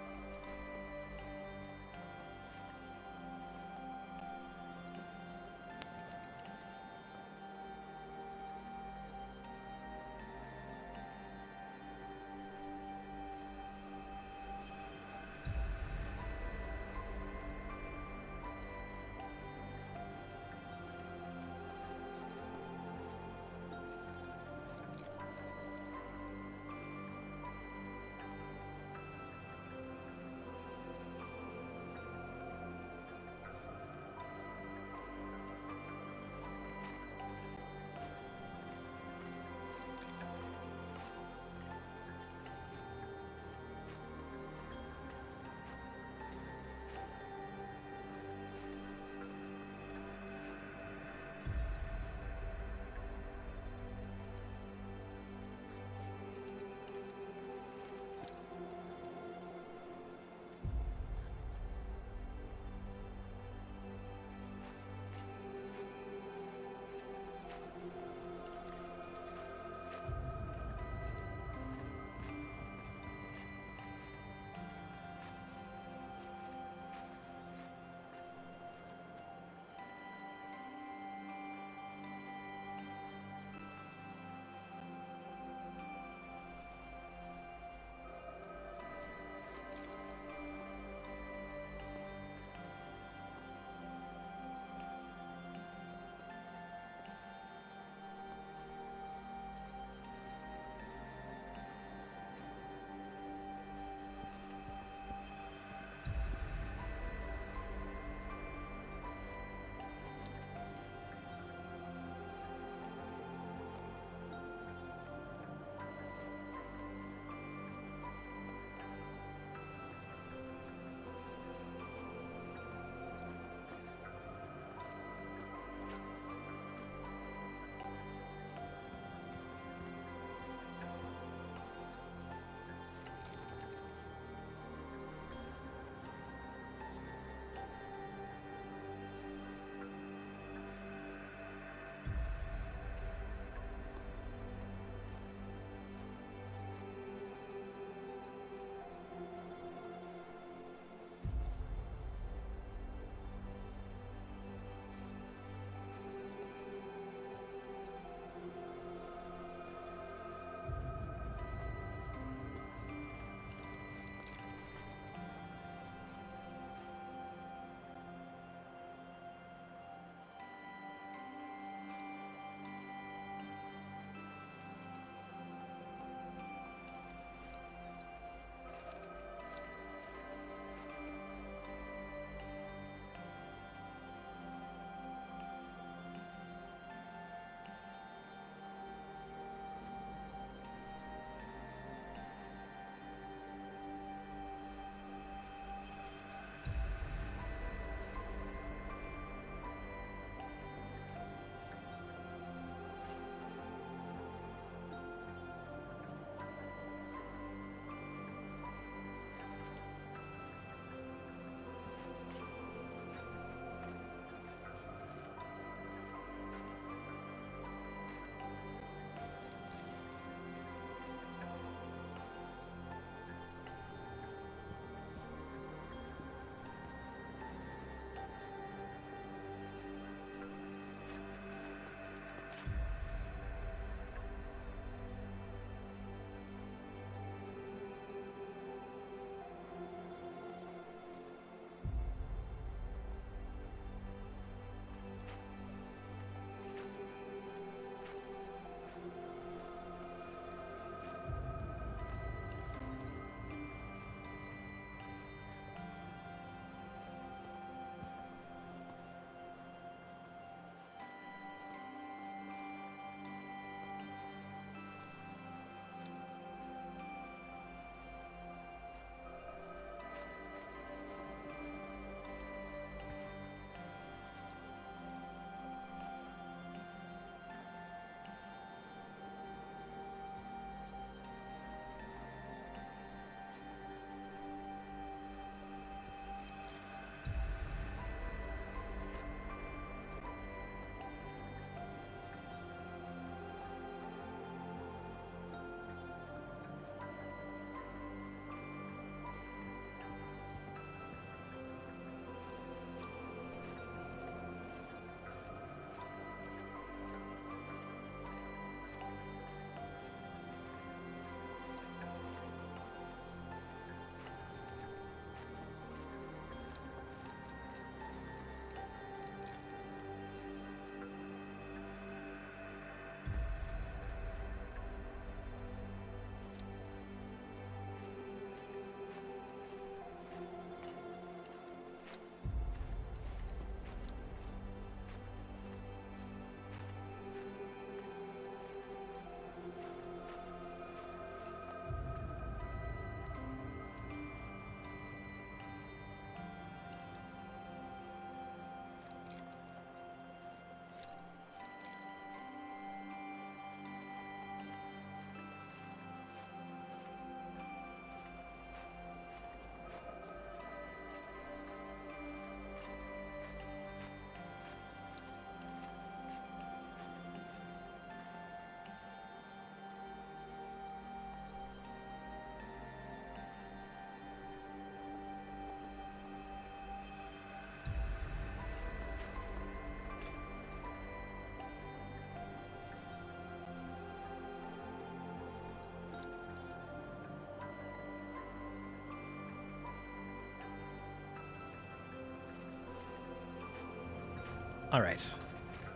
All right.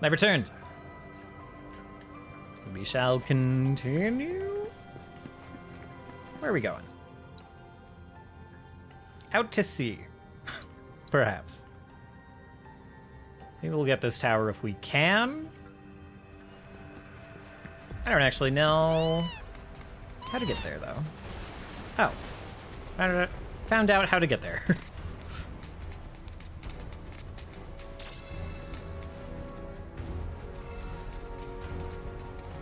I've returned. We shall continue. Where are we going? Out to sea. Perhaps. Maybe we'll get this tower if we can. I don't actually know how to get there, though. Oh. Found out how to get there.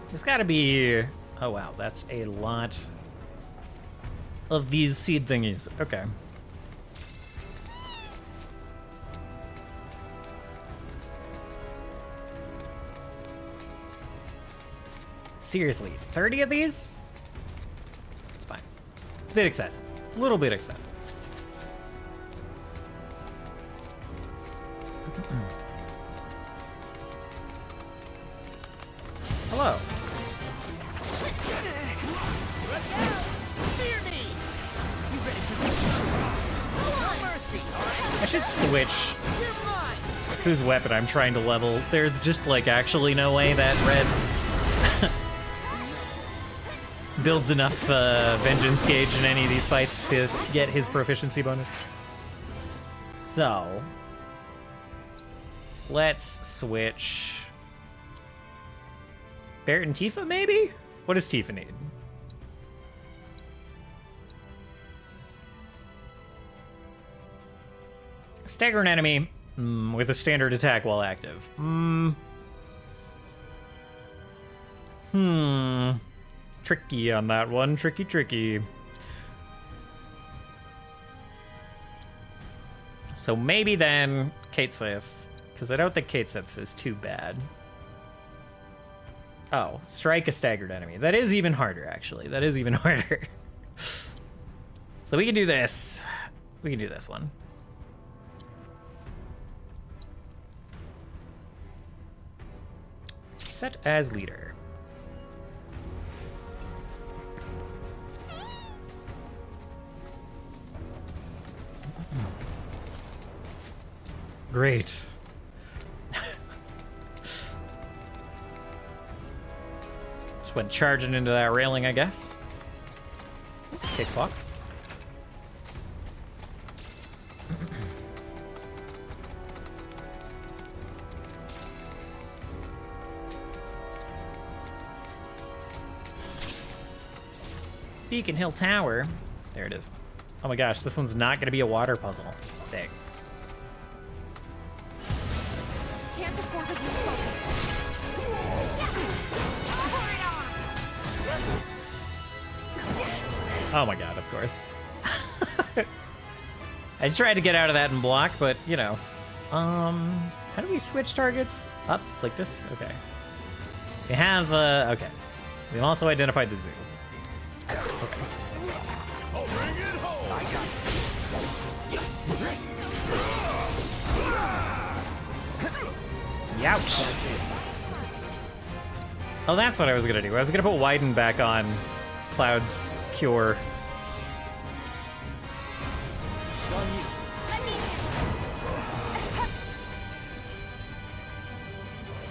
There's gotta be... Oh, wow. That's a lot of these seed thingies. Okay. Seriously, 30 of these? It's fine. It's a bit excessive. A little bit excessive. Hello. I should switch whose weapon I'm trying to level. There's just like actually no way that red builds enough vengeance gauge in any of these fights to get his proficiency bonus. So let's switch Barrett and Tifa, maybe? What does Tifa need? Stagger an enemy with a standard attack while active. Tricky on that one. Tricky. So maybe then Kate Sith, because I don't think Kate Sith's is too bad. Oh, strike a staggered enemy. That is even harder, actually. That is even harder. So we can do this. We can do this one. Set as leader. Great. Just went charging into that railing, I guess. Kickbox. Beacon Hill Tower. There it is. Oh my gosh, this one's not going to be a water puzzle. Dang. Can't afford to lose focus. Oh my god, of course. I tried to get out of that and block, but, you know. How do we switch targets? Up, like this? Okay. We have, okay. We've also identified the zoo. Okay. Youch. Oh, that's what I was gonna do. I was gonna put Widen back on Cloud's Cure.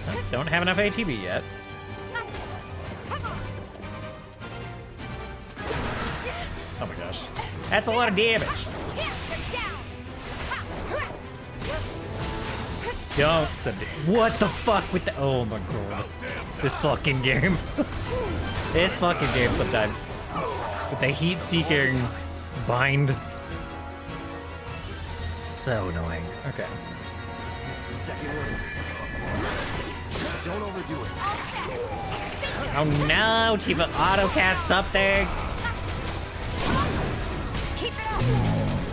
Oh, don't have enough ATB yet. Oh my gosh. That's a lot of damage. Don't subdue. What the fuck with the... Oh my god. This fucking game. This fucking game sometimes. With the heat-seeking bind. So annoying. Okay. Don't overdo it. Oh no, Tifa auto-cast something.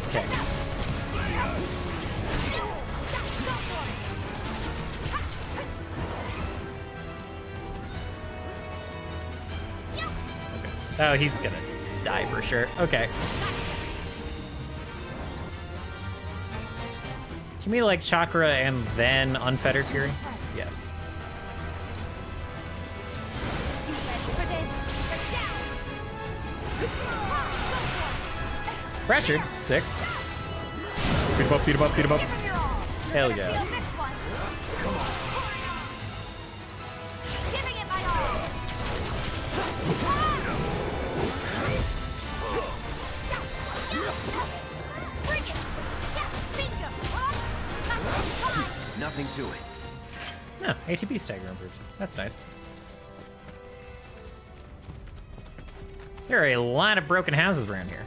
Okay. Oh, he's gonna die for sure. Okay. Can we like chakra and then unfettered fury? Yes. Pressured. Sick. Beat him up, beat him up, beat him up. Hell yeah. Giving it my all. Bring it. Bingo. Nothing to it. No, ATB stagger improved. That's nice. There are a lot of broken houses around here.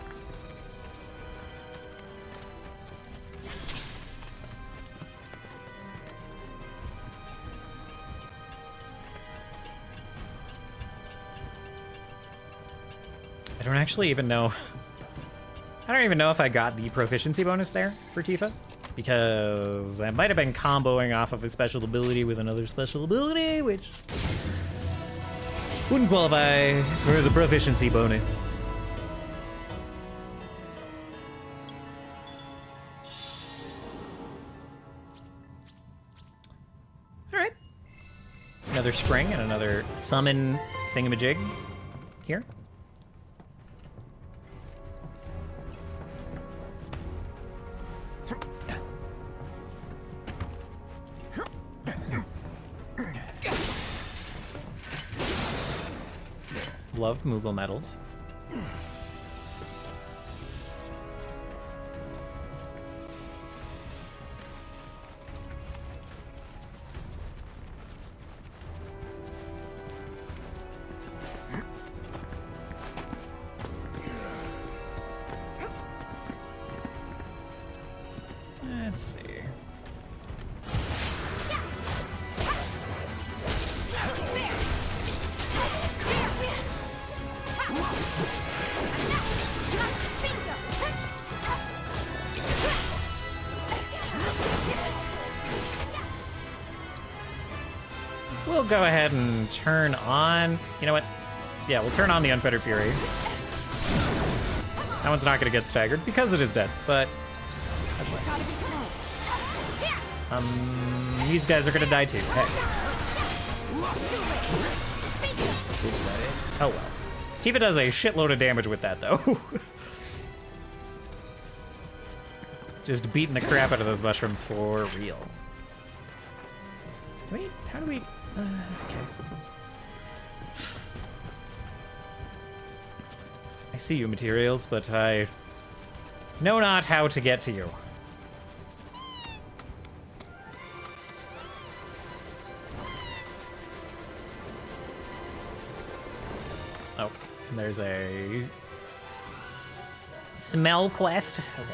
I don't actually even know. I don't even know if I got the proficiency bonus there for Tifa, because I might have been comboing off of a special ability with another special ability, which wouldn't qualify for the proficiency bonus. Alright. Another spring and another summon thingamajig here. Love movable metals. Let's see. We'll go ahead and turn on... You know what? Yeah, we'll turn on the Unfettered Fury. That one's not going to get staggered because it is dead, but that's fine. These guys are going to die too. Hey. Oh well. Tifa does a shitload of damage with that, though. Just beating the crap out of those mushrooms for real. How do we... okay. I see you, materials, but I know not how to get to you. Oh, and there's a smell quest. Okay.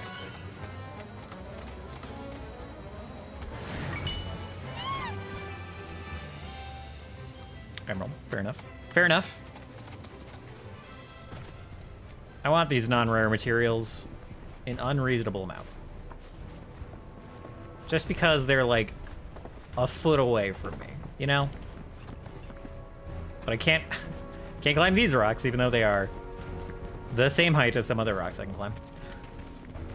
Emerald. Fair enough. Fair enough. I want these non-rare materials in unreasonable amount. Just because they're like a foot away from me, you know? But I can't climb these rocks, even though they are the same height as some other rocks I can climb.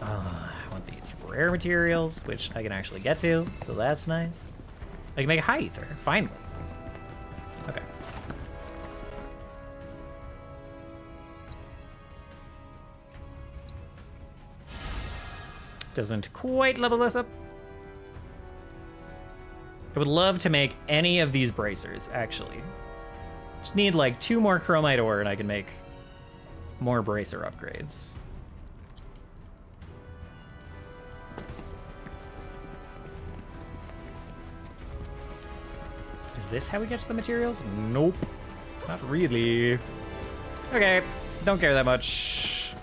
I want these rare materials, which I can actually get to, so that's nice. I can make a high ether, finally. Okay. Doesn't quite level this up. I would love to make any of these bracers, actually. Just need like 2 more chromite ore and I can make more bracer upgrades. Is this how we get to the materials? Nope. Not really. Okay, don't care that much.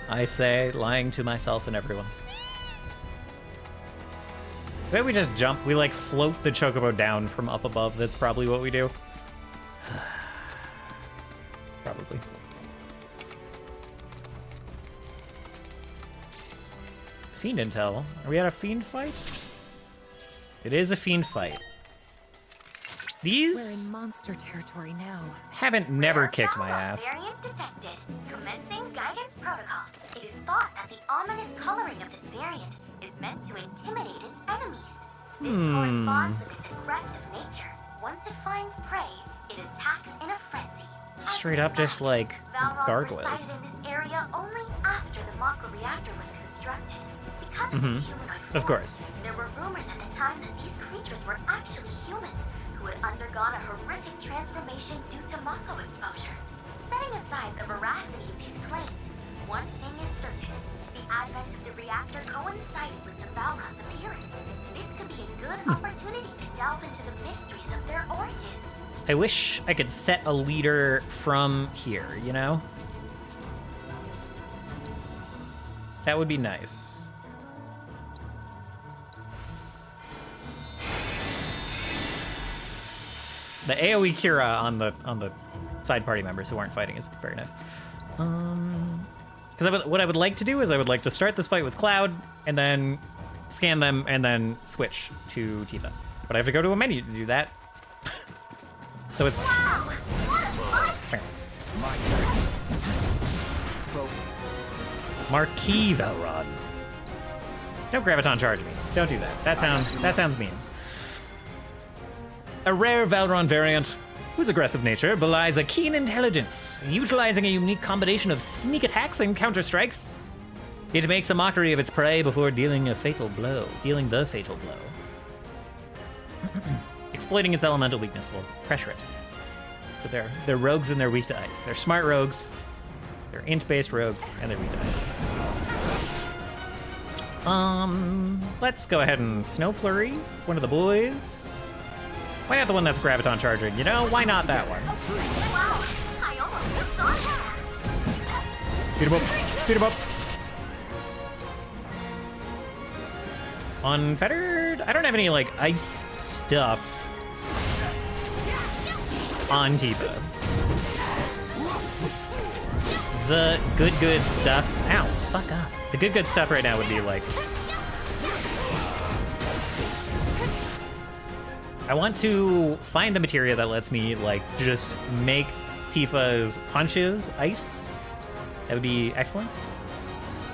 I say, lying to myself and everyone. Maybe we just jump, we like float the chocobo down from up above. That's probably what we do. Probably. Fiend intel. Are we at a fiend fight? It is a fiend fight. These We're in monster territory now. haven't never kicked my ass. Variant detected. Commencing guidance protocol. It is thought that the ominous coloring of this variant is meant to intimidate its enemies. This corresponds with its aggressive nature. Once it finds prey, it attacks in a frenzy. Straight up just like gargoyles. resided in this area only after the Mako reactor was constructed. Because of its humanoid Of form, course. there were rumors at the time that these creatures were actually humans who had undergone a horrific transformation due to Mako exposure. Setting aside the veracity of these claims, one thing is certain. The advent of the reactor coincided with the Valron's appearance. This could be a good opportunity to delve into the mysteries of their origins. I wish I could set a leader from here, you know? That would be nice. The AoE Cura on the side party members who aren't fighting is very nice. Because what I would like to do is I would like to start this fight with Cloud and then scan them and then switch to Tifa. But I have to go to a menu to do that. So it's Marquis Velrod. Don't graviton charge me. Don't do that. That sounds mean. A rare Valron variant whose aggressive nature belies a keen intelligence, utilizing a unique combination of sneak attacks and counter strikes. It makes a mockery of its prey before dealing the fatal blow. Exploiting its elemental weakness will pressure it. So they're rogues and they're weak to ice. They're smart rogues, they're int-based rogues, and they're weak to ice. Let's go ahead and Snow Flurry, one of the boys. Why not the one that's graviton charging? You know, why not that one? Wow, I almost saw that. Beat him up, beat him up. Unfettered? I don't have any, like, ice stuff on Tifa. The good stuff. Ow, fuck off. The good stuff right now would be like. I want to find the materia that lets me like just make Tifa's punches ice. That would be excellent.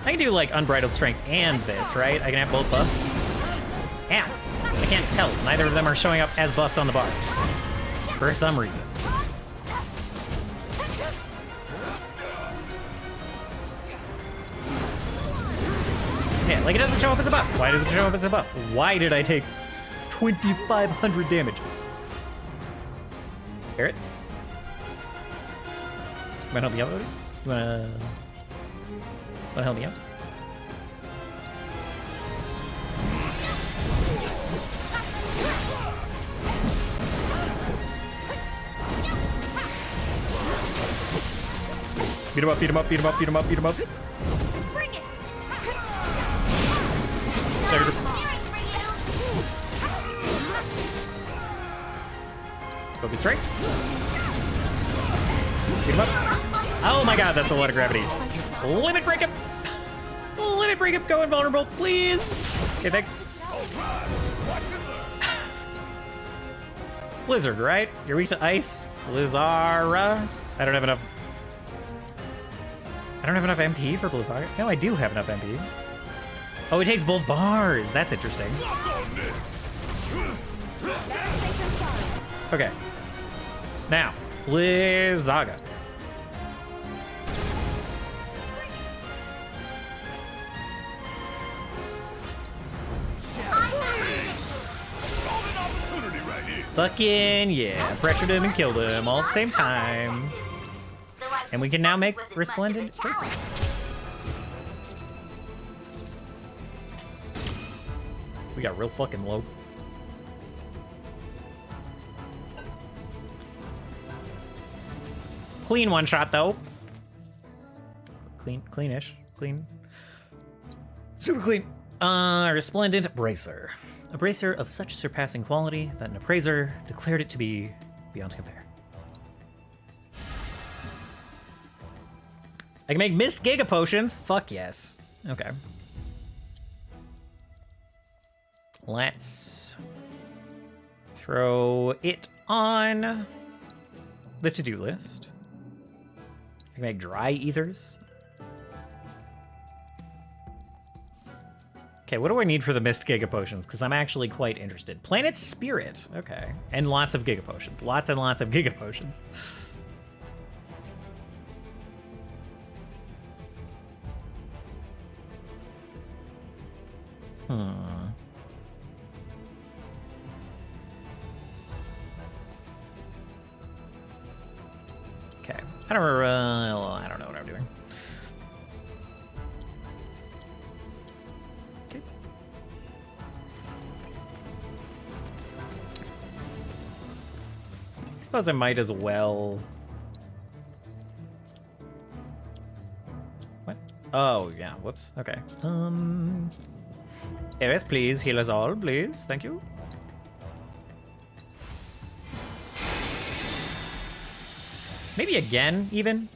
I can do like Unbridled Strength and this, right? I can have both buffs. Ow. I can't tell. Neither of them are showing up as buffs on the bar. For some reason. Yeah, like it doesn't show up as a buff. Why does it show up as a buff? Why did I take 2,500 damage? Barret? You wanna help me out, Odie? You wanna help me out? Beat him up, beat him up, beat him up, beat him up, beat him up. Bring it. Focus strike. Beat him up. Oh my god, that's a lot of gravity. Limit break him. Limit break him. Go invulnerable, please. Okay, thanks. Blizzard, right? You're weak to ice. Blizzara. I don't have enough MP for Blizzard. No, I do have enough MP. Oh, it takes both bars. That's interesting. Okay. Now, Blizzaga. Fucking yeah. Pressured him and killed him all at the same time. And we can now make resplendent bracers. We got real fucking low. Clean one shot though. Cleanish. Clean. Super clean. Resplendent bracer. A bracer of such surpassing quality that an appraiser declared it to be beyond compare. I can make mist giga potions. Fuck yes. Okay. Let's throw it on the to-do list. I can make dry ethers. Okay, what do I need for the mist giga potions? Because I'm actually quite interested. Planet Spirit. Okay. And lots of giga potions. Lots and lots of giga potions. Okay. I don't know what I'm doing. Okay. I suppose I might as well. What? Oh, yeah. Whoops. Okay. Yes, please heal us all, please. Thank you. Maybe again, even.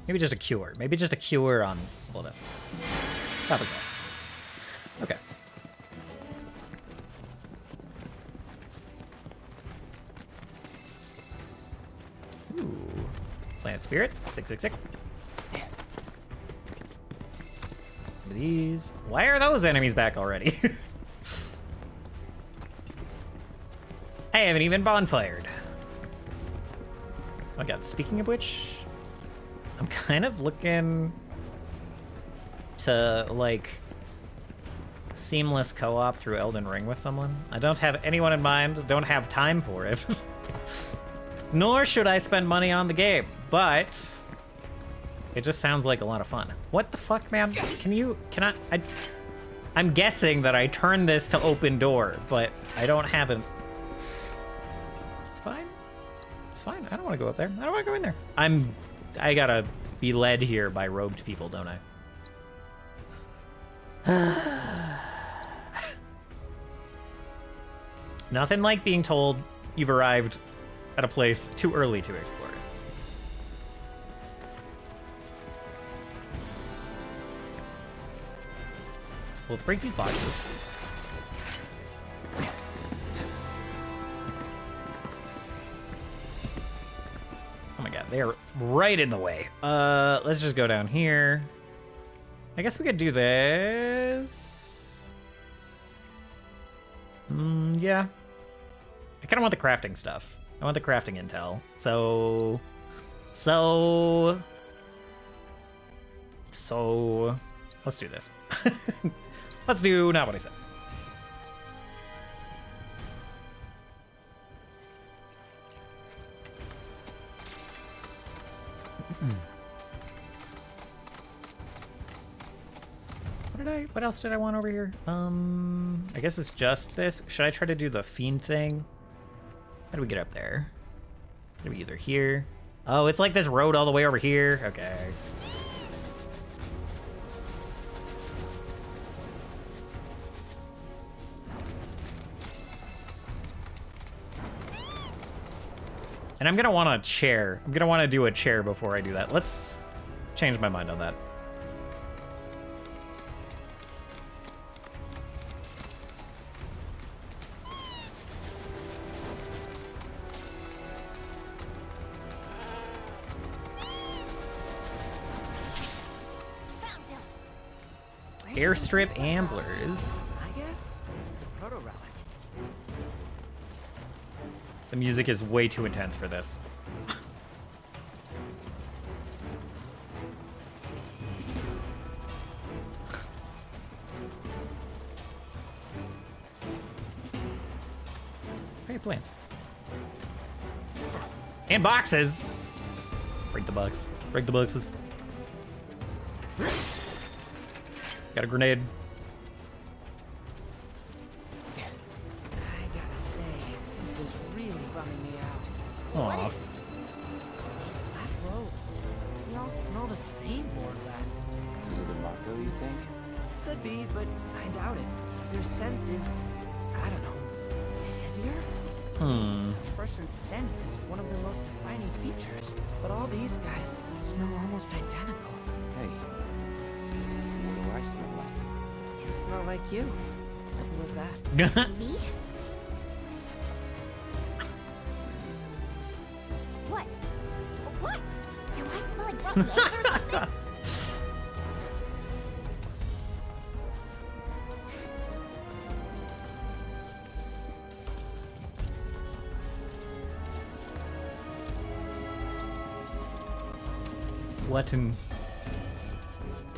Maybe just a cure. Maybe just a cure on all this. That was all. Okay. Ooh. Plant spirit. Sick. Some of these. Why are those enemies back already? I haven't even bonfired. Oh my god, speaking of which, I'm kind of looking to, like, seamless co-op through Elden Ring with someone. I don't have anyone in mind, don't have time for it. Nor should I spend money on the game, but it just sounds like a lot of fun. What the fuck, man? I'm guessing that I turned this to open door, but I don't have it. It's fine. It's fine. I don't want to go up there. I don't want to go in there. I gotta be led here by robed people, don't I? Nothing like being told you've arrived at a place too early to explore it. Well, let's break these boxes. Oh my god, they're right in the way. Let's just go down here. I guess we could do this. Yeah. I kind of want the crafting stuff. I want the crafting intel. So let's do this. Let's do not what I said. What else did I want over here? I guess it's just this. Should I try to do the fiend thing? How do we get up there? Maybe either here. Oh, it's like this road all the way over here. Okay. And I'm gonna want a chair. I'm gonna want to do a chair before I do that. Let's change my mind on that. Airstrip amblers. I guess the proto relic. The music is way too intense for this. Hey, plants. And boxes. Break the box. Break the boxes. Got a grenade. I gotta say, this is really bumming me out. Aw. These black robes, they all smell the same, more or less. Because of the Mako, you think? Could be, but I doubt it. Their scent is, I don't know, heavier? A person's scent is one of their most defining features, but all these guys smell almost identical. Hey, what do I smell like? You smell like you. Simple as that. Me? What? What? Do I smell like rotten eggs or something? What an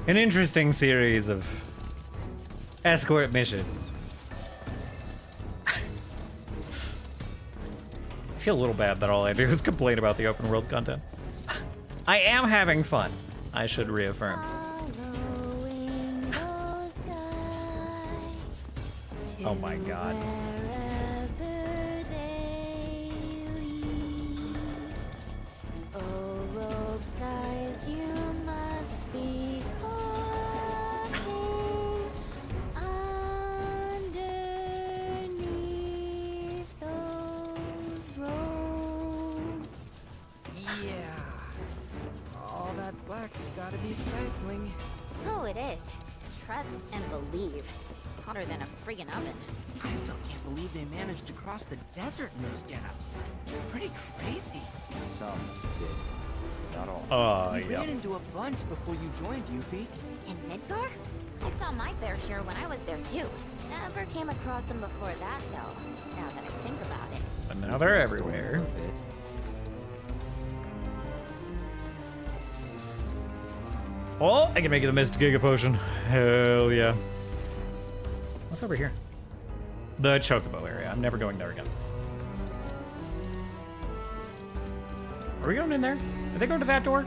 interesting series of Escort missions. I feel a little bad that all I do is complain about the open world content. I am having fun. I should reaffirm. Oh my god. Gotta be stifling. Oh, it is. Trust and believe. Hotter than a friggin' oven. I still can't believe they managed to cross the desert in those get-ups. Pretty crazy. Some did. Not all. You ran into a bunch before you joined, Yuffie. In Midgar? I saw my fair share when I was there too. Never came across them before that though, now that I think about it. But now they're everywhere. Oh, I can make it the Mist Giga Potion. Hell yeah. What's over here? The Chocobo area. I'm never going there again. Are we going in there? Are they going to that door?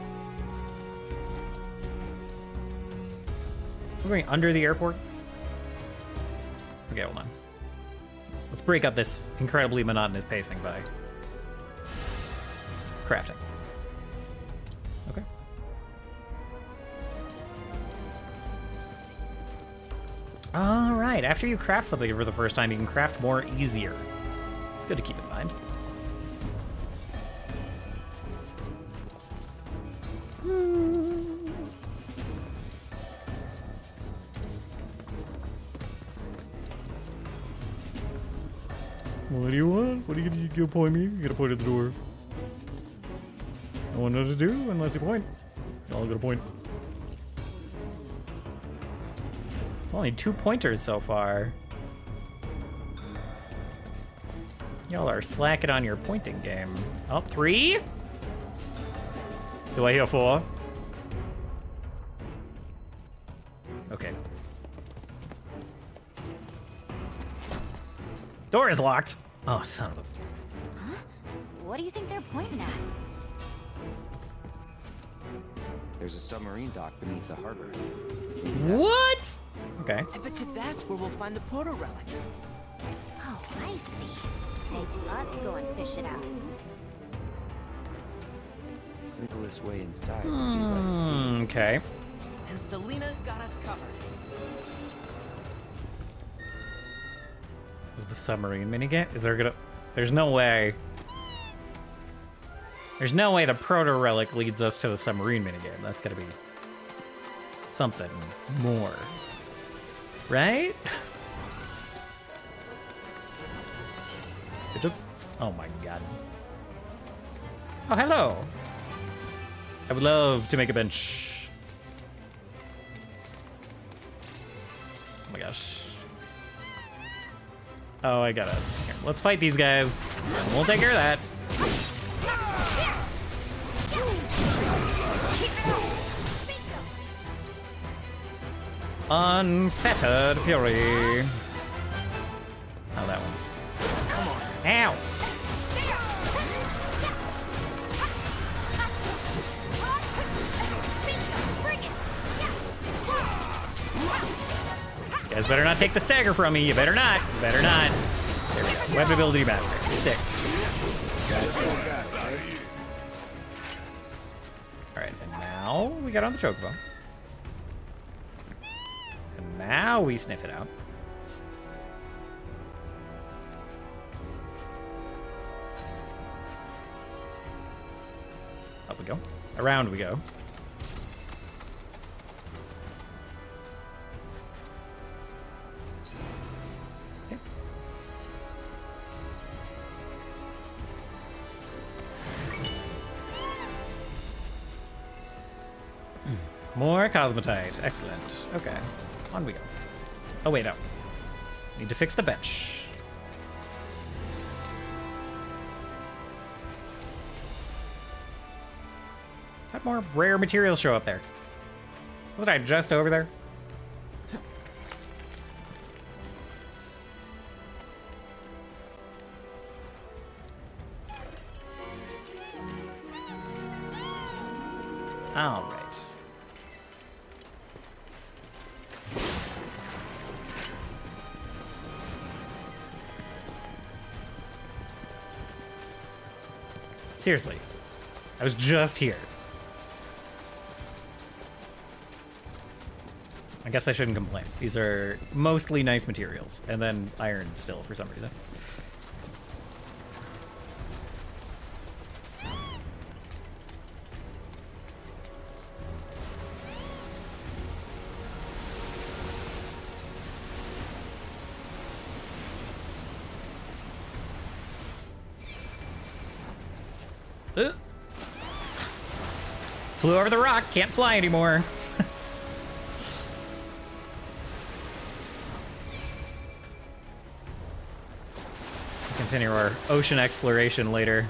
We're going under the airport? Okay, hold on. Let's break up this incredibly monotonous pacing by crafting. Okay. All right, after you craft something for the first time, you can craft more easier. It's good to keep in mind. What do you want? What are you gonna point me? You gotta point at the door. I won't know what to do unless you point. Y'all gotta point. It's only 2 pointers so far. Y'all are slacking on your pointing game. Oh, 3? Do I hear 4? Okay. Door is locked. Oh, son of a... Huh? What do you think they're pointing at? There's a submarine dock beneath the harbor. What? Okay. I bet you that's where we'll find the proto-relic. Oh, I see. Make us go and fish it out. Simplest way inside would be like Okay. And Selena's got us covered. Is the submarine minigame? Is there gonna... There's no way... There's no way the proto-relic leads us to the submarine minigame. That's gotta be... something more. Right? Oh my god. Oh, hello! I would love to make a bench. Oh my gosh. Oh, I gotta... Here, let's fight these guys, and we'll take care of that. Unfettered Fury. Oh, that one's... Ow! You guys better not take the stagger from me. You better not. You better not. There we go. Weapon ability master. Sick. Alright, and now we got on the chocobo. And now we sniff it out. Up we go. Around we go. More Cosmotite. Excellent. Okay. On we go. Oh, wait, no. Need to fix the bench. Had more rare materials show up there. Wasn't I just over there? All right. Seriously, I was just here. I guess I shouldn't complain. These are mostly nice materials, and then iron still for some reason. Flew over the rock, can't fly anymore. Continue our ocean exploration later.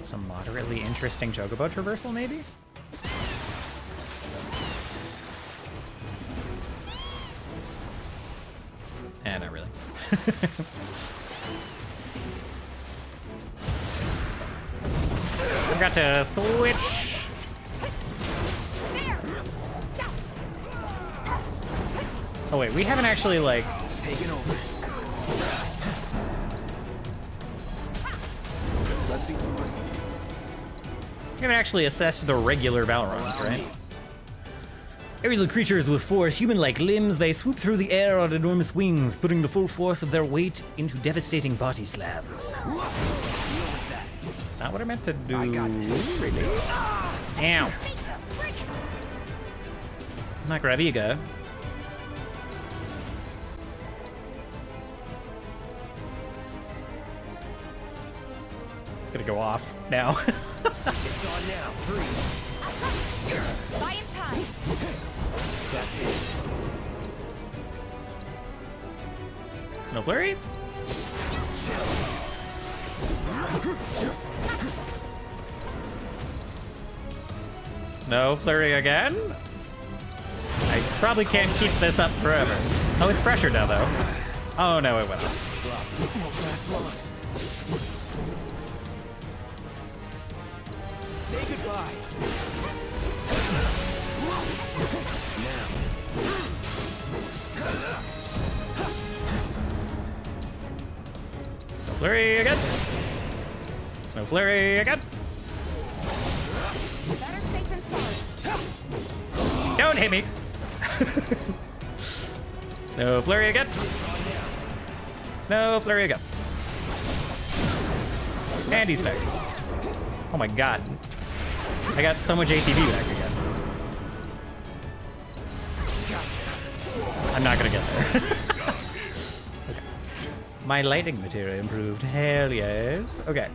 Some moderately interesting chocobo traversal, maybe? Not really. I've got to switch. Oh wait, we haven't actually like taken over. Let's be smart. We haven't actually assessed the regular Valorons, right? Aerial creatures with 4 human-like limbs, they swoop through the air on enormous wings, putting the full force of their weight into devastating body slams. Not what I meant to do. Really. Ow. Not Graviga. It's gonna go off now. It's on now. Freeze. Buy him time. That's it. Snow Flurry? Snow Flurry again? I probably can't keep this up forever. Oh, it's pressured now, though. Oh, no, it went off. Say goodbye. Snow Flurry again. Snow Flurry again. Don't hit me. Snow Flurry again. Snow Flurry again. And he's stuck. Oh my god. I got so much ATB back again. I'm not gonna get there. Okay. My lighting material improved. Hell yes. Okay.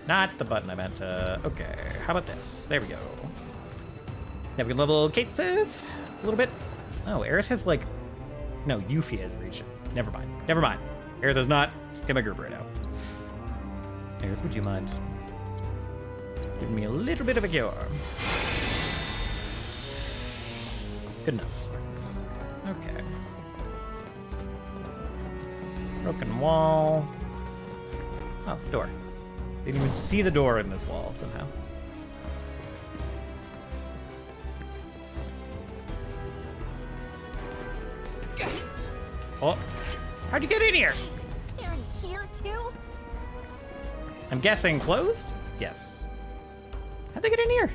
Not the button I meant to. Okay. How about this? There we go. Now we can level Kate Sith a little bit. Oh, Aerith has like. No, Yuffie has reached it. Never mind. Never mind. Aerith is not in my group right now. Aerith, would you mind giving me a little bit of a cure? Good enough. Okay. Broken wall. Oh, door. Didn't even see the door in this wall somehow. Oh, how'd you get in here? They're in here too? I'm guessing closed? Yes. How'd they get in here?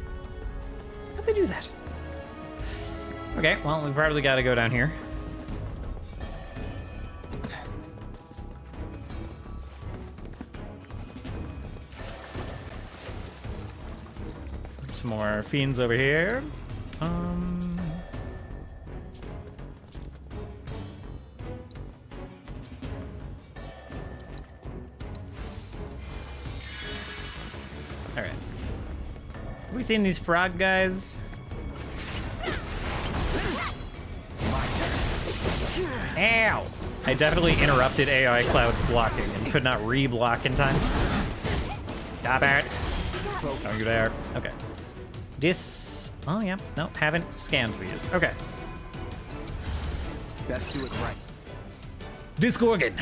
How'd they do that? Okay, well, we probably gotta go down here. Some more fiends over here. Alright. Have we seen these frog guys? Ow! I definitely interrupted AI Cloud's blocking and could not re-block in time. Stop it! Don't you dare. Okay. Oh, yeah. No, haven't scanned these. Okay. Best do it right. Disc organ.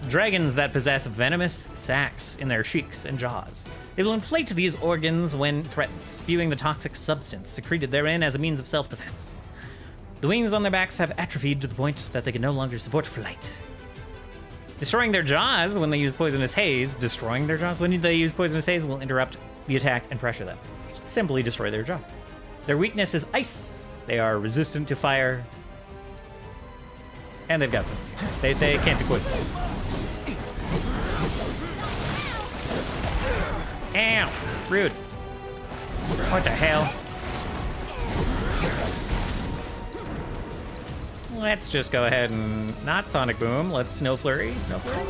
Dragons that possess venomous sacs in their cheeks and jaws. They will inflate these organs when threatened, spewing the toxic substance secreted therein as a means of self-defense. The wings on their backs have atrophied to the point that they can no longer support flight. Destroying their jaws when they use poisonous haze will interrupt the attack and pressure them. Just simply destroy their jaw. Their weakness is ice. They are resistant to fire. And they've got some. They can't be poisoned. Ow! Rude. What the hell? Let's just go ahead and not Sonic Boom. Let's Snow Flurry. Snow Flurry.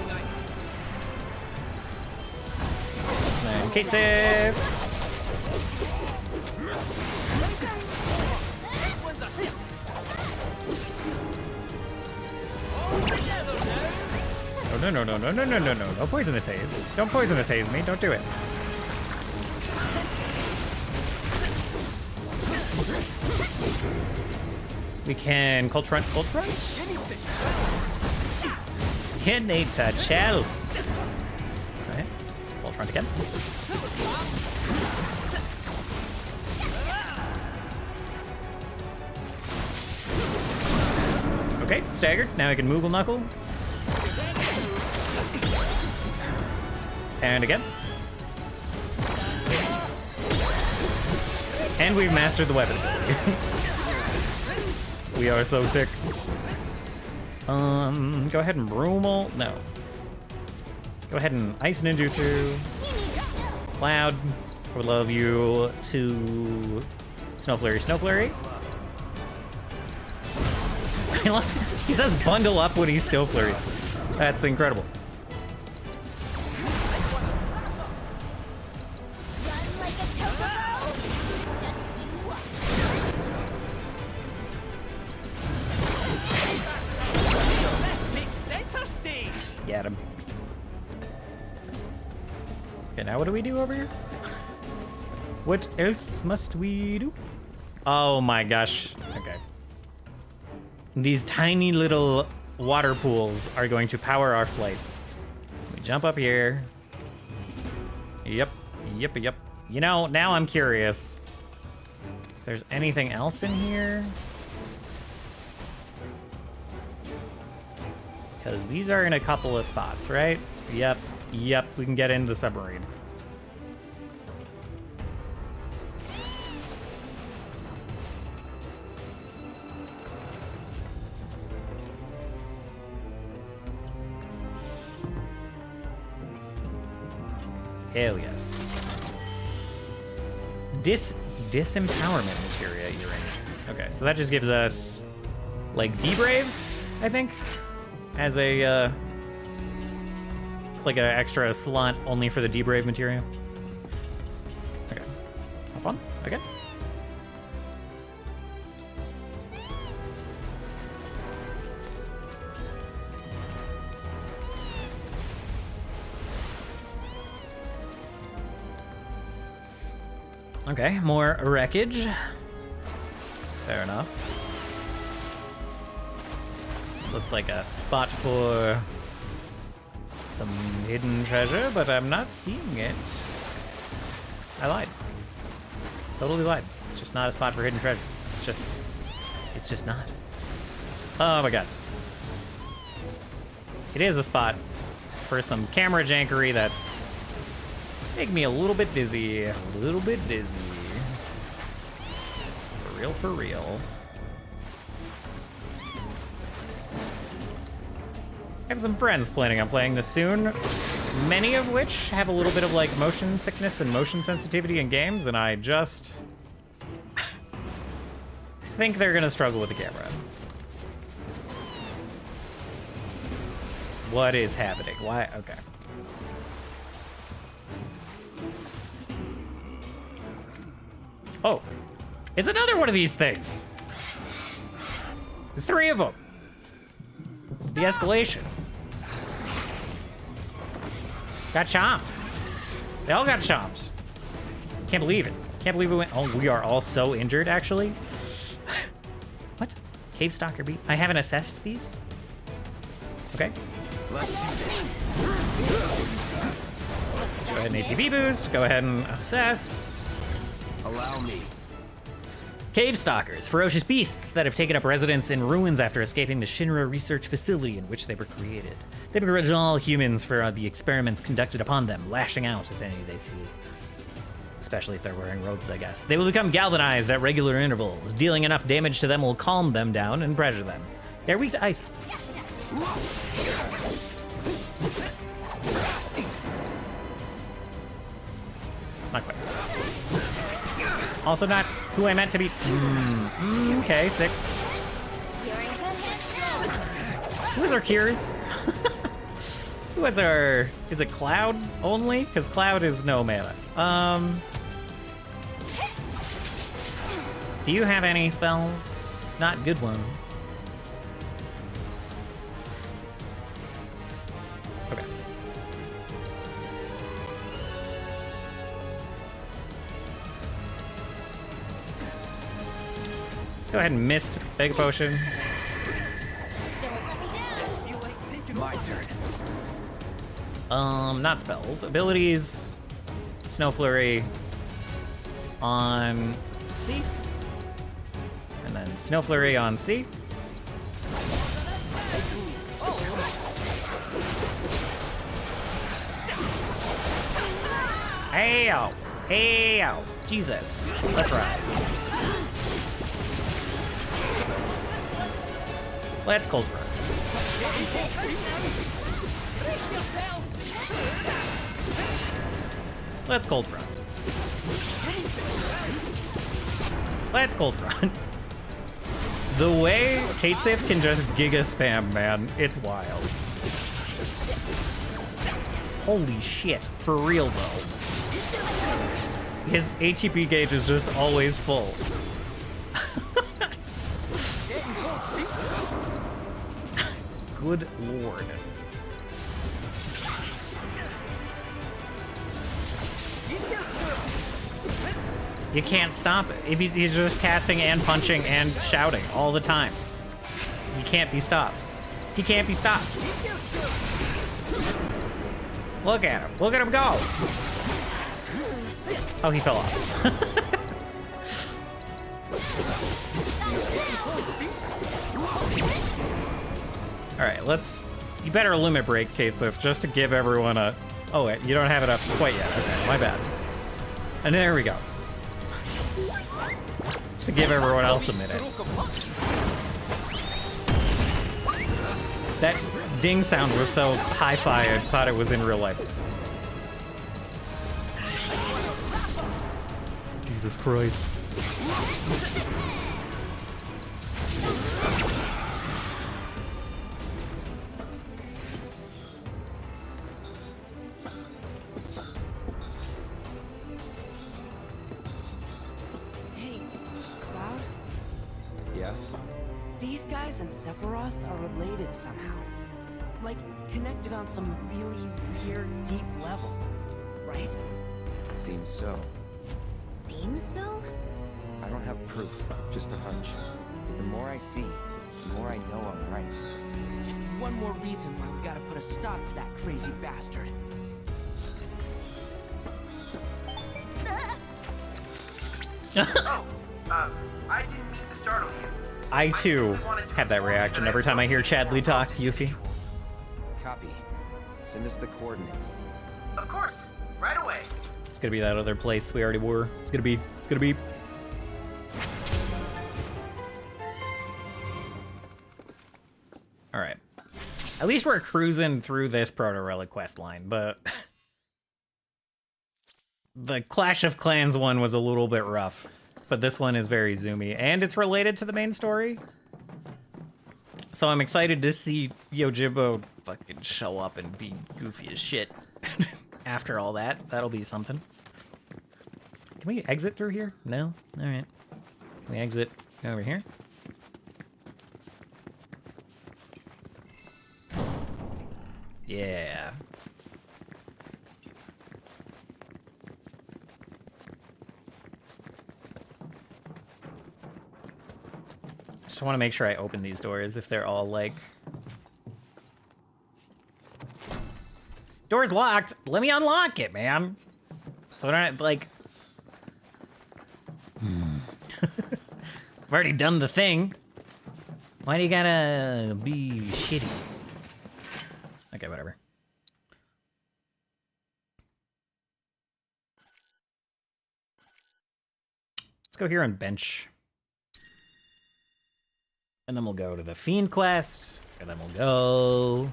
And Kate save. Oh, no. No poisonous haze. Don't poisonous haze me. Don't do it. We can Cold Front. You need to chill. Alright. Cold Front again. Okay, staggered. Now I can Moogle Knuckle. And again. And we've mastered the weapon ability. We are so sick. Go ahead and Brumal. No. Go ahead and Ice Ninjutsu. Cloud. I would love you to Snow Flurry. Snow Flurry. I love. He says bundle up when he Snow Flurries. That's incredible. Get him. Okay, now what do we do over here? What else must we do? Oh my gosh. Okay. These tiny little water pools are going to power our flight. We jump up here. Yep. You know, now I'm curious. If there's anything else in here? Because these are in a couple of spots, right? Yep, we can get into the submarine. Hell yes. Disempowerment materia earrings. Okay, so that just gives us, like, D-Brave, I think? As a, it's like an extra slot only for the D-Brave materia. Okay. Hop on. Okay. Okay, more wreckage. Fair enough. This looks like a spot for some hidden treasure, but I'm not seeing it. I lied. Totally lied. It's just not a spot for hidden treasure. It's just not. Oh my god. It is a spot for some camera jankery that's making me a little bit dizzy. A little bit dizzy. For real, for real. I have some friends planning on playing this soon, many of which have a little bit of like motion sickness and motion sensitivity in games, and I just think they're gonna struggle with the camera. What is happening? Why? Okay. Oh, it's another one of these things. There's 3 of them. It's the escalation. Got chomped. They all got chomped. Can't believe it. Can't believe we went. Oh, we are all so injured, actually. What? Cave Stalker beat? I haven't assessed these. Okay. Let's do this. Go ahead and ATB boost. Go ahead and assess. Allow me. Cave Stalkers, ferocious beasts that have taken up residence in ruins after escaping the Shinra research facility in which they were created. They begrudge all humans for the experiments conducted upon them, lashing out at any they see. Especially if they're wearing robes, I guess. They will become galvanized at regular intervals. Dealing enough damage to them will calm them down and pressure them. They're weak to ice. Not quite. Also not who I meant to be. Okay, sick. Who is our cures? Who is our... Is it Cloud only? Because Cloud is no mana. Do you have any spells? Not good ones. Okay. Go ahead and mist Mega Potion. My turn. Not spells. Abilities. Snow Flurry on C. And then Snow Flurry on C. Hey-o! Hey-o! Jesus. Let's ride. Let's Cold Front. Let's Cold Front. Let's Cold Front. The way Kate Sith can just Giga spam, man, it's wild. Holy shit, for real though. His HEP gauge is just always full. Good lord. You can't stop it. If he's just casting and punching and shouting all the time. You can't be stopped. He can't be stopped. Look at him. Look at him go. Oh, he fell off. Alright, let's... You better limit break, Kate Sith, just to give everyone a... Oh, wait, you don't have it up quite yet. Okay, my bad. And there we go. Just to give everyone else a minute. That ding sound was so hi-fi, I thought it was in real life. Jesus Christ. Hey, Cloud? Yeah? These guys and Sephiroth are related somehow. Like, connected on some really weird, deep level, right? Seems so. Seems so? I don't have proof, just a hunch. But the more I see, the more I know I'm right. Just one more reason why we gotta put a stop to that crazy bastard. I didn't mean to startle you. I too have that reaction every time I hear Chadley talk, Yuffie. Copy. Send us the coordinates. Of course, right away. It's gonna be that other place we already were. It's gonna be. All right. At least we're cruising through this Proto-Relic quest line, but the Clash of Clans one was a little bit rough. But this one is very zoomy, and it's related to the main story. So I'm excited to see Yojimbo fucking show up and be goofy as shit. After all that, that'll be something. Can we exit through here? No? Alright. Can we exit over here? Yeah. Just want to make sure I open these doors if they're all like... Door's locked! Let me unlock it, man! So I don't, like... I've already done the thing. Why do you gotta be shitty? Okay, whatever. Let's go here and bench. And then we'll go to the Fiend quest. And then we'll go...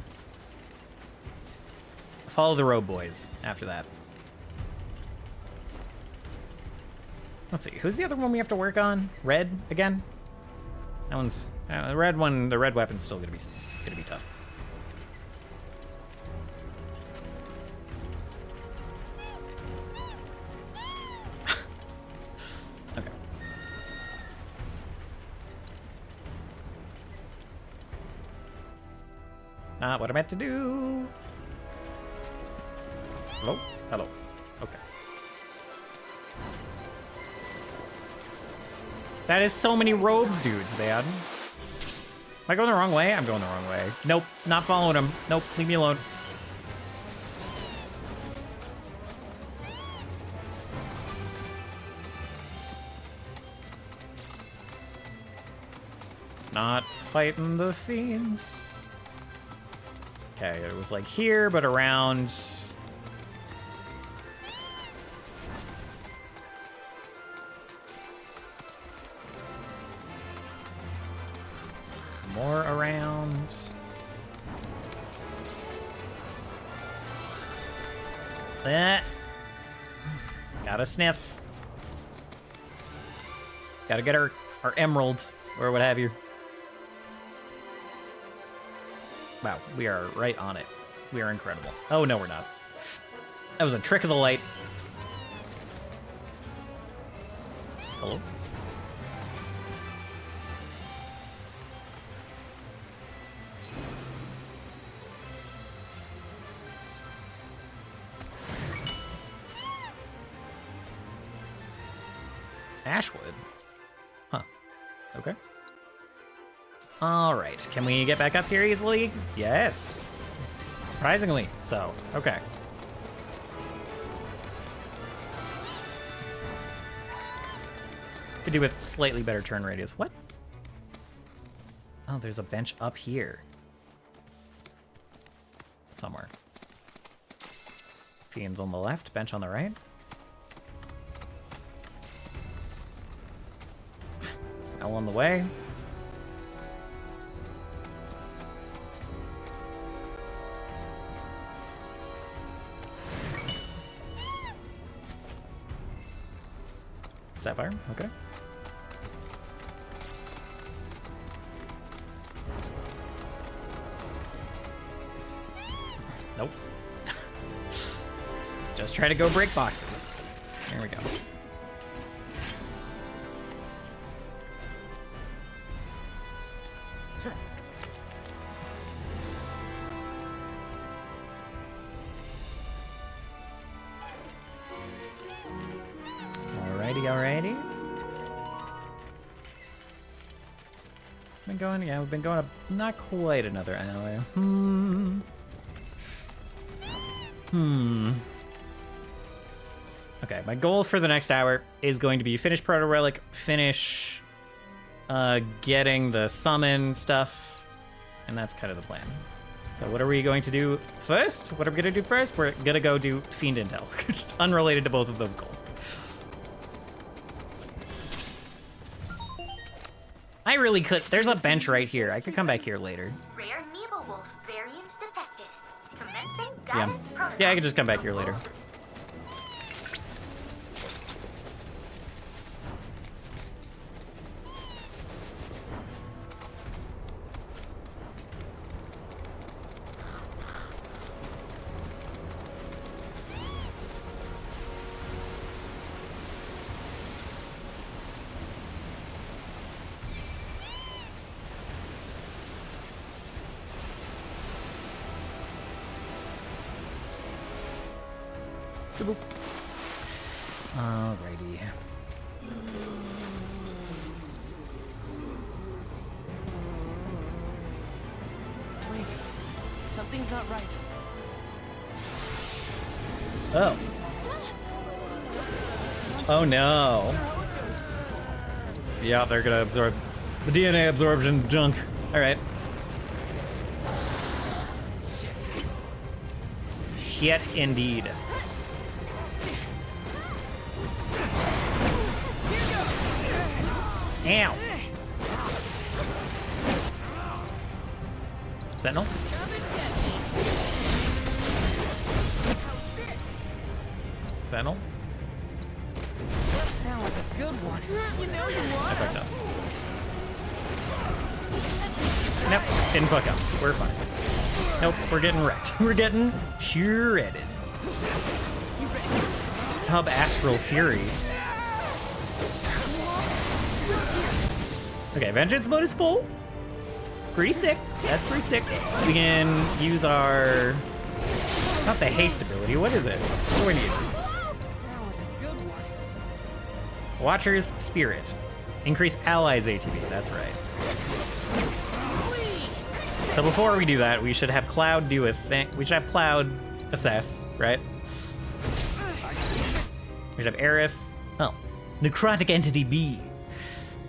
Follow the Road Boys after that. Let's see, who's the other one we have to work on? Red again? That one's the red one. The red weapon's still gonna be tough. Okay. Not what I meant to do. Hello? Hello. Okay. That is so many robe dudes, man. Am I going the wrong way? I'm going the wrong way. Nope, not following him. Nope, leave me alone. Not fighting the fiends. Okay, it was like here, but around... More around. Gotta sniff. Gotta get our emerald, or what have you. Wow, we are right on it. We are incredible. Oh, no, we're not. That was a trick of the light. Hello? Ashwood. Huh. Okay. All right. Can we get back up here easily? Yes. Surprisingly so. Okay. Could do with slightly better turn radius. What? Oh, there's a bench up here. Somewhere. Fiends on the left, bench on the right. Smell on the way. Sapphire, okay. Nope. Just try to go break boxes. There we go. Alrighty. Been going, yeah, we've been going up not quite another hour. Okay, my goal for the next hour is going to be finish Proto Relic, finish getting the summon stuff, and that's kind of the plan. So what are we going to do first? What are we going to do first? We're going to go do Fiend Intel, unrelated to both of those goals. I really could. There's a bench right here. I could come back here later. Rare Nibelwolf variant detected. Commencing guidance protocol. Yeah, I could just come back here later. Alrighty. Something's not right. Oh. Oh no. Yeah, they're gonna absorb the DNA absorption junk. Alright. Shit indeed. Ow. Sentinel? Sentinel? That was a good one. You know you I won. fucked up. Nope, didn't fuck up. We're fine. Nope, we're getting wrecked. We're getting shredded. Sub-astral fury. Okay, vengeance mode is full. Pretty sick. That's pretty sick. We can use our... Not the haste ability. What is it? What do we need? That was a good one. Watcher's Spirit. Increase allies' ATB. That's right. So before we do that, we should have Cloud do a thing. We should have Cloud assess, right? We should have Aerith. Oh. Necrotic Entity B.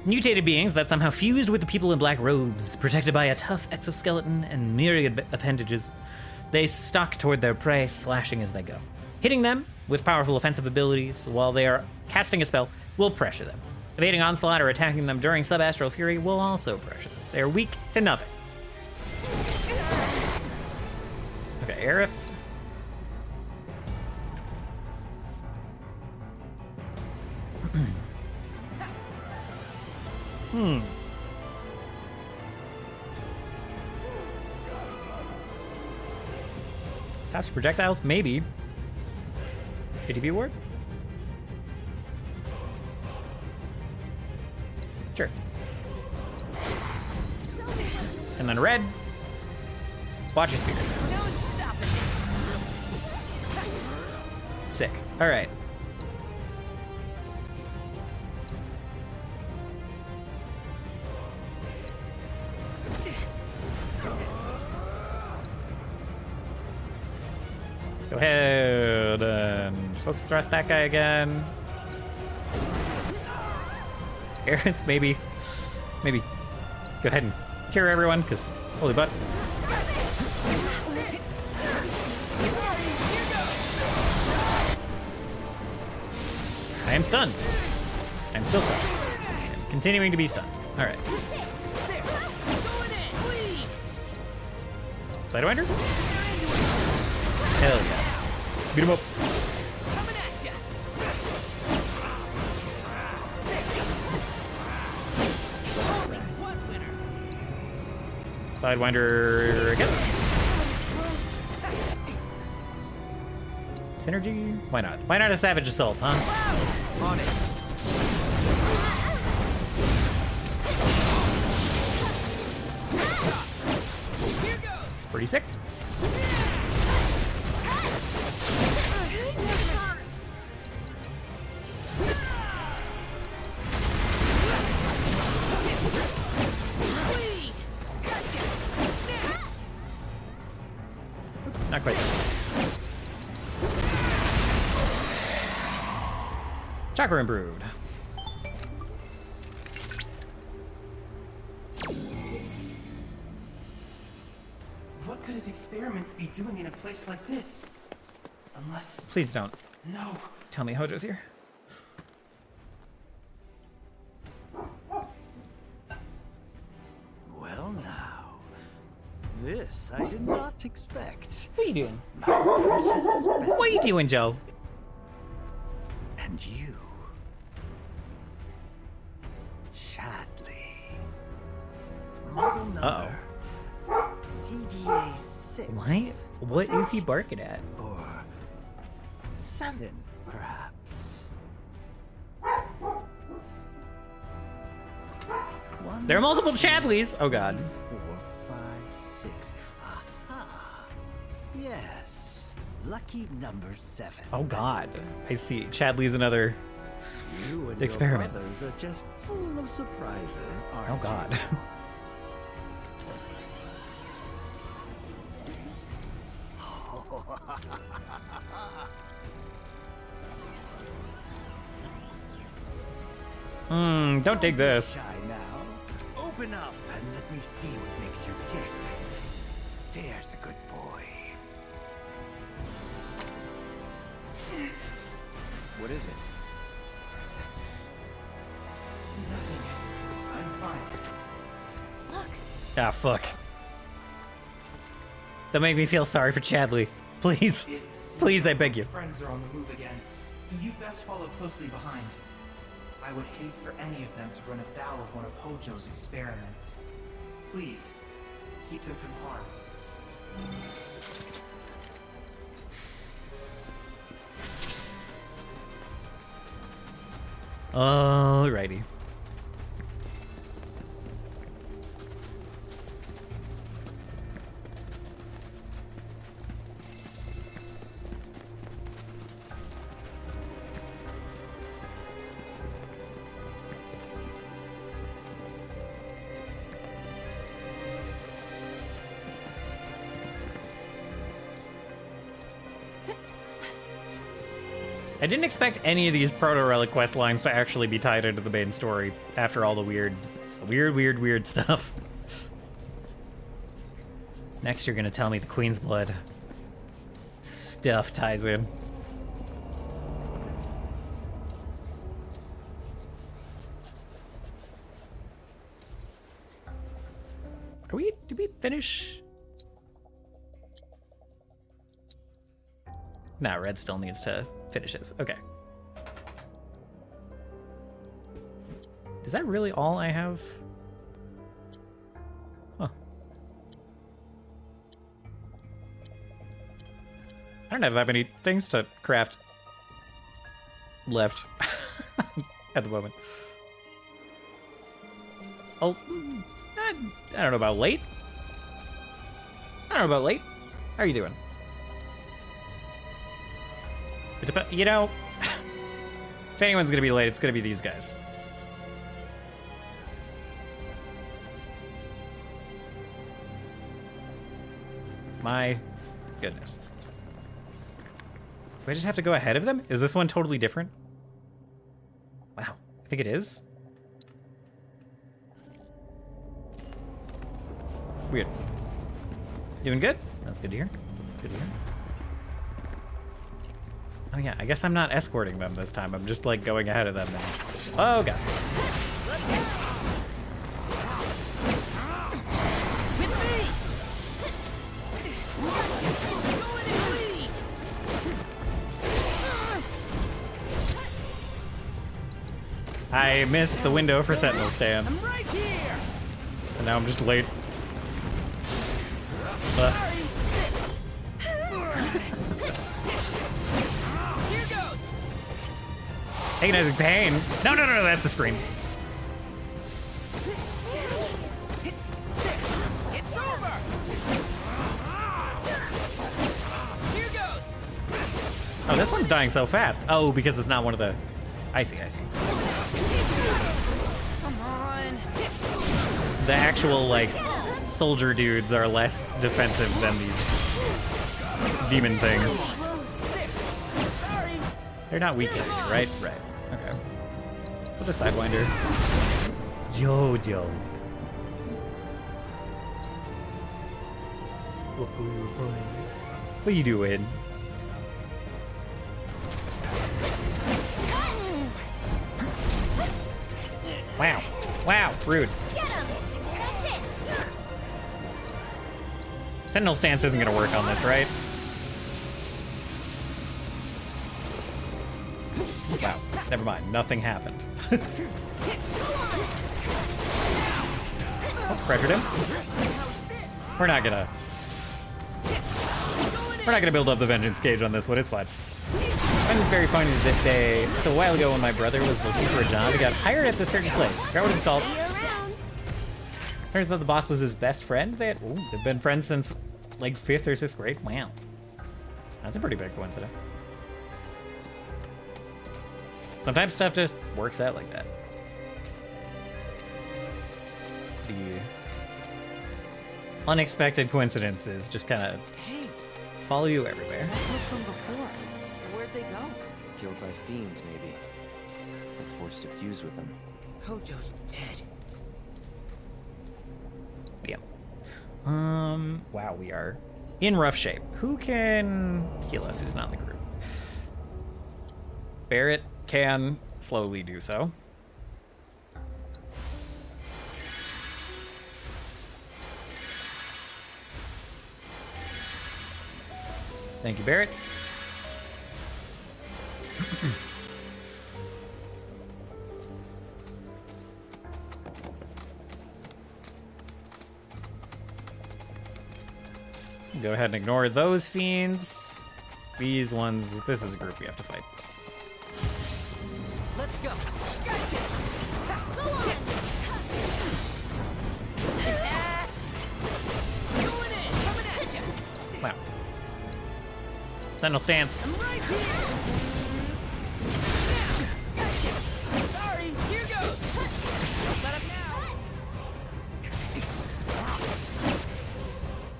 Mutated beings that somehow fused with the people in black robes, protected by a tough exoskeleton and myriad appendages. They stalk toward their prey, slashing as they go. Hitting them with powerful offensive abilities while they are casting a spell will pressure them. Evading onslaught or attacking them during sub-astral fury will also pressure them. They are weak to nothing. Okay, Aerith. Stops projectiles? Maybe. ATB ward? Sure. And then red. Watch your spirit. Sick. Alright. Go ahead and focus thrust that guy again. Aerith, maybe. Maybe. Go ahead and cure everyone, because holy butts. I am stunned. I'm still stunned. I'm continuing to be stunned. Alright. Sidewinder? Hell yeah. Beat him up. Sidewinder again. Synergy? Why not? Why not a Savage Assault, huh? On it. Pretty sick. Not quite. Chakra improved. What could his experiments be doing in a place like this? Unless... Please don't. No. Tell me Hojo's here. Well now, this I did not expect. What are you doing? My precious What are you doing, Joe? And you, Chadley. Model number CDA 6. What is he barking at? Or 7, perhaps. There are multiple Chadleys. Oh god. 4, 5, 6. Aha. Yes. Lucky number 7. Oh god. I see. Chadley's another You and experiment. Your brothers are just full of surprises, aren't Oh god. you? Don't dig this. Shy now. Open up and let me see what makes you tick. There's a good boy. What is it? Nothing. I'm fine. Look. Ah, fuck. That made me feel sorry for Chadley. Please. Please, I beg you. Friends are on the move again. You'd best follow closely behind. I would hate for any of them to run afoul of one of Hojo's experiments. Please, keep them from harm. Alrighty. I didn't expect any of these proto-relic quest lines to actually be tied into the main story after all the weird stuff. Next, you're gonna tell me the Queen's Blood stuff ties in. Did we finish? Nah, Red still needs to finish his. Okay. Is that really all I have? Huh. I don't have that many things to craft left at the moment. Oh, I don't know about late. I don't know about late. How are you doing? It's about, you know, if anyone's gonna be late, it's gonna be these guys. My goodness. Do I just have to go ahead of them? Is this one totally different? Wow, I think it is. Weird. Doing good? That's good to hear. That's good to hear. Oh yeah, I guess I'm not escorting them this time. I'm just like going ahead of them now. Oh god. I missed the window for sentinel stands. And now I'm just late. Agonizing pain. No, that's the scream. It's over. Here goes. Oh, this one's dying so fast. Oh, because it's not one of the... I see. Come on. The actual, like, soldier dudes are less defensive than these demon things. They're not weak to it, right? Right. Okay. Put a Sidewinder. Jojo. What are you doing? Wow. Wow, rude. Sentinel stance isn't gonna work on this, right? Wow, never mind. Nothing happened. Oh, pressured him. We're not gonna build up the vengeance gauge on this one. It's fine. I'm very funny to this day. So a while ago when my brother was looking for a job, he got hired at this certain place. I forgot what it's called. Turns out the boss was his best friend. They've been friends since like 5th or 6th grade. Wow. That's a pretty big coincidence. Sometimes stuff just works out like that. The unexpected coincidences just kind of follow you everywhere. That looked from before. Where'd they go? Killed by fiends, maybe. Or forced to fuse with them. Hojo's dead. Yeah. Wow, we are in rough shape. Who can heal us who's not in the group? Barrett can slowly do so. Thank you, Barrett. Go ahead and ignore those fiends. These ones, this is a group we have to fight. Let's go. Gotcha. Go on. Going in. Coming at you. Wow. Sentinel stance. I'm right here. Gotcha. Sorry. Here goes. Don't let him now.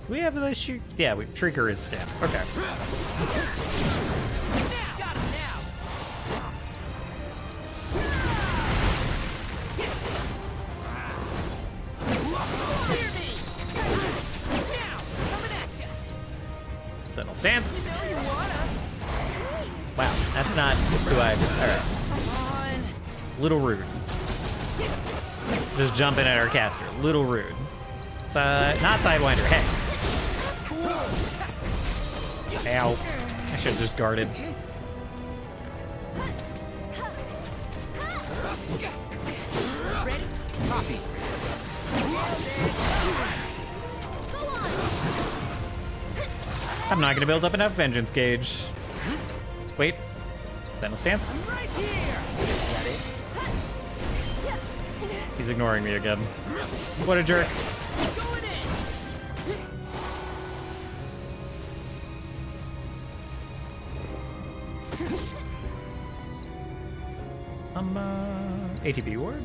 Do we have the shoot? Yeah, Trigger is scanned. Okay. Got him now. Hear me. Now, coming at you. Sentinel stance. You know you wanna. Wow, that's not who I. Alright. Come on. Little rude. Just jumping at our caster. Little rude. It's not Sidewinder. Hey. Ow. I should have just guarded. Ready? Copy. I'm not gonna build up enough vengeance gauge. Wait. Sentinel stance. Right here. He's ignoring me again. What a jerk. Going in. ATB ward.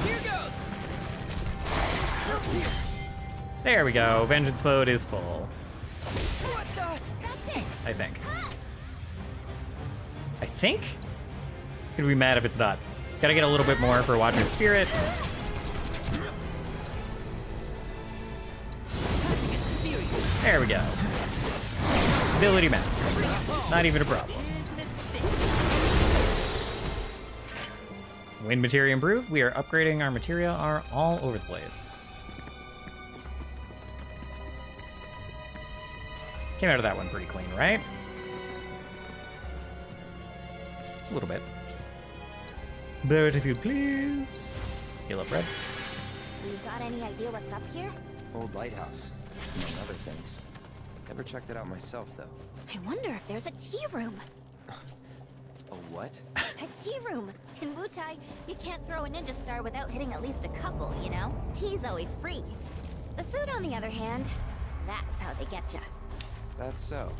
Here goes. There we go. Vengeance mode is full. What the? That's it. I think. Gonna be mad if it's not. Gotta get a little bit more for Watching Spirit. There we go. Ability master. Not even a problem. Wind materia improved. We are upgrading our materia are all over the place. Came out of that one pretty clean, right? A little bit. Barrett, if you please. Heal up red. So you got any idea what's up here? Old lighthouse, among other things. Never checked it out myself, though. I wonder if there's a tea room. A what? A tea room. In Wutai, you can't throw a ninja star without hitting at least a couple, you know? Tea's always free. The food, on the other hand, that's how they get ya. That's so.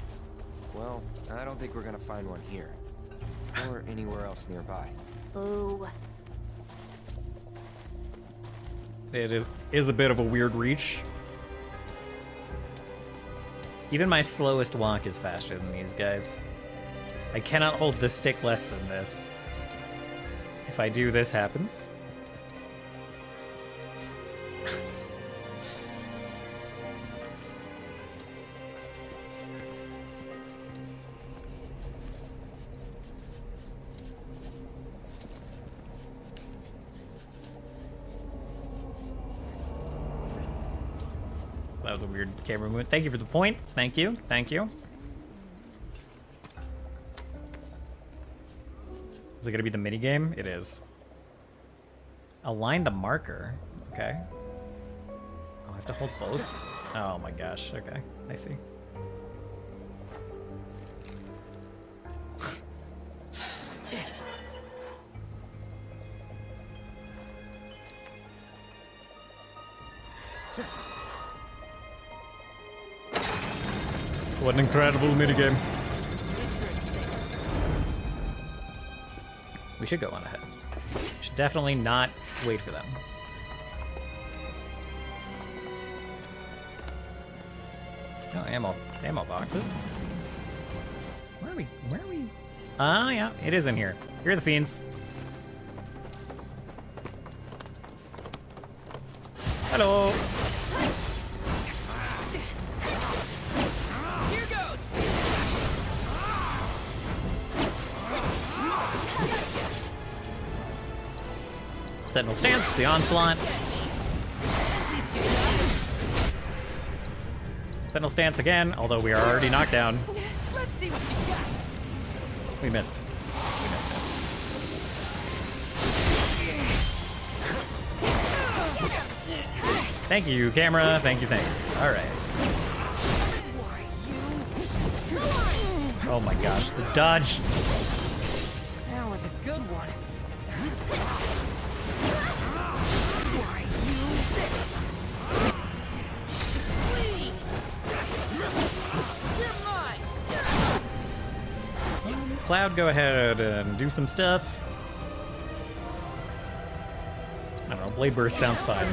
Well, I don't think we're gonna find one here. Or anywhere else nearby. Boo. It is a bit of a weird reach. Even my slowest walk is faster than these guys. I cannot hold the stick less than this. If I do, this happens. That was a weird camera movement. Thank you for the point. Thank you. Thank you. Is it going to be the minigame? It is. Align the marker. Okay. Oh, I have to hold both? Oh my gosh. Okay. I see. What an incredible minigame. We should go on ahead. We should definitely not wait for them. No ammo boxes. Where are we? Ah, yeah, it is in here. Here are the fiends. Hello. Here goes. Sentinel stance, the onslaught. Sentinel stance again, although we are already knocked down. Let's see what you got. We missed. Thank you, camera. Thank you. All right. Oh my gosh, the dodge. That was a good one. Why you? You're mine. Cloud, go ahead and do some stuff. I don't know, Blade Burst sounds fine.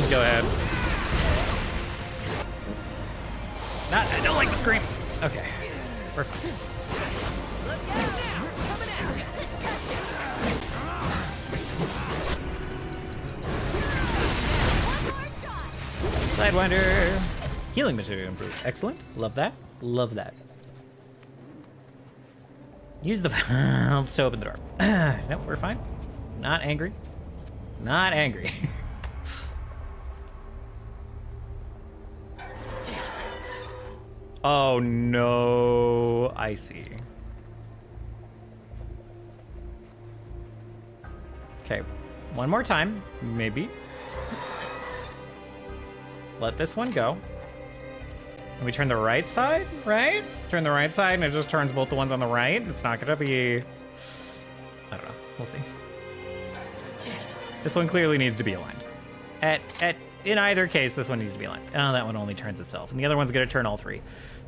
Go ahead. I don't like the scream. Okay. Perfect. Sidewinder. Healing material improved. Excellent. Love that. Love that. Use the valves to open the door. Nope, we're fine. Not angry. Not angry. Oh no, I see. Okay, one more time, maybe. Let this one go. And we turn the right side, right? Turn the right side and it just turns both the ones on the right. It's not gonna be... I don't know, we'll see. This one clearly needs to be aligned. In either case, this one needs to be aligned. Oh, that one only turns itself. And the other one's gonna turn all three.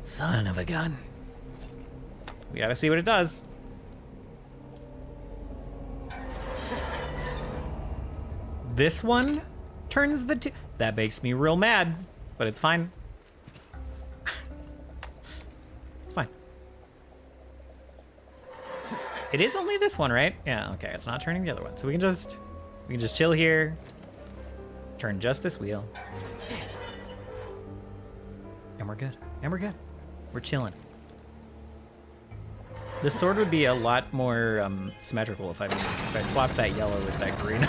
Son of a gun. We gotta see what it does. This one turns the two. That makes me real mad, but it's fine. It's fine. It is only this one, right? Yeah, okay, it's not turning the other one. So we can just chill here. Turn just this wheel. And we're good. And we're good. We're chilling. This sword would be a lot more symmetrical if I swapped that yellow with that green.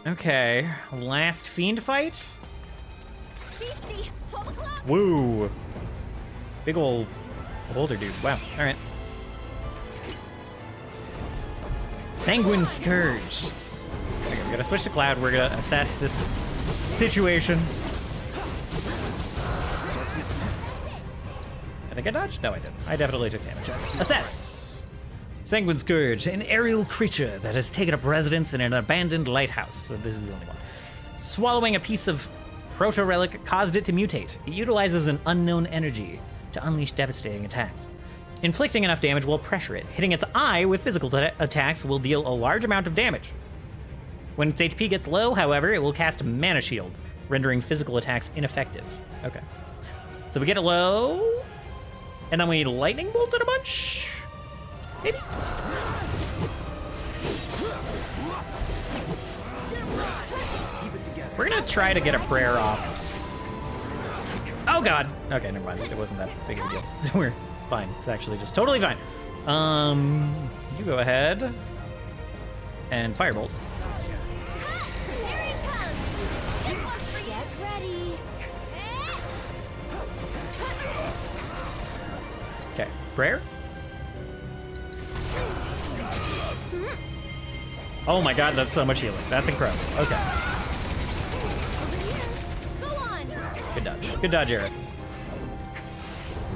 Okay, last fiend fight. Beastie, 12 o'clock. Woo! Big ol' boulder dude. Wow. All right. Sanguine Scourge. Okay, we're gonna switch to Cloud. We're gonna assess this situation. I think I dodged? No, I didn't. I definitely took damage. Assess! Sanguine Scourge, an aerial creature that has taken up residence in an abandoned lighthouse. So this is the only one. Swallowing a piece of proto-relic caused it to mutate. It utilizes an unknown energy to unleash devastating attacks. Inflicting enough damage will pressure it. Hitting its eye with physical attacks will deal a large amount of damage. When its HP gets low, however, it will cast Mana Shield, rendering physical attacks ineffective. Okay. So we get it low, and then we lightning bolt it a bunch? Maybe? We're gonna try to get a prayer off. Oh god! Okay, never mind. It wasn't that big of a deal. We're fine. It's actually just totally fine. You go ahead and firebolt. Here he comes. This one's for you. Get ready. Okay, prayer. Oh my god, that's so much healing. That's incredible. Okay. Go on. Good dodge. Good dodge, Eric.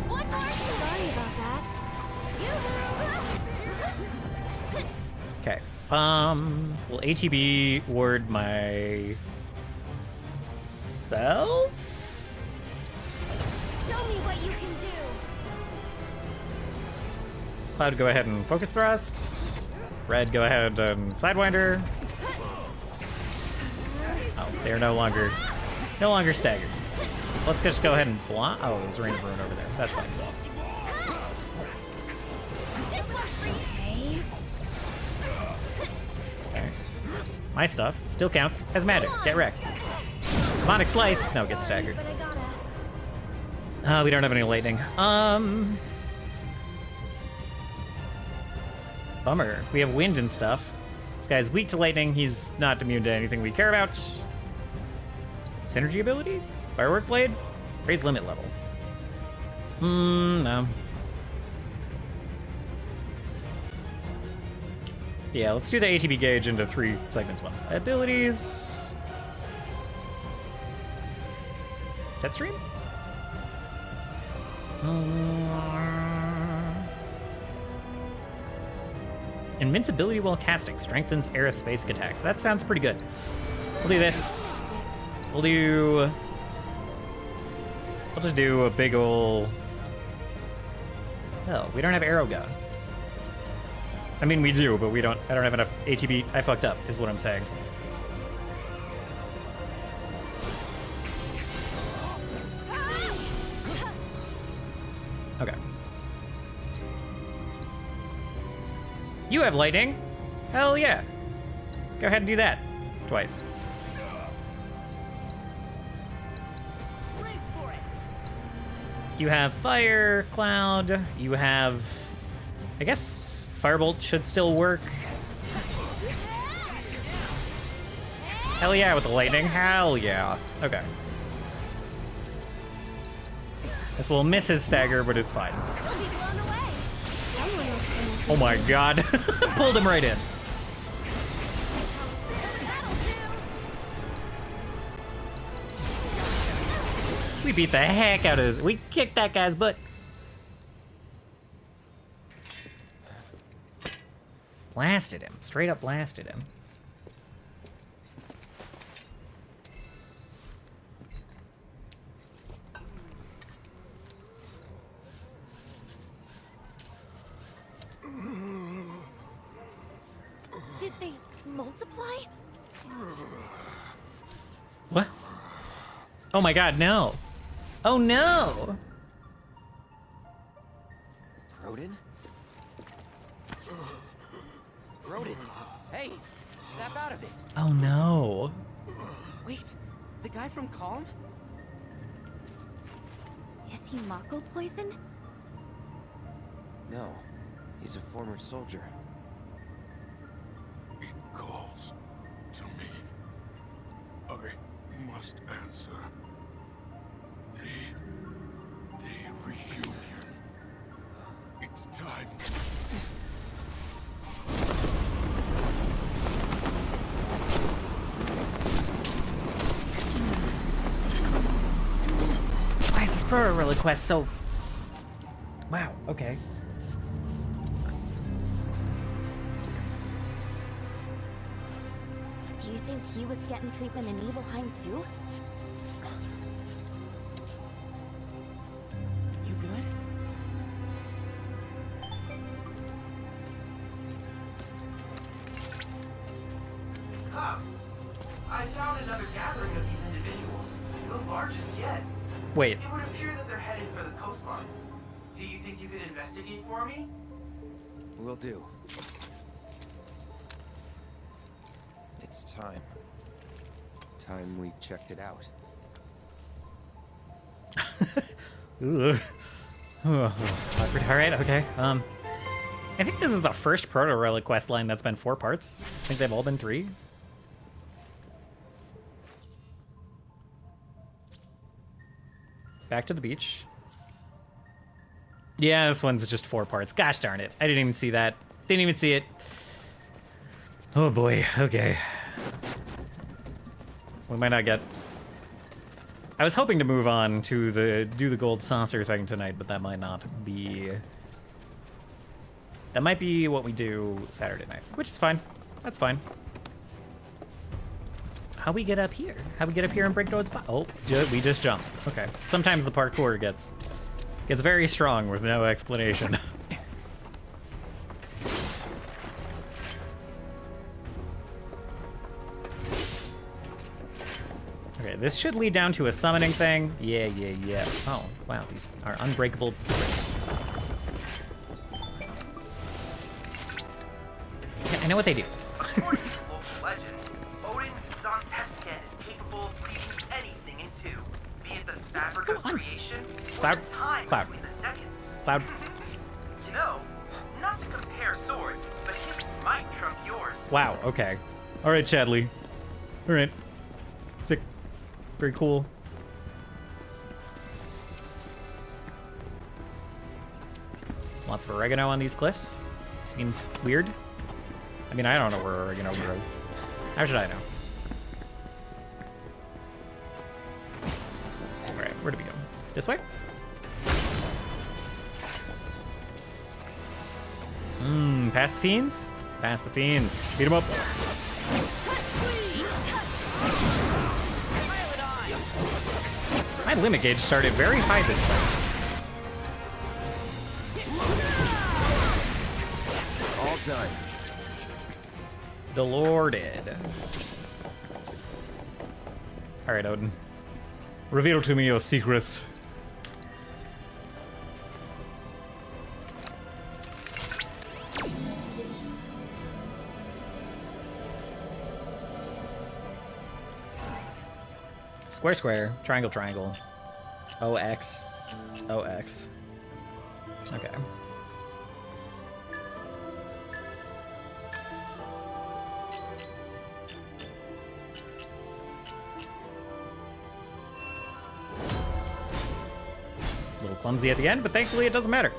One more. Sorry about that. Okay. Will ATB ward myself? Show me what you can do. Cloud, go ahead and focus thrust. Red, go ahead and sidewinder. Oh, they're no longer staggered. Let's just go ahead and block. Oh, there's Rain of Ruin over there. That's fine. Okay. My stuff still counts as magic. Get wrecked. Demonic Slice. No, get staggered. We don't have any lightning. Bummer. We have wind and stuff. This guy's weak to lightning. He's not immune to anything we care about. Synergy ability? Firework Blade? Raise limit level. No. Yeah, let's do the ATB gauge into 3 segments. Well, abilities. Jetstream? Invincibility while casting strengthens aerospace attacks. That sounds pretty good. We'll do this. We'll just do a big ol'... Oh, we don't have arrow gun. I mean, we do, but I don't have enough ATB. I fucked up, is what I'm saying. Okay. You have lightning? Hell yeah. Go ahead and do that. Twice. You have fire, cloud. You have... I guess firebolt should still work. Hell yeah with the lightning. Hell yeah. Okay. This will miss his stagger, but it's fine. Oh my god. Pulled him right in. We beat the heck out of this. We kicked that guy's butt. Blasted him. Straight up blasted him. Did they multiply? What? Oh my god, no. Oh no! Rodin? Rodin! Hey! Snap out of it! Oh no. Wait, the guy from Calm? Is he Mako poisoned? No, he's a former soldier. It calls to me. I must answer. The reunion. It's time. Why is this proto relic quest so... Wow, okay. Do you think he was getting treatment in Nibelheim too? You good? Cloud, I found another gathering of these individuals, the largest yet. Wait. It would appear that they're headed for the coastline. Do you think you could investigate for me? Will do. It's time. Time we checked it out. Ooh. Awkward. Alright, okay. I think this is the first proto relic quest line that's been 4 parts. I think they've all been 3. Back to the beach. Yeah, this one's just 4 parts. Gosh darn it. I didn't even see that. Didn't even see it. Oh boy, okay. We might not get... I was hoping to move on to do the gold saucer thing tonight, but that might not be... That might be what we do Saturday night, which is fine. That's fine. How we get up here? How we get up here and break Toad's Oh, we just jump. Okay. Sometimes the parkour gets very strong with no explanation. Okay, this should lead down to a summoning thing. Yeah. Oh, wow, these are unbreakable bricks. Yeah, I know what they do. According to local legend, Odin's Zontetscan is capable of cleaving anything in two, be it the fabric of creation or the time between the seconds. Cloud. You know, not to compare swords, but his might trump yours. Wow, okay. All right, Chadley. All right. Sick. Very cool. Lots of oregano on these cliffs. Seems weird. I mean, I don't know where oregano grows. How should I know? Alright, where do we go? This way? Past the fiends? Past the fiends. Beat them up. My limit gauge started very high this time. All done. Delorded. Alright, Odin. Reveal to me your secrets. Square, square. Triangle, triangle. OX. OX. Okay. A little clumsy at the end, but thankfully it doesn't matter.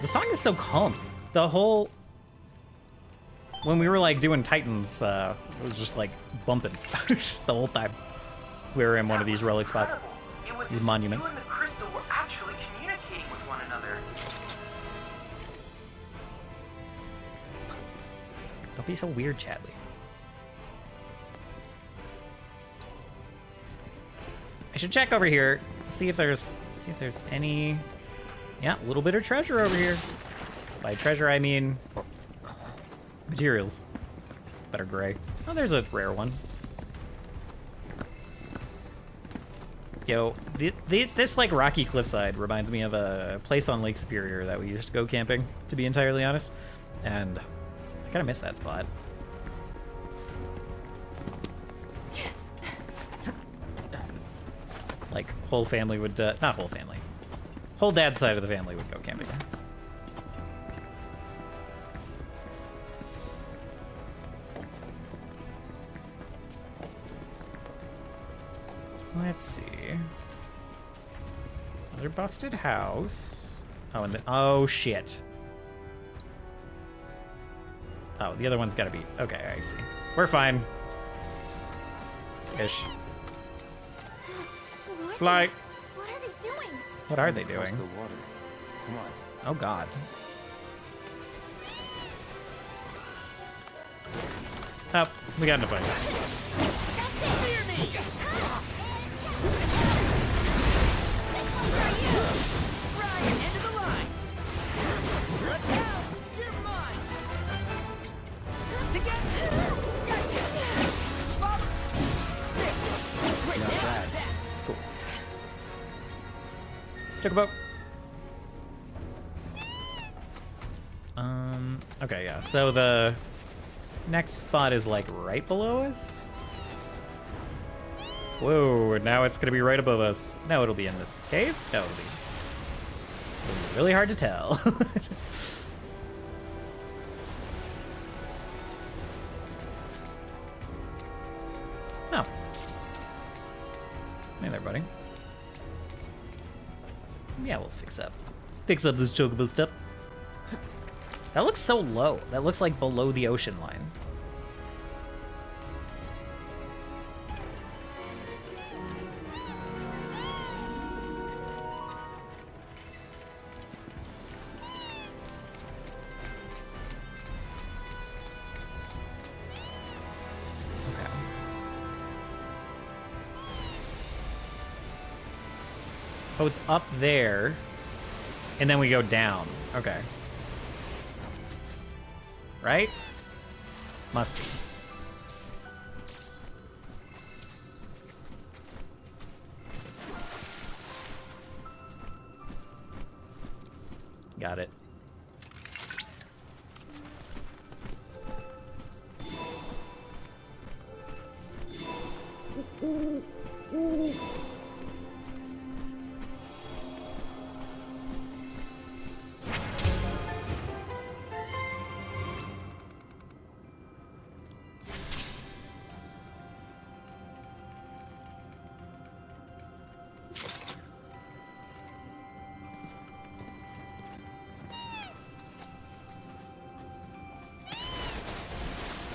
The song is so calm. The whole... When we were like doing Titans, it was just like bumping the whole time. We were in one of these relic spots. It was These as monuments. You and the crystal were actually communicating with one another. Don't be so weird, Chadley. I should check over here, see if there's any. Yeah, a little bit of treasure over here. By treasure, I mean materials that are gray. Oh, there's a rare one. Yo, this like rocky cliffside reminds me of a place on Lake Superior that we used to go camping, to be entirely honest. And I kind of miss that spot. Like, whole family would, not whole family. Whole dad's side of the family would go camping. Let's see. Another busted house. Oh, and oh shit. Oh, the other one's gotta be, okay, I see. We're fine. Ish. Fly. What are they doing? What are they doing? Across the water. Come on. Oh god. Oh, we got in a fight. Not bad. Cool. Took a boat. Okay, yeah. So the next spot is like right below us. Whoa, now it's gonna be right above us. No, it'll be in this cave? No, it'll be really hard to tell. Oh. Hey there, buddy. Yeah, we'll fix up this chocobo step. That looks so low. That looks like below the ocean line. Oh, it's up there. And then we go down. Okay. Right? Must be. Got it.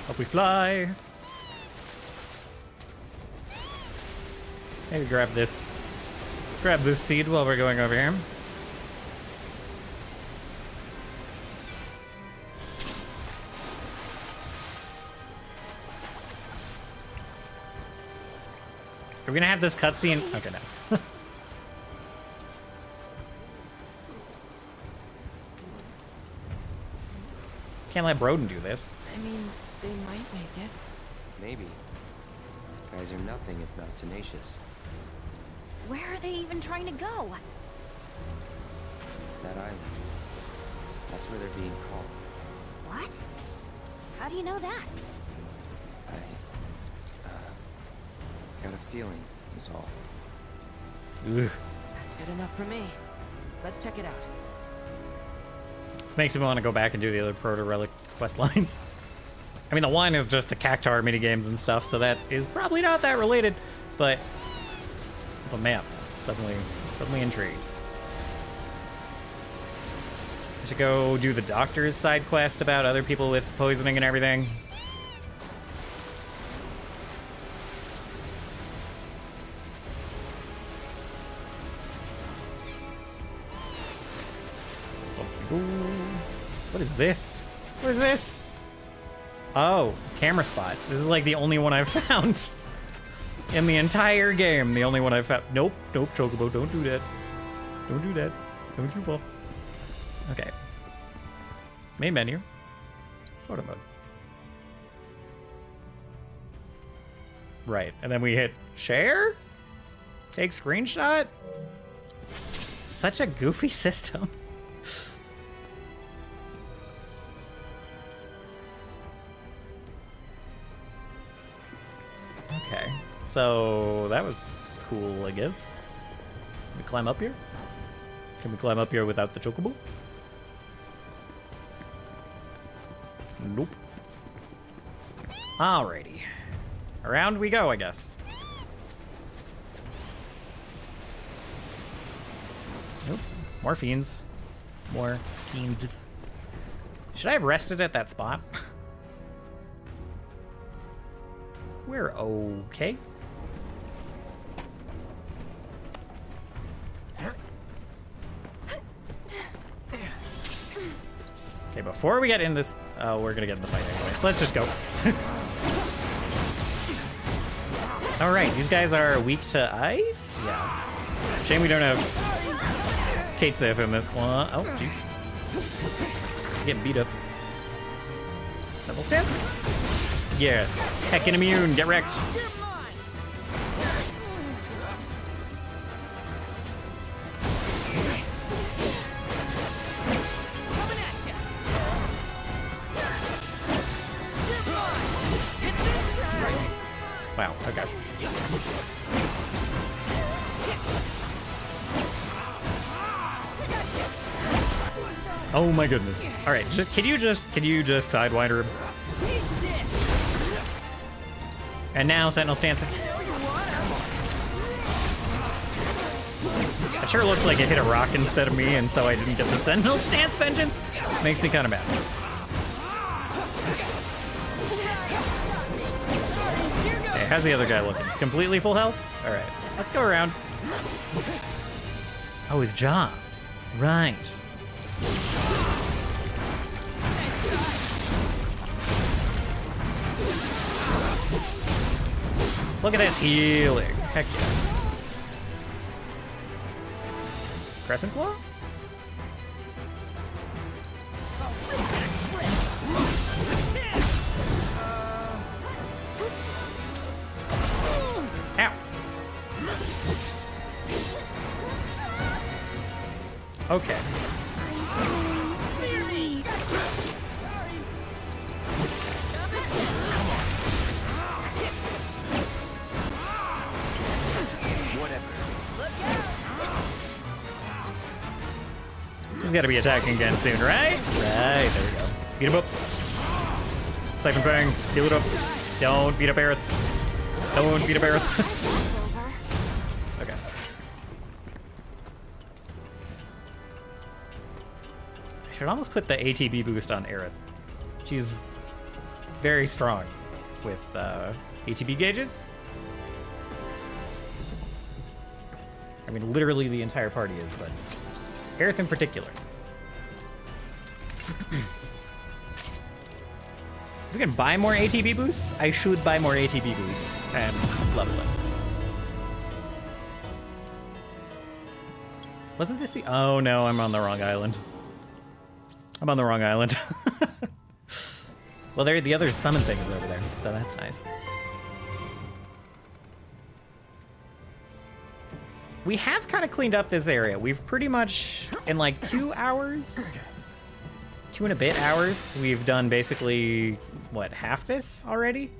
Up we fly. Maybe grab this seed while we're going over here. Are we gonna have this cutscene? Okay, no. Can't let Broden do this. I mean, they might make it. Maybe. Guys are nothing if not tenacious. Where are they even trying to go? That island. That's where they're being called. What? How do you know that? Got a feeling, is all. Ugh. That's good enough for me. Let's check it out. This makes me want to go back and do the other Proto-Relic quest lines. I mean, the one is just the Cactar minigames and stuff, so that is probably not that related, but man, suddenly intrigued. I should go do the doctor's side quest about other people with poisoning and everything. What is this? What is this? Oh, camera spot. This is like the only one I've found in the entire game. The only one I've found. Nope, Chocobo, don't do that. Don't do that. Don't you fall. Okay. Main menu. Photo mode. Right, and then we hit share? Take screenshot? Such a goofy system. Okay, so that was cool, I guess. Can we climb up here? Can we climb up here without the chocobo? Nope. Alrighty. Around we go, I guess. Nope. More fiends. More fiends. Should I have rested at that spot? We're okay. Okay, before we get in this... Oh, we're gonna get in the fight anyway. Let's just go. Alright, these guys are weak to ice? Yeah. Shame we don't have Kate Sif in this one. Oh, jeez. Getting beat up. Double stance? Yeah. Heckin' immune. Get wrecked. Wow, okay. Oh my goodness. All right, can you just sidewinder him? And now Sentinel stance. It sure looks like it hit a rock instead of me, and so I didn't get the Sentinel stance vengeance. Makes me kind of mad. Okay, how's the other guy looking? Completely full health? All right, let's go around. Oh, his jaw. Right. Look at this healing. Heck yeah. Crescent Claw? Ow. Okay. He's got to be attacking again soon, right? Right, there we go. Beat him up. Siphon Fang, heal it up. Don't beat up Aerith. Don't beat up Aerith. Okay. I should almost put the ATB boost on Aerith. She's very strong with ATB gauges. I mean, literally the entire party is, but Aerith in particular. If we can buy more ATB boosts, I should buy more ATB boosts and level it. Wasn't this the... Oh no, I'm on the wrong island. I'm on the wrong island. Well, the other summon thing is over there, so that's nice. We have kind of cleaned up this area. We've pretty much, in like 2 hours, 2 and a bit hours, we've done basically, what, half this already?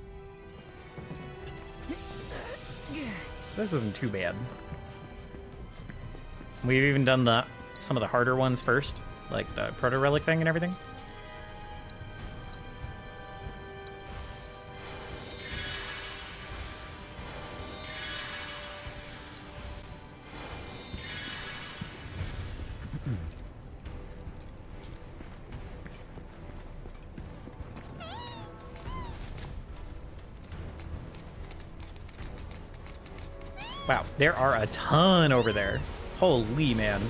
So this isn't too bad. We've even done some of the harder ones first, like the proto-relic thing and everything. Wow, there are a ton over there. Holy man.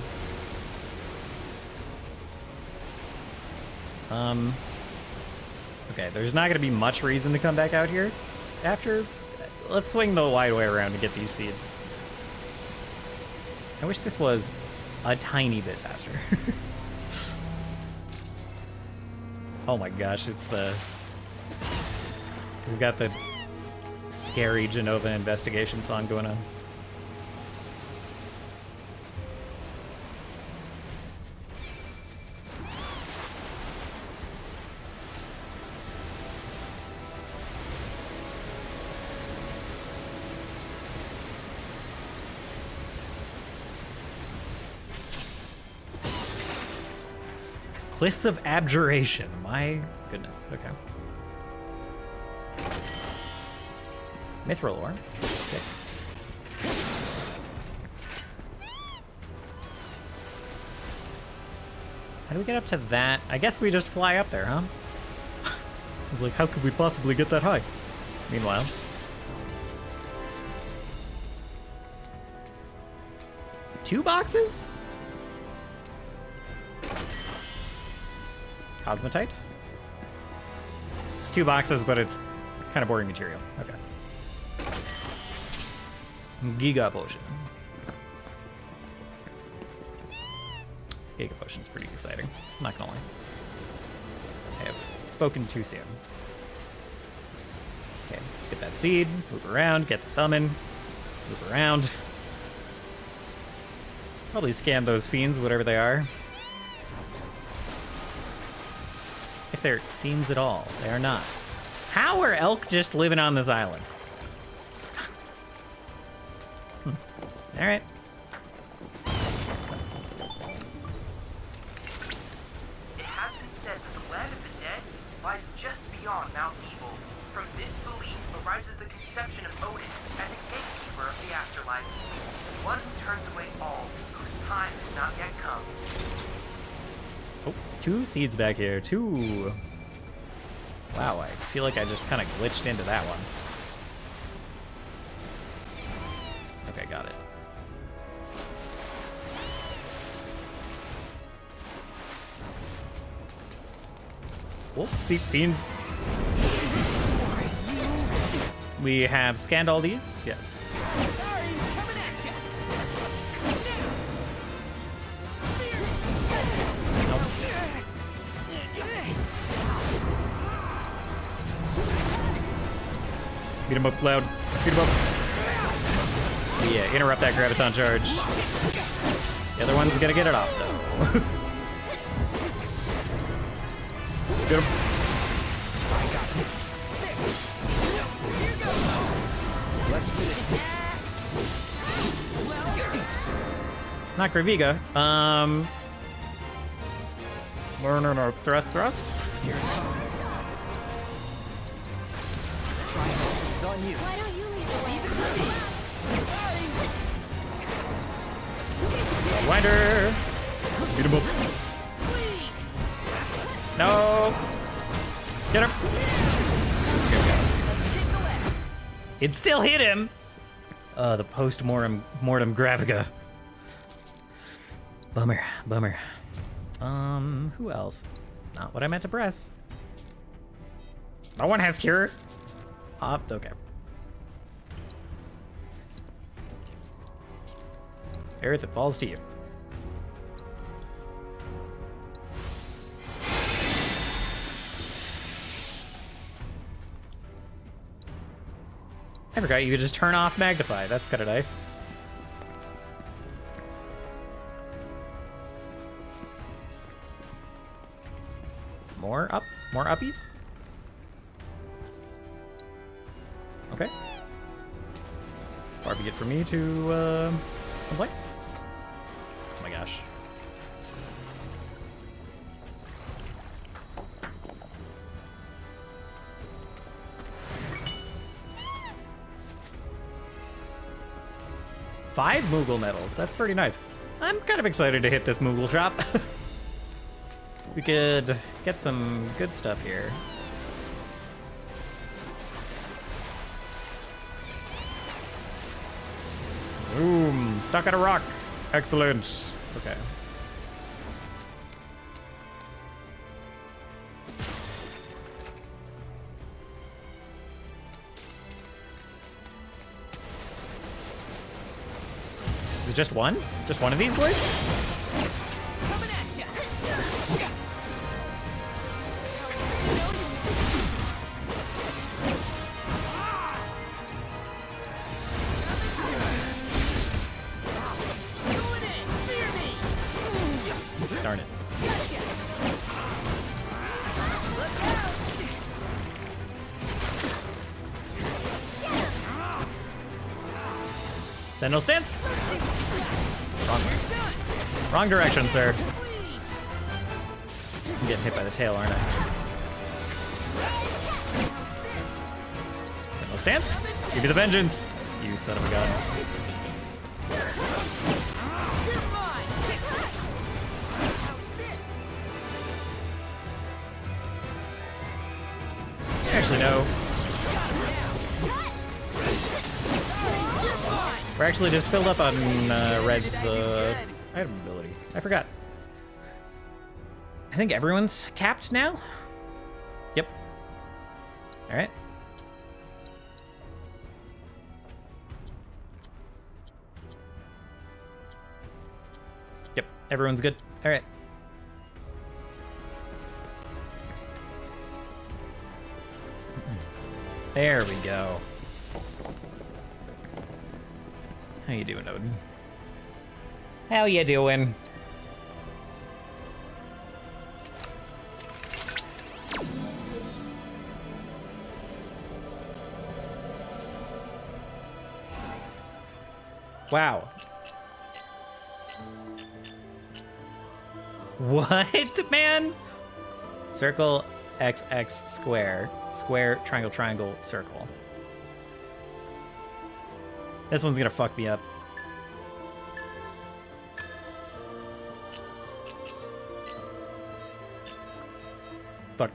Okay, there's not gonna be much reason to come back out here after. Let's swing the wide way around to get these seeds. I wish this was a tiny bit faster. Oh my gosh, it's the... We've got the scary Genova investigation song going on. Cliffs of Abjuration. My goodness. Okay. Mithril ore. Sick. How do we get up to that? I guess we just fly up there, huh? I was like, how could we possibly get that high? Meanwhile. Two boxes? Cosmetite? It's 2 boxes, but it's kind of boring material. Okay. Giga Potion. Giga Potion's pretty exciting. I'm not gonna lie. I have spoken too soon. Okay, let's get that seed, move around, get the summon, move around. Probably scan those fiends, whatever they are. If they're fiends at all, they are not. How are elk just living on this island? All right. It has been said that the land of the dead lies just beyond Mount Evil. From this belief arises the conception of Odin as a gatekeeper of the afterlife, one who turns away all whose time has not yet come. Oh, 2 seeds back here. 2. Wow, I feel like I just kind of glitched into that one. Okay, got it. Oh, see, fiends. We have scanned all these? Yes. Beat him up loud. Beat him up. Yeah, interrupt that graviton charge. The other one's gonna get it off, though. Get him. Not Graviga. No. Thrust. Here it comes. It's on you. Why don't you lead the way? Winder. Beat him up. No. Get him. It still hit him. The post-mortem Graviga. Bummer. Who else? Not what I meant to press. No one has cure. Okay. Earth, it falls to you. I forgot you could just turn off Magnify. That's kind of nice. More uppies? Okay. Far be it for me to complain. Oh my gosh. Five Moogle medals. That's pretty nice. I'm kind of excited to hit this Moogle shop. We could get some good stuff here. Boom! Stuck at a rock. Excellent. Okay. Is it just one? Just one of these boys? Coming at ya. Darn it. Sentinel stance. Wrong direction, sir. I'm getting hit by the tail, aren't I? Sentinel stance. Give me the vengeance, you son of a gun. Actually, no. We're actually just filled up on Red's item ability. I forgot. I think everyone's capped now? Yep. Alright. Yep, everyone's good. Alright. There we go. How you doing, Odin? How you doing? Wow. What, man? Circle, XX, square. Square, triangle, triangle, circle. This one's gonna fuck me up. Fuck.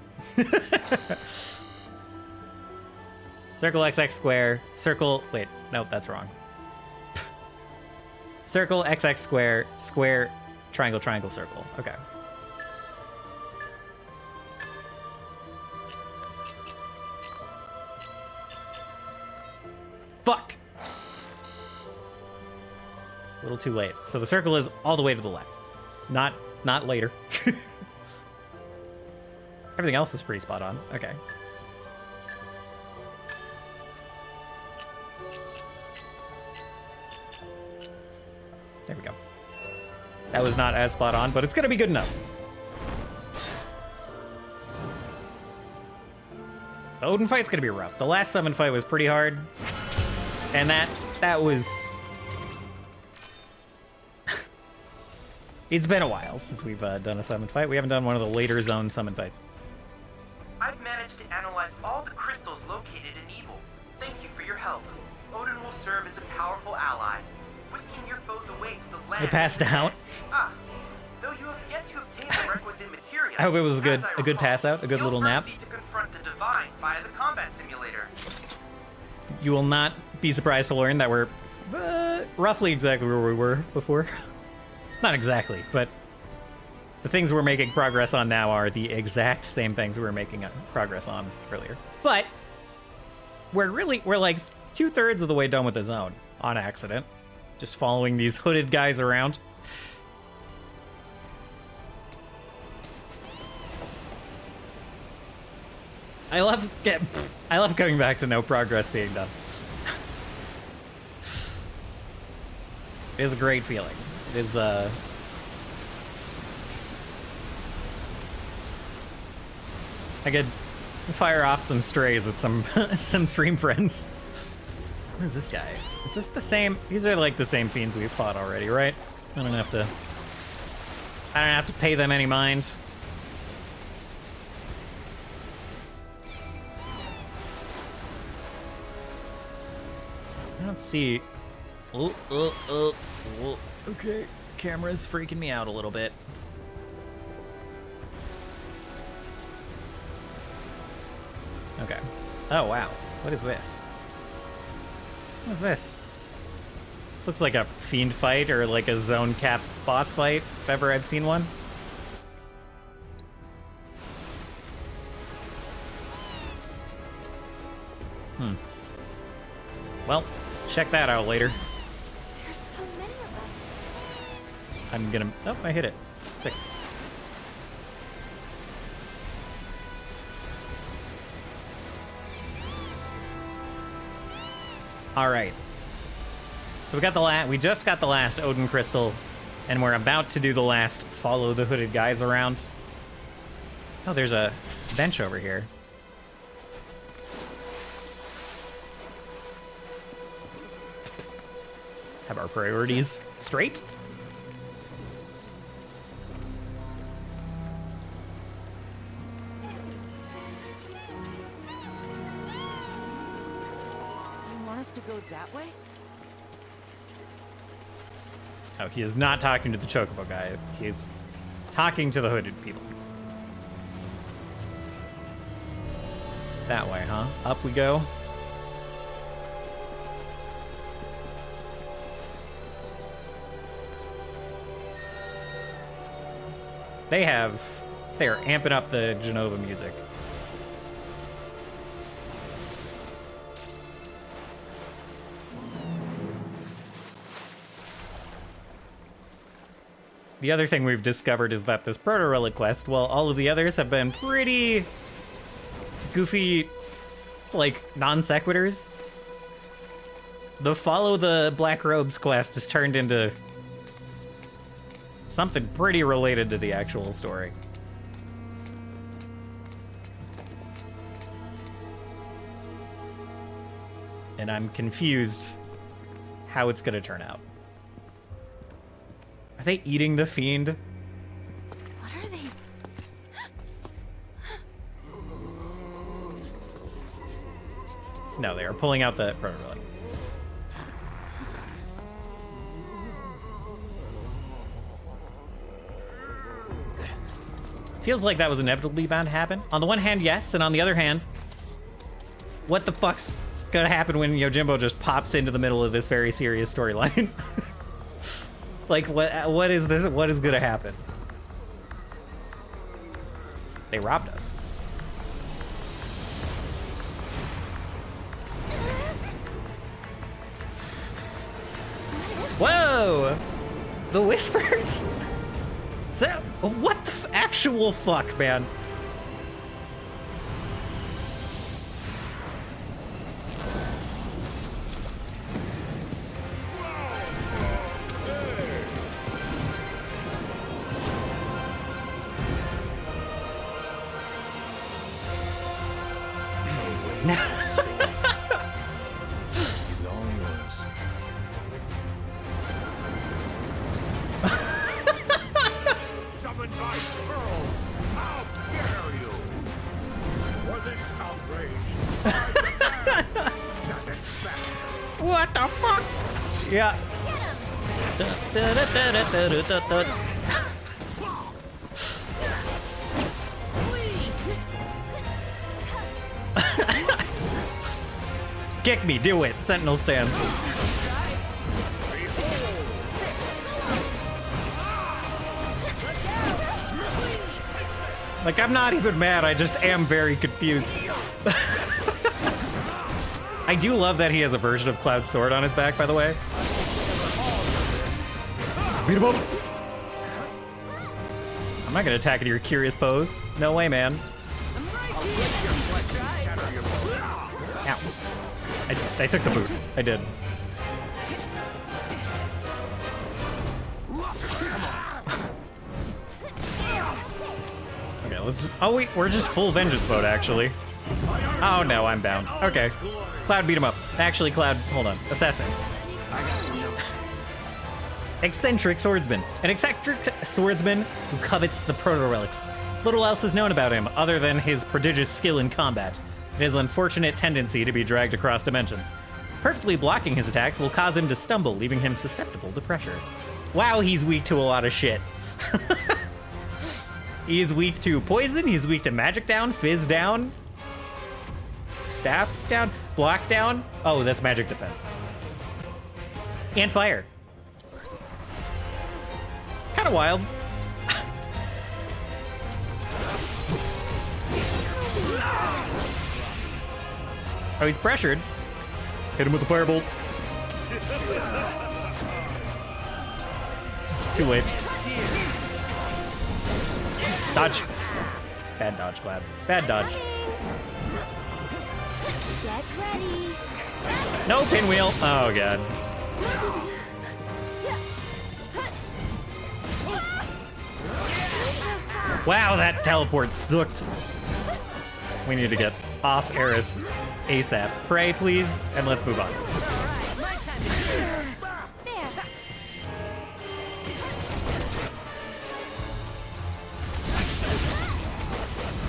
Circle, XX, square. Circle, wait, nope, that's wrong. Circle, XX, square, square, triangle, triangle, circle. Okay. Fuck! A little too late. So the circle is all the way to the left. Not later. Everything else is pretty spot on. Okay. There we go. That was not as spot on, but it's gonna be good enough. The Odin fight's gonna be rough. The last summon fight was pretty hard. And that was... It's been a while since we've done a summon fight. We haven't done one of the later zone summon fights. I've managed to analyze all the crystals located in Evil. Thank you for your help. Odin will serve as a powerful ally, whisking your foes away to the land. I passed out. Though you have yet to obtain the requisite material. I hope it was a good recall, pass out, a good little nap. You'll first need to confront the Divine via the combat simulator. You will not be surprised to learn that we're roughly exactly where we were before. Not exactly, but the things we're making progress on now are the exact same things we were making progress on earlier. But we're like 2/3 of the way done with the zone on accident. Just following these hooded guys around. I love coming back to no progress being done. It is a great feeling. It is I could fire off some strays at some some stream friends. What is this guy? Is this the same? These are like the same fiends we've fought already, right? I don't have to pay them any mind. I don't see. Oh. Okay, camera's freaking me out a little bit. Okay. Oh wow, what is this? What is this? This looks like a fiend fight or like a zone cap boss fight, if ever I've seen one. Well, check that out later. There's so many of us. I'm gonna... Oh, I hit it. Sick. All right. So we just got the last Odin crystal, and we're about to do the last follow the hooded guys around. Oh, there's a bench over here. Have our priorities straight. You want us to go that way? Oh, he is not talking to the Chocobo guy. He's talking to the hooded people. That way, huh? Up we go. They're amping up the Genova music. The other thing we've discovered is that this proto-relic quest, while all of the others have been pretty goofy, like, non-sequiturs, the follow the Black Robes quest has turned into something pretty related to the actual story. And I'm confused how it's gonna turn out. Are they eating the fiend? What are they? No, they are pulling out the proto-relic. Feels like that was inevitably bound to happen. On the one hand, yes, and on the other hand, what the fuck's gonna happen when Yojimbo just pops into the middle of this very serious storyline? Like, what is this? What is gonna happen? They robbed us. Whoa! The whispers? Is that, what the actual fuck, man? He's all yours. Summoned by Charles! How dare you! For this outrage, I demand satisfaction! What the fuck? Yeah. Kick me, do it. Sentinel stance. Like, I'm not even mad, I just am very confused. I do love that he has a version of Cloud's sword on his back, by the way. Beat him up! I'm not gonna attack in your curious pose. No way, man. Ow. I took the boot. I did. Okay, let's... Oh, wait, we're just full vengeance mode, actually. Oh, no, I'm bound. Okay. Cloud beat him up. Actually, Cloud... Hold on. Assassin. Eccentric swordsman. An eccentric swordsman who covets the proto-relics. Little else is known about him, other than his prodigious skill in combat and his unfortunate tendency to be dragged across dimensions. Perfectly blocking his attacks will cause him to stumble, leaving him susceptible to pressure. Wow, he's weak to a lot of shit. He is weak to poison, he's weak to magic down, fizz down, staff down, block down. Oh, that's magic defense. And fire. Kind of wild. Oh, he's pressured. Hit him with the firebolt. Too late. Dodge. Bad dodge, Cloud. Bad dodge. Get ready. No pinwheel. Oh, God. Wow, that teleport sucked. We need to get off Aerith ASAP. Pray, please, and let's move on.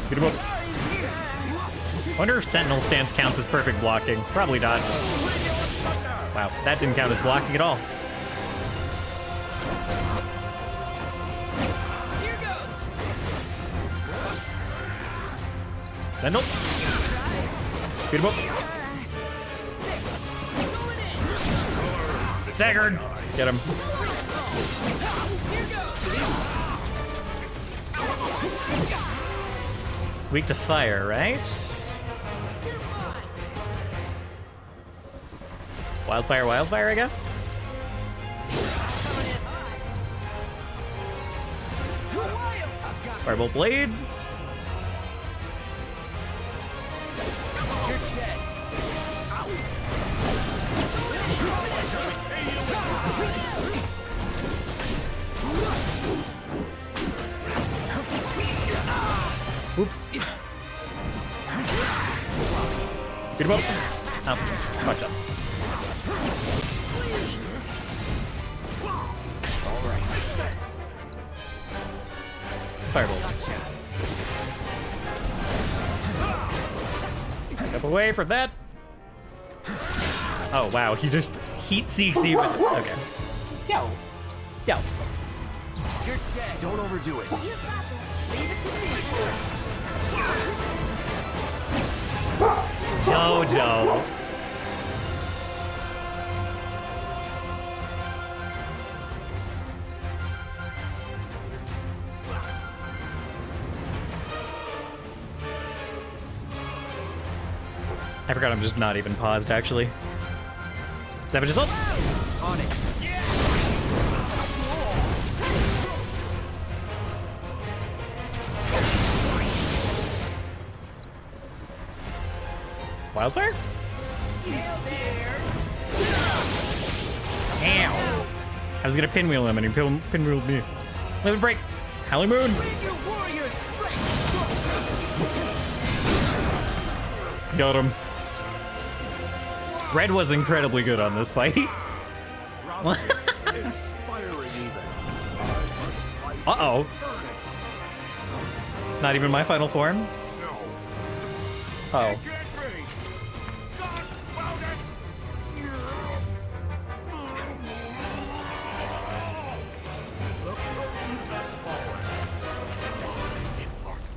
Beat him up. Wonder if Sentinel stance counts as perfect blocking. Probably not. Wow, that didn't count as blocking at all. Sentinel. Beat him up. Staggered. Get him. Weak to fire, right? Wildfire, wildfire, I guess? Firebolt blade. Oops. Beat him up. Oh, fucked up. Firebolt. Step away from that. Oh wow, he just heat seeks you. Okay. Yo. Yo. You're dead. Don't overdo it. Leave it to me. Jojo. I forgot I'm just not even paused, actually. Savage is up! On it. Wildfire? Ow! I was gonna pinwheel him and he pinwheeled me. Limit break! Howling Moon! Got him. Red was incredibly good on this fight. Inspiring even. Uh-oh. Not even my final form? Oh.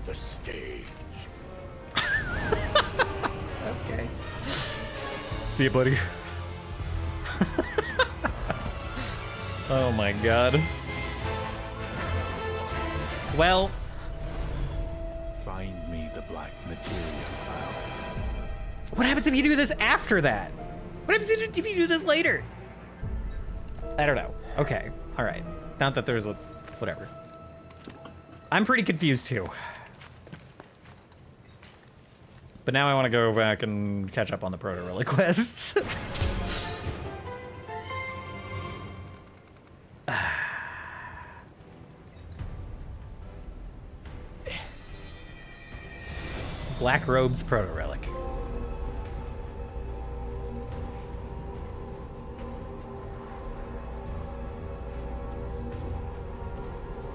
The stage. Okay. See you, buddy. Oh my god. Well, Find me the black materia cloud. what happens if you do this after that? What happens if you do this later? I don't know. Okay. All right. Not that there's a... whatever. I'm pretty confused too. But now I want to go back and catch up on the proto-relic quests. Black Robes proto-relic.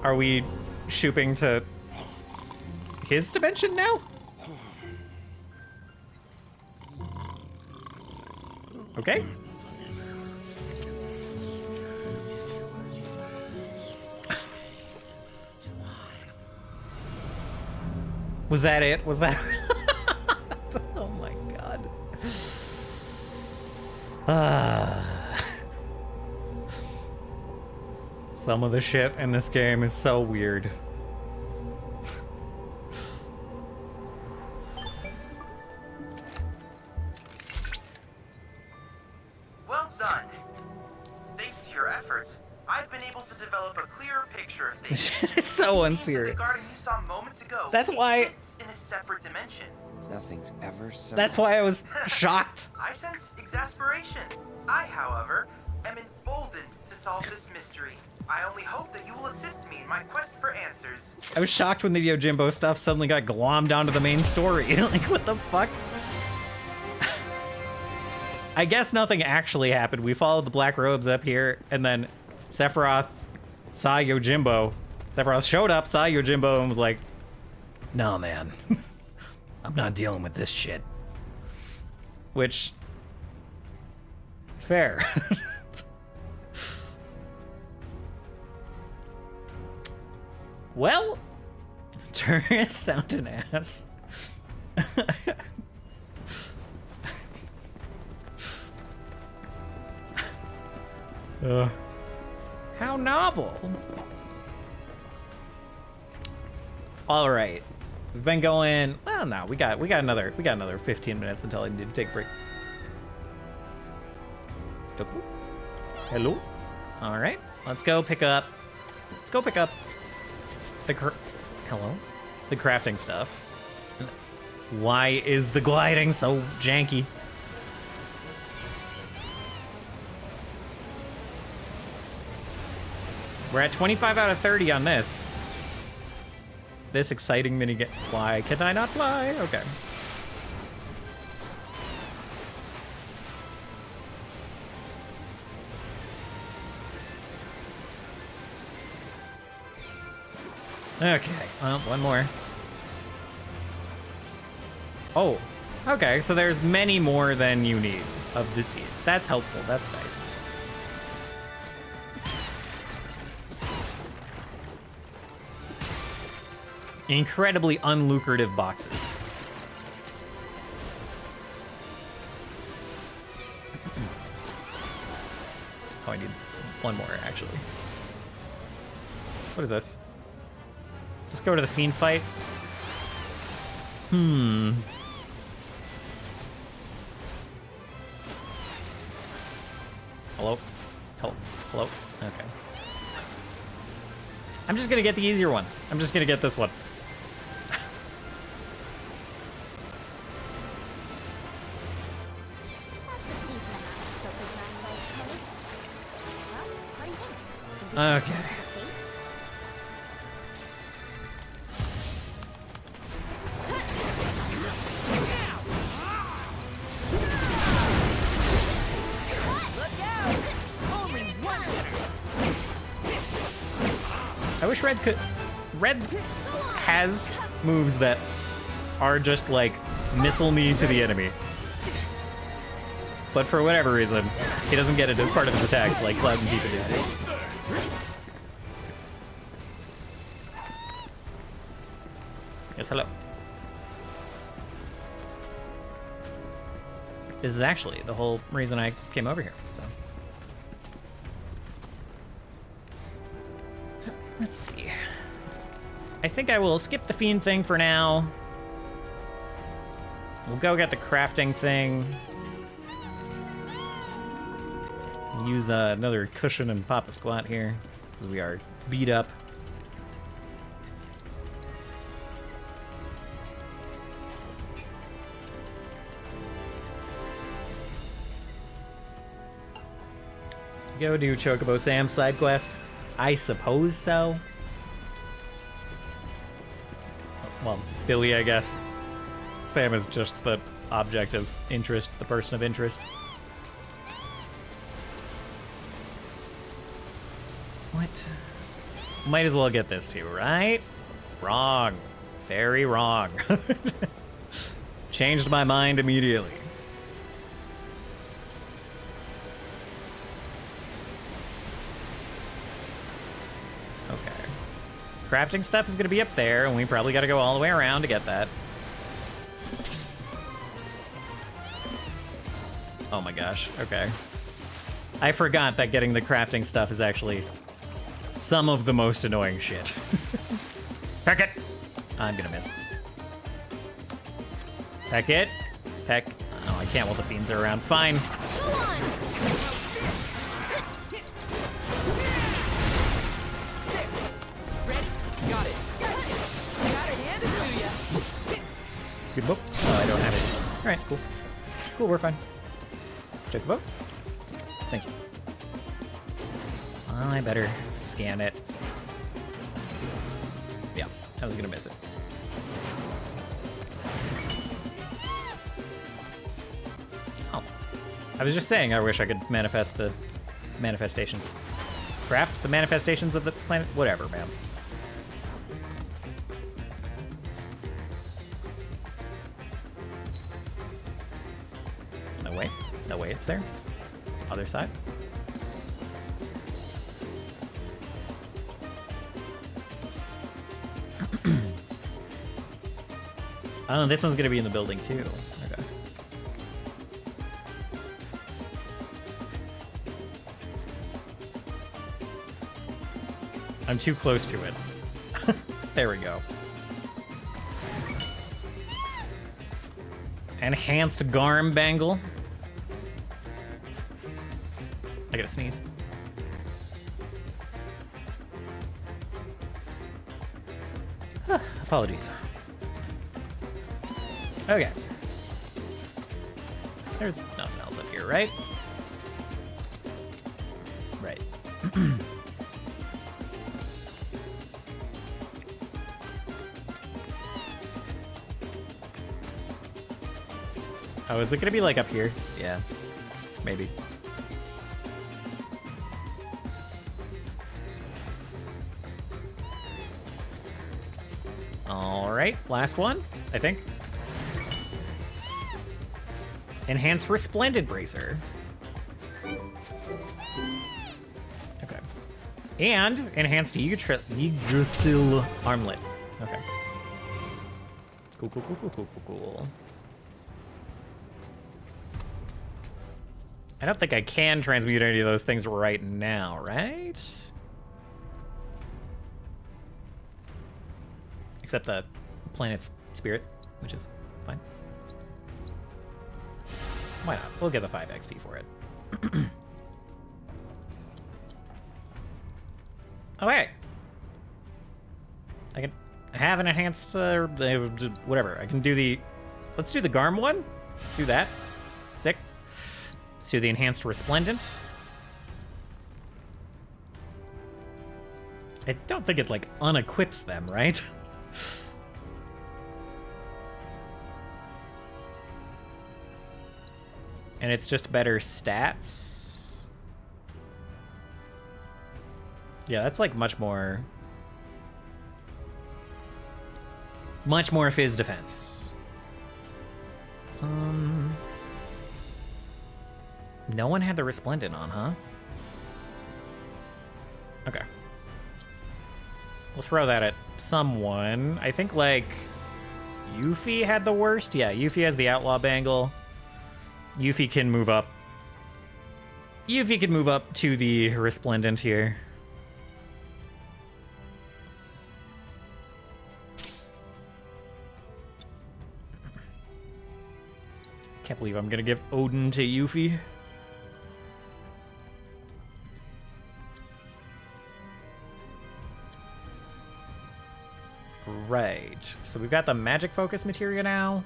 Are we shooping to his dimension now? Okay. Was that it? Was that... Oh my god. Some of the shit in this game is so weird. Well done. Thanks to your efforts, I've been able to develop a clearer picture of things. It's so unserious. The garden you saw moments ago That's why- exists in a separate dimension. Nothing's ever so. That's why I was shocked. I sense exasperation. I, however, am emboldened to solve this mystery. I only hope that you will assist me in my quest for answers. I was shocked when the Yojimbo stuff suddenly got glommed onto the main story. Like, what the fuck? I guess nothing actually happened. We followed the Black Robes up here, and then Sephiroth saw Yojimbo. Sephiroth showed up, saw Yojimbo, and was like, nah, man. I'm not dealing with this shit. Which... fair. Well, tourists sound an ass. How novel. All right, we've been going. Well, no, we got another 15 minutes until I need to take a break. Hello. All right, let's go pick up. The crafting stuff. Why is the gliding so janky? We're at 25 out of 30 on this. This exciting mini game. Why can I not fly? Okay. Okay, well, one more. Oh, okay, so there's many more than you need of the seeds. That's helpful, that's nice. Incredibly unlucrative boxes. Oh, I need one more, actually. What is this? Let's go to the Fiend fight. Hello? Hello? Okay. I'm just gonna get the easier one. I'm just gonna get this one. Okay. I wish Red could... Red has moves that are just like missile me to the enemy. But for whatever reason, he doesn't get it as part of his attacks like Cloud and Tifa do. Yes, hello. This is actually the whole reason I came over here, so. Let's see. I think I will skip the Fiend thing for now. We'll go get the crafting thing. Use another cushion and pop a squat here, because we are beat up. Go do Chocobo Sam's side quest? I suppose so. Well, Billy, I guess. Sam is just the object of interest, the person of interest. What? Might as well get this too, right? Wrong. Very wrong. Changed my mind immediately. Crafting stuff is going to be up there, and we probably got to go all the way around to get that. Oh my gosh, okay. I forgot that getting the crafting stuff is actually some of the most annoying shit. Peck it! I'm gonna miss. Peck it. Peck. Oh, I can't while the fiends are around. Fine. Good book. Oh, I don't have it. Alright, cool. Cool, we're fine. Check the book. Thank you. I better scan it. Yeah, I was gonna miss it. Oh. I was just saying I wish I could manifest the manifestation. Craft the manifestations of the planet? Whatever, man. No way, it's there. Other side. Oh, this one's gonna be in the building too. Okay. I'm too close to it. There we go. Enhanced Garm Bangle. I gotta sneeze. Apologies. Okay. There's nothing else up here, right? Right. Oh, is it gonna be like up here? Yeah. Maybe. Alright, last one, I think. Enhanced Resplendent Bracer. Okay. And Enhanced Yggdrasil Armlet. Okay. Cool, cool, cool, cool, cool, cool, cool. I don't think I can transmute any of those things right now, right? Except the planet's spirit, which is fine. Why not? We'll get the 5 XP for it. Okay. I have an enhanced, whatever. I can do the, let's do the Garm one. Let's do that. Sick. Let's do the Enhanced Resplendent. I don't think it, like, unequips them, right? And it's just better stats. Yeah, that's like much more Much more fizz defense. No one had the Resplendent on, huh? Okay. We'll throw that at someone. I think, like, Yuffie had the worst. Yeah, Yuffie has the Outlaw Bangle. Yuffie can move up. Yuffie can move up to the Resplendent here. Can't believe I'm gonna give Odin to Yuffie. Right, so we've got the magic focus materia now.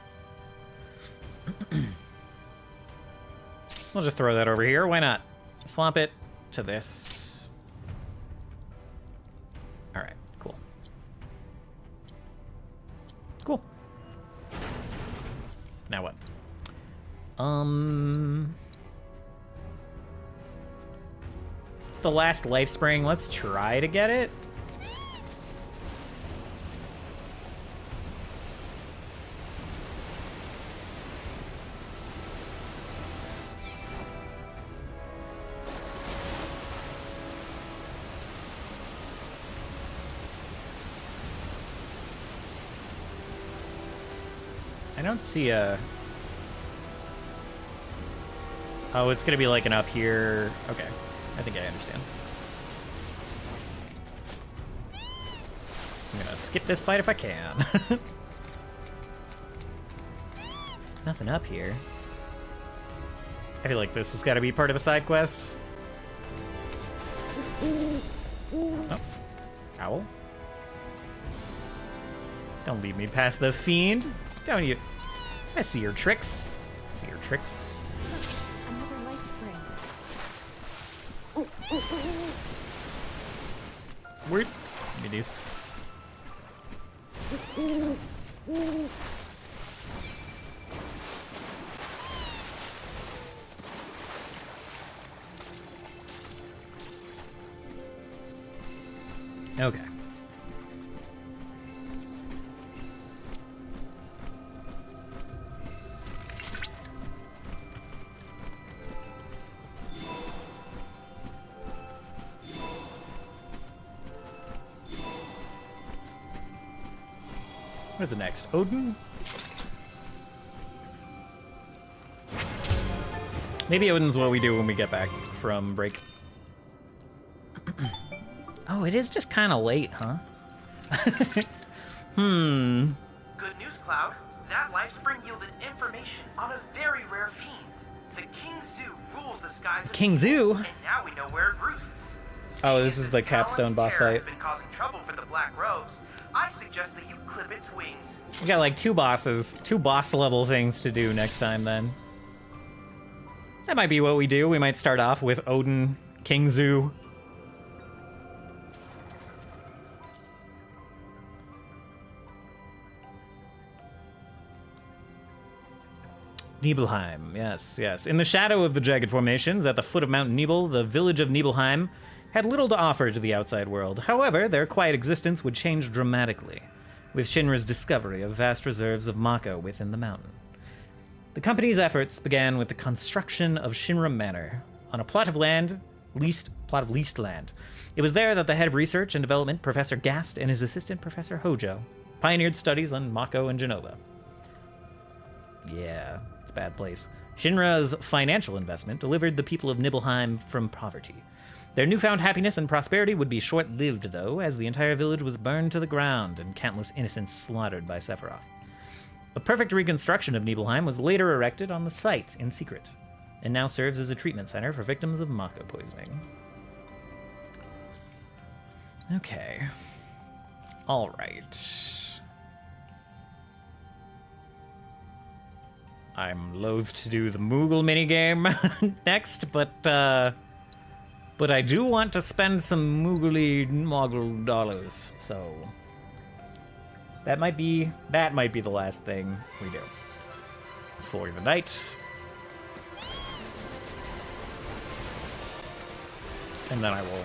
We'll just throw that over here, why not? Swap it to this. All right, cool. Cool. Now what? It's the last life spring. Let's try to get it. I don't see a... Oh, it's gonna be like an up here. Okay, I think I understand. I'm gonna skip this fight if I can. Nothing up here. I feel like this has got to be part of a side quest. Oh, owl. Don't leave me past the fiend. Don't you? I see your tricks. See your tricks. Another life spring. Where? Give me these. Okay. What's the next? Odin? Maybe Odin's what we do when we get back from break. Oh, it is just kind of late, huh? Good news, Cloud. That life spring yielded information on a very rare fiend. The King Zoo rules the skies. King Zoo? And now we know where it roosts. Oh, this is the capstone boss fight. Has been causing trouble for the Black Robes. I suggest that you clip its wings. We got like two boss level things to do next time then. That might be what we do. We might start off with Odin, King Zoo. Nibelheim, yes, yes. In the shadow of the jagged formations at the foot of Mount Nibel, the village of Nibelheim had little to offer to the outside world. However, their quiet existence would change dramatically with Shinra's discovery of vast reserves of Mako within the mountain. The company's efforts began with the construction of Shinra Manor on a plot of leased land. It was there that the head of research and development, Professor Gast, and his assistant, Professor Hojo, pioneered studies on Mako and Genova. Yeah, it's a bad place. Shinra's financial investment delivered the people of Nibelheim from poverty. Their newfound happiness and prosperity would be short-lived, though, as the entire village was burned to the ground and countless innocents slaughtered by Sephiroth. A perfect reconstruction of Nibelheim was later erected on the site in secret, and now serves as a treatment center for victims of Mako poisoning. Okay. All right. I'm loath to do the Moogle minigame next, but I do want to spend some Moogle dollars, so that might be the last thing we do for the night. And then I will.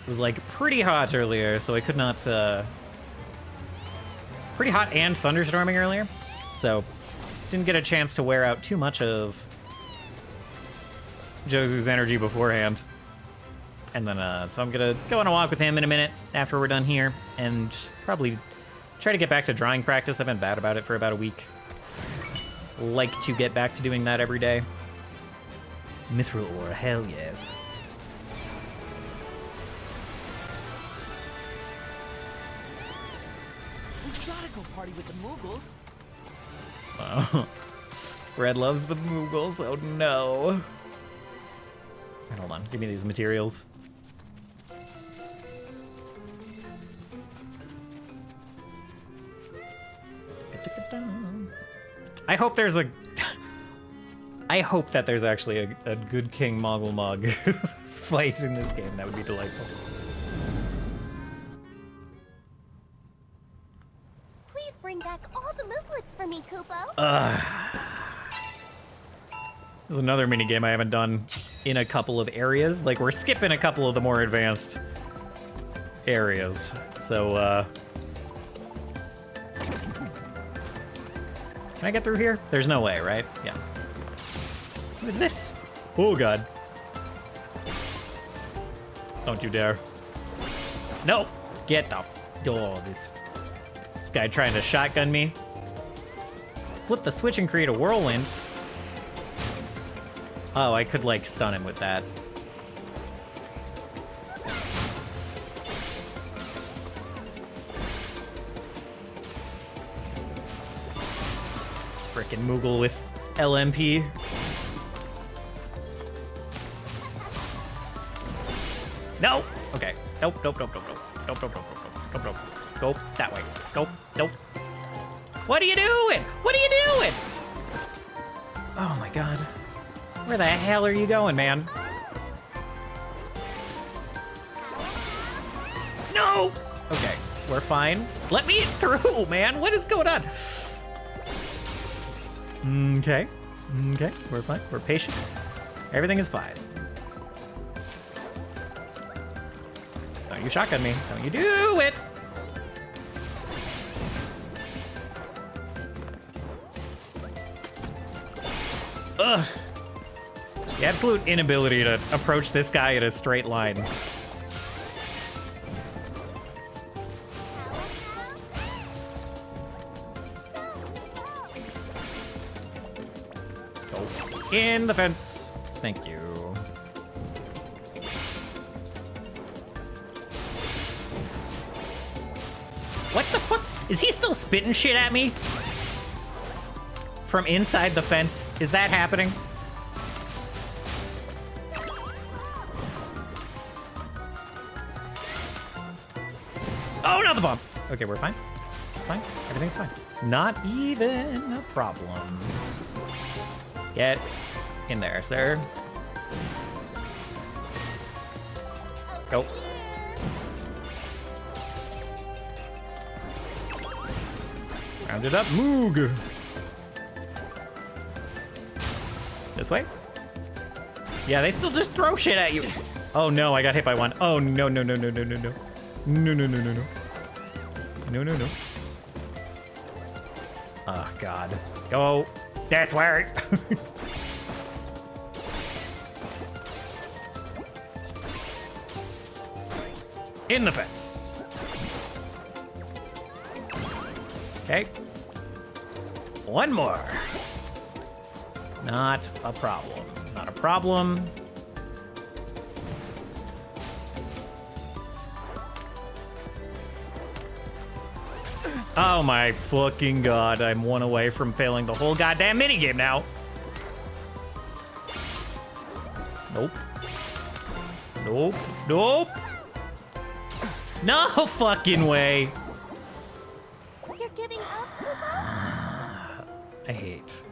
It was like pretty hot earlier, so I could not, pretty hot and thunderstorming earlier, so didn't get a chance to wear out too much of Josu's energy beforehand. And then, so I'm gonna go on a walk with him in a minute after we're done here, and probably try to get back to drawing practice. I've been bad about it for about a week. Like to get back to doing that every day. Mithril ore, hell yes. We gotta go party with the Moogles. Oh. Red loves the Moogles, oh no. Hold on, give me these materials. I hope there's a... I hope that there's actually a good King Moggle Mug fight in this game. That would be delightful. Please bring back all the Mooglets for me, Kupo. There's another minigame I haven't done in a couple of areas. Like, we're skipping a couple of the more advanced areas. So, can I get through here? There's no way, right? Yeah. What is this? Oh, God. Don't you dare. No! Get the... Oh, this guy trying to shotgun me. Flip the switch and create a whirlwind. Oh, I could, like, stun him with that. Frickin' Moogle with LMP. No! Okay. Nope, nope, nope, nope, nope. Nope, nope, nope, nope, nope, nope, nope. Go that way. Go. Nope. What are you doing? What are you doing? Oh my god. Where the hell are you going, man? No! Okay, we're fine. Let me through, man. What is going on? Okay. Okay, we're fine. We're patient. Everything is fine. Don't you shotgun me. Don't you do it! Ugh. The absolute inability to approach this guy in a straight line. Go in the fence. Thank you. What the fuck? Is he still spitting shit at me? From inside the fence? Is that happening? Oh, not the bombs. Okay, we're fine. Fine. Everything's fine. Not even a problem. Get in there, sir. Go. Rounded up. Moog. This way? Yeah, they still just throw shit at you. Oh no, I got hit by one. Oh no, no, no, no, no, no, no. No, no, no, no, no. No, no, no. Oh, God. Go. That's where. In the fence. Okay. One more. Not a problem. Not a problem. Oh my fucking god, I'm one away from failing the whole goddamn minigame now. Nope. Nope. Nope. No fucking way. You're giving up, Kupo? I hate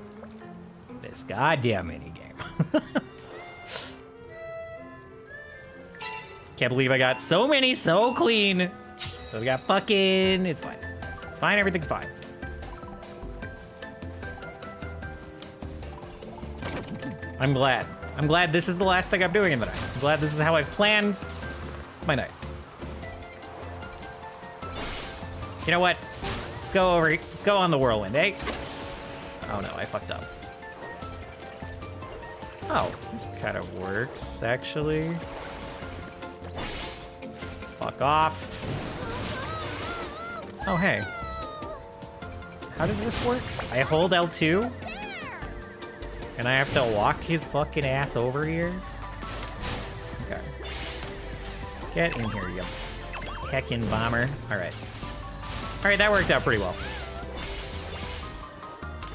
this goddamn minigame. Can't believe I got so many so clean. So we got fucking... It's fine. It's fine, everything's fine. I'm glad. I'm glad this is the last thing I'm doing in the night. I'm glad this is how I've planned my night. You know what? Let's go over. Let's go on the whirlwind, eh? Oh no, I fucked up. Oh, this kind of works, actually. Fuck off. Oh, hey. How does this work? I hold L2? And I have to walk his fucking ass over here? Okay. Get in here, you heckin' bomber. Alright. Alright, that worked out pretty well.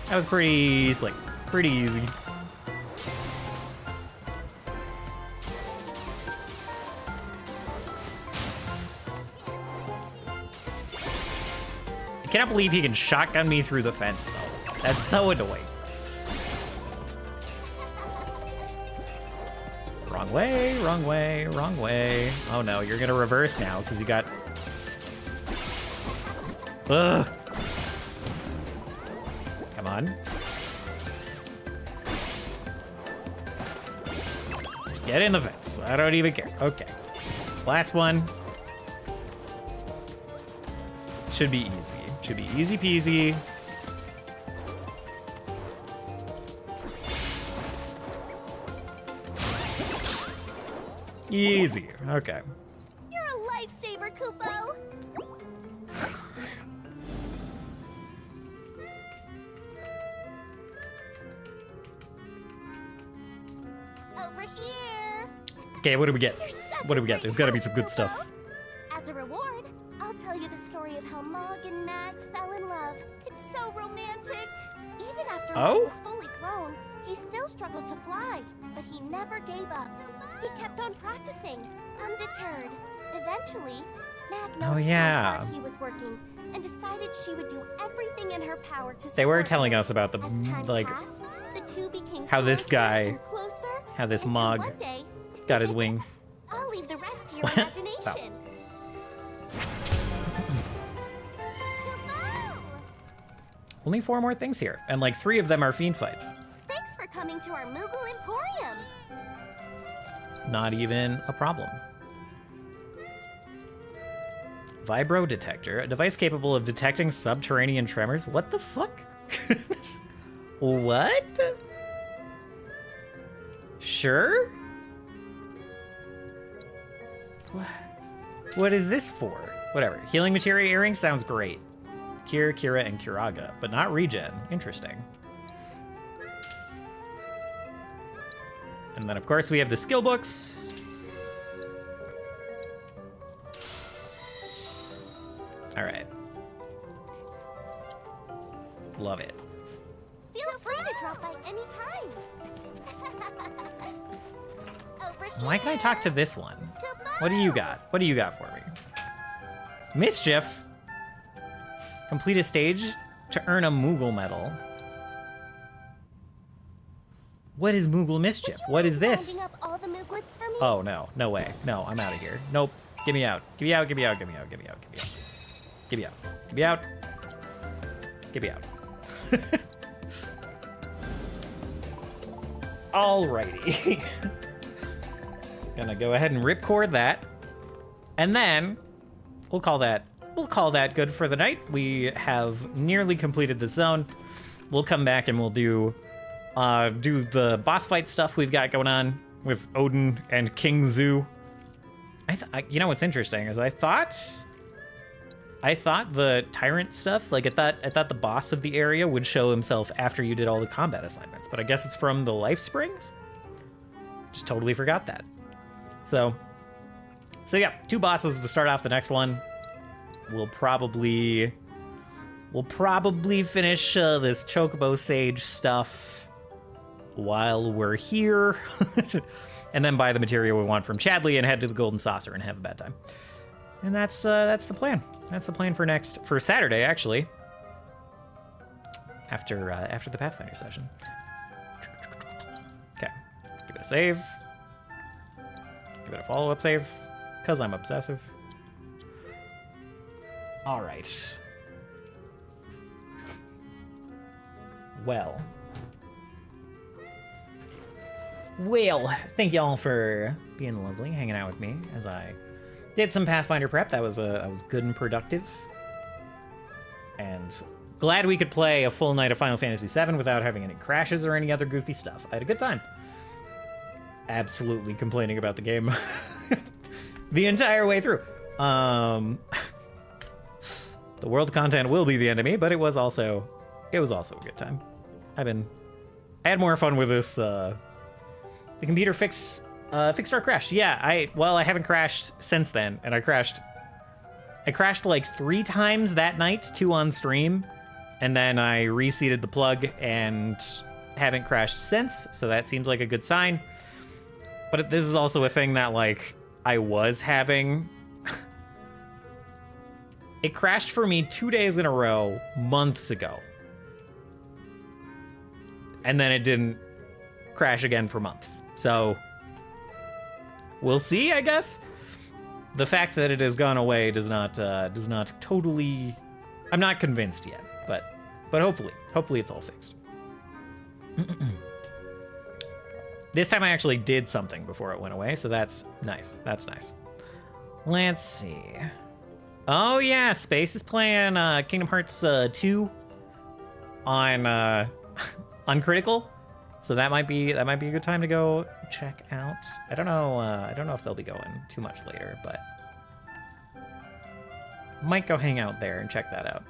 That was pretty slick. Pretty easy. I cannot believe he can shotgun me through the fence, though. That's so annoying. Wrong way, wrong way, wrong way. Oh no, you're gonna reverse now, because you got... Ugh. Come on. Just get in the fence. I don't even care. Okay. Last one. Should be easy. Should be easy peasy. Easy. Okay. You're a lifesaver, Kupo. Over here. Okay, what do we get? What do we get? There's gotta be some good stuff. As a reward, I'll tell you the story of how Mog and Mag fell in love. It's so romantic. Even after Mog was fully grown, he still struggled to fly, but he never gave up. He kept on practicing, undeterred. Eventually, Mag noticed how hard he was working and decided she would do everything in her power to They were support telling him. us about the, As time like, passed, the two became how this closer guy, and closer, how this until Mog one day, got his wings. I'll leave the rest to your imagination. Only 4 more things here, and like 3 of them are fiend fights. Thanks for coming to our Moogle Emporium. Not even a problem. Vibro detector, a device capable of detecting subterranean tremors. What the fuck? What? Sure? What is this for? Whatever. Healing materia earring sounds great. Kira, Kira, and Kiraga, but not regen. Interesting. And then, of course, we have the skill books. All right. Love it. Feel free to drop by any time. Why can I talk to this one? What do you got? What do you got for me? Mischief. Complete a stage to earn a Moogle medal. What is Moogle Mischief? What is this? Up all the Mooglets for me? Oh, no. No way. No, I'm out of here. Nope. Get me out. Get me out, get me out, get me out, get me out, get me out. Get me out. Get me out. Get me out. Alrighty. Gonna go ahead and ripcord that. And then we'll call that good for the night. We have nearly completed the zone. We'll come back and we'll do the boss fight stuff we've got going on with Odin and King Zu. You know what's interesting is I thought the tyrant stuff, like I thought the boss of the area would show himself after you did all the combat assignments, but I guess it's from the life springs. Just totally forgot that. So yeah, 2 bosses to start off the next one. We'll probably finish this Chocobo Sage stuff while we're here, and then buy the material we want from Chadley and head to the Golden Saucer and have a bad time. And that's the plan. That's the plan for Saturday, actually. After the Pathfinder session. Okay, give it a save. Give it a follow-up save, because I'm obsessive. All right. Well, thank y'all for being lovely, hanging out with me as I did some Pathfinder prep. That was good and productive. And glad we could play a full night of Final Fantasy VII without having any crashes or any other goofy stuff. I had a good time. Absolutely complaining about the game the entire way through. The world content will be the end of me, but it was also a good time. I had more fun with this. The computer fixed our crash. Yeah, I haven't crashed since then, and I crashed like 3 times that night, 2 on stream, and then I reseated the plug and haven't crashed since, so that seems like a good sign. But this is also a thing that, like, I was having. It crashed for me 2 days in a row months ago. And then it didn't crash again for months. So we'll see, I guess. The fact that it has gone away does not totally. I'm not convinced yet, but hopefully it's all fixed. This time I actually did something before it went away, so that's nice. That's nice. Let's see. Oh yeah, Space is playing Kingdom Hearts 2 on on Critical, so that might be a good time to go check out. I don't know if they'll be going too much later, but might go hang out there and check that out.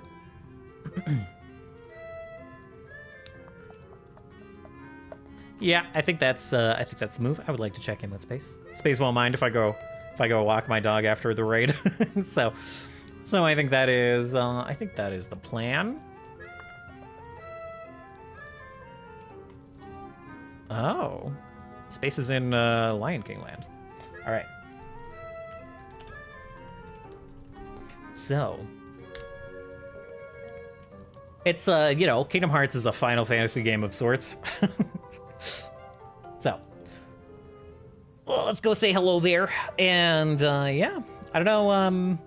Yeah, I think that's the move. I would like to check in with Space. Space won't mind if I go walk my dog after the raid. so I think that is the plan. Oh, Space is in Lion King land. All right. So it's Kingdom Hearts is a Final Fantasy game of sorts. So, well, let's go say hello there. And yeah, I don't know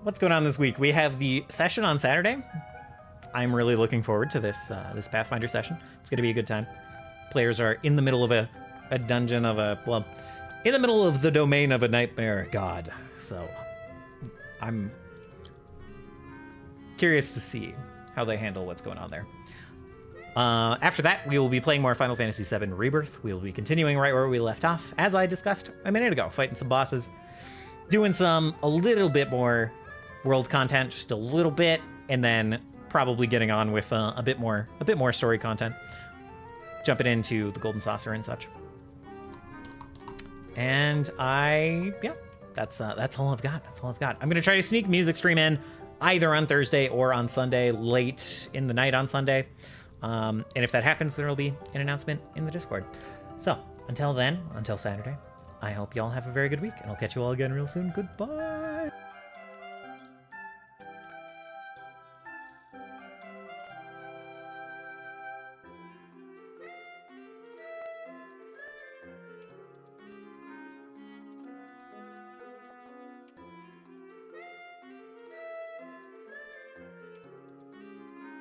what's going on this week. We have the session on Saturday. I'm really looking forward to this Pathfinder session. It's going to be a good time. Players are in the middle of a dungeon of in the middle of the domain of a nightmare god. So I'm curious to see how they handle what's going on there. After that, we will be playing more Final Fantasy VII Rebirth. We will be continuing right where we left off, as I discussed a minute ago, fighting some bosses, doing a little bit more world content, just a little bit, and then probably getting on with a bit more story content, jumping into the Golden Saucer and such. And that's all I've got. That's all I've got. I'm gonna try to sneak music stream in either on Thursday or on Sunday, late in the night on Sunday. And if that happens, there will be an announcement in the Discord. So, until then, until Saturday, I hope you all have a very good week, and I'll catch you all again real soon. Goodbye!